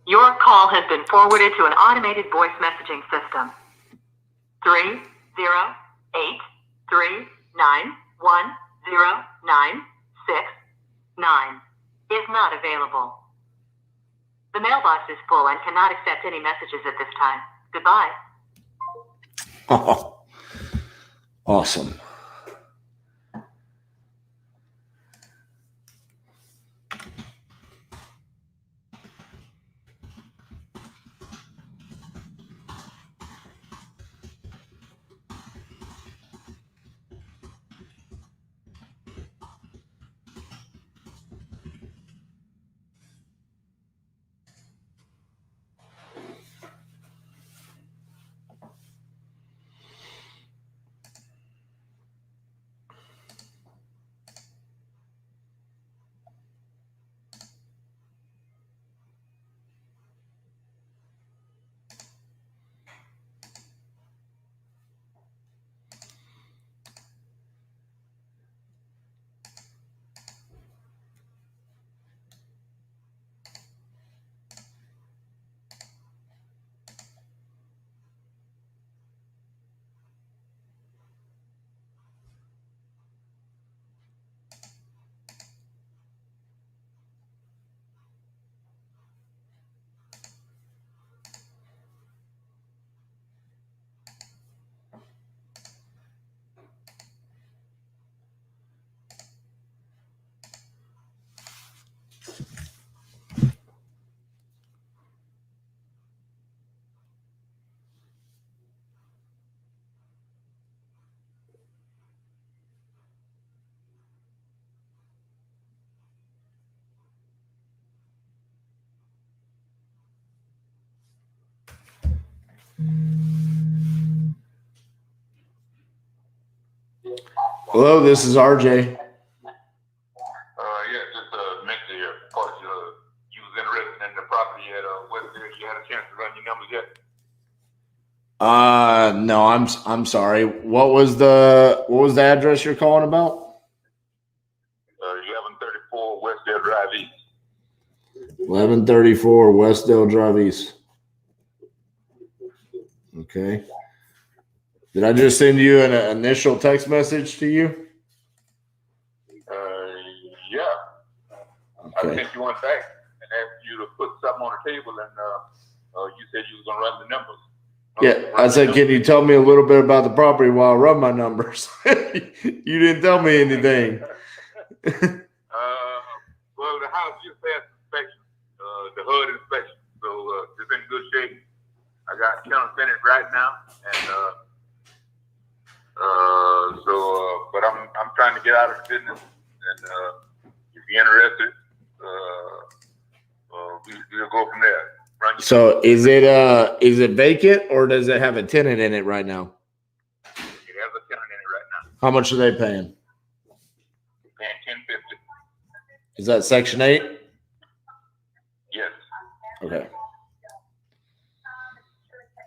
Your call has been forwarded to an automated voice messaging system. 308-391-0969 is not available. The mailbox is full and cannot accept any messages at this time. Goodbye. Oh, awesome. Hello, this is RJ. Yeah, just mentioned here, of course, you was interested in the property at Westfield. You had a chance to run your numbers yet? No, I'm sorry. What was the address you're calling about? 1134 Westfield Drive East. 1134 Westdale Drive East. Okay. Did I just send you an initial text message to you? Yeah. Okay. I sent you one back and asked you to put something on the table and You said you was gonna run the numbers. Yeah, I said, can you tell me a little bit about the property while I run my numbers? You didn't tell me anything. Well, the house just passed inspection, the HUD inspection, so it's in good shape. I got tenants in it right now, and but I'm trying to get out of the business, and if you're interested, we'll go from there. So is it vacant or does it have a tenant in it right now? It has a tenant in it right now. How much are they paying? Paying $10.50. Is that Section 8? Yes. Okay.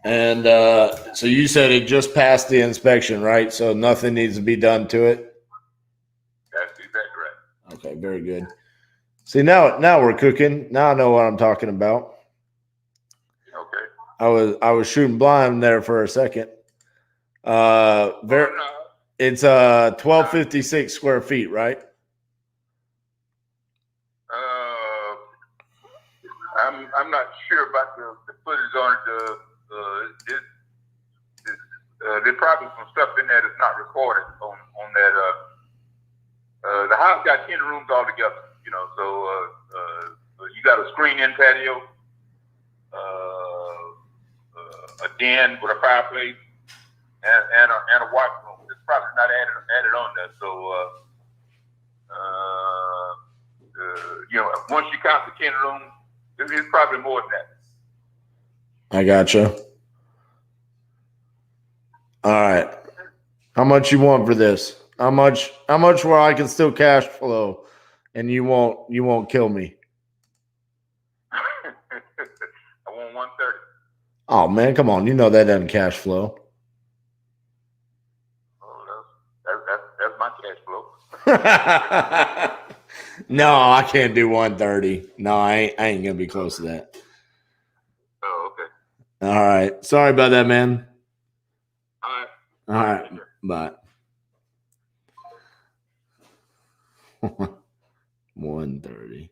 And so you said it just passed the inspection, right? So nothing needs to be done to it? That's exactly right. Okay, very good. See, now we're cooking. Now I know what I'm talking about. Okay. I was shooting blind there for a second. It's 1256 square feet, right? I'm not sure about the footage on it. There's probably some stuff in there that's not recorded on that. The house got 10 rooms altogether, you know. So you got a screen-in patio, a den with a fireplace, and a washroom. It's probably not added on there. So you know, once you count the 10 rooms, it's probably more than that. I gotcha. All right. How much you want for this? How much where I can still cash flow and you won't kill me? I want 130. Oh man, come on. You know that doesn't cash flow. Oh, that's my cash flow. No, I can't do 130. No, I ain't gonna be close to that. Oh, okay. All right. Sorry about that, man. All right. Bye. 130.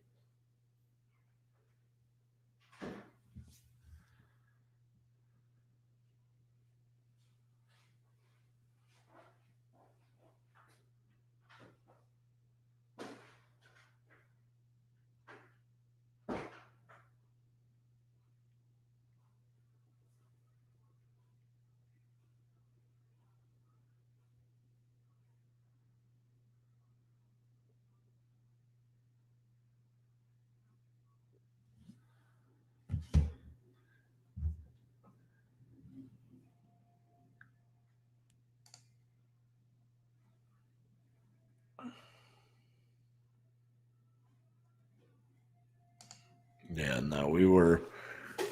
Yeah, no, we were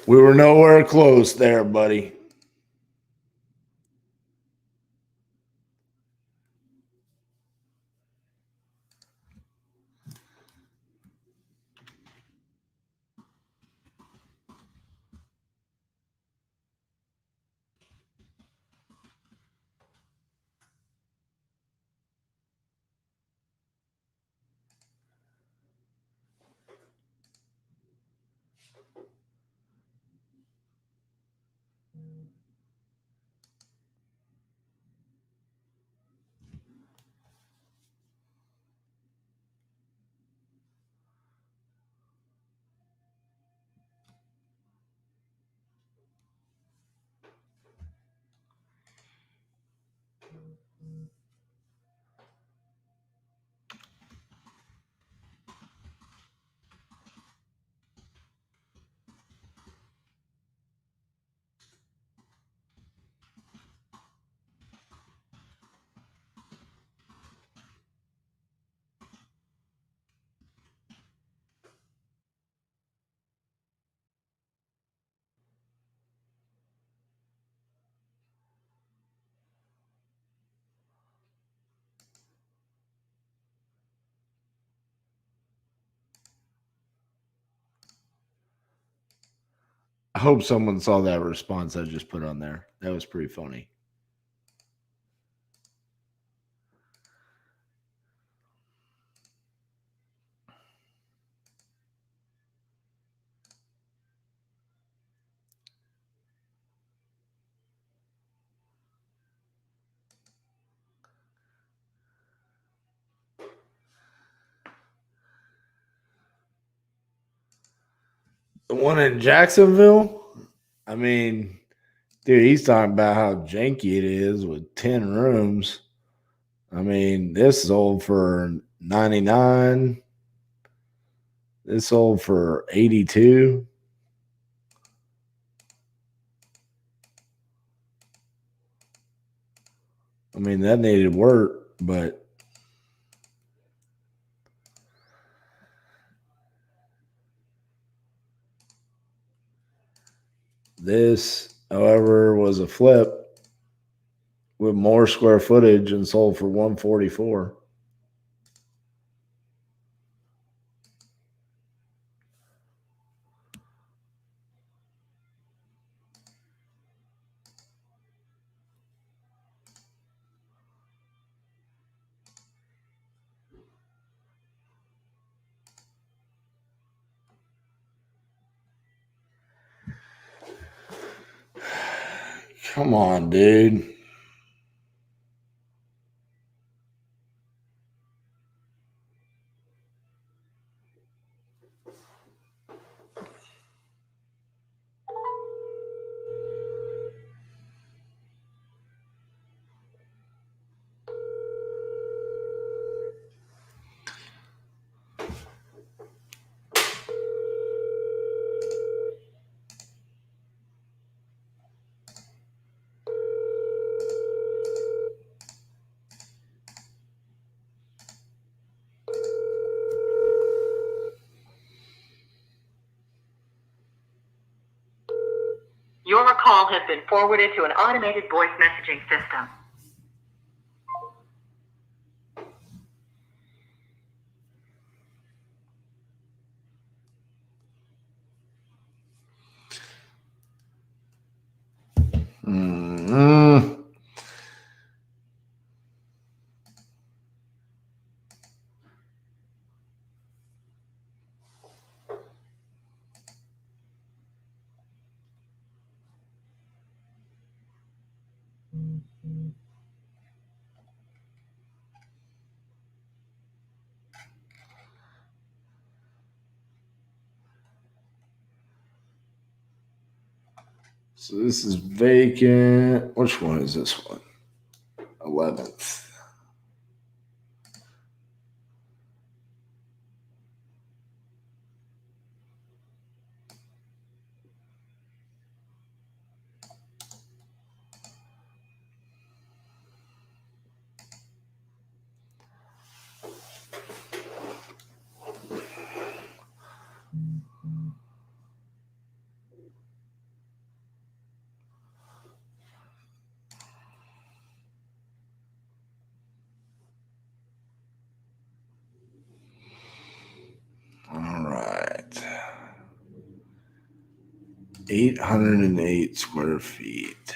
nowhere close there, buddy. I hope someone saw that response I just put on there. That was pretty funny. The one in Jacksonville? I mean, dude, he's talking about how janky it is with 10 rooms. I mean, this sold for 99. This sold for 82. I mean, that needed work, but this, however, was a flip with more square footage and sold for 144. Come on, dude. Your call has been forwarded to an automated voice messaging system. Mm-hmm. So this is vacant. Which one is this one? 11th. All right. 808 square feet.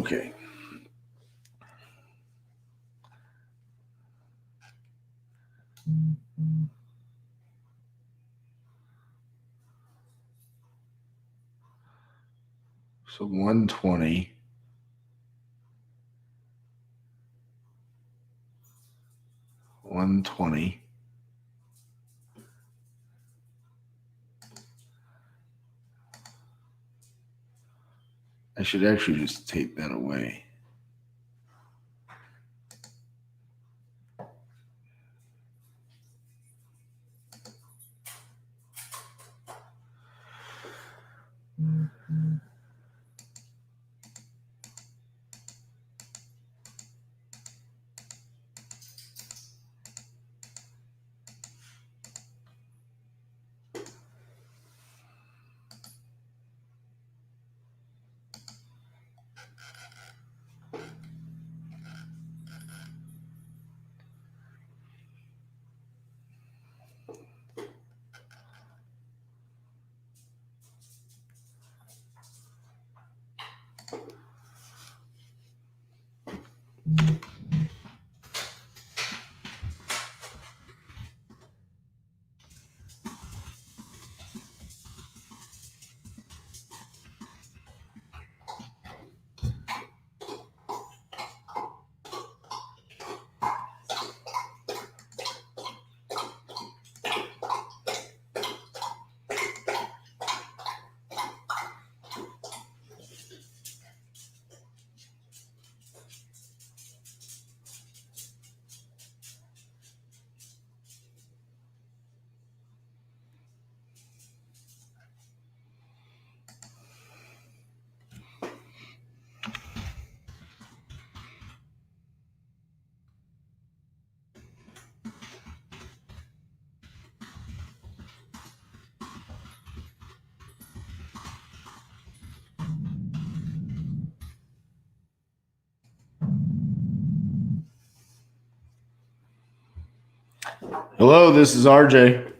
Okay. So 120. I should actually just take that away. Hello, this is RJ.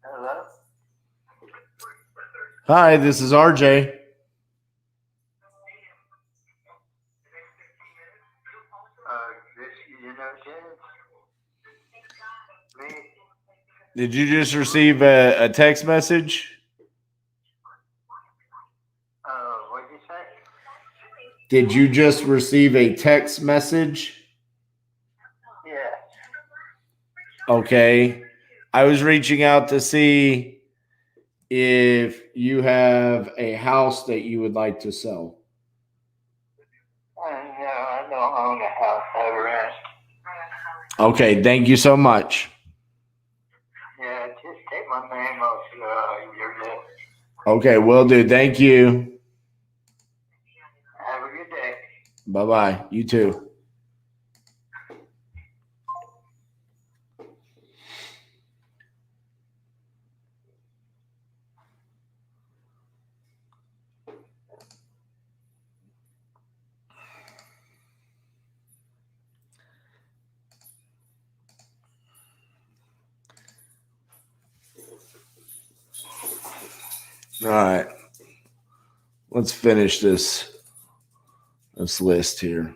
Hello? Hi, this is RJ. Did you just receive a text message? What did you say? Did you just receive a text message? Yeah. Okay. I was reaching out to see if you have a house that you would like to sell. No, I don't own a house over there. Okay, thank you so much. Yeah, just take my name off your list. Okay, will do. Thank you. Have a good day. Bye-bye. You too. All right. Let's finish this list here.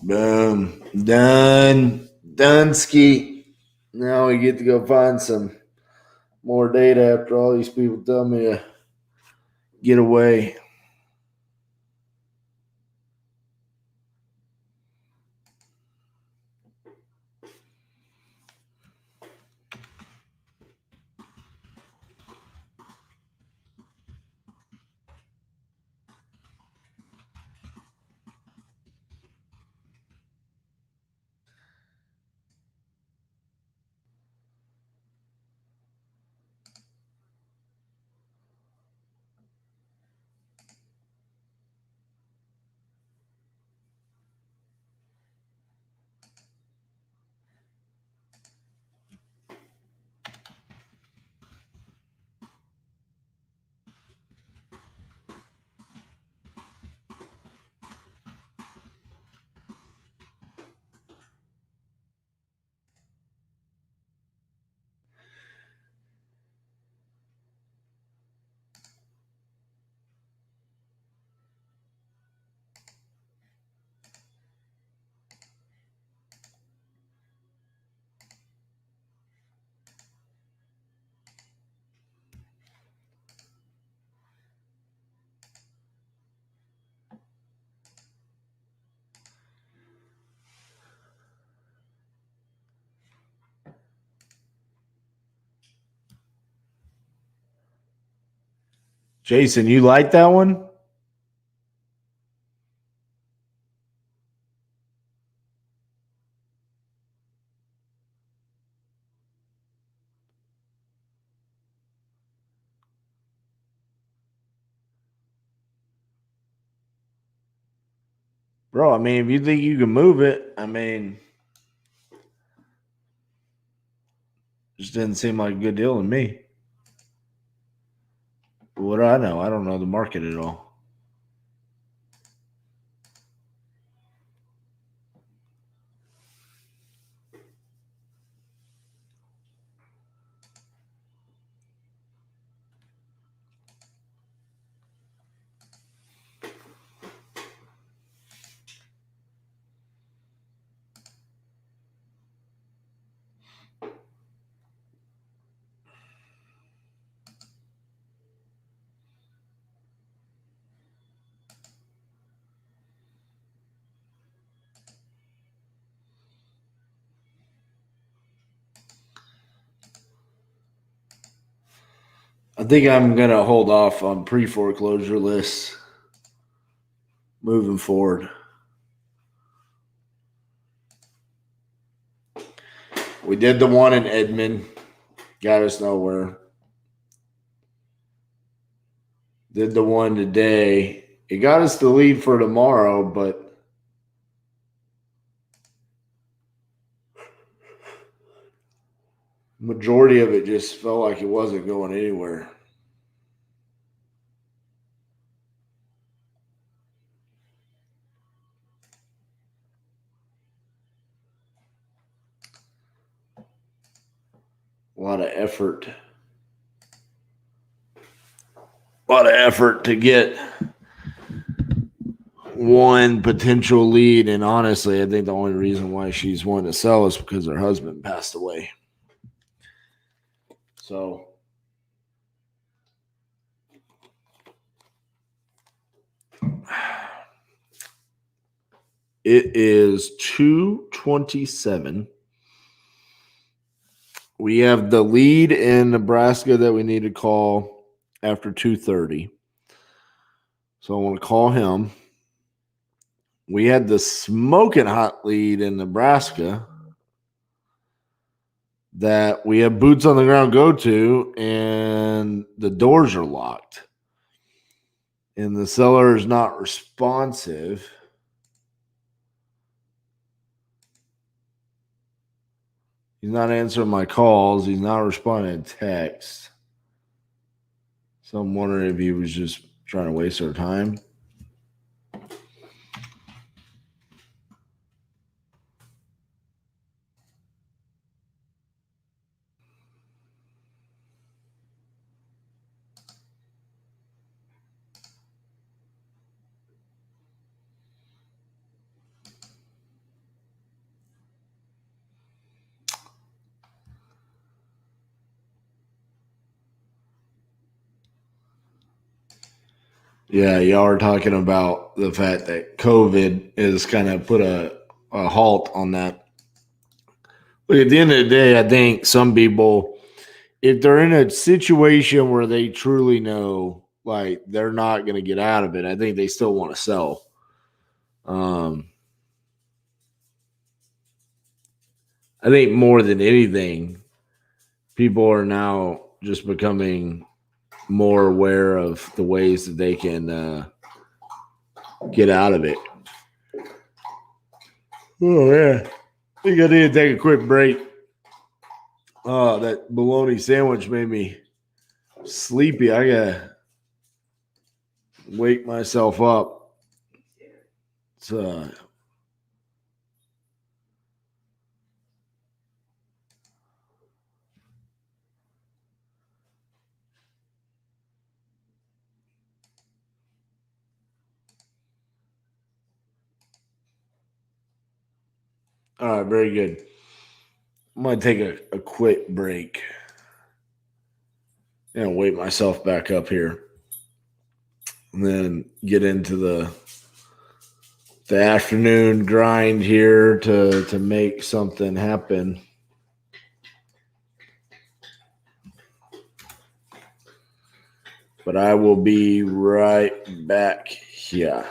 Boom. Done. Done ski. Now we get to go find some more data after all these people tell me to get away. Jason, you like that one? Bro, I mean, if you think you can move it, I mean, just didn't seem like a good deal to me. But what do I know? I don't know the market at all. I think I'm going to hold off on pre-foreclosure lists moving forward. We did the one in Edmond. Got us nowhere. Did the one today. It got us the lead for tomorrow, but majority of it just felt like it wasn't going anywhere. A lot of effort. A lot of effort to get one potential lead. And honestly, I think the only reason why she's wanting to sell is because her husband passed away. So it is 2:27. We have the lead in Nebraska that we need to call after 2:30. So I want to call him. We had the smoking hot lead in Nebraska that we have boots on the ground go to, and the doors are locked. And the seller is not responsive. He's not answering my calls. He's not responding to text. So I'm wondering if he was just trying to waste our time. Yeah, y'all are talking about the fact that COVID has kind of put a halt on that. But at the end of the day, I think some people, if they're in a situation where they truly know, like, they're not going to get out of it, I think they still want to sell. I think more than anything, people are now just becoming more aware of the ways that they can get out of it. Oh, yeah. I think I need to take a quick break. Oh, that bologna sandwich made me sleepy. I got to wake myself up. It's all right, very good. I'm going to take a quick break and wake myself back up here. And then get into the afternoon grind here to make something happen. but I will be right back here.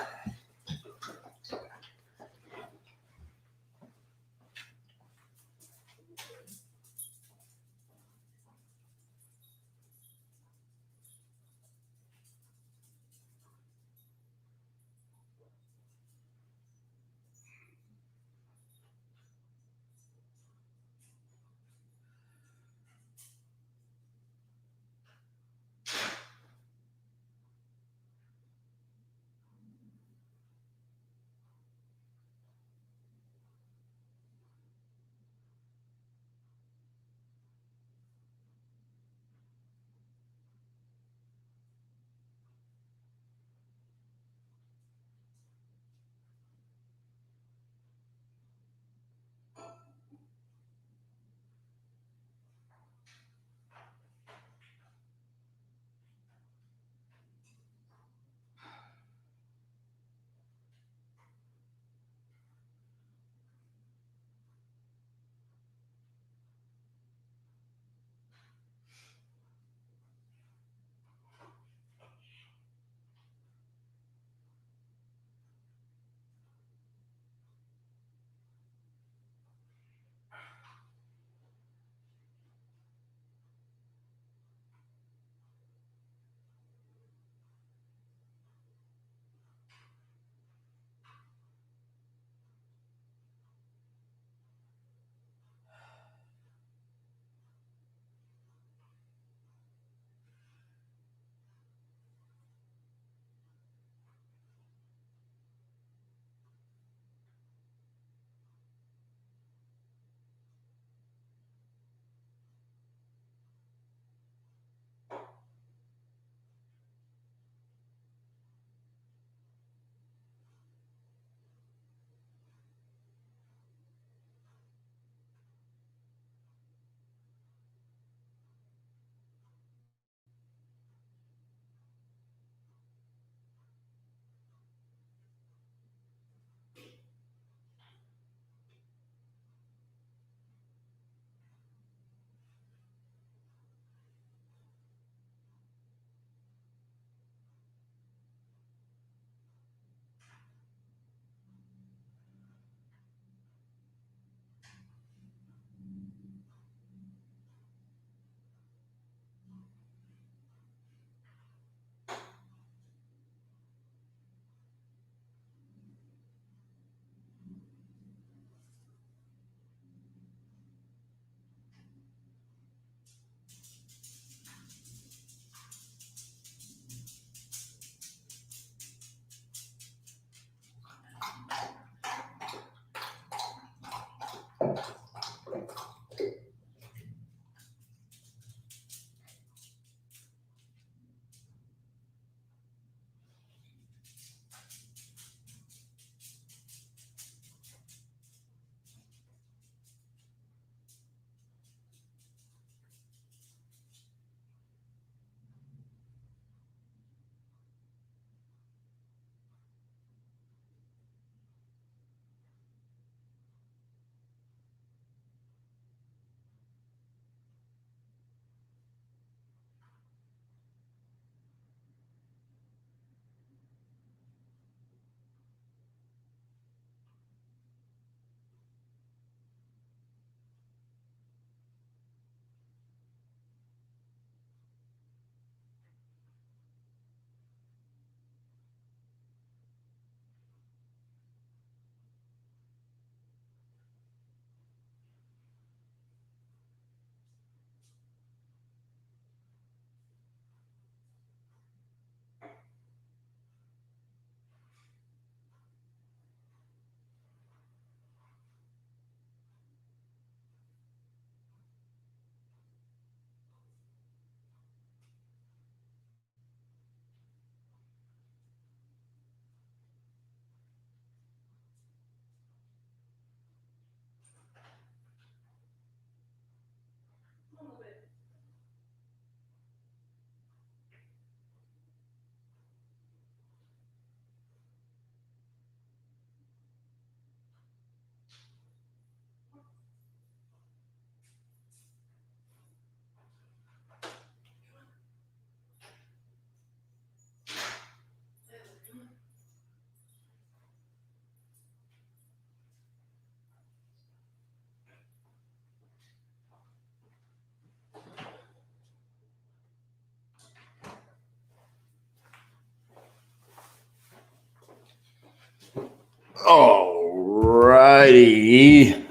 righty.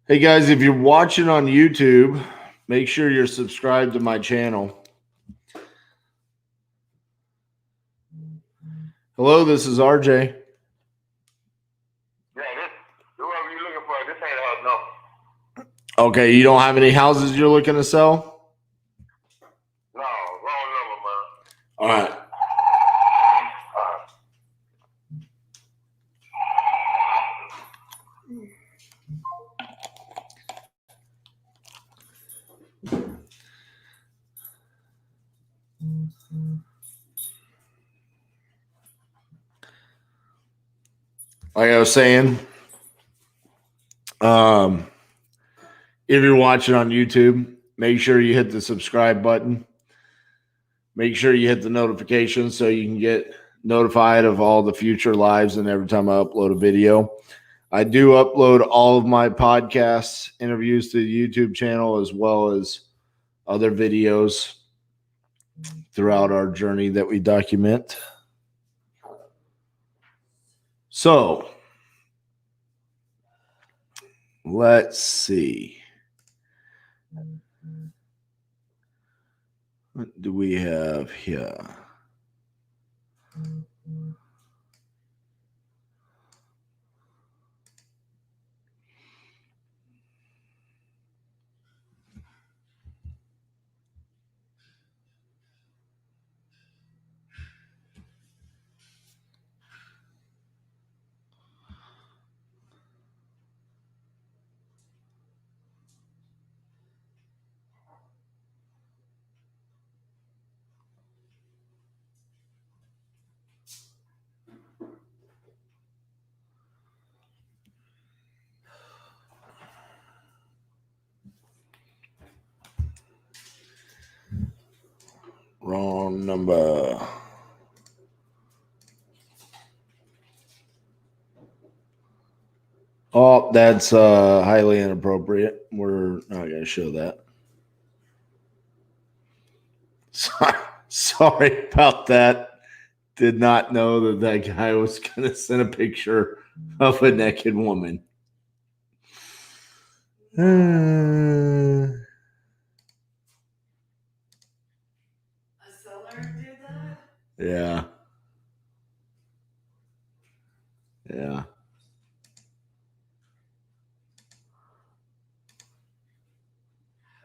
Hey guys, if you're watching on YouTube, make sure you're subscribed to my channel. Hello, this is RJ. Yeah, whoever you're looking for, this ain't a house number. Okay, you don't have any houses you're looking to sell? No, wrong number, man. All right. Like I was saying, if you're watching on YouTube, make sure you hit the subscribe button. Make sure you hit the notifications so you can get notified of all the future lives and every time I upload a video. I do upload all of my podcasts, interviews to the YouTube channel, as well as other videos throughout our journey that we document. So, let's see. What do we have here? Wrong number. Oh, that's highly inappropriate. We're not going to show that. Sorry about that. Did not know that guy was going to send a picture of a naked woman. A seller did that? Yeah. Yeah. I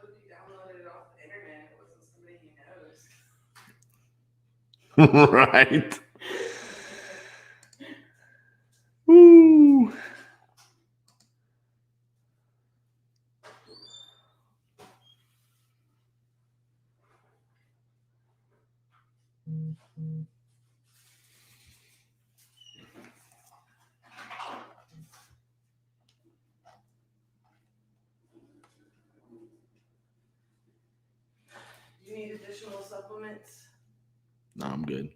hope you downloaded it off the internet. It wasn't somebody he knows. Right. Woo. Do you need additional supplements? No, I'm good.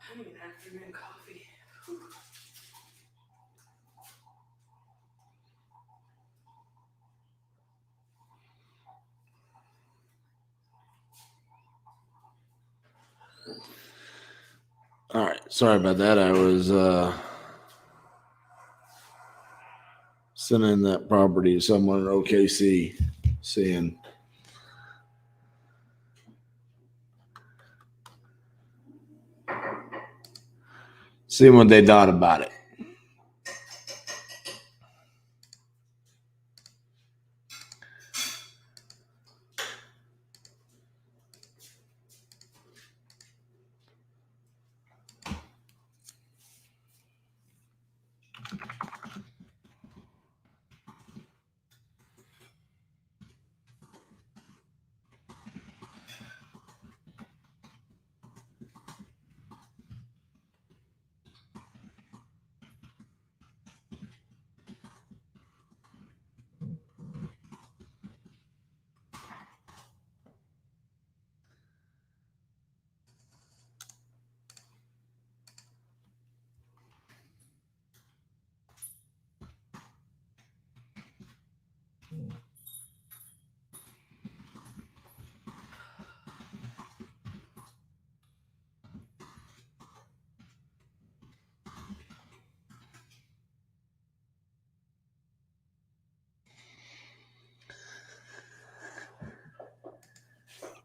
I need an afternoon coffee. Whew. All right. Sorry about that. I was sending that property to someone in OKC, seeing what they thought about it.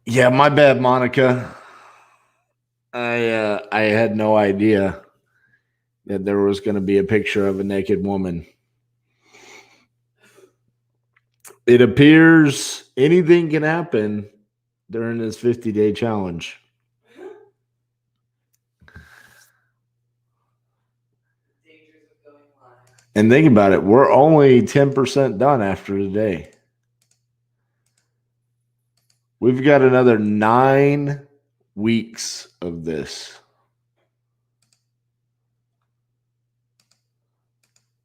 Yeah, my bad, Monica. I had no idea that there was going to be a picture of a naked woman. It appears anything can happen during this 50-day challenge. And think about it, we're only 10% done after today. We've got another 9 weeks of this.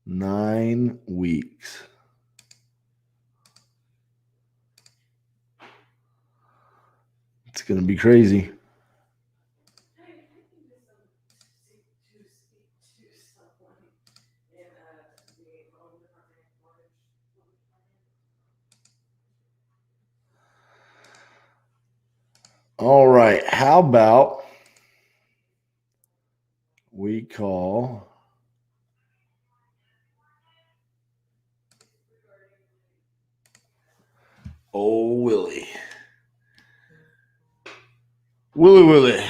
9 weeks. It's going to be crazy. All right. How about we call old Willie? Willie.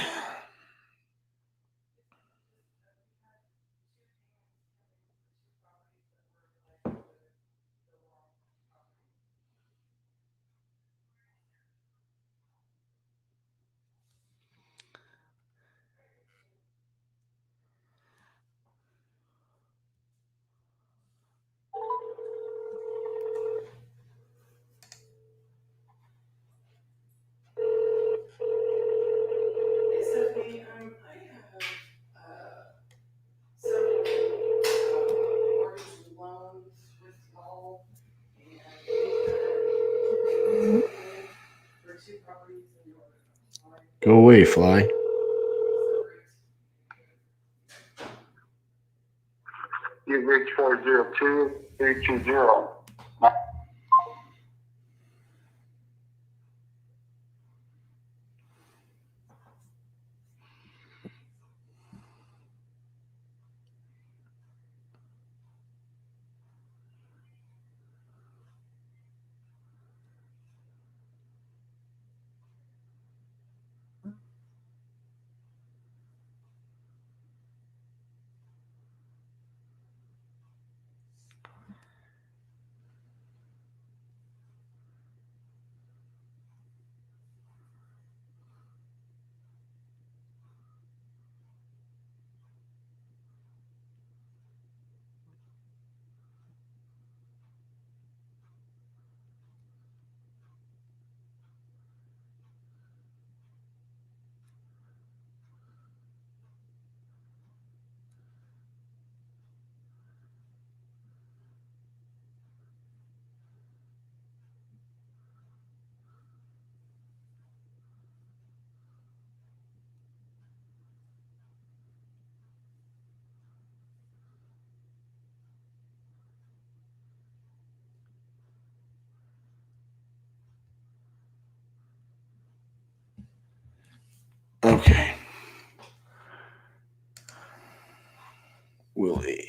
Go away, fly. You've reached 402-320. Okay. Willie.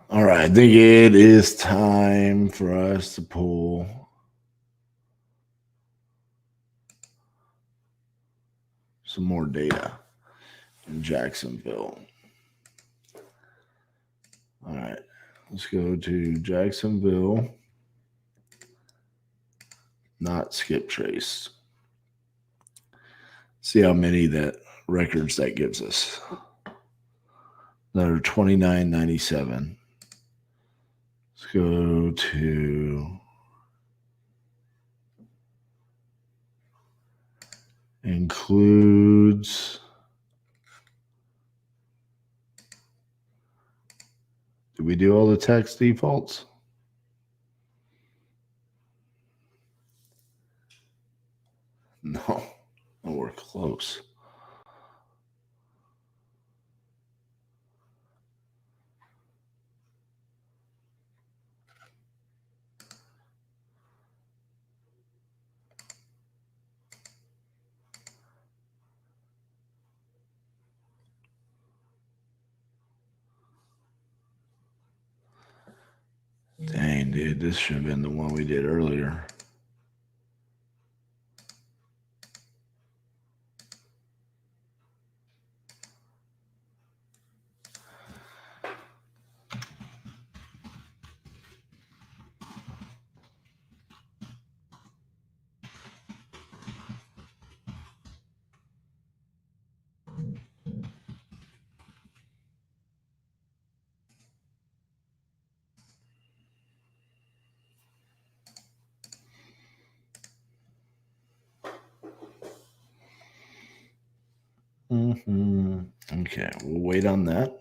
All right, I think it is time for us to pull some more data in Jacksonville. All right, let's go to Jacksonville, not skip trace. See how many records that gives us. Another 2997. Let's go to includes. Did we do all the text defaults? No, we're close. Dang, dude, this should have been the one we did earlier. Okay, we'll wait on that.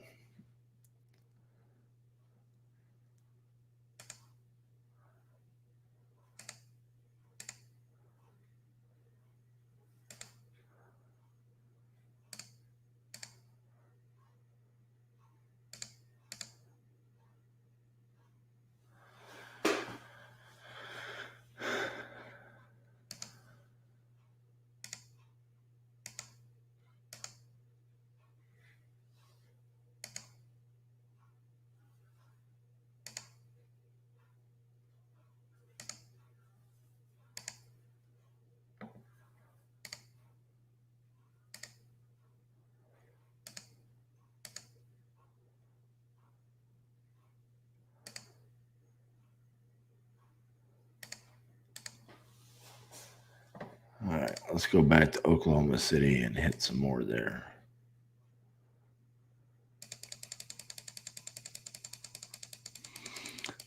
All right, let's go back to Oklahoma City and hit some more there.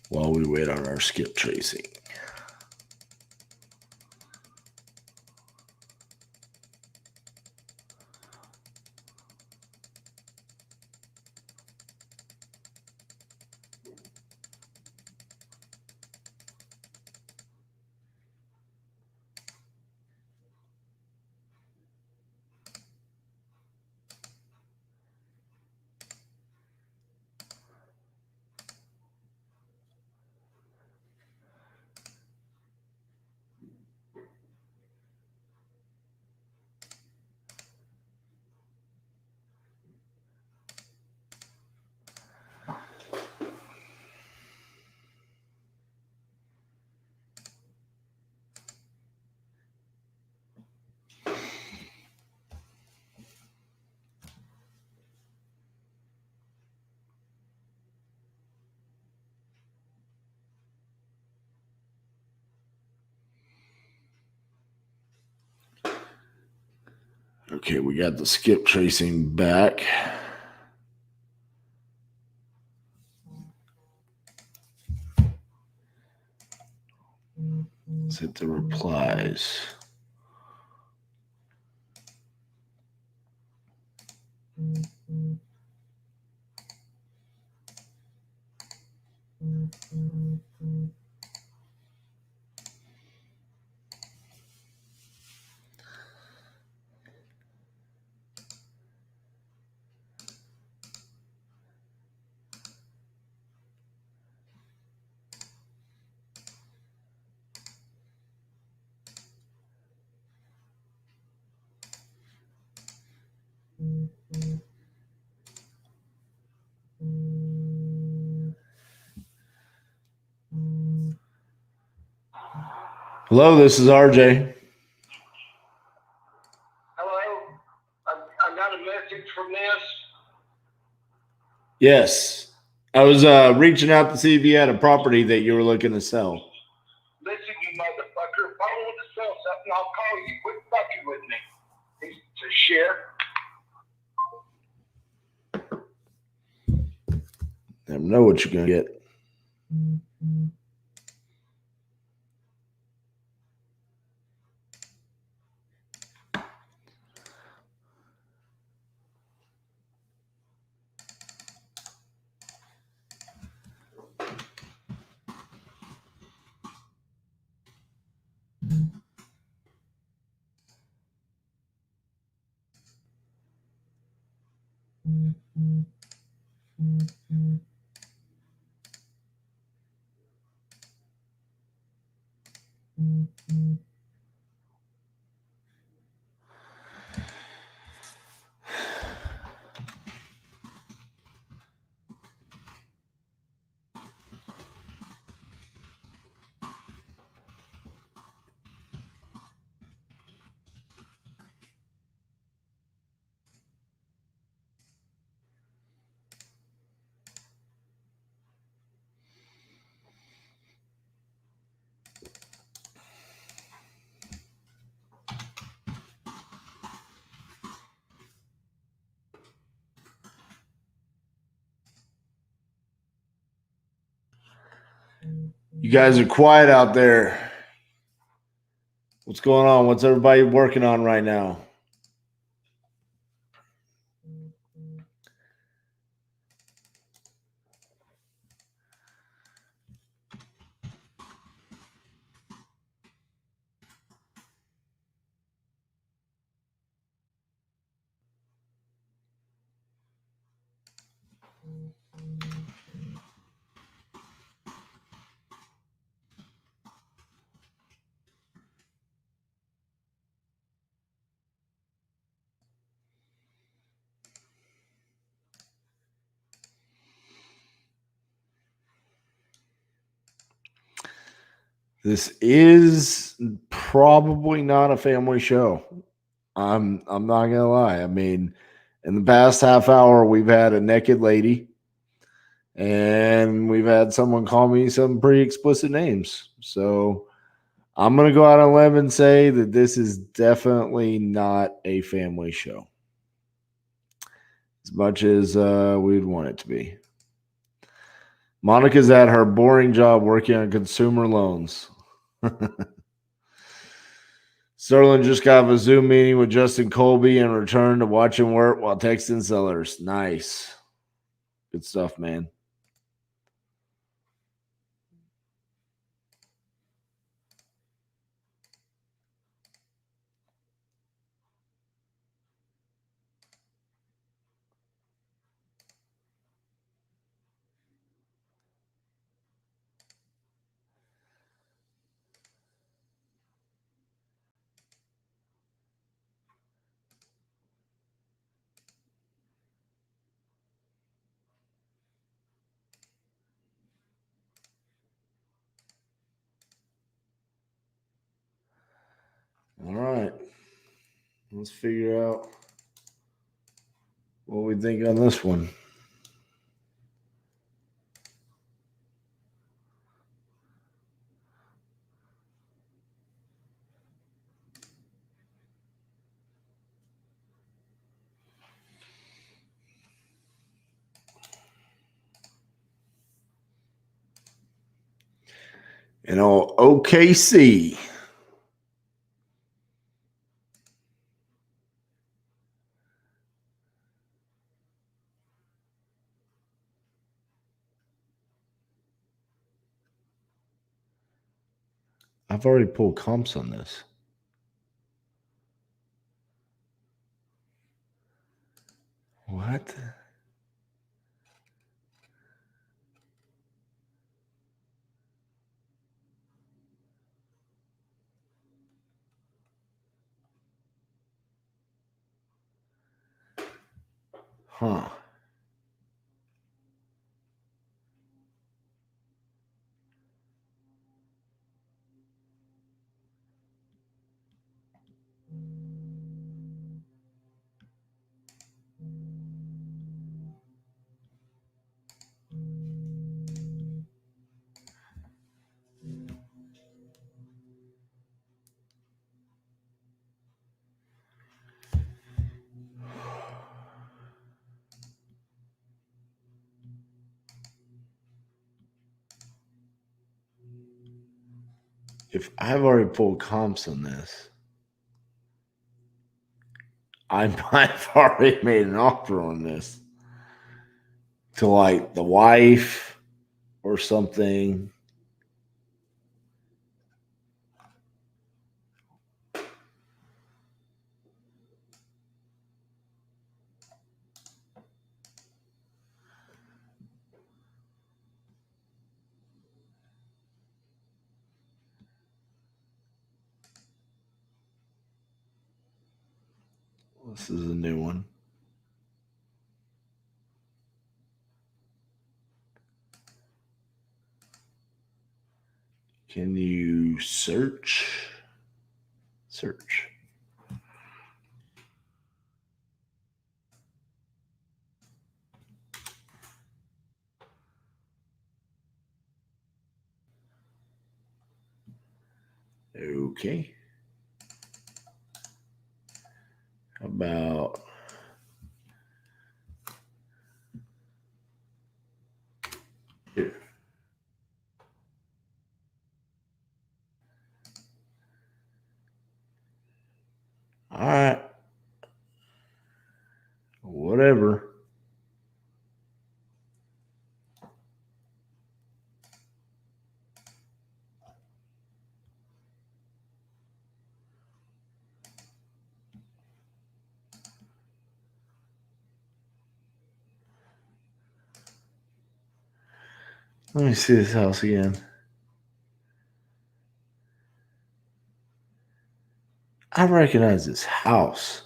While we wait on our skip tracing. Okay, we got the skip tracing back. Let's hit the replies. Hello, this is RJ. Hello. message from this? Yes. I was reaching out to see if you had a property that you were looking to sell. Listen, you motherfucker, if I want to sell something, I'll call you. Quit fucking with me. Piece of shit. Never know what you're going to get. You guys are quiet out there. What's going on? What's everybody working on right now? This is probably not a family show. I'm not gonna lie. I mean, in the past half hour, we've had a naked lady, and we've had someone call me some pretty explicit names. So I'm gonna go out on a limb and say that this is definitely not a family show, as much as we'd want it to be. Monica's at her boring job working on consumer loans. Sterling just got a Zoom meeting with Justin Colby and returned to watch him work while texting sellers. Nice. Good stuff, man. All right. Let's figure out what we think on this one. You know, OKC. I've already pulled comps on this. What? Huh. if I've already pulled comps on this, I might have already made an offer on this to like the wife or something. This is a new one. Can you search? Search. Okay. How about here? All right. Whatever. Let me see this house again. I recognize this house.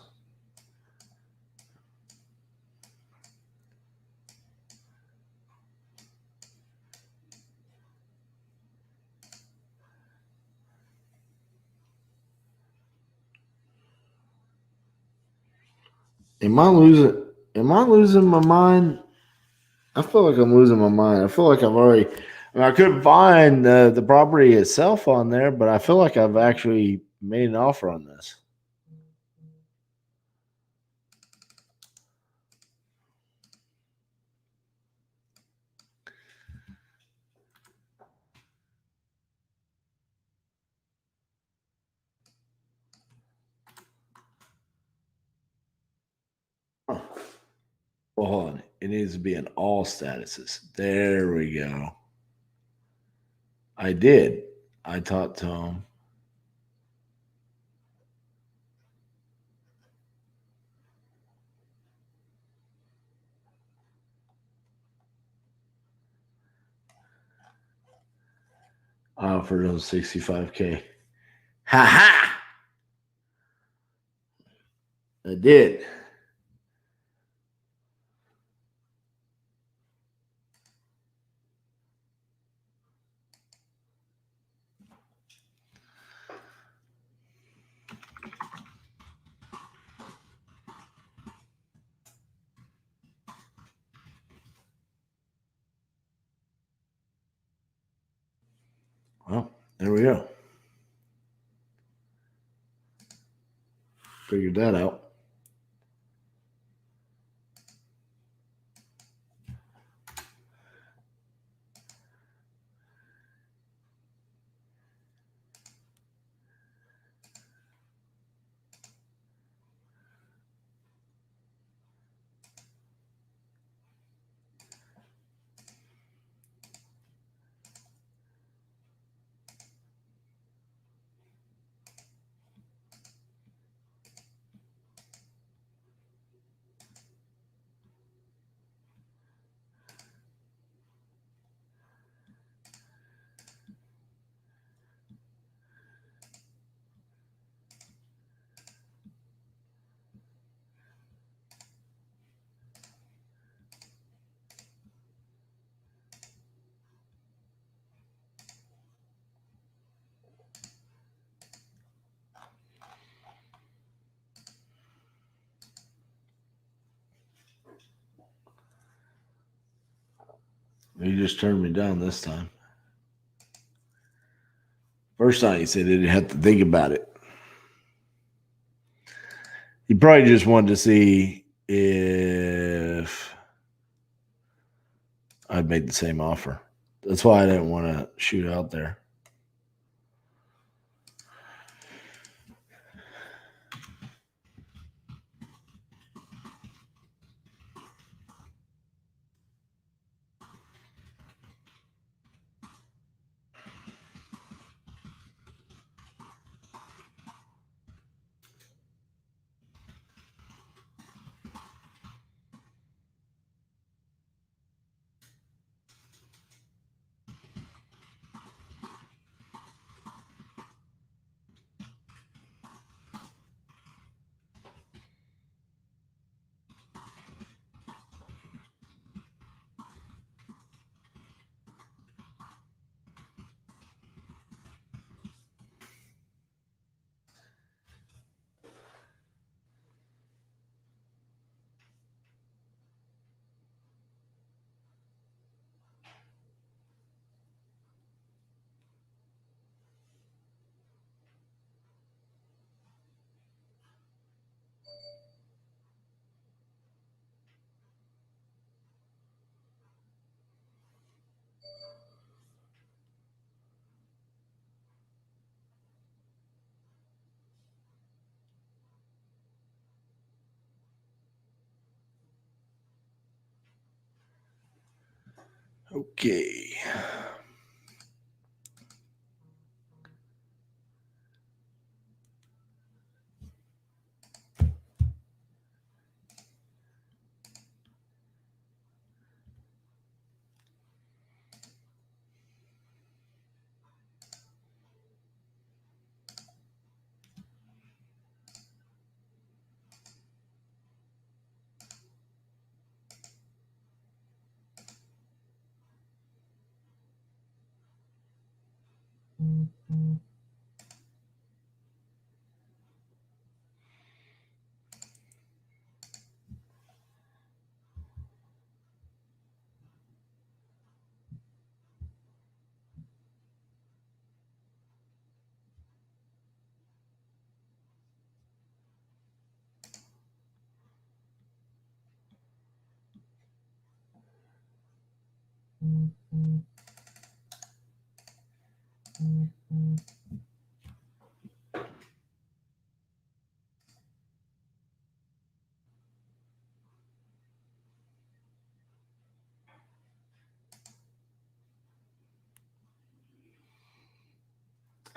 Am I losing my mind? I feel like I'm losing my mind. I feel like I couldn't find the property itself on there, but I feel like I've actually made an offer on this. Huh. Well, hold on. It needs to be in all statuses. There we go. I did. I talked to him. I offered him $65K. Ha ha! I did. Well, there we go. Figured that out. He just turned me down this time. First time he said he didn't have to think about it. He probably just wanted to see if I'd made the same offer. That's why I didn't want to shoot out there. Okay.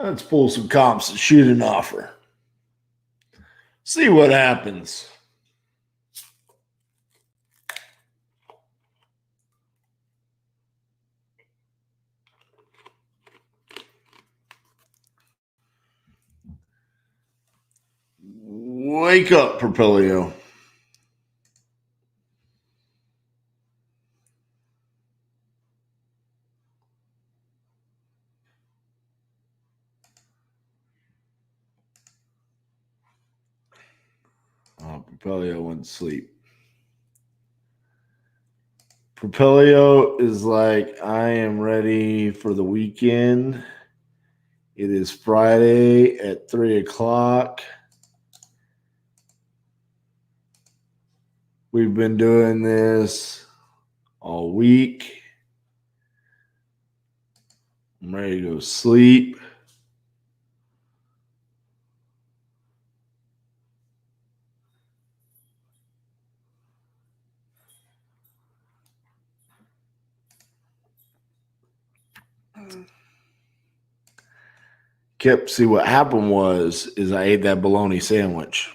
Let's pull some comps and shoot an offer. See what happens. Wake up, Propelio. Oh, Propelio went to sleep. Propelio is like, I am ready for the weekend. It is Friday at 3 o'clock. We've been doing this all week. I'm ready to go sleep. See what happened is I ate that bologna sandwich.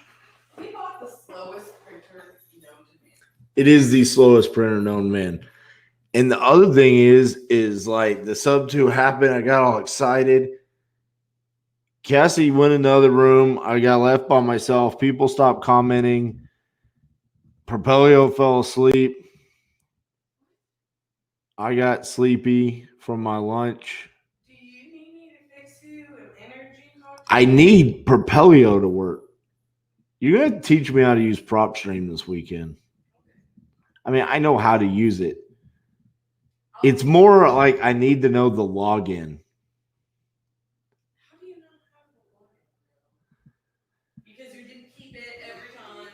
We bought the slowest printer known to man. It is the slowest printer known to man. And the other thing is like the sub 2 happened. I got all excited. Cassie went in the other room. I got left by myself. People stopped commenting. Propelio fell asleep. I got sleepy from my lunch. Do you need me to fix you an energy cocktail? I need Propelio to work. You're going to teach me how to use PropStream this weekend. I mean, I know how to use it. It's more like I need to know the login. How do you not have the login? Because you didn't keep it every time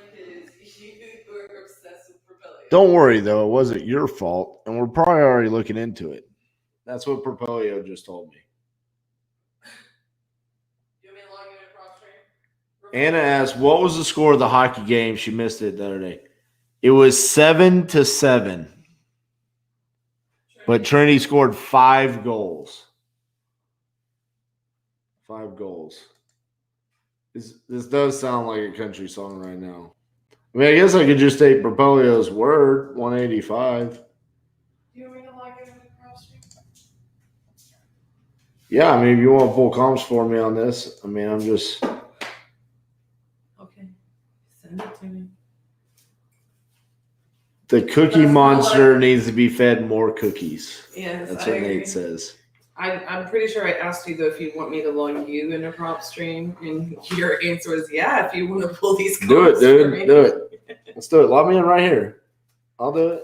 because you were obsessed with Propelio. Don't worry, though. It wasn't your fault, and we're probably already looking into it. That's what Propelio just told me. You want me to log in at PropStream? Anna asked, what was the score of the hockey game? She missed it the other day. It was 7-7. But Trinity scored 5 goals. 5 goals. This does sound like a country song right now. I mean, I guess I could just take Propelio's word, 185. Do you want me to log in at PropStream? Yeah, I mean, if you want full comps for me on this, I mean, I'm just... Okay. Send it to me. The cookie monster needs to be fed more cookies. Yes, That's I what agree. Nate says. I'm pretty sure I asked you, though, if you want me to log you into PropStream, and your answer was, yeah, if you want to pull these Do it, codes for me. dude. Do it. Let's do it. Log me in right here. I'll do it.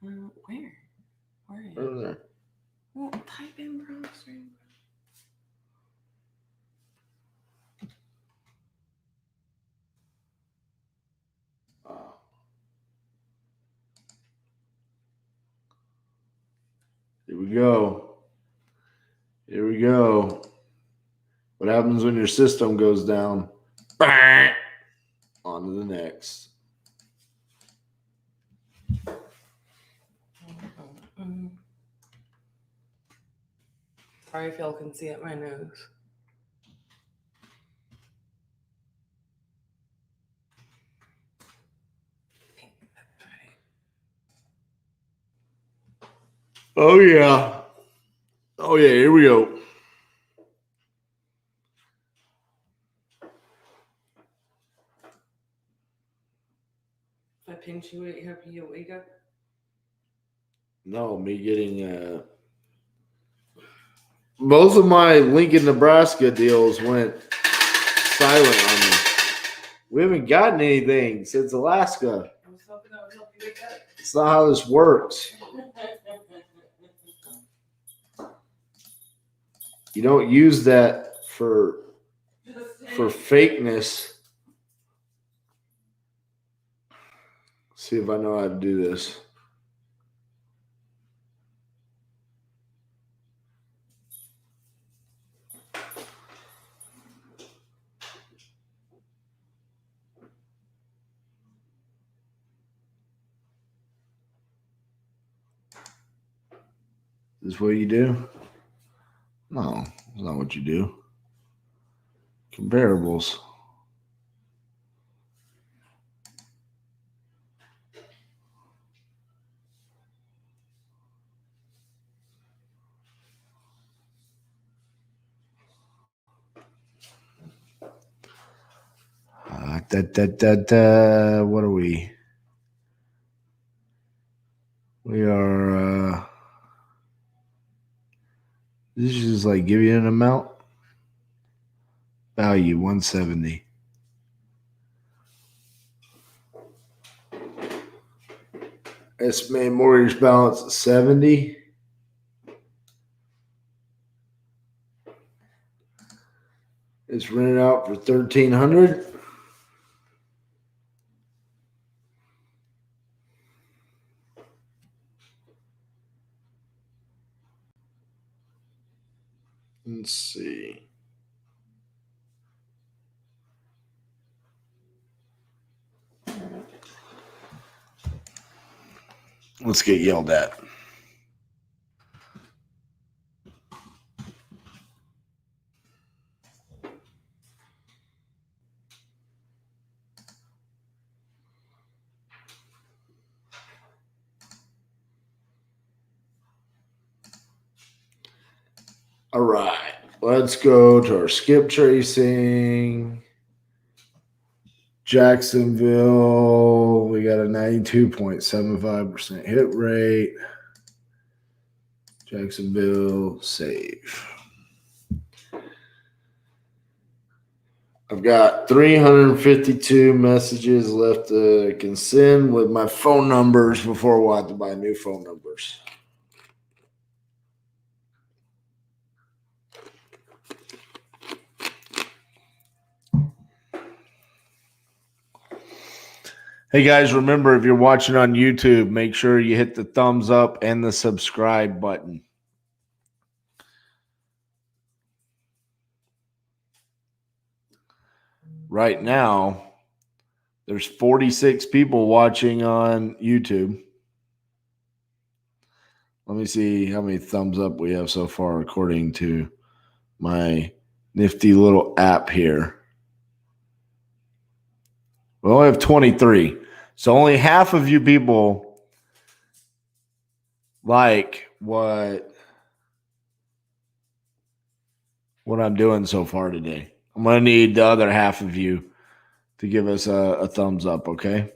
Where? Where? Over there. Well, type in PropStream. Here we go. Here we go. What happens when your system goes down? Bang! On to the next. Sorry if y'all can see at my nose. Oh yeah. Oh yeah, here we go. If I pinch you, help you wake up. No, me getting both of my Lincoln, Nebraska deals went silent on me. We haven't gotten anything since Alaska. I was hoping that would help you wake up. It's not how this works. You don't use that for fakeness. See if I know how to do this. Is this what you do? No, that's not what you do. Comparables. What are we? We are. This is just like give you an amount. Value 170. Estimated mortgage balance 70. It's rented out for $1,300. Let's see. Let's get yelled at. All right, let's go to our skip tracing. Jacksonville, we got a 92.75% hit rate. Jacksonville, save. I've got 352 messages left to consent with my phone numbers before we'll have to buy new phone numbers. Hey guys, remember if you're watching on YouTube, make sure you hit the thumbs up and the subscribe button. Right now, there's 46 people watching on YouTube. Let me see how many thumbs up we have so far according to my nifty little app here. We only have 23. So only half of you people like what I'm doing so far today. I'm going to need the other half of you to give us a thumbs up, okay?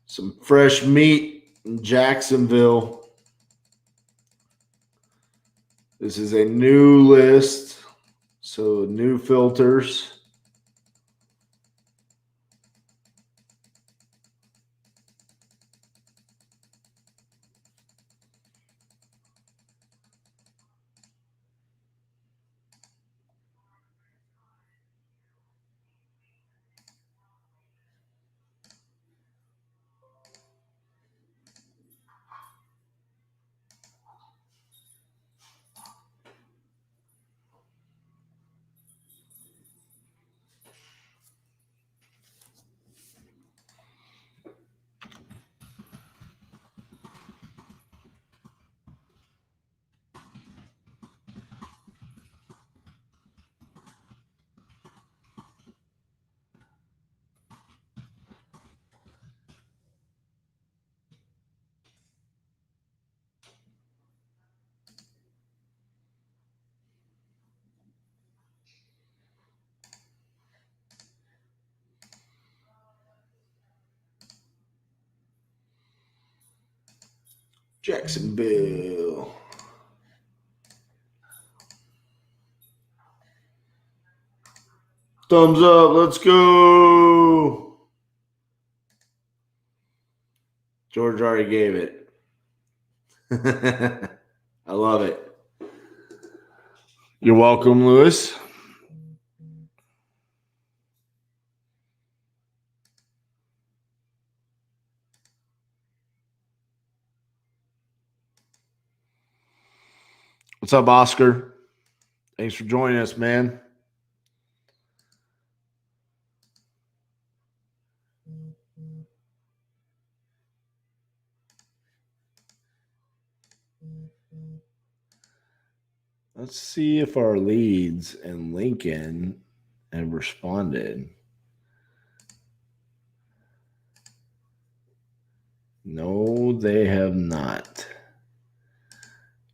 Some fresh meat in Jacksonville. This is a new list, so new filters. Jacksonville. Thumbs up. Let's go. George already gave it. I love it. You're welcome, Lewis. What's up, Oscar? Thanks for joining us, man. Let's see if our leads in Lincoln have responded. No, they have not.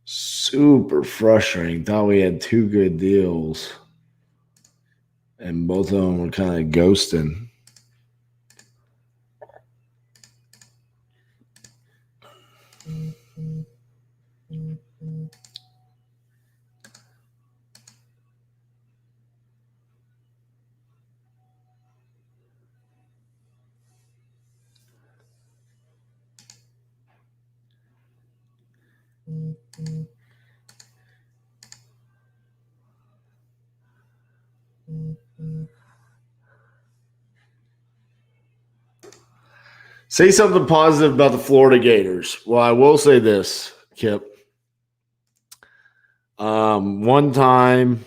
Super frustrating. Thought we had two good deals, and both of them were kind of ghosting. Say something positive about the Florida Gators. Well, I will say this, Kip. One time,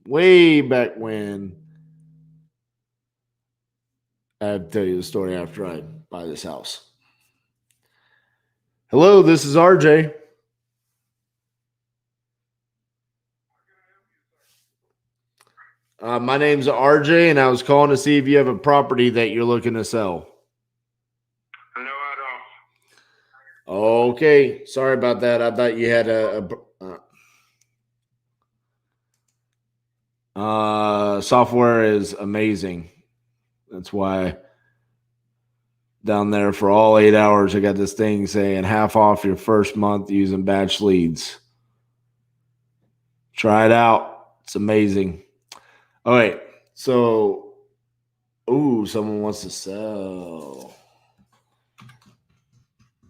way back when, I have to tell you the story after I buy this house. Hello, this is RJ. My name's RJ, and I was calling to see if you have a property that you're looking to sell. No, I don't. Okay, sorry about that. I thought you had software is amazing. That's why down there for all 8 hours, I got this thing saying half off your first month using batch leads. Try it out. It's amazing. All right. So, someone wants to sell.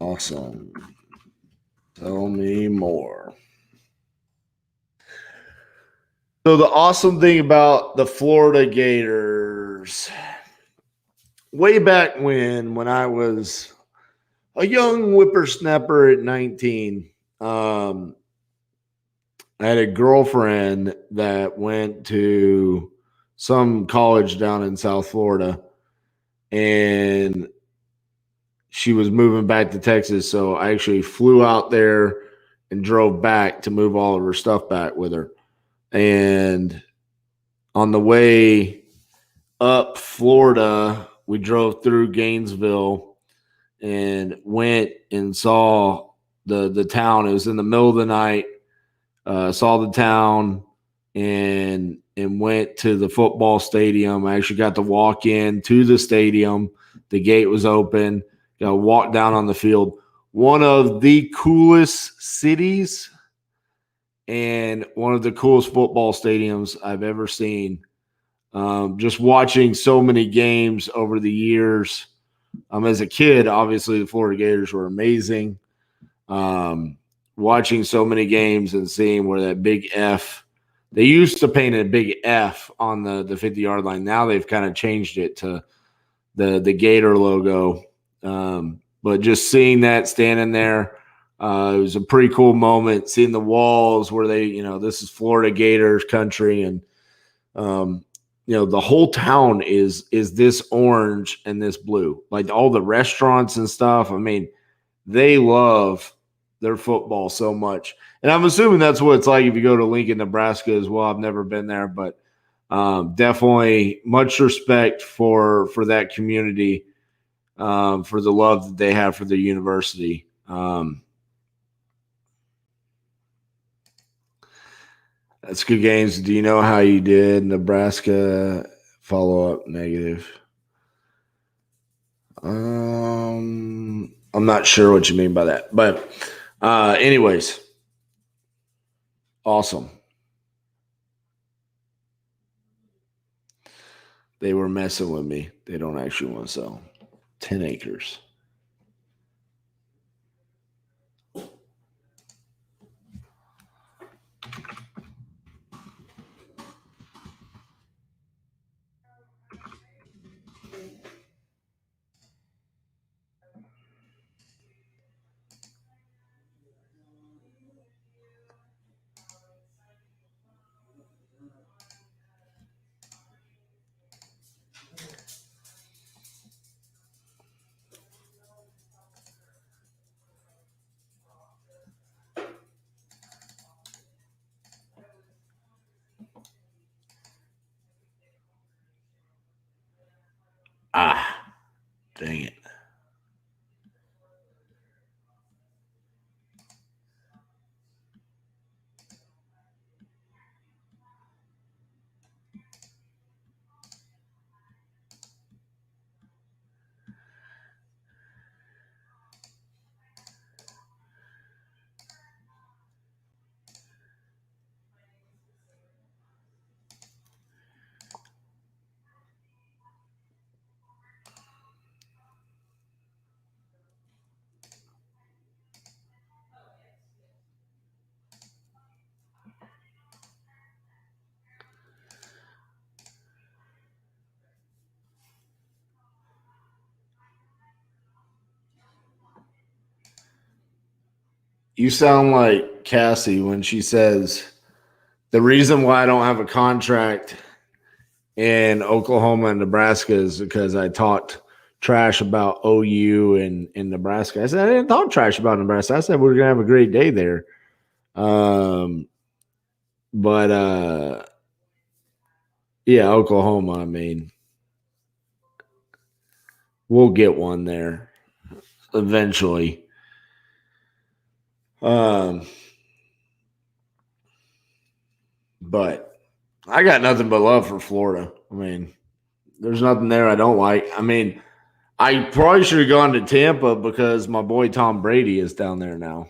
Awesome. Tell me more. So the awesome thing about the Florida Gators, way back when I was a young whippersnapper at 19, I had a girlfriend that went to some college down in South Florida, and she was moving back to Texas. So I actually flew out there and drove back to move all of her stuff back with her. And on the way up Florida, we drove through Gainesville and went and saw the town. It was in the middle of the night. Saw the town and went to the football stadium. I actually got to walk in to the stadium. The gate was open. Got to walk down on the field. One of the coolest cities and one of the coolest football stadiums I've ever seen. Just watching so many games over the years. As a kid, obviously the Florida Gators were amazing. Watching so many games and seeing where that big F, they used to paint a big F on the 50-yard line. Now they've kind of changed it to the Gator logo. But just seeing that standing there, it was a pretty cool moment, seeing the walls where they, this is Florida Gators country. And, the whole town is this orange and this blue, like all the restaurants and stuff. I mean, they love their football so much. And I'm assuming that's what it's like if you go to Lincoln, Nebraska as well. I've never been there, but definitely much respect for that community, for the love that they have for the university. That's good games. Do you know how you did? Nebraska follow-up negative. I'm not sure what you mean by that, but Anyways, awesome. They were messing with me. They don't actually want to sell 10 acres. Ah, dang it. You sound like Cassie when she says the reason why I don't have a contract in Oklahoma and Nebraska is because I talked trash about OU and Nebraska. I said I didn't talk trash about Nebraska. I said we're gonna have a great day there. But yeah, Oklahoma. I mean, we'll get one there eventually. But I got nothing but love for Florida. I mean, there's nothing there I don't like. I mean, I probably should have gone to Tampa because my boy Tom Brady is down there now.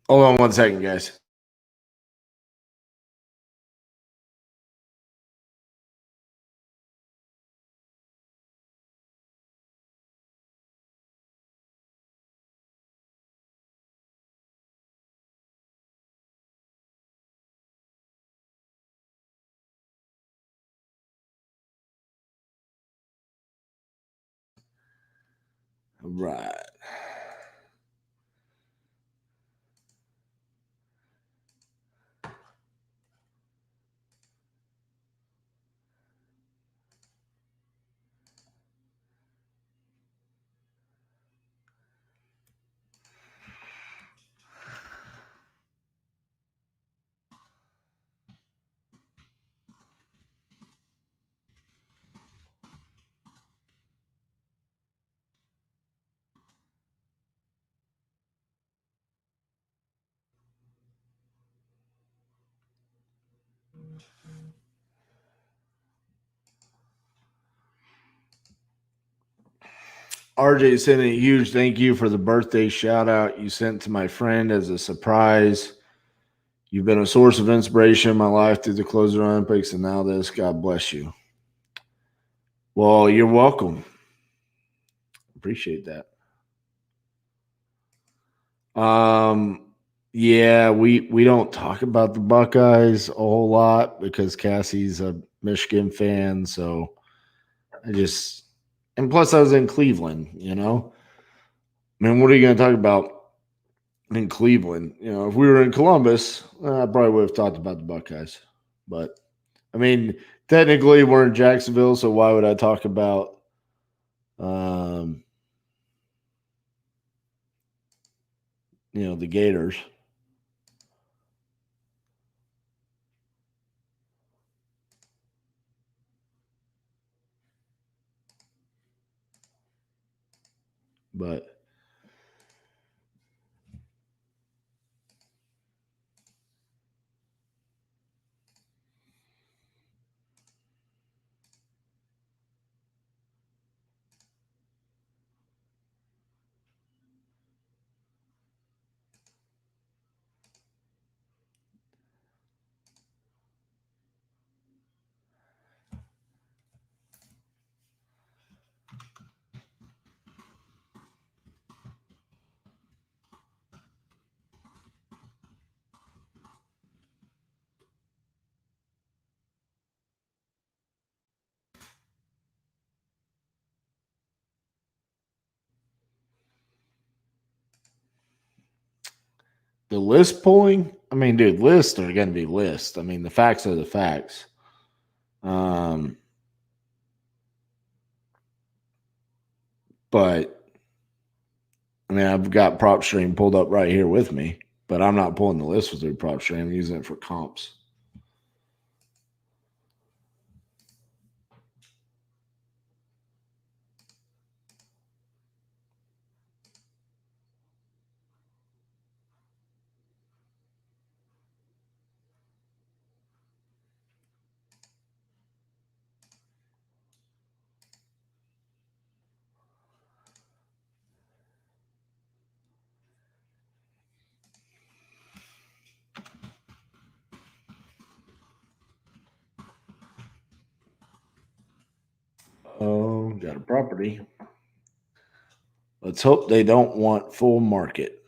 Hold on one second, guys. Right. RJ sent a huge thank you for the birthday shout out you sent to my friend as a surprise. You've been a source of inspiration in my life through the closer Olympics and now this. God bless you. Well, you're welcome. Appreciate that. Yeah, we don't talk about the Buckeyes a whole lot because Cassie's a Michigan fan, so and plus I was in Cleveland, I mean, what are you going to talk about in Cleveland? If we were in Columbus, I probably would have talked about the Buckeyes. But I mean, technically we're in Jacksonville, so why would I talk about the Gators? But the list pulling, I mean, dude, lists are going to be lists. I mean, the facts are the facts. But I mean, I've got PropStream pulled up right here with me, but I'm not pulling the list through PropStream. I'm using it for comps. Oh, got a property. Let's hope they don't want full market.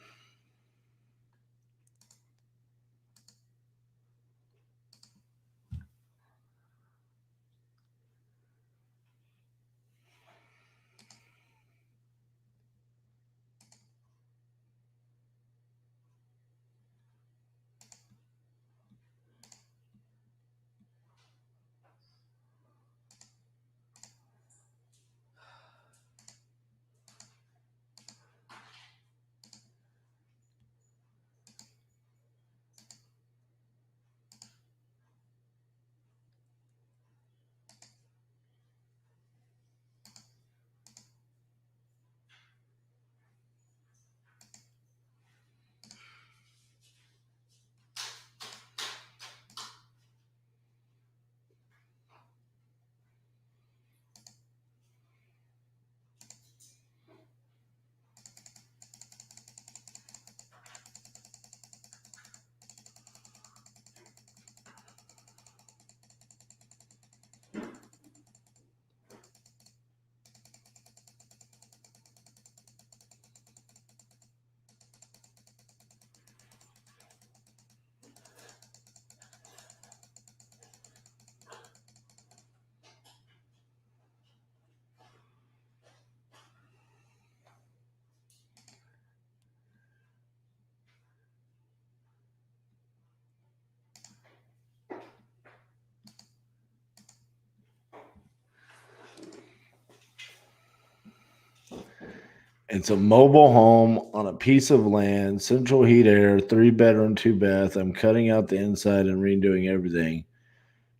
It's a mobile home on a piece of land, central heat air, 3-bedroom, 2-bath. I'm cutting out the inside and redoing everything.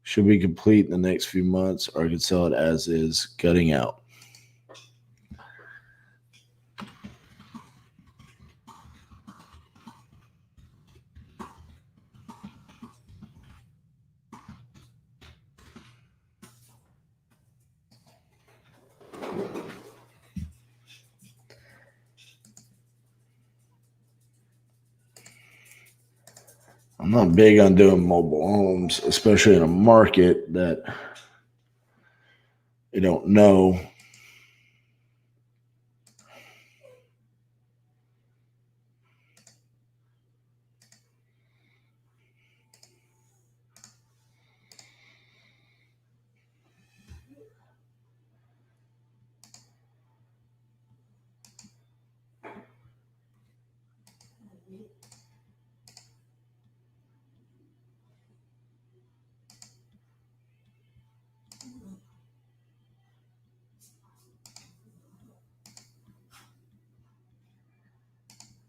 Should be complete in the next few months, or I could sell it as is, gutting out. I'm not big on doing mobile homes, especially in a market that you don't know.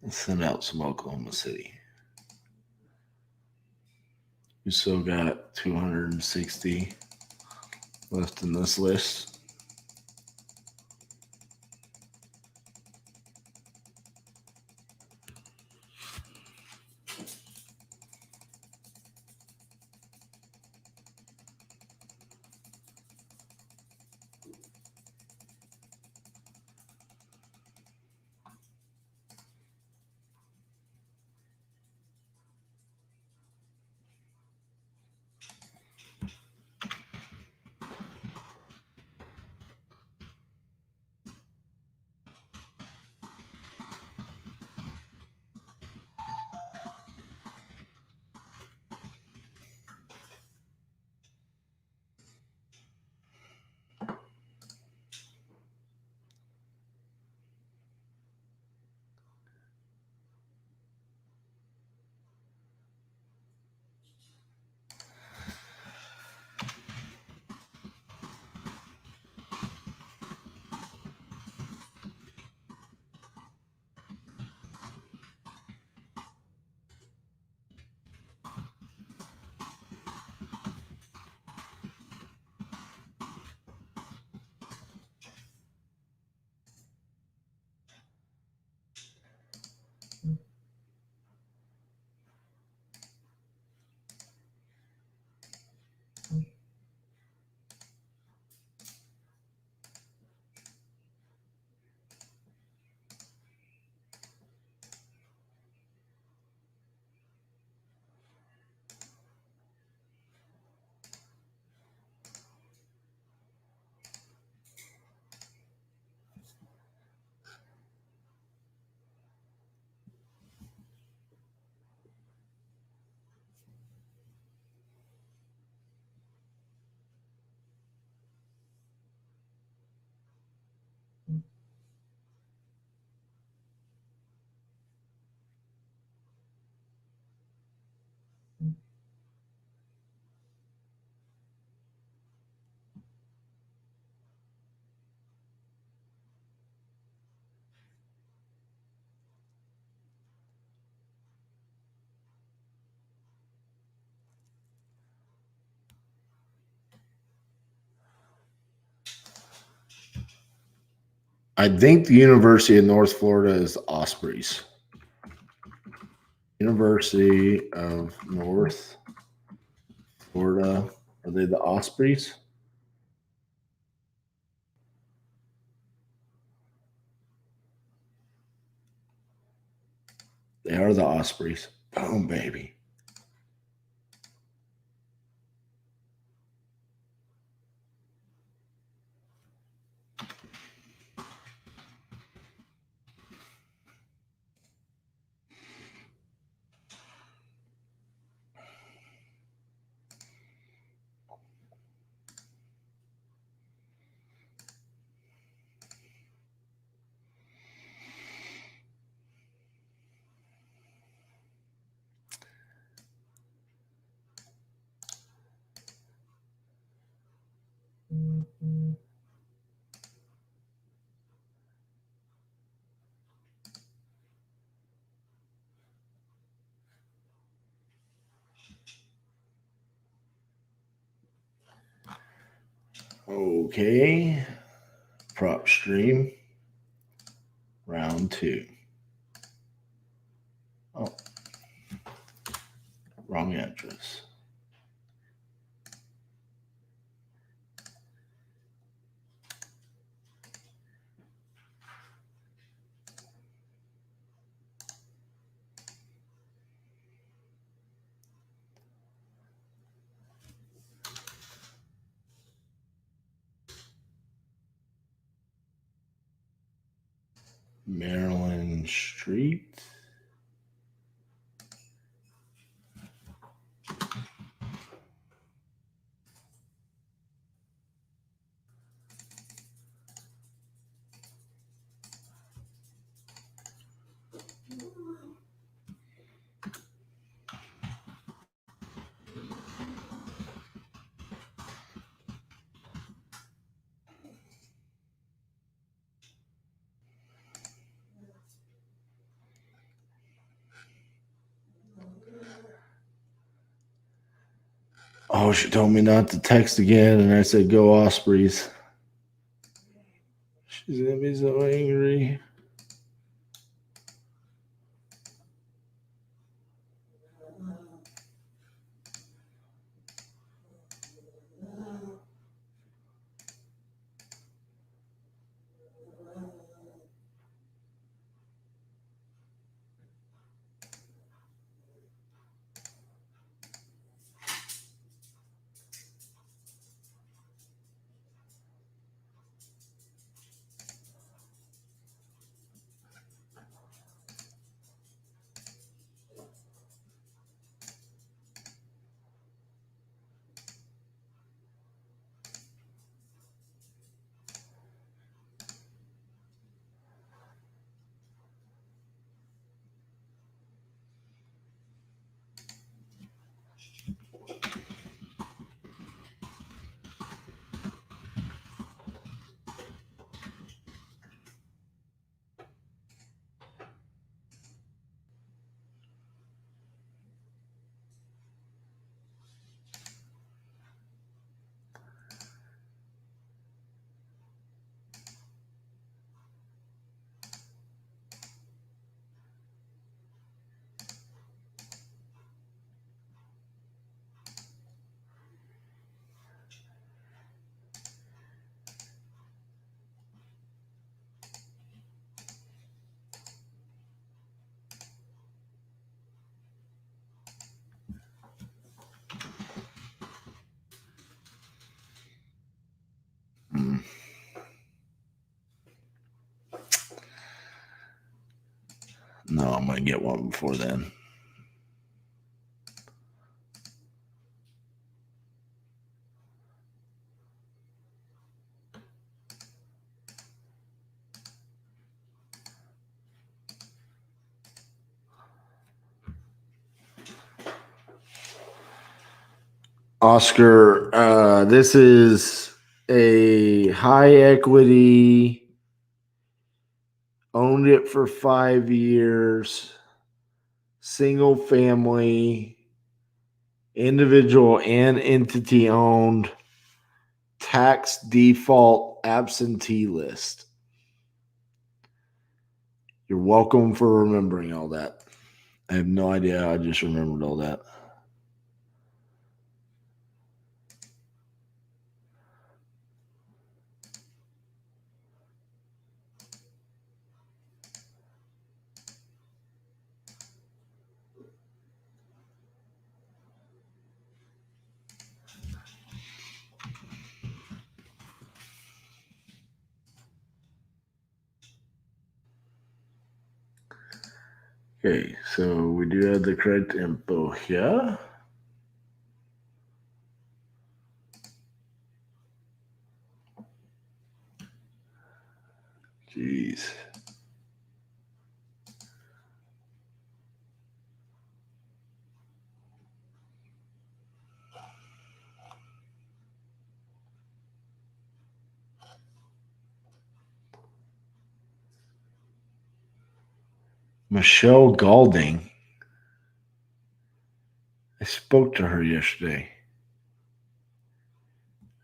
Let's send out some Oklahoma City. We still got 260 left in this list. I think the University of North Florida is the Ospreys. University of North Florida. Are they the Ospreys? They are the Ospreys. Boom, baby. Okay. Prop stream. Round 2. Oh. Wrong address. Maryland Street. Oh, she told me not to text again, and I said, go Ospreys. She's going to be so angry. No, I'm going to get one before then. Oscar, this is a high equity, owned it for 5 years, single family, individual and entity owned, tax default absentee list. You're welcome for remembering all that. I have no idea. I just remembered all that. Okay, so we do have the correct info here. Jeez. Michelle Galding. I spoke to her yesterday.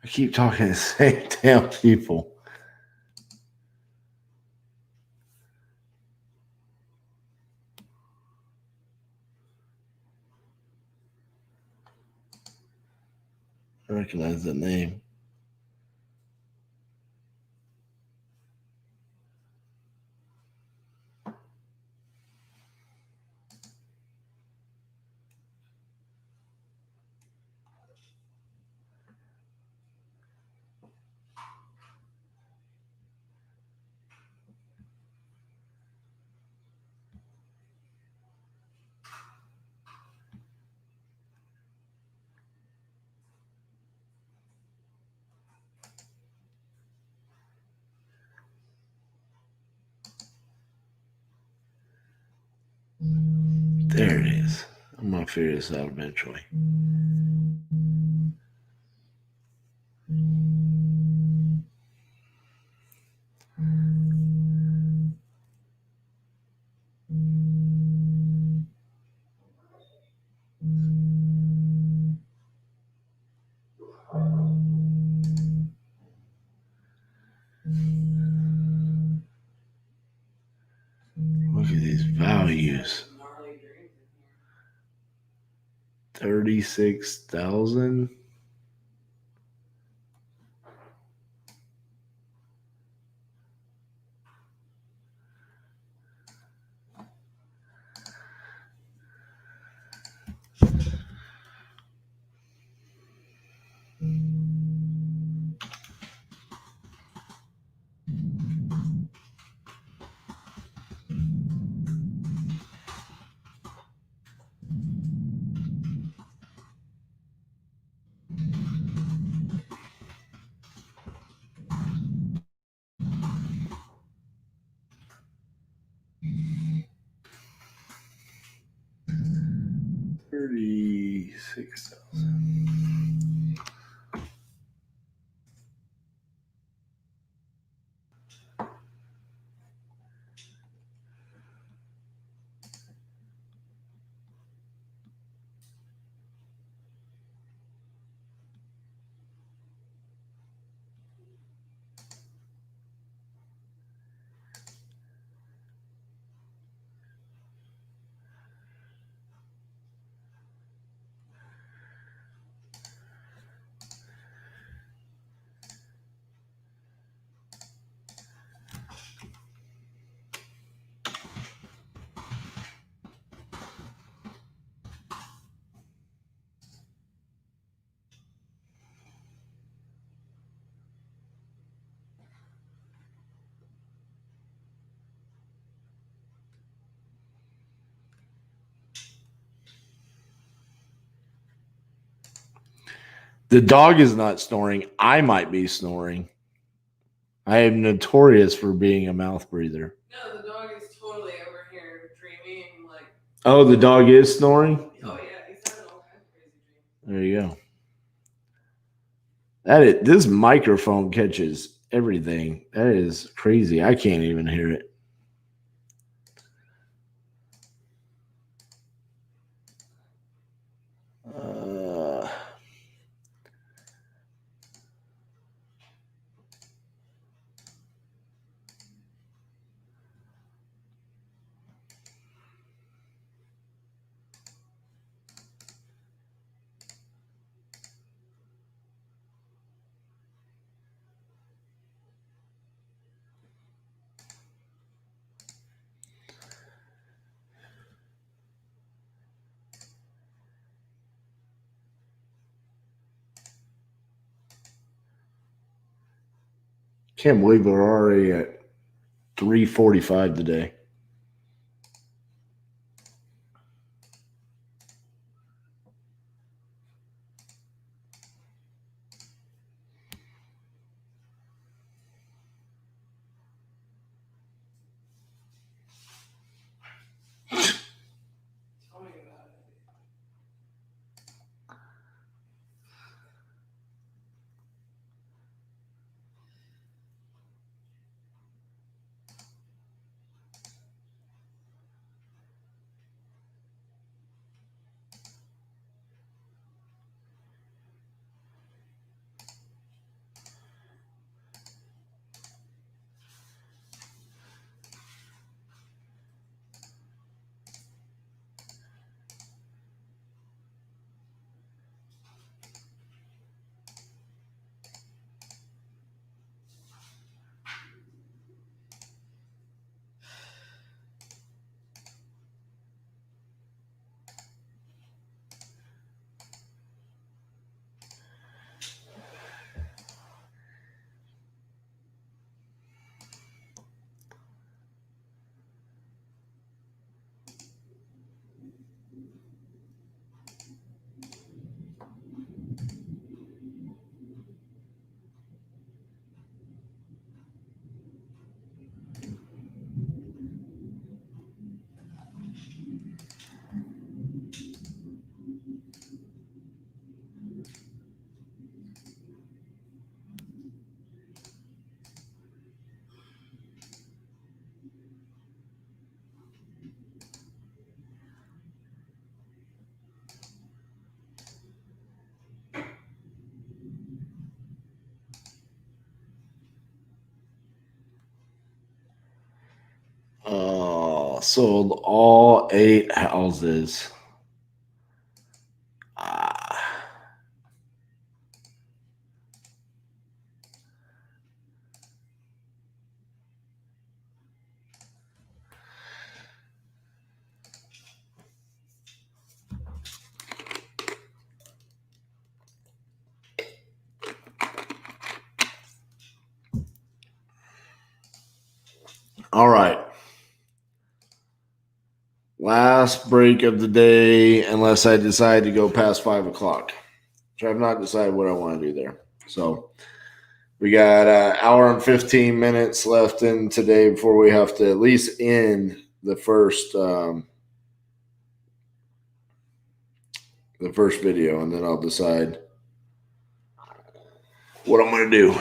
I keep talking to the same damn people. I recognize that name. There it is. I'm going to figure this out eventually. Look at these values. 36,000. $36,000. The dog is not snoring. I might be snoring. I am notorious for being a mouth breather. No, the dog is totally over here dreaming. Like, Oh, the dog is snoring? oh yeah, he's having all kinds of crazy dreams. There you go. This microphone catches everything. That is crazy. I can't even hear it. Can't believe we're already at 3:45 today. Tell me about it. sold all 8 houses. All right. Last break of the day, unless I decide to go past 5 o'clock, which I've not decided what I want to do there. So we got an hour and 15 minutes left in today before we have to at least end the first video, and then I'll decide what I'm going to do.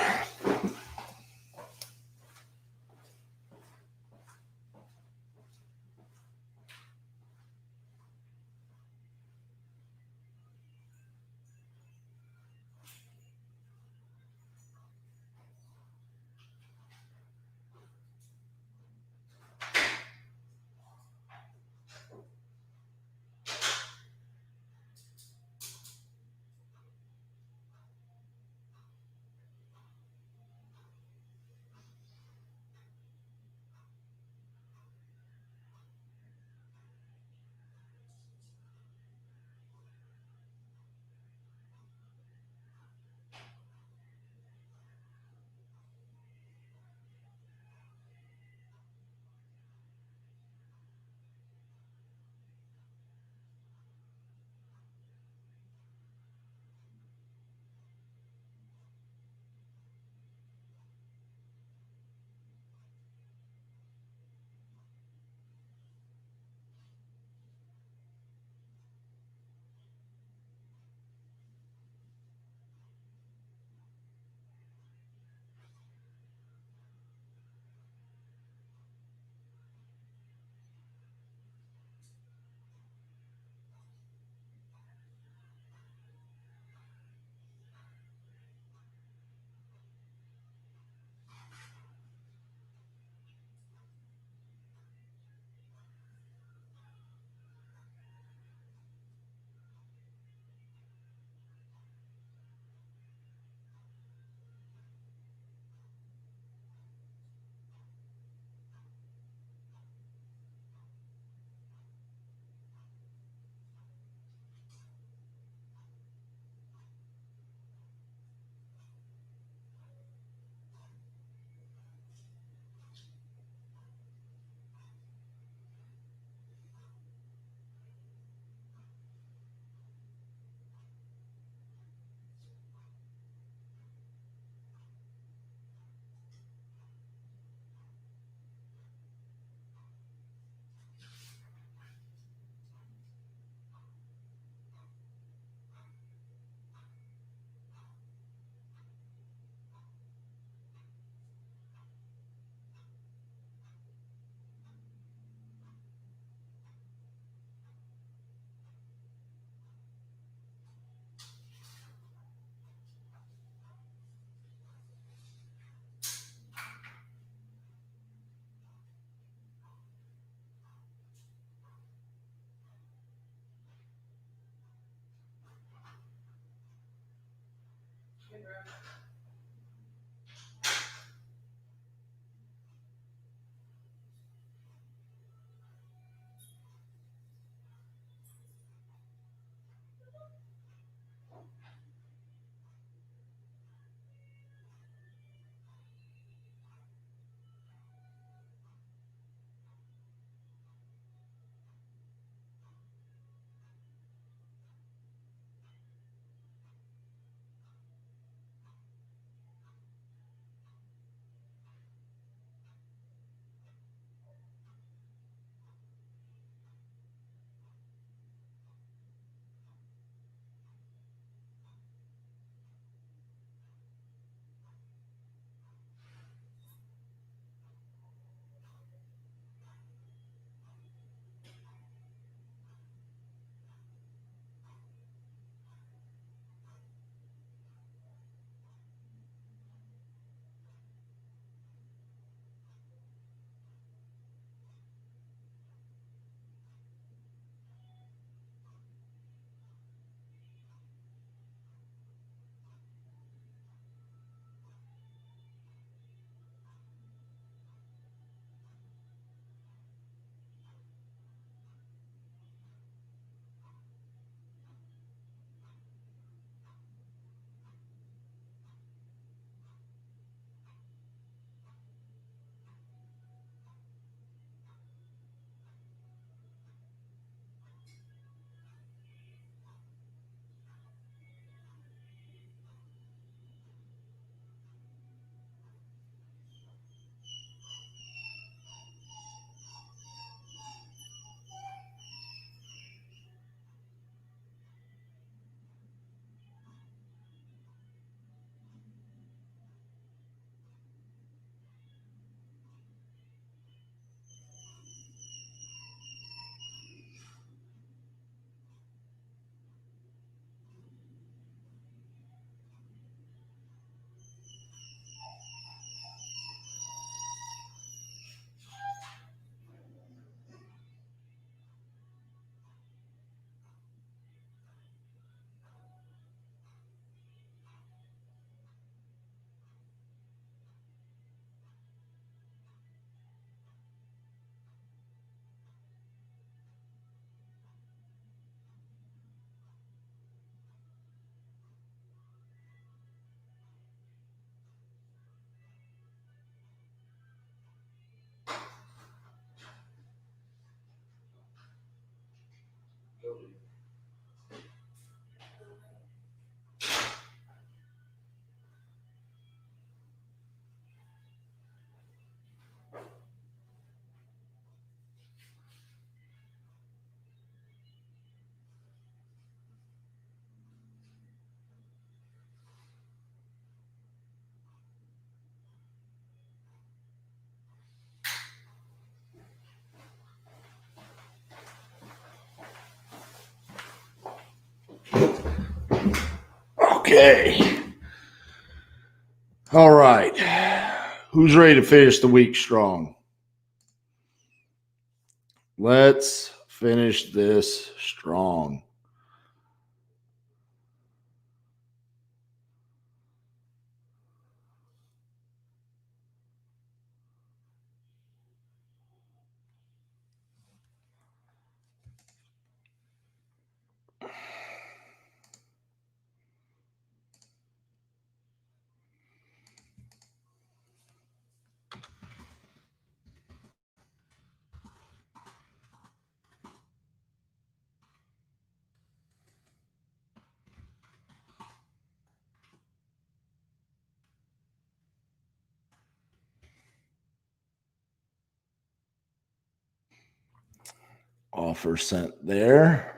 Okay. All right. Who's ready to finish the week strong? Let's finish this strong. Offer sent there.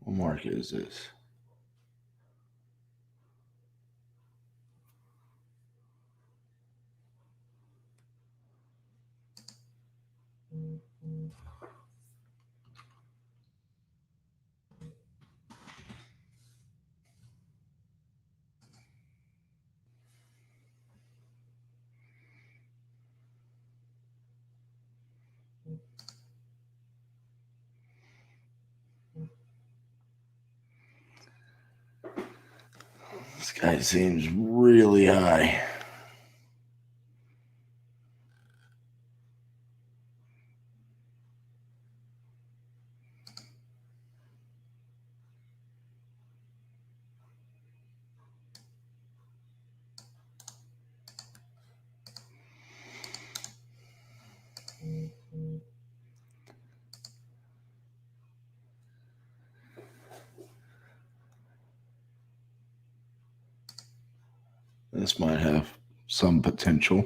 What market is this? This guy seems really high. This might have some potential.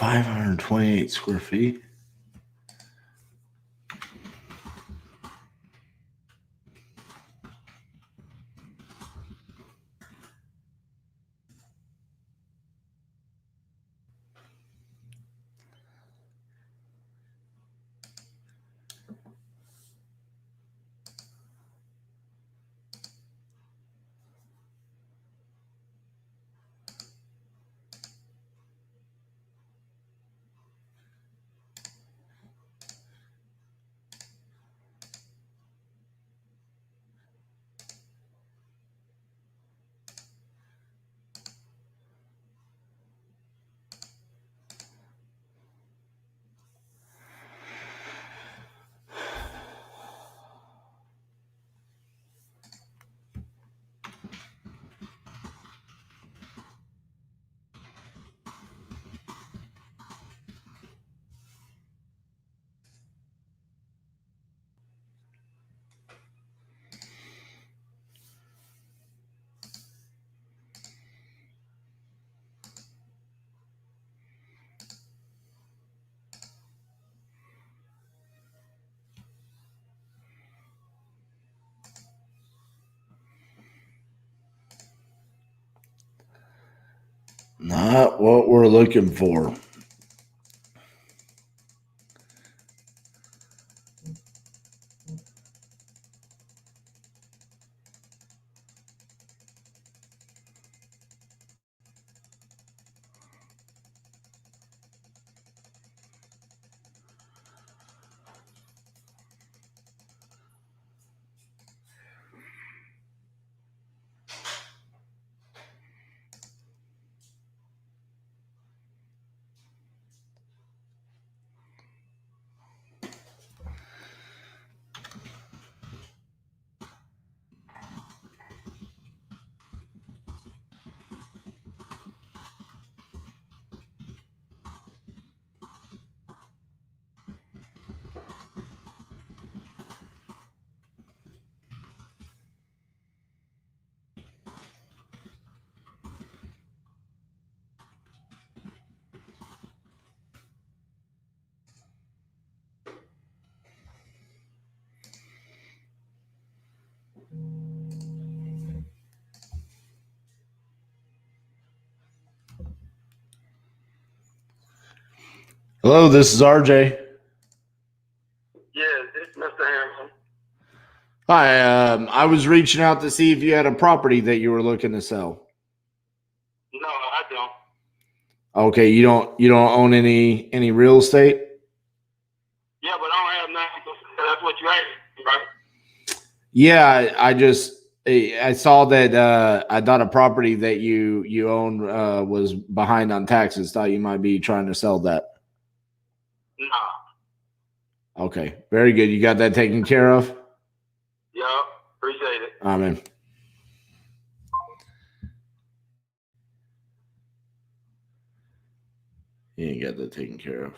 $528 square feet. Not what we're looking for. Hello, this is RJ. Yes, it's Mr. Harrison. Hi, I was reaching out to see if you had a property that you were looking to sell. No, I don't. Okay, you don't own any real estate? Yeah, but I don't have nothing. That's what you asked, right? Yeah, I saw that I thought a property that you own was behind on taxes. Thought you might be trying to sell that. No. Okay, very good. You got that taken care of? Yeah, appreciate it. Amen. You ain't got that taken care of.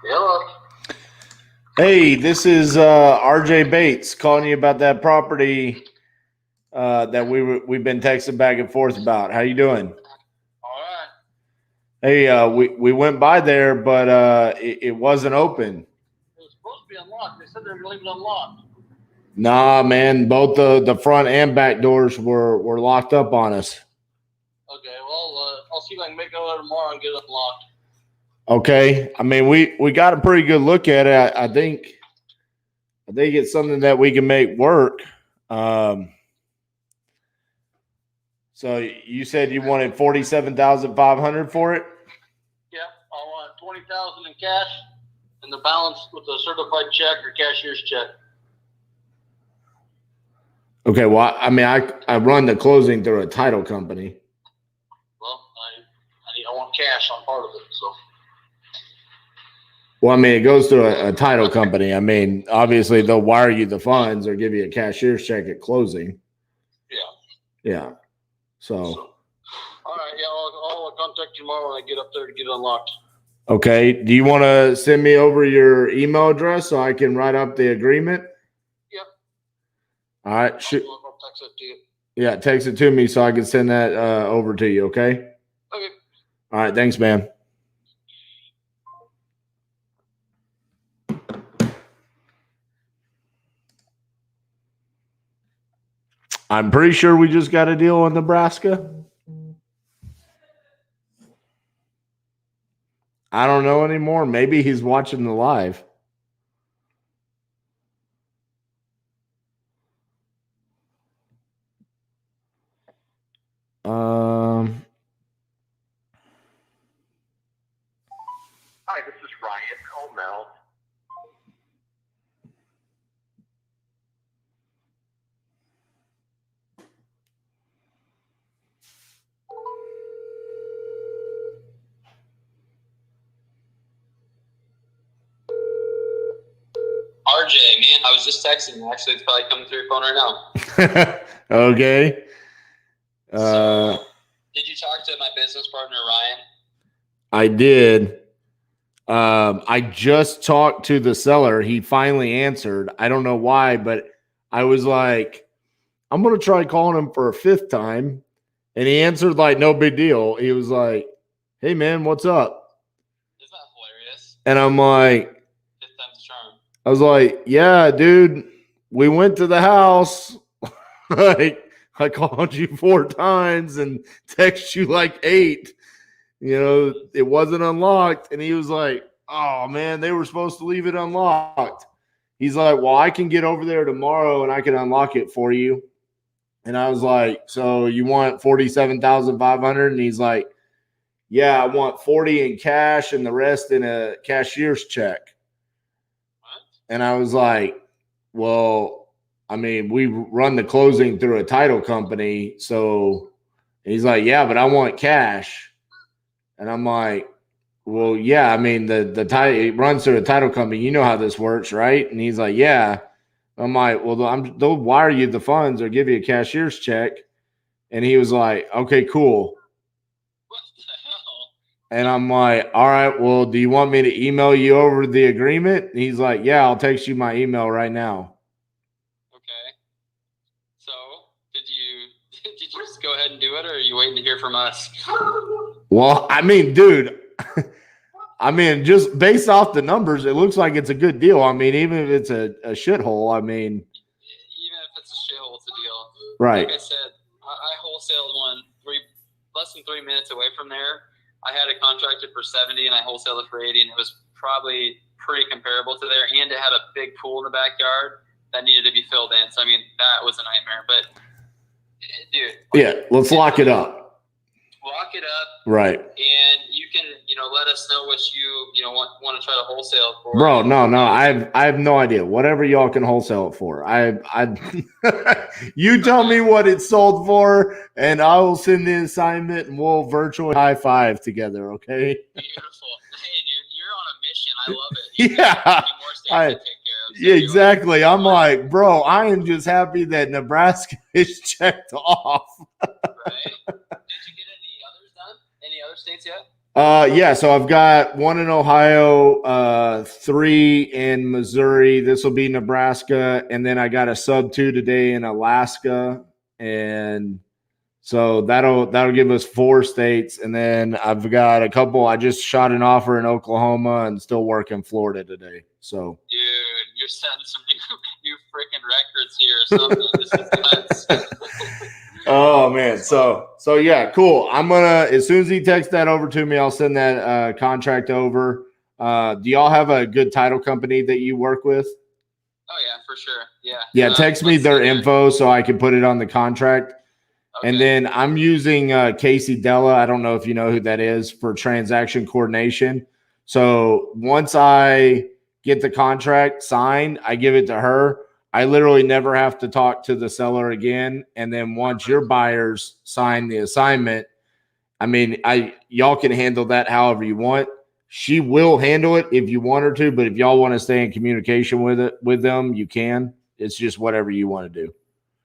Hello. Hey, this is RJ Bates calling you about that property that we've been texting back and forth about. How you doing? All right. Hey, we went by there, but it wasn't open. It was supposed to be unlocked. They said they were leaving it unlocked. Nah, man, both the front and back doors were locked up on us. Okay, well, I'll see if I can make it over tomorrow and get it unlocked. Okay, I mean we got a pretty good look at it. I think it's something that we can make work. So you said you wanted $47,500 for it? Yeah, I want $20,000 in cash and the balance with a certified check or cashier's check. Okay, well, I mean, I run the closing through a title company. Well, I want cash on part of it, so. Well, I mean, it goes through a title company. I mean, obviously they'll wire you the funds or give you a cashier's check at closing. Yeah. Yeah. So. All right. I'll contact you tomorrow when I get up there to get it unlocked. Okay. Do you want to send me over your email address so I can write up the agreement? Yep. All right. Shoot. I'll text it to you. Yeah, text it to me so I can send that over to you, okay? Okay. All right, thanks, man. I'm pretty sure we just got a deal in Nebraska. I don't know anymore. Maybe he's watching the live. Hi, this is Ryan Comel. RJ, man, I was just texting. Actually, it's probably coming through your phone right now. Okay. So, did you talk to my business partner, Ryan? I did. I just talked to the seller. He finally answered. I don't know why, but I was like, I'm going to try calling him for a fifth time. And he answered like, no big deal. He was like, hey, man, what's up? Isn't that hilarious? And I'm like, Fifth time's a charm. I was like, yeah, dude, we went to the house. Like, I called you 4 times and texted you like 8. You know, it wasn't unlocked. And he was like, oh, man, they were supposed to leave it unlocked. He's like, well, I can get over there tomorrow and I can unlock it for you. And I was like, so you want $47,500? And he's like, yeah, I want 40 in cash and the rest in a cashier's check. What? And I was like, well, I mean, we run the closing through a title company. So he's like, yeah, but I want cash. And I'm like, well, yeah, I mean, the title, it runs through a title company. You know how this works, right? And he's like, yeah. I'm like, well, they'll wire you the funds or give you a cashier's check. And he was like, okay, cool. What the hell? And I'm like, all right, well, do you want me to email you over the agreement? And he's like, yeah, I'll text you my email right now. Okay. So, did you just go ahead and do it, or are you waiting to hear from us? Well, I mean, dude, I mean, just based off the numbers, it looks like it's a good deal. I mean, even if it's a shithole, I mean. Even if it's a shithole, it's a deal. Right. Like I said, I wholesaled one less than 3 minutes away from there. I had it contracted for 70 and I wholesaled it for 80, and it was probably pretty comparable to there. And it had a big pool in the backyard that needed to be filled in. So, I mean, that was a nightmare. But, dude. Yeah, let's lock it up. Lock it up. Right. And you can, let us know what you want to try to wholesale for. Bro, no, I have no idea. Whatever y'all can wholesale it for. You tell me what it's sold for, and I will send the assignment, and we'll virtually high five together. Okay. Beautiful. Hey, dude, you're on a mission. I love it. Yeah. Exactly. I'm like, bro, I am just happy that Nebraska is checked off. Right. Did you get any others done? Any other states yet? Yeah, so I've got 1 in Ohio, 3 in Missouri. This will be Nebraska, and then I got a sub 2 today in Alaska, and so that'll give us 4 states. And then I've got a couple. I just shot an offer in Oklahoma and still work in Florida today. So, dude, you're setting some new freaking records here or something. This is nuts. Oh man, so yeah, cool. I'm gonna, as soon as he texts that over to me, I'll send that contract over. Do y'all have a good title company that you work with? Oh yeah, for sure. Yeah. Yeah, text me their info so I can put it on the contract. Okay. And then I'm using Casey Della. I don't know if you know who that is, for transaction coordination. So once I get the contract signed, I give it to her. I literally never have to talk to the seller again. And then once your buyers sign the assignment, I mean, y'all can handle that however you want. She will handle it if you want her to, but if y'all want to stay in communication with them, you can. It's just whatever you want to do.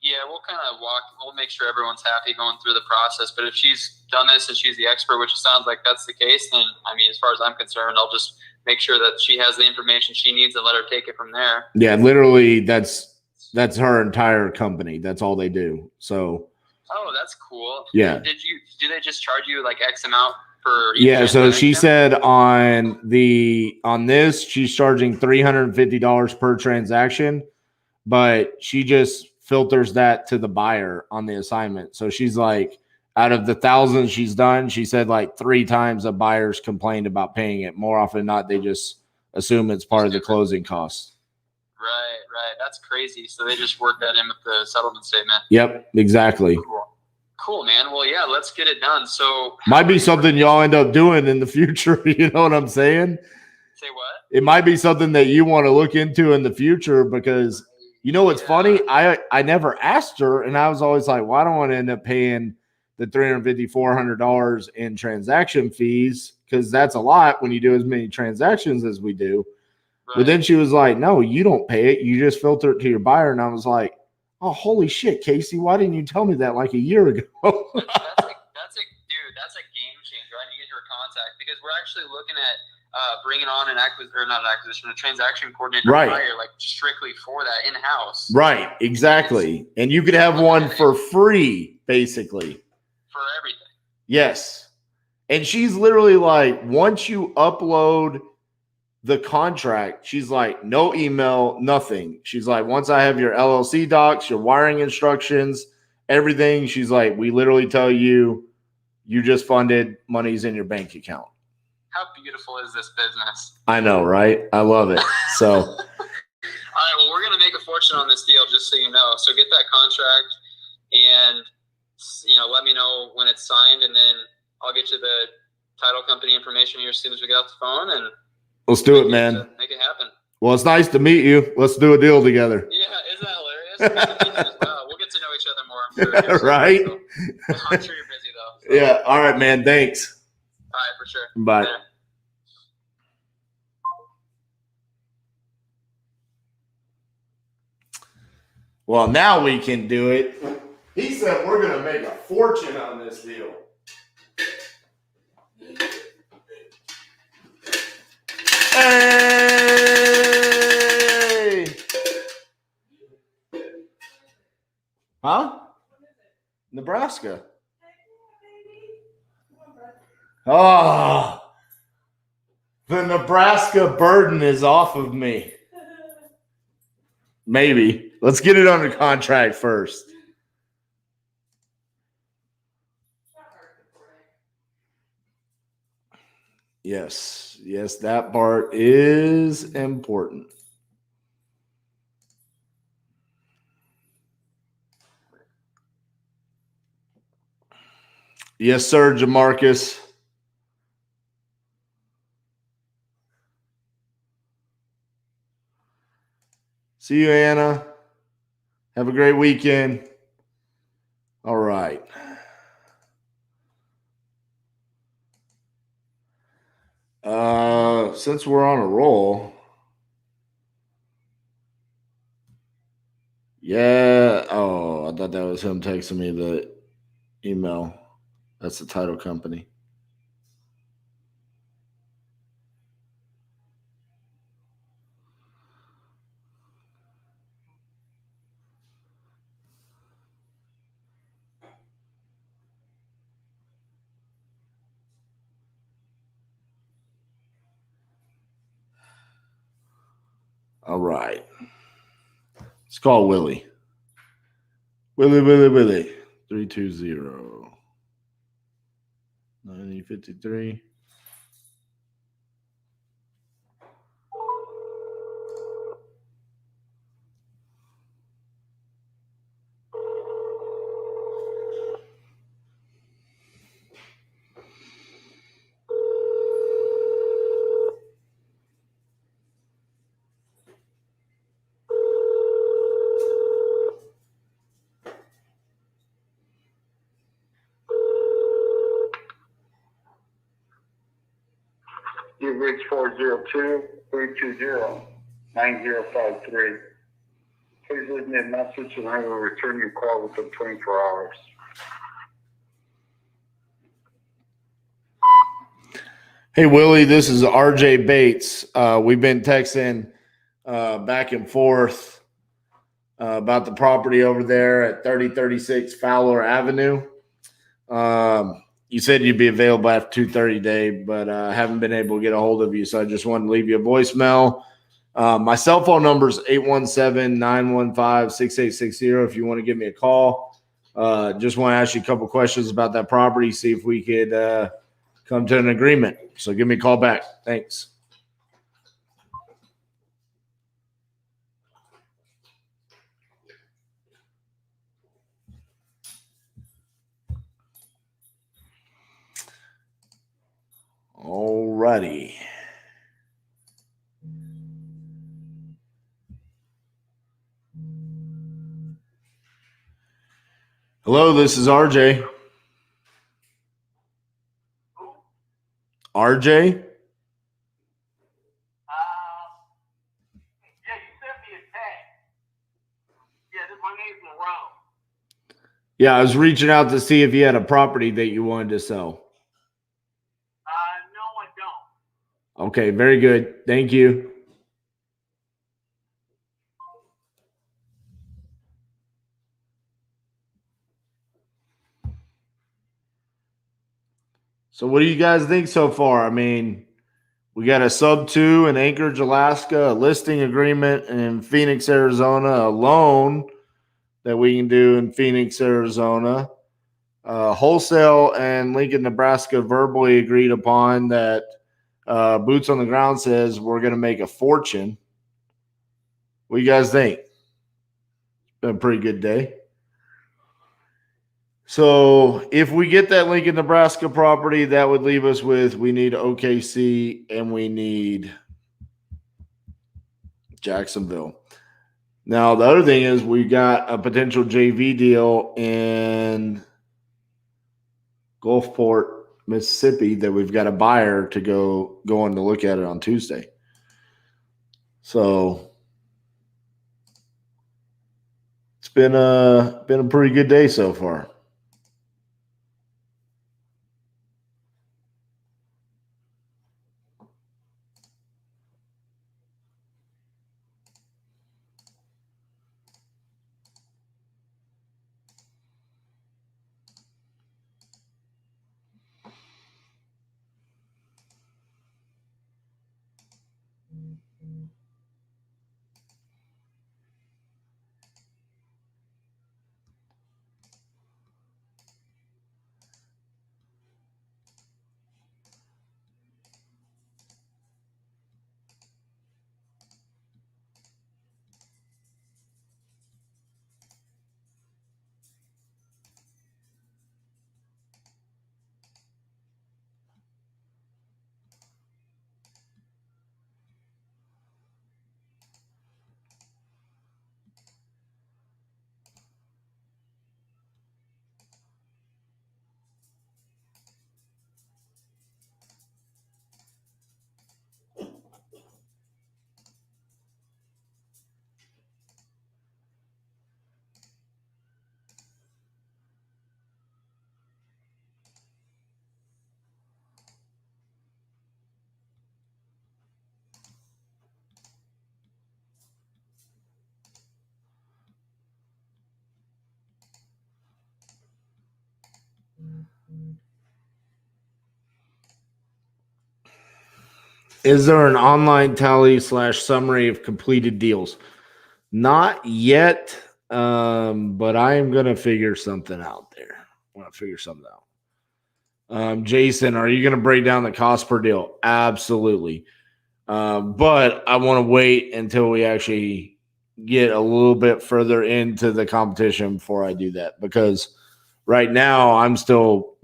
Yeah, we'll kind of we'll make sure everyone's happy going through the process. But if she's done this and she's the expert, which it sounds like that's the case, then, I mean, as far as I'm concerned, I'll just make sure that she has the information she needs and let her take it from there. Yeah, literally, that's her entire company. That's all they do. So. Oh, that's cool. Yeah. Do they just charge you like X amount for each Yeah, so she transaction? said on this, she's charging $350 per transaction, but she just filters that to the buyer on the assignment. So she's like, out of the thousands she's done, she said like 3 times a buyer's complained about paying it. More often than not, they just assume it's part of the closing costs. Right. That's crazy. So they just work that in with the settlement statement. Yep, exactly. Cool, man. Well, yeah, let's get it done. So Might be something y'all end up doing in the future. You know what I'm saying? Say what? It might be something that you want to look into in the future because, you know, what's funny? I never asked her, and I was always like, well, I don't want to end up paying the $350, $400 in transaction fees because that's a lot when you do as many transactions as we do. Right. But then she was like, no, you don't pay it. You just filter it to your buyer. And I was like, oh, holy shit, Casey, why didn't you tell me that like a year ago? that's a game changer. I need to get her contact because we're actually looking at bringing on a transaction coordinator, right? Buyer, like strictly for that in-house. Right, exactly. And you could have one for free, basically. For everything. Yes. And she's literally like, once you upload the contract, she's like, no email, nothing. She's like, once I have your LLC docs, your wiring instructions, everything, she's like, we literally tell you, you just funded, money's in your bank account. How beautiful is this business? I know, right? I love it. So. All right, well, we're going to make a fortune on this deal, just so you know. So get that contract and, let me know when it's signed, and then I'll get you the title company information here as soon as we get off the phone, and let's do it, man. Make it happen. Well, it's nice to meet you. Let's do a deal together. Yeah, isn't that hilarious? We'll get to know each other more, I'm sure. Right? So, I'm sure you're busy, though. So. Yeah. All right, man. Thanks. All right, for sure. Bye. Yeah. Well, now we can do it. He said we're going to make a fortune on this deal. Hey! Huh? Nebraska. Oh, the Nebraska burden is off of me. Maybe. Let's get it under contract first. Yes, that part is important. Yes, sir, Jamarcus. See you, Anna. Have a great weekend. All right. Since we're on a roll, yeah. Oh, I thought that was him texting me the email. That's the title company. All right. Let's call Willie. Willie. 320-9053. You've reached 402-320-9053. Please please leave me a message and I will return your call within 24 hours. Hey, Willie, this is RJ Bates. We've been texting back and forth about the property over there at 3036 Fowler Avenue. You said you'd be available after 2:30 today, but I haven't been able to get a hold of you, so I just wanted to leave you a voicemail. My cell phone number is 817-915-6860 if you want to give me a call. Just want to ask you a couple questions about that property, see if we could come to an agreement. So give me a call back. Thanks. All righty. Hello, this is RJ. RJ? Yeah, you sent me a text. Yeah, my name's Morone. Yeah, I was reaching out to see if you had a property that you wanted to sell. No, I don't. Okay, very good. Thank you. So what do you guys think so far? I mean, we got a sub 2 in Anchorage, Alaska, a listing agreement in Phoenix, Arizona, a loan that we can do in Phoenix, Arizona. Wholesale and Lincoln, Nebraska verbally agreed upon that Boots on the Ground says we're going to make a fortune. What do you guys think? It's been a pretty good day. So if we get that Lincoln, Nebraska property, that would leave us with, we need OKC and we need Jacksonville. Now, the other thing is we got a potential JV deal in Gulfport, Mississippi that we've got a buyer to go on to look at it on Tuesday. So it's been a pretty good day so far. Is there an online tally / summary of completed deals? Not yet, but I am going to figure something out there. I want to figure something out. Jason, are you going to break down the cost per deal? Absolutely. But I want to wait until we actually get a little bit further into the competition before I do that, because right now I'm still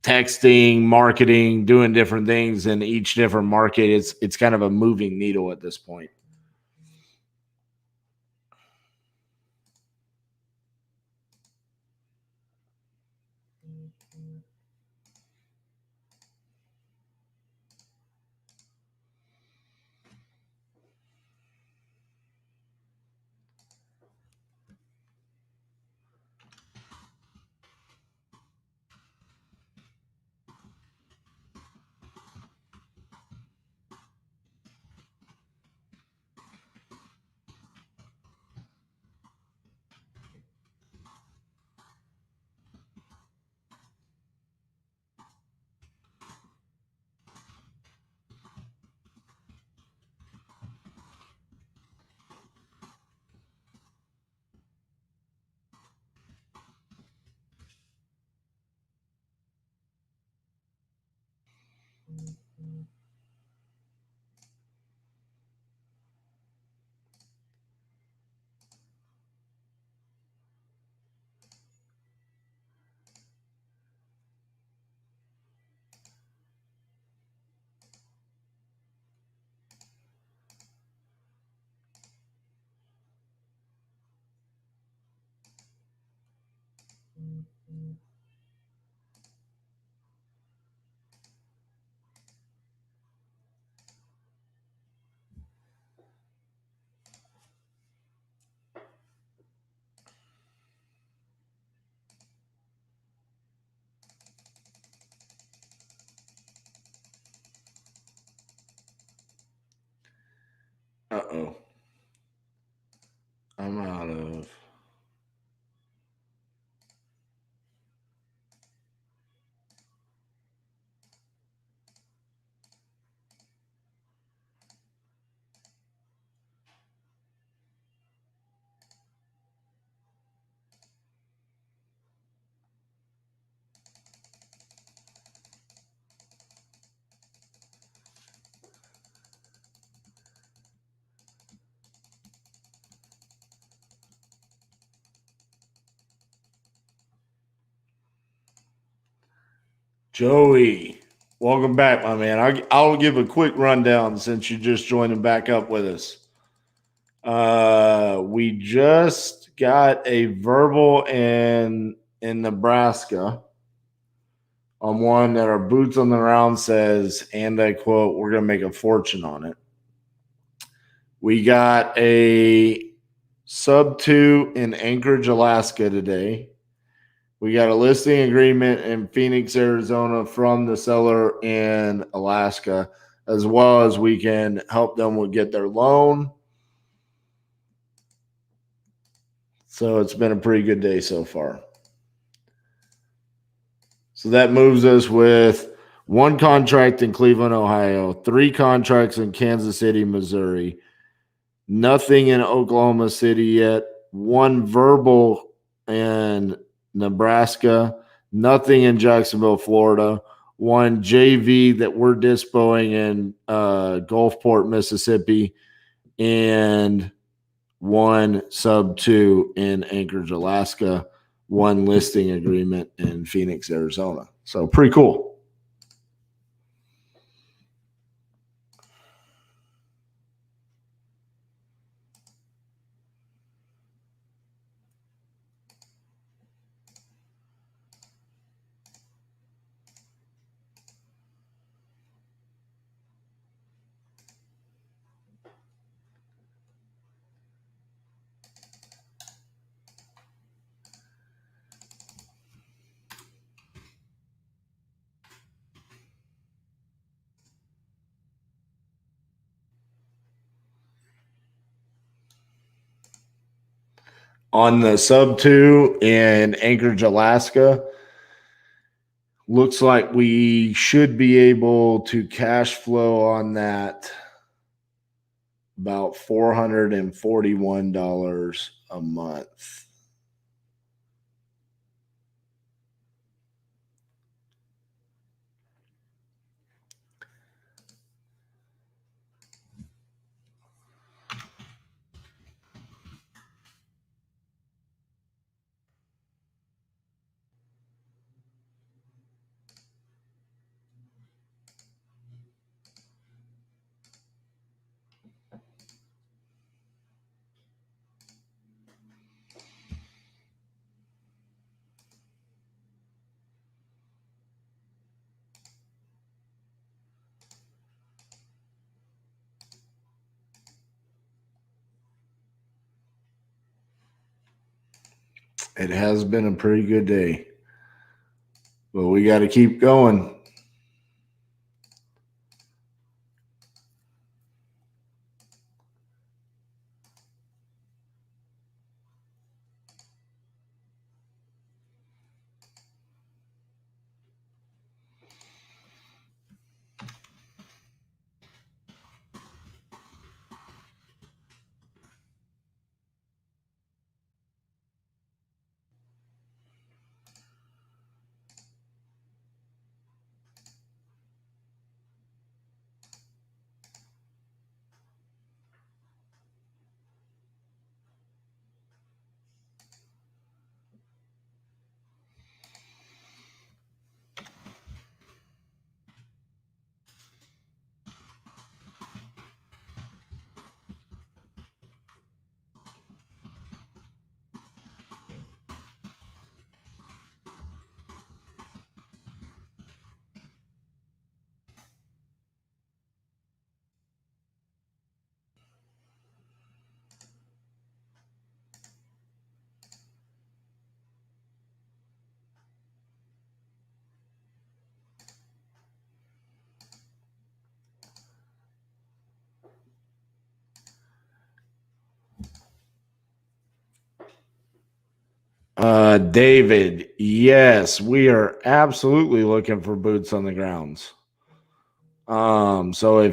texting, marketing, doing different things in each different market. It's kind of a moving needle at this point. Uh-oh. I'm out of. Joey, welcome back, my man. I'll give a quick rundown since you're just joining back up with us. We just got a verbal in Nebraska on one that our boots on the ground says, and I quote, "We're going to make a fortune on it." We got a sub 2 in Anchorage, Alaska today. We got a listing agreement in Phoenix, Arizona from the seller in Alaska, as well as we can help them get their loan. So it's been a pretty good day so far. So that moves us with 1 contract in Cleveland, Ohio, 3 contracts in Kansas City, Missouri, nothing in Oklahoma City yet, 1 verbal in Nebraska, nothing in Jacksonville, Florida, 1 JV that we're dispoing in Gulfport, Mississippi, and 1 sub 2 in Anchorage, Alaska, 1 listing agreement in Phoenix, Arizona. So pretty cool. On the sub 2 in Anchorage, Alaska, looks like we should be able to cash flow on that about $441 a month. It has been a pretty good day, but we got to keep going. David, yes, we are absolutely looking for boots on the grounds. So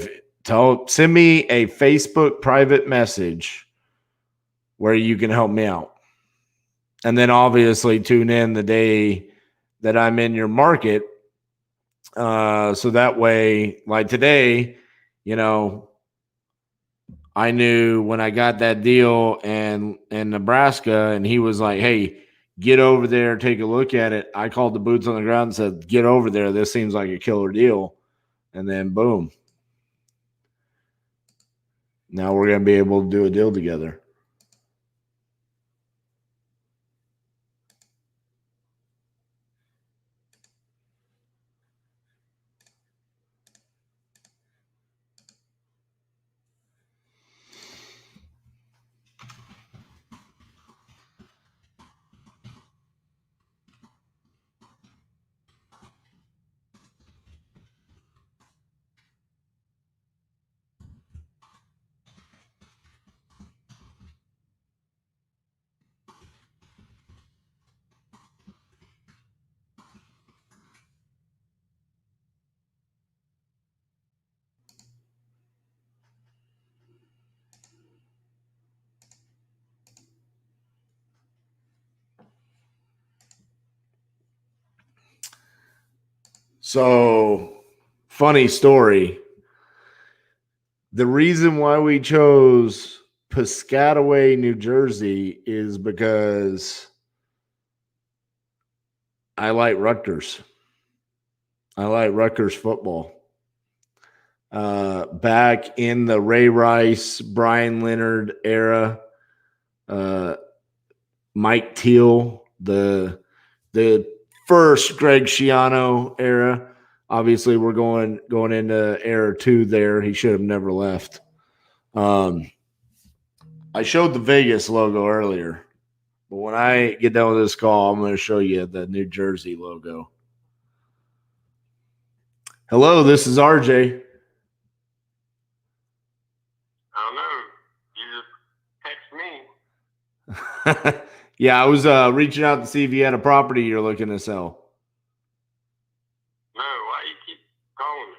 send me a Facebook private message where you can help me out. And then obviously tune in the day that I'm in your market. So that way, like today, I knew when I got that deal in Nebraska and he was like, hey, get over there, take a look at it. I called the boots on the ground and said, get over there. This seems like a killer deal. And then boom. Now we're going to be able to do a deal together. So, funny story. The reason why we chose Piscataway, New Jersey is because I like Rutgers. I like Rutgers football. Back in the Ray Rice, Brian Leonard era, Mike Teal, the first Greg Schiano era. Obviously, we're going into era 2 there. He should have never left. I showed the Vegas logo earlier, but when I get done with this call, I'm going to show you the New Jersey logo. Hello, this is RJ. I don't know. You just text me. Yeah, I was reaching out to see if you had a property you're looking to sell. No, why you keep calling me?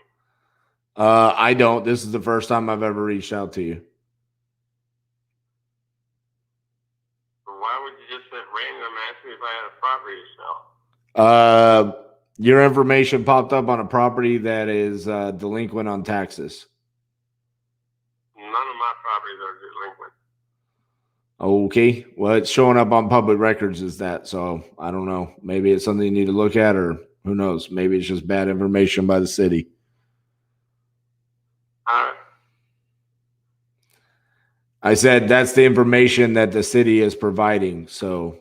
I don't. This is the first time I've ever reached out to you. Why would you just at random ask me if I had a property to sell? Your information popped up on a property that is delinquent on taxes. None of my properties are delinquent. Okay. Well, it's showing up on public records as that. So I don't know. Maybe it's something you need to look at, or who knows? Maybe it's just bad information by the city. All right. I said that's the information that the city is providing. So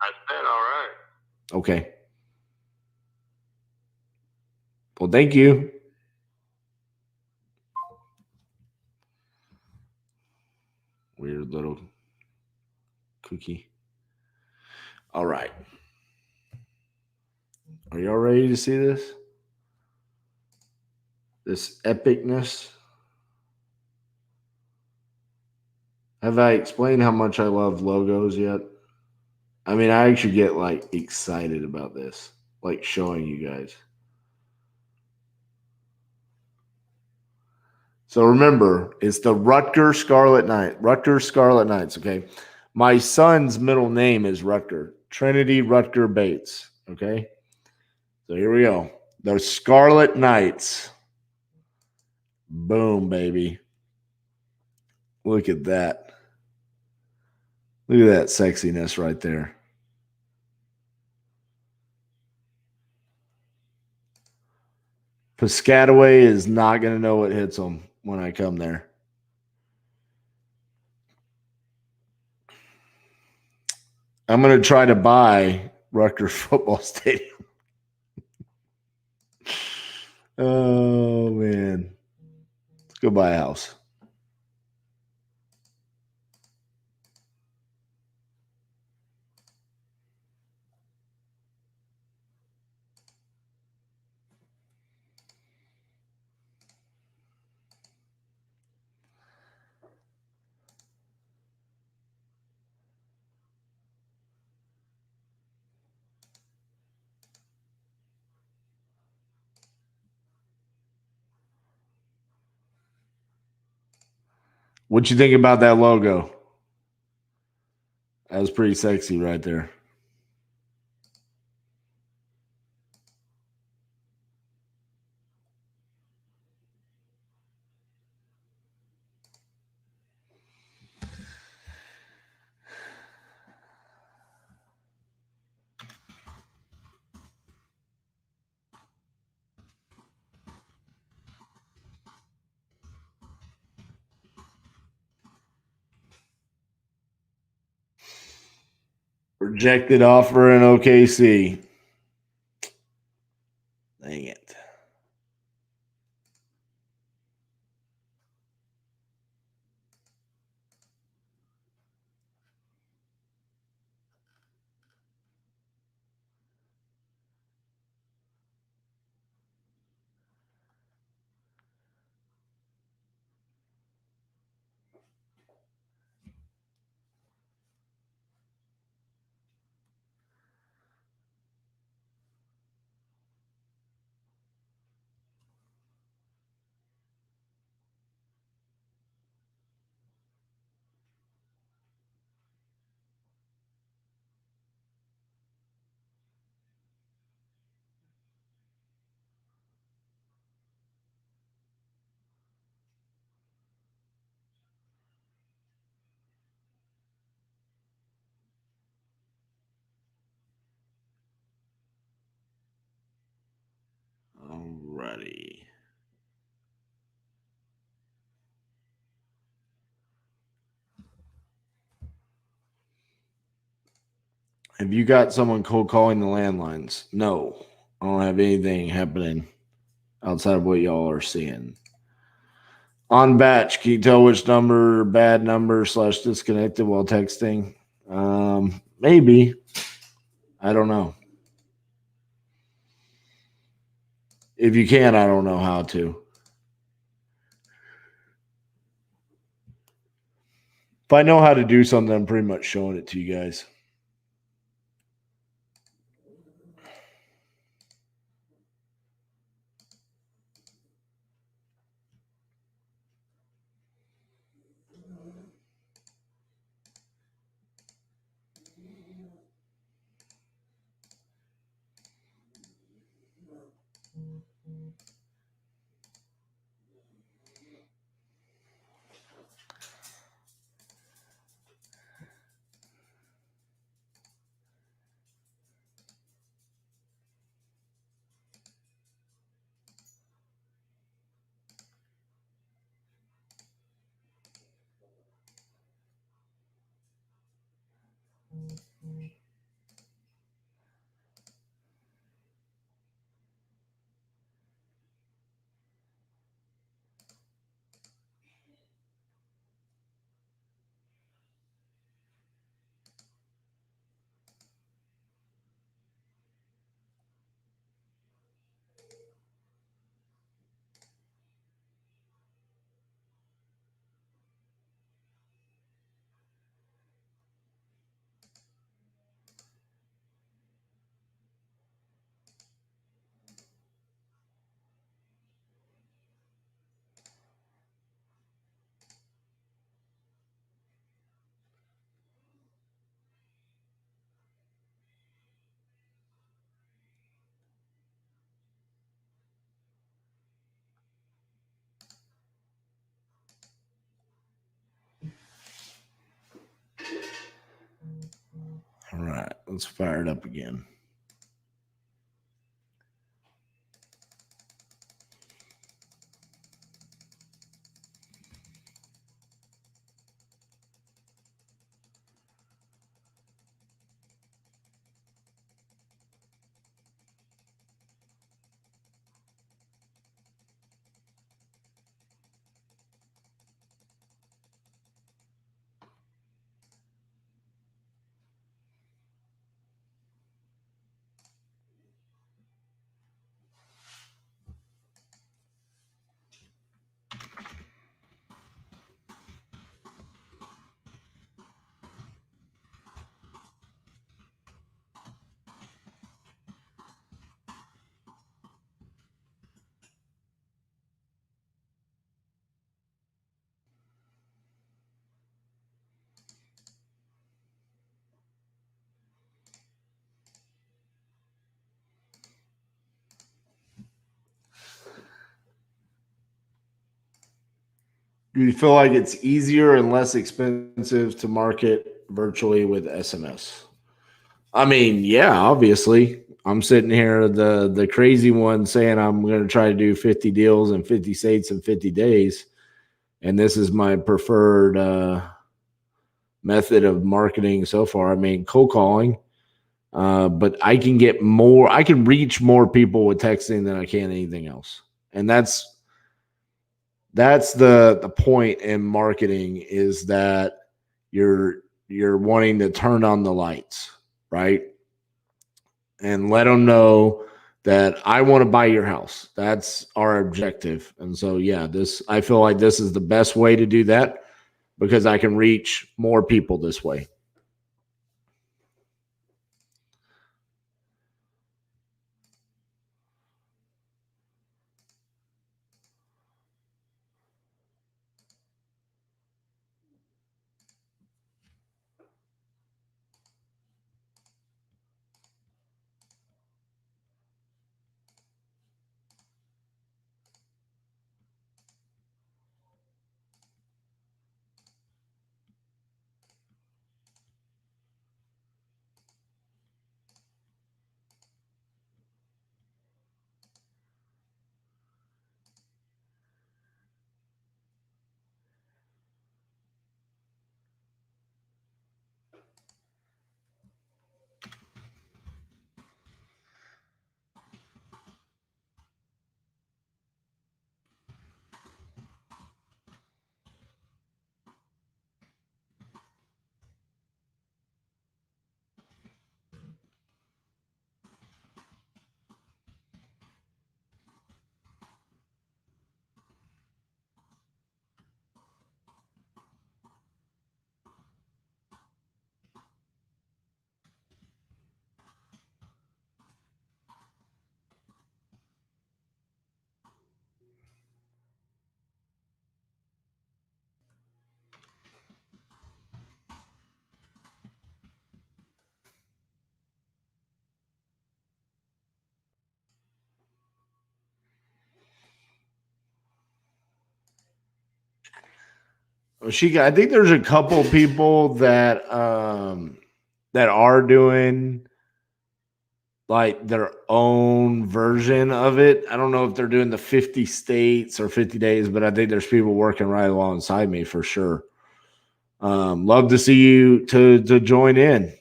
I said all right. Okay. Well, thank you. Weird little cookie. All right. Are y'all ready to see this? This epicness. Have I explained how much I love logos yet? I mean, I actually get like excited about this, like showing you guys. So remember, it's the Rutgers Scarlet Knights. Rutgers Scarlet Knights, okay? My son's middle name is Rutger. Trinity Rutger Bates, okay? So here we go. The Scarlet Knights. Boom, baby. Look at that. Look at that sexiness right there. Piscataway is not going to know what hits them when I come there. I'm going to try to buy Rutgers football stadium. Oh, man. Let's go buy a house. What you think about that logo? That was pretty sexy right there. Rejected offer in OKC. Dang it. Alrighty. Have you got someone cold calling the landlines? No. I don't have anything happening outside of what y'all are seeing. On batch, can you tell which number, bad number / disconnected while texting? Maybe. I don't know. If you can, I don't know how to. If I know how to do something, I'm pretty much showing it to you guys. All right, let's fire it up again. you feel like it's easier and less expensive to market virtually with SMS? I mean, yeah, obviously. I'm sitting here, the crazy one, saying I'm going to try to do 50 deals in 50 states in 50 days. And this is my preferred method of marketing so far. I mean, cold calling. But I can reach more people with texting than I can anything else. And that's the point in marketing, is that you're wanting to turn on the lights, right? And let them know that I want to buy your house. That's our objective. And so, yeah, I feel like this is the best way to do that, because I can reach more people this way. I think there's a couple people that are doing like their own version of it. I don't know if they're doing the 50 states or 50 days, but I think there's people working right alongside me for sure. Love to see you to join in,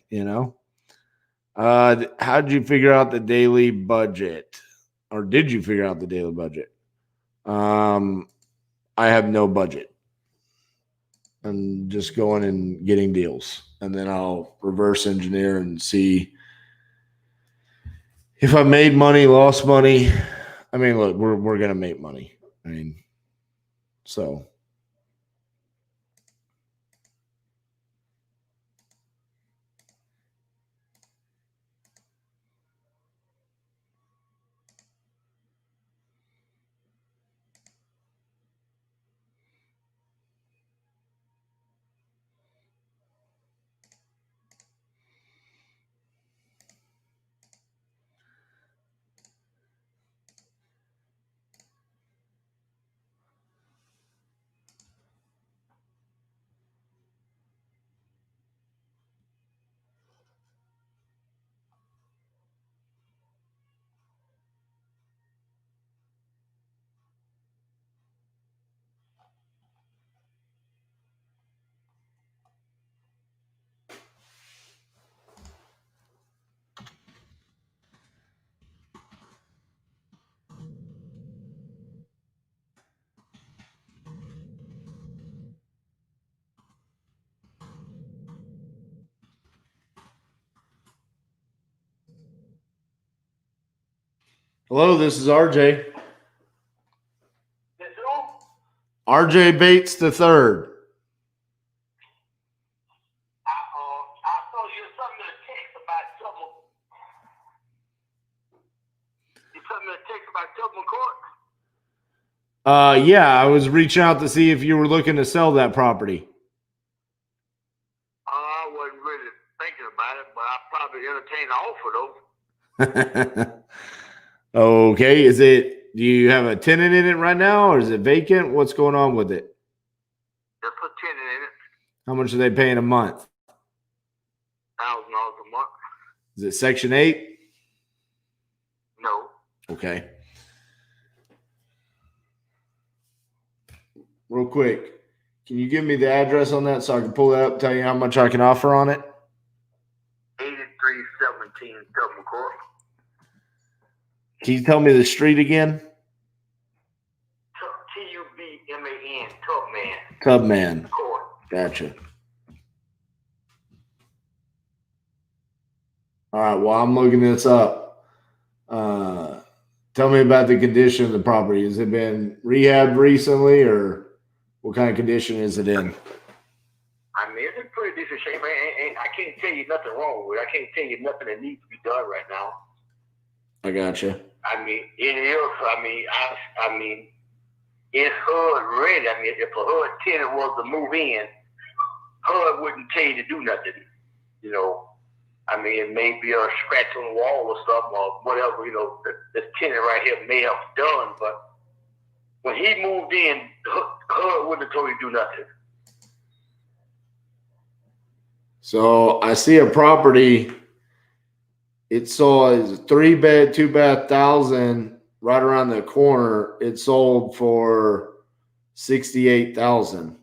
How did you figure out the daily budget? Or did you figure out the daily budget? I have no budget. I'm just going and getting deals, and then I'll reverse engineer and see if I made money, lost money. I mean, look, we're gonna make money. I mean, so. Hello, this is RJ. RJ Bates the third. I saw you sent me a text about Tubman. You sent me a text about Tubman Court? Yeah, I was reaching out to see if you were looking to sell that property. I wasn't really thinking about it, but I probably entertained the offer though. Okay, do you have a tenant in it right now, or is it vacant? What's going on with it? How much are they paying a month? $1,000 a month. Is it Section 8? No. Okay. Real quick, can you give me the address on that so I can pull it up, tell you how much I can offer on it? 8317 Tubman Court. Can you tell me the street again? Tubman, Tubman. Tubman. Court. Gotcha. All right. Well, I'm looking this up. Tell me about the condition of the property. Has it been rehabbed recently, or what kind of condition is it in? I mean, it's in pretty decent shape. I can't tell you nothing wrong with it. I can't tell you nothing that needs to be done right now. I gotcha. I mean, it is. I mean, it's HUD ready. I mean, if a HUD tenant was to move in, HUD wouldn't tell you to do nothing. You know, I mean, it may be a scratch on the wall or something or whatever, you know, this tenant right here may have done. But when he moved in, HUD wouldn't have told you to do nothing. So I see a property. It sold as a 3-bed, 2-bath, 1,000 right around the corner. It sold for $68,000.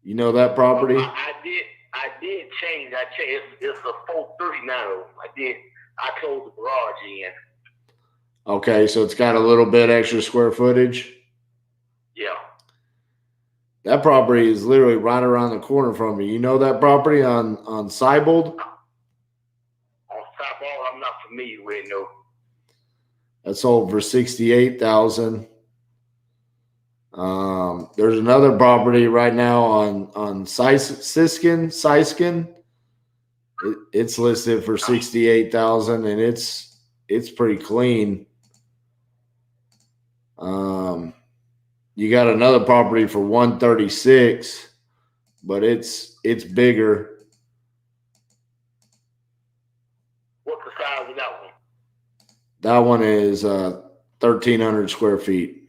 You know that property? I did change. I changed. It's a 430 now. I closed the garage in. Okay, so it's got a little bit extra square footage. Yeah. That property is literally right around the corner from me. You know that property on Seibold? On Seibold, I'm not familiar with it, no. That sold for $68,000. There's another property right now on Siskin. It's listed for $68,000, and it's pretty clean. You got another property for $136, but it's bigger. What's the size of that one? That one is 1,300 square feet.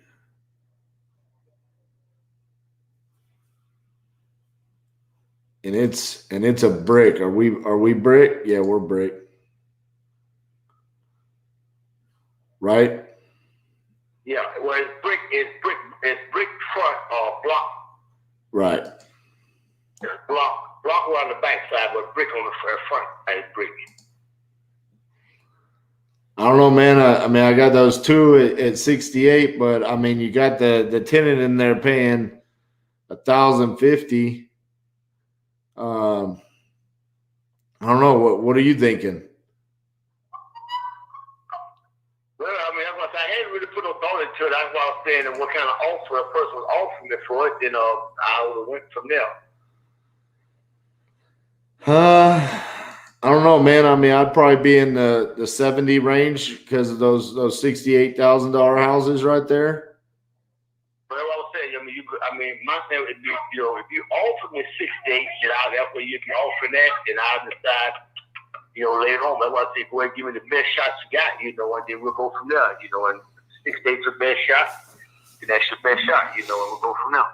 And it's a brick. Are we brick? Yeah, we're brick. Right? Yeah, well, it's brick front block. Right. It's block on the back side, but brick on the front. It's brick. I don't know, man. I mean, I got those two at 68, but I mean, you got the tenant in there paying $1,050. I don't know. What are you thinking? Well, I mean, I hadn't really put no thought into it. That's why I was saying that what kind of offer a person was offering me for it. Then I would have went from there. I don't know, man. I mean, I'd probably be in the 70 range because of those $68,000 houses right there. Well, I was saying, I mean, my thing would be, you know, if you offer me 68, then that way you can offer that, then I'll decide, you know, later on. That's why I say, go ahead and give me the best shots you got, you know, and then we'll go from there, you know, and 68's the best shot, and that's your best shot, you know, and we'll go from there.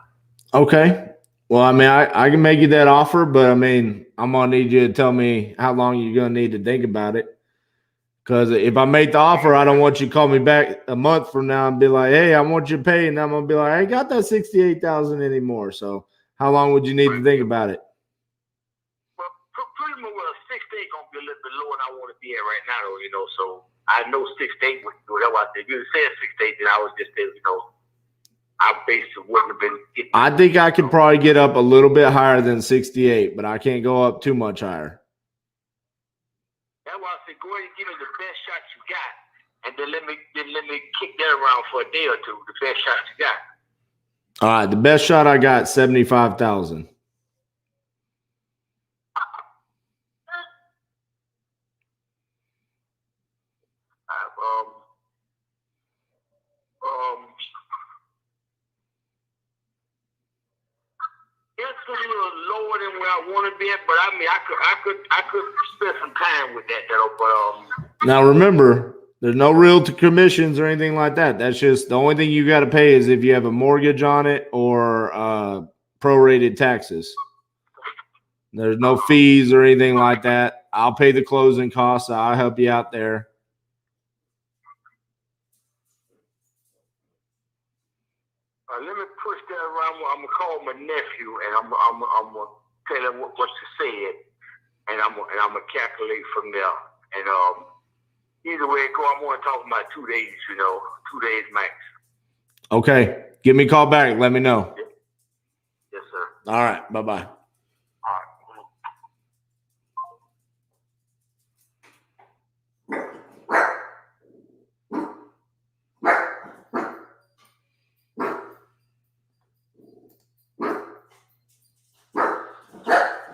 Okay. Well, I mean, I can make you that offer, but I mean, I'm going to need you to tell me how long you're going to need to think about it. Because if I make the offer, I don't want you to call me back a month from now and be like, hey, I want you to pay. And I'm going to be like, I ain't got that $68,000 anymore. So how long would you need to think about it? Well, pretty much 68 going to be a little bit lower than I want to be at right now, though, you know. So I know 68 would do that. If you said 68, then I would just say, you know, I basically wouldn't have been getting. I think I can probably get up a little bit higher than 68, but I can't go up too much higher. That's why I said, go ahead and give me the best shot you got, and then let me kick that around for a day or two. The best shot you got. All right, the best shot I got, 75,000. It's a little lower than where I want to be at, but I mean, I could spend some time with that, though. But Now remember, there's no realtor commissions or anything like that. That's just the only thing you got to pay is if you have a mortgage on it or prorated taxes. There's no fees or anything like that. I'll pay the closing costs. I'll help you out there. Let me push that around. I'm gonna call my nephew and I'm gonna tell him what you said, and I'm gonna calculate from there. And either way it go, I'm only talking about 2 days. 2 days max. Okay, give me a call back. Let me know. Yes, sir. All right, bye-bye.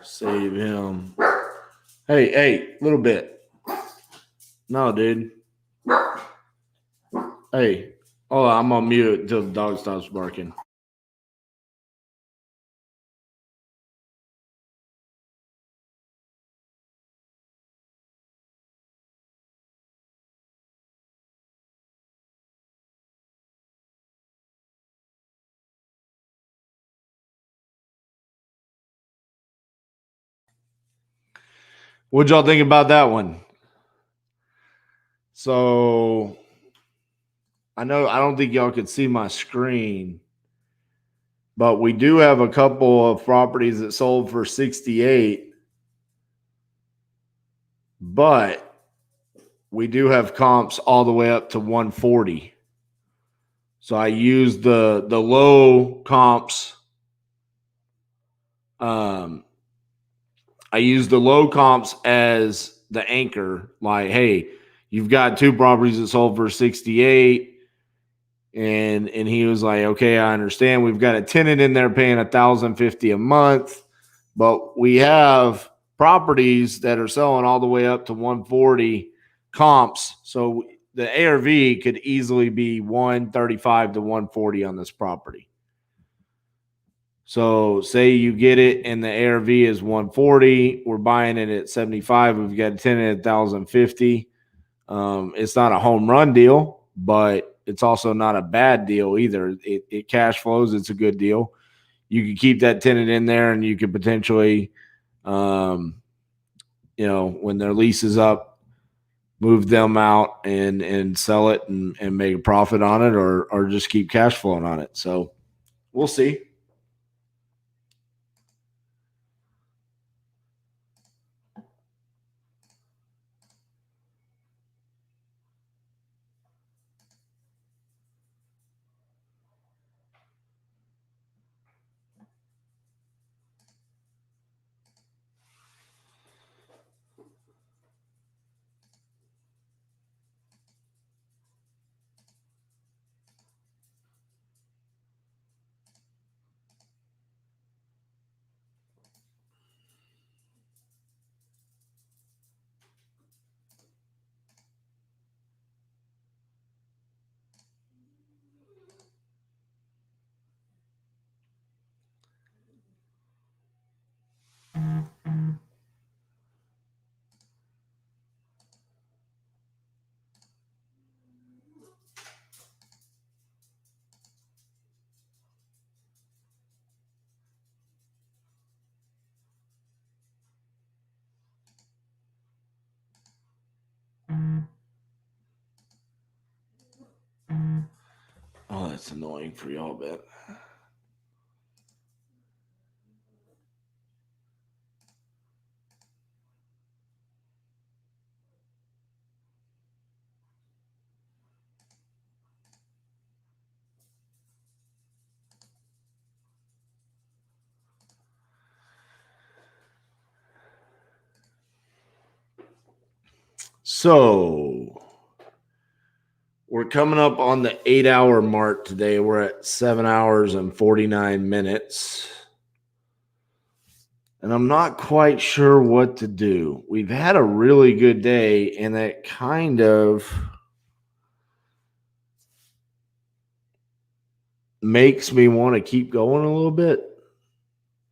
Save him. Hey, little bit. No, dude. Hey, I'm on mute until the dog stops barking. What'd y'all think about that one? So I don't think y'all could see my screen, but we do have a couple of properties that sold for 68, but we do have comps all the way up to 140. So I used the low comps. I use the low comps as the anchor. Like, hey, you've got 2 properties that sold for 68. And he was like, okay, I understand. We've got a tenant in there paying $1,050 a month, but we have properties that are selling all the way up to 140 comps. So the ARV could easily be 135 to 140 on this property. So say you get it and the ARV is 140, we're buying it at 75. We've got a tenant at 1,050. It's not a home run deal, but it's also not a bad deal either. It cash flows. It's a good deal. You could keep that tenant in there, and you could potentially, when their lease is up, move them out and sell it and make a profit on it, or just keep cash flowing on it. So we'll see. Oh, that's annoying for y'all, bet. So we're coming up on the 8-hour mark today. We're at 7 hours and 49 minutes. And I'm not quite sure what to do. We've had a really good day, and that kind of makes me want to keep going a little bit.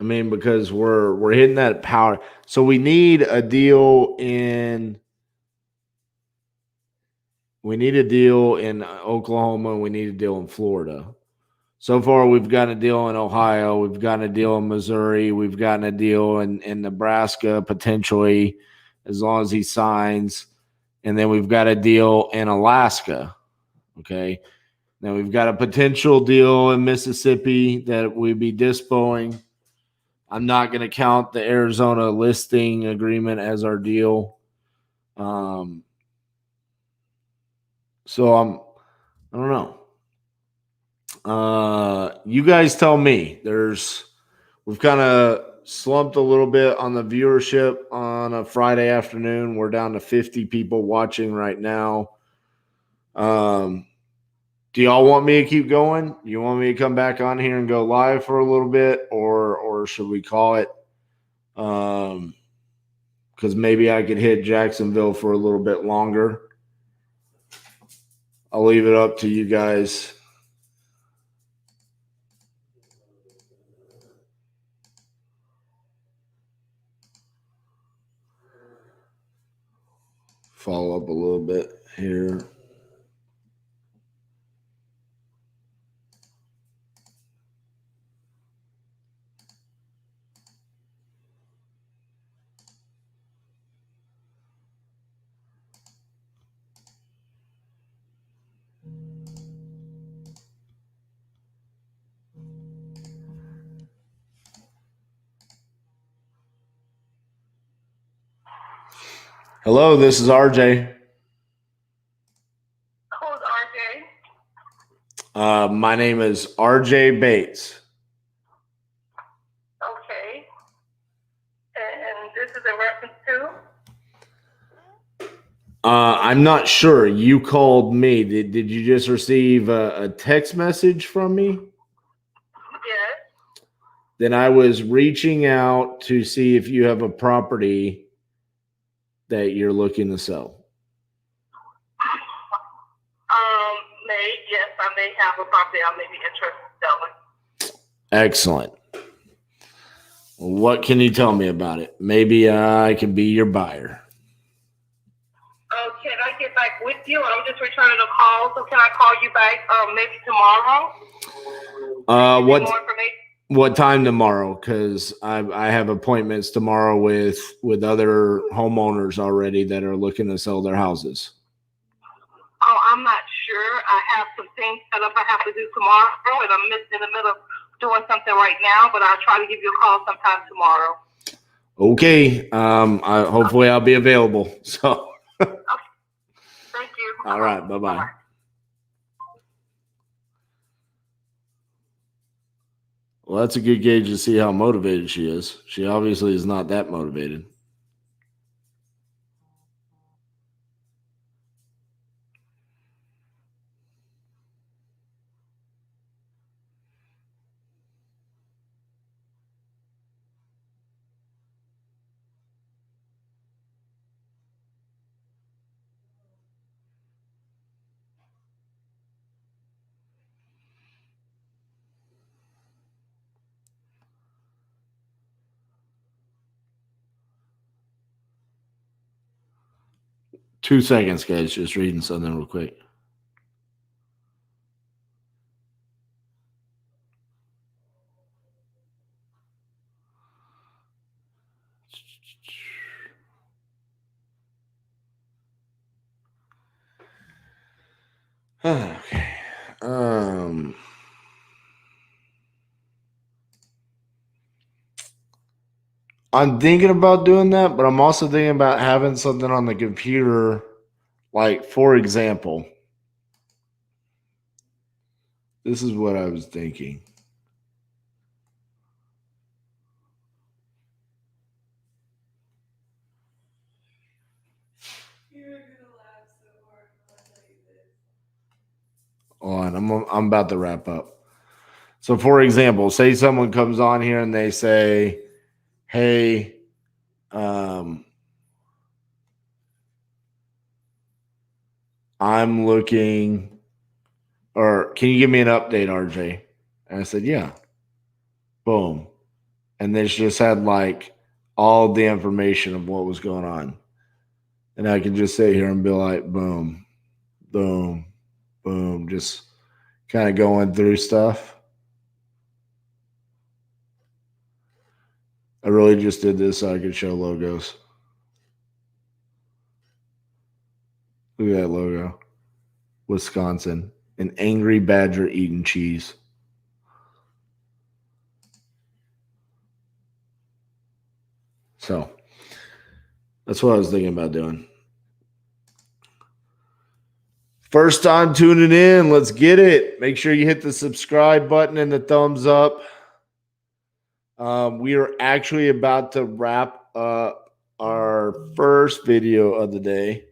I mean, because we're hitting that power. So we need a deal in Oklahoma, and we need a deal in Florida. So far, we've gotten a deal in Ohio. We've gotten a deal in Missouri. We've gotten a deal in Nebraska, potentially, as long as he signs. And then we've got a deal in Alaska. Okay. Now we've got a potential deal in Mississippi that we'd be dispoing. I'm not going to count the Arizona listing agreement as our deal. So I don't know. You guys tell me. We've kind of slumped a little bit on the viewership on a Friday afternoon. We're down to 50 people watching right now. Do y'all want me to keep going? You want me to come back on here and go live for a little bit, or should we call it? Because maybe I could hit Jacksonville for a little bit longer. I'll leave it up to you guys. Follow up a little bit here. Hello, this is RJ. Who's RJ? My name is RJ Bates. Okay. And this is in reference to? I'm not sure. You called me. Did you just receive a text message from me? Yes. Then I was reaching out to see if you have a property that you're looking to sell. Yes, I may have a property I may be interested in selling. Excellent. What can you tell me about it? Maybe I can be your buyer. Can I get back with you? I'm just returning a call, so can I call you back maybe tomorrow? What More information? What time tomorrow? Because I have appointments tomorrow with other homeowners already that are looking to sell their houses. Oh, I'm not sure. I have some things set up I have to do tomorrow, and I'm in the middle of doing something right now, but I'll try to give you a call sometime tomorrow. Okay. Hopefully I'll be available. So. Okay. Thank you. All right. Bye-bye. Bye-bye. Well, that's a good gauge to see how motivated she is. She obviously is not that motivated. Two seconds, guys. Just reading something real quick. Okay. I'm thinking about doing that, but I'm also thinking about having something on the computer. Like, for example, this is what I was thinking. Hold on, I'm about to wrap up. So, for example, say someone comes on here and they say, "Hey, I'm looking, or can you give me an update, RJ?" And I said, "Yeah." Boom, and they just had like all the information of what was going on, and I can just sit here and be like, "Boom, boom, boom," just kind of going through stuff. I really just did this so I could show logos. Look at that logo. Wisconsin. An angry badger eating cheese. So that's what I was thinking about doing. First time tuning in, let's get it. Make sure you hit the subscribe button and the thumbs up. We are actually about to wrap up our first video of the day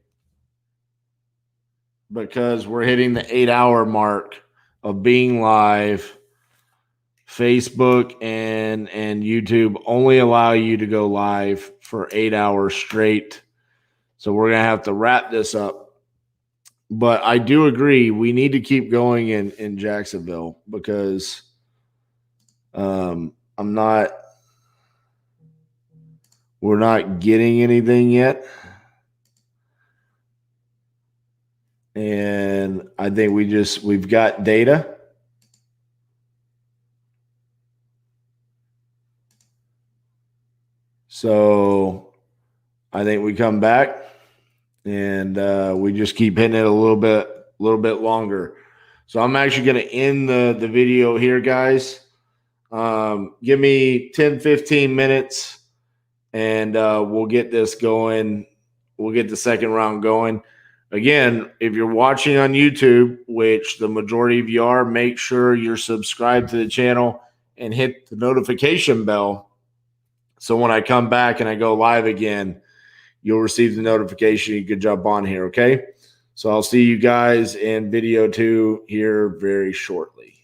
because we're hitting the 8-hour mark of being live. Facebook and YouTube only allow you to go live for 8 hours straight. So we're going to have to wrap this up. But I do agree we need to keep going in Jacksonville because we're not getting anything yet. And I think we've got data. So I think we come back and we just keep hitting it a little bit longer. So I'm actually going to end the video here, guys. Give me 10, 15 minutes and we'll get this going. We'll get the second round going. Again, if you're watching on YouTube, which the majority of you are, make sure you're subscribed to the channel and hit the notification bell. So when I come back and I go live again, you'll receive the notification. You can jump on here, okay? So I'll see you guys in video 2 here very shortly.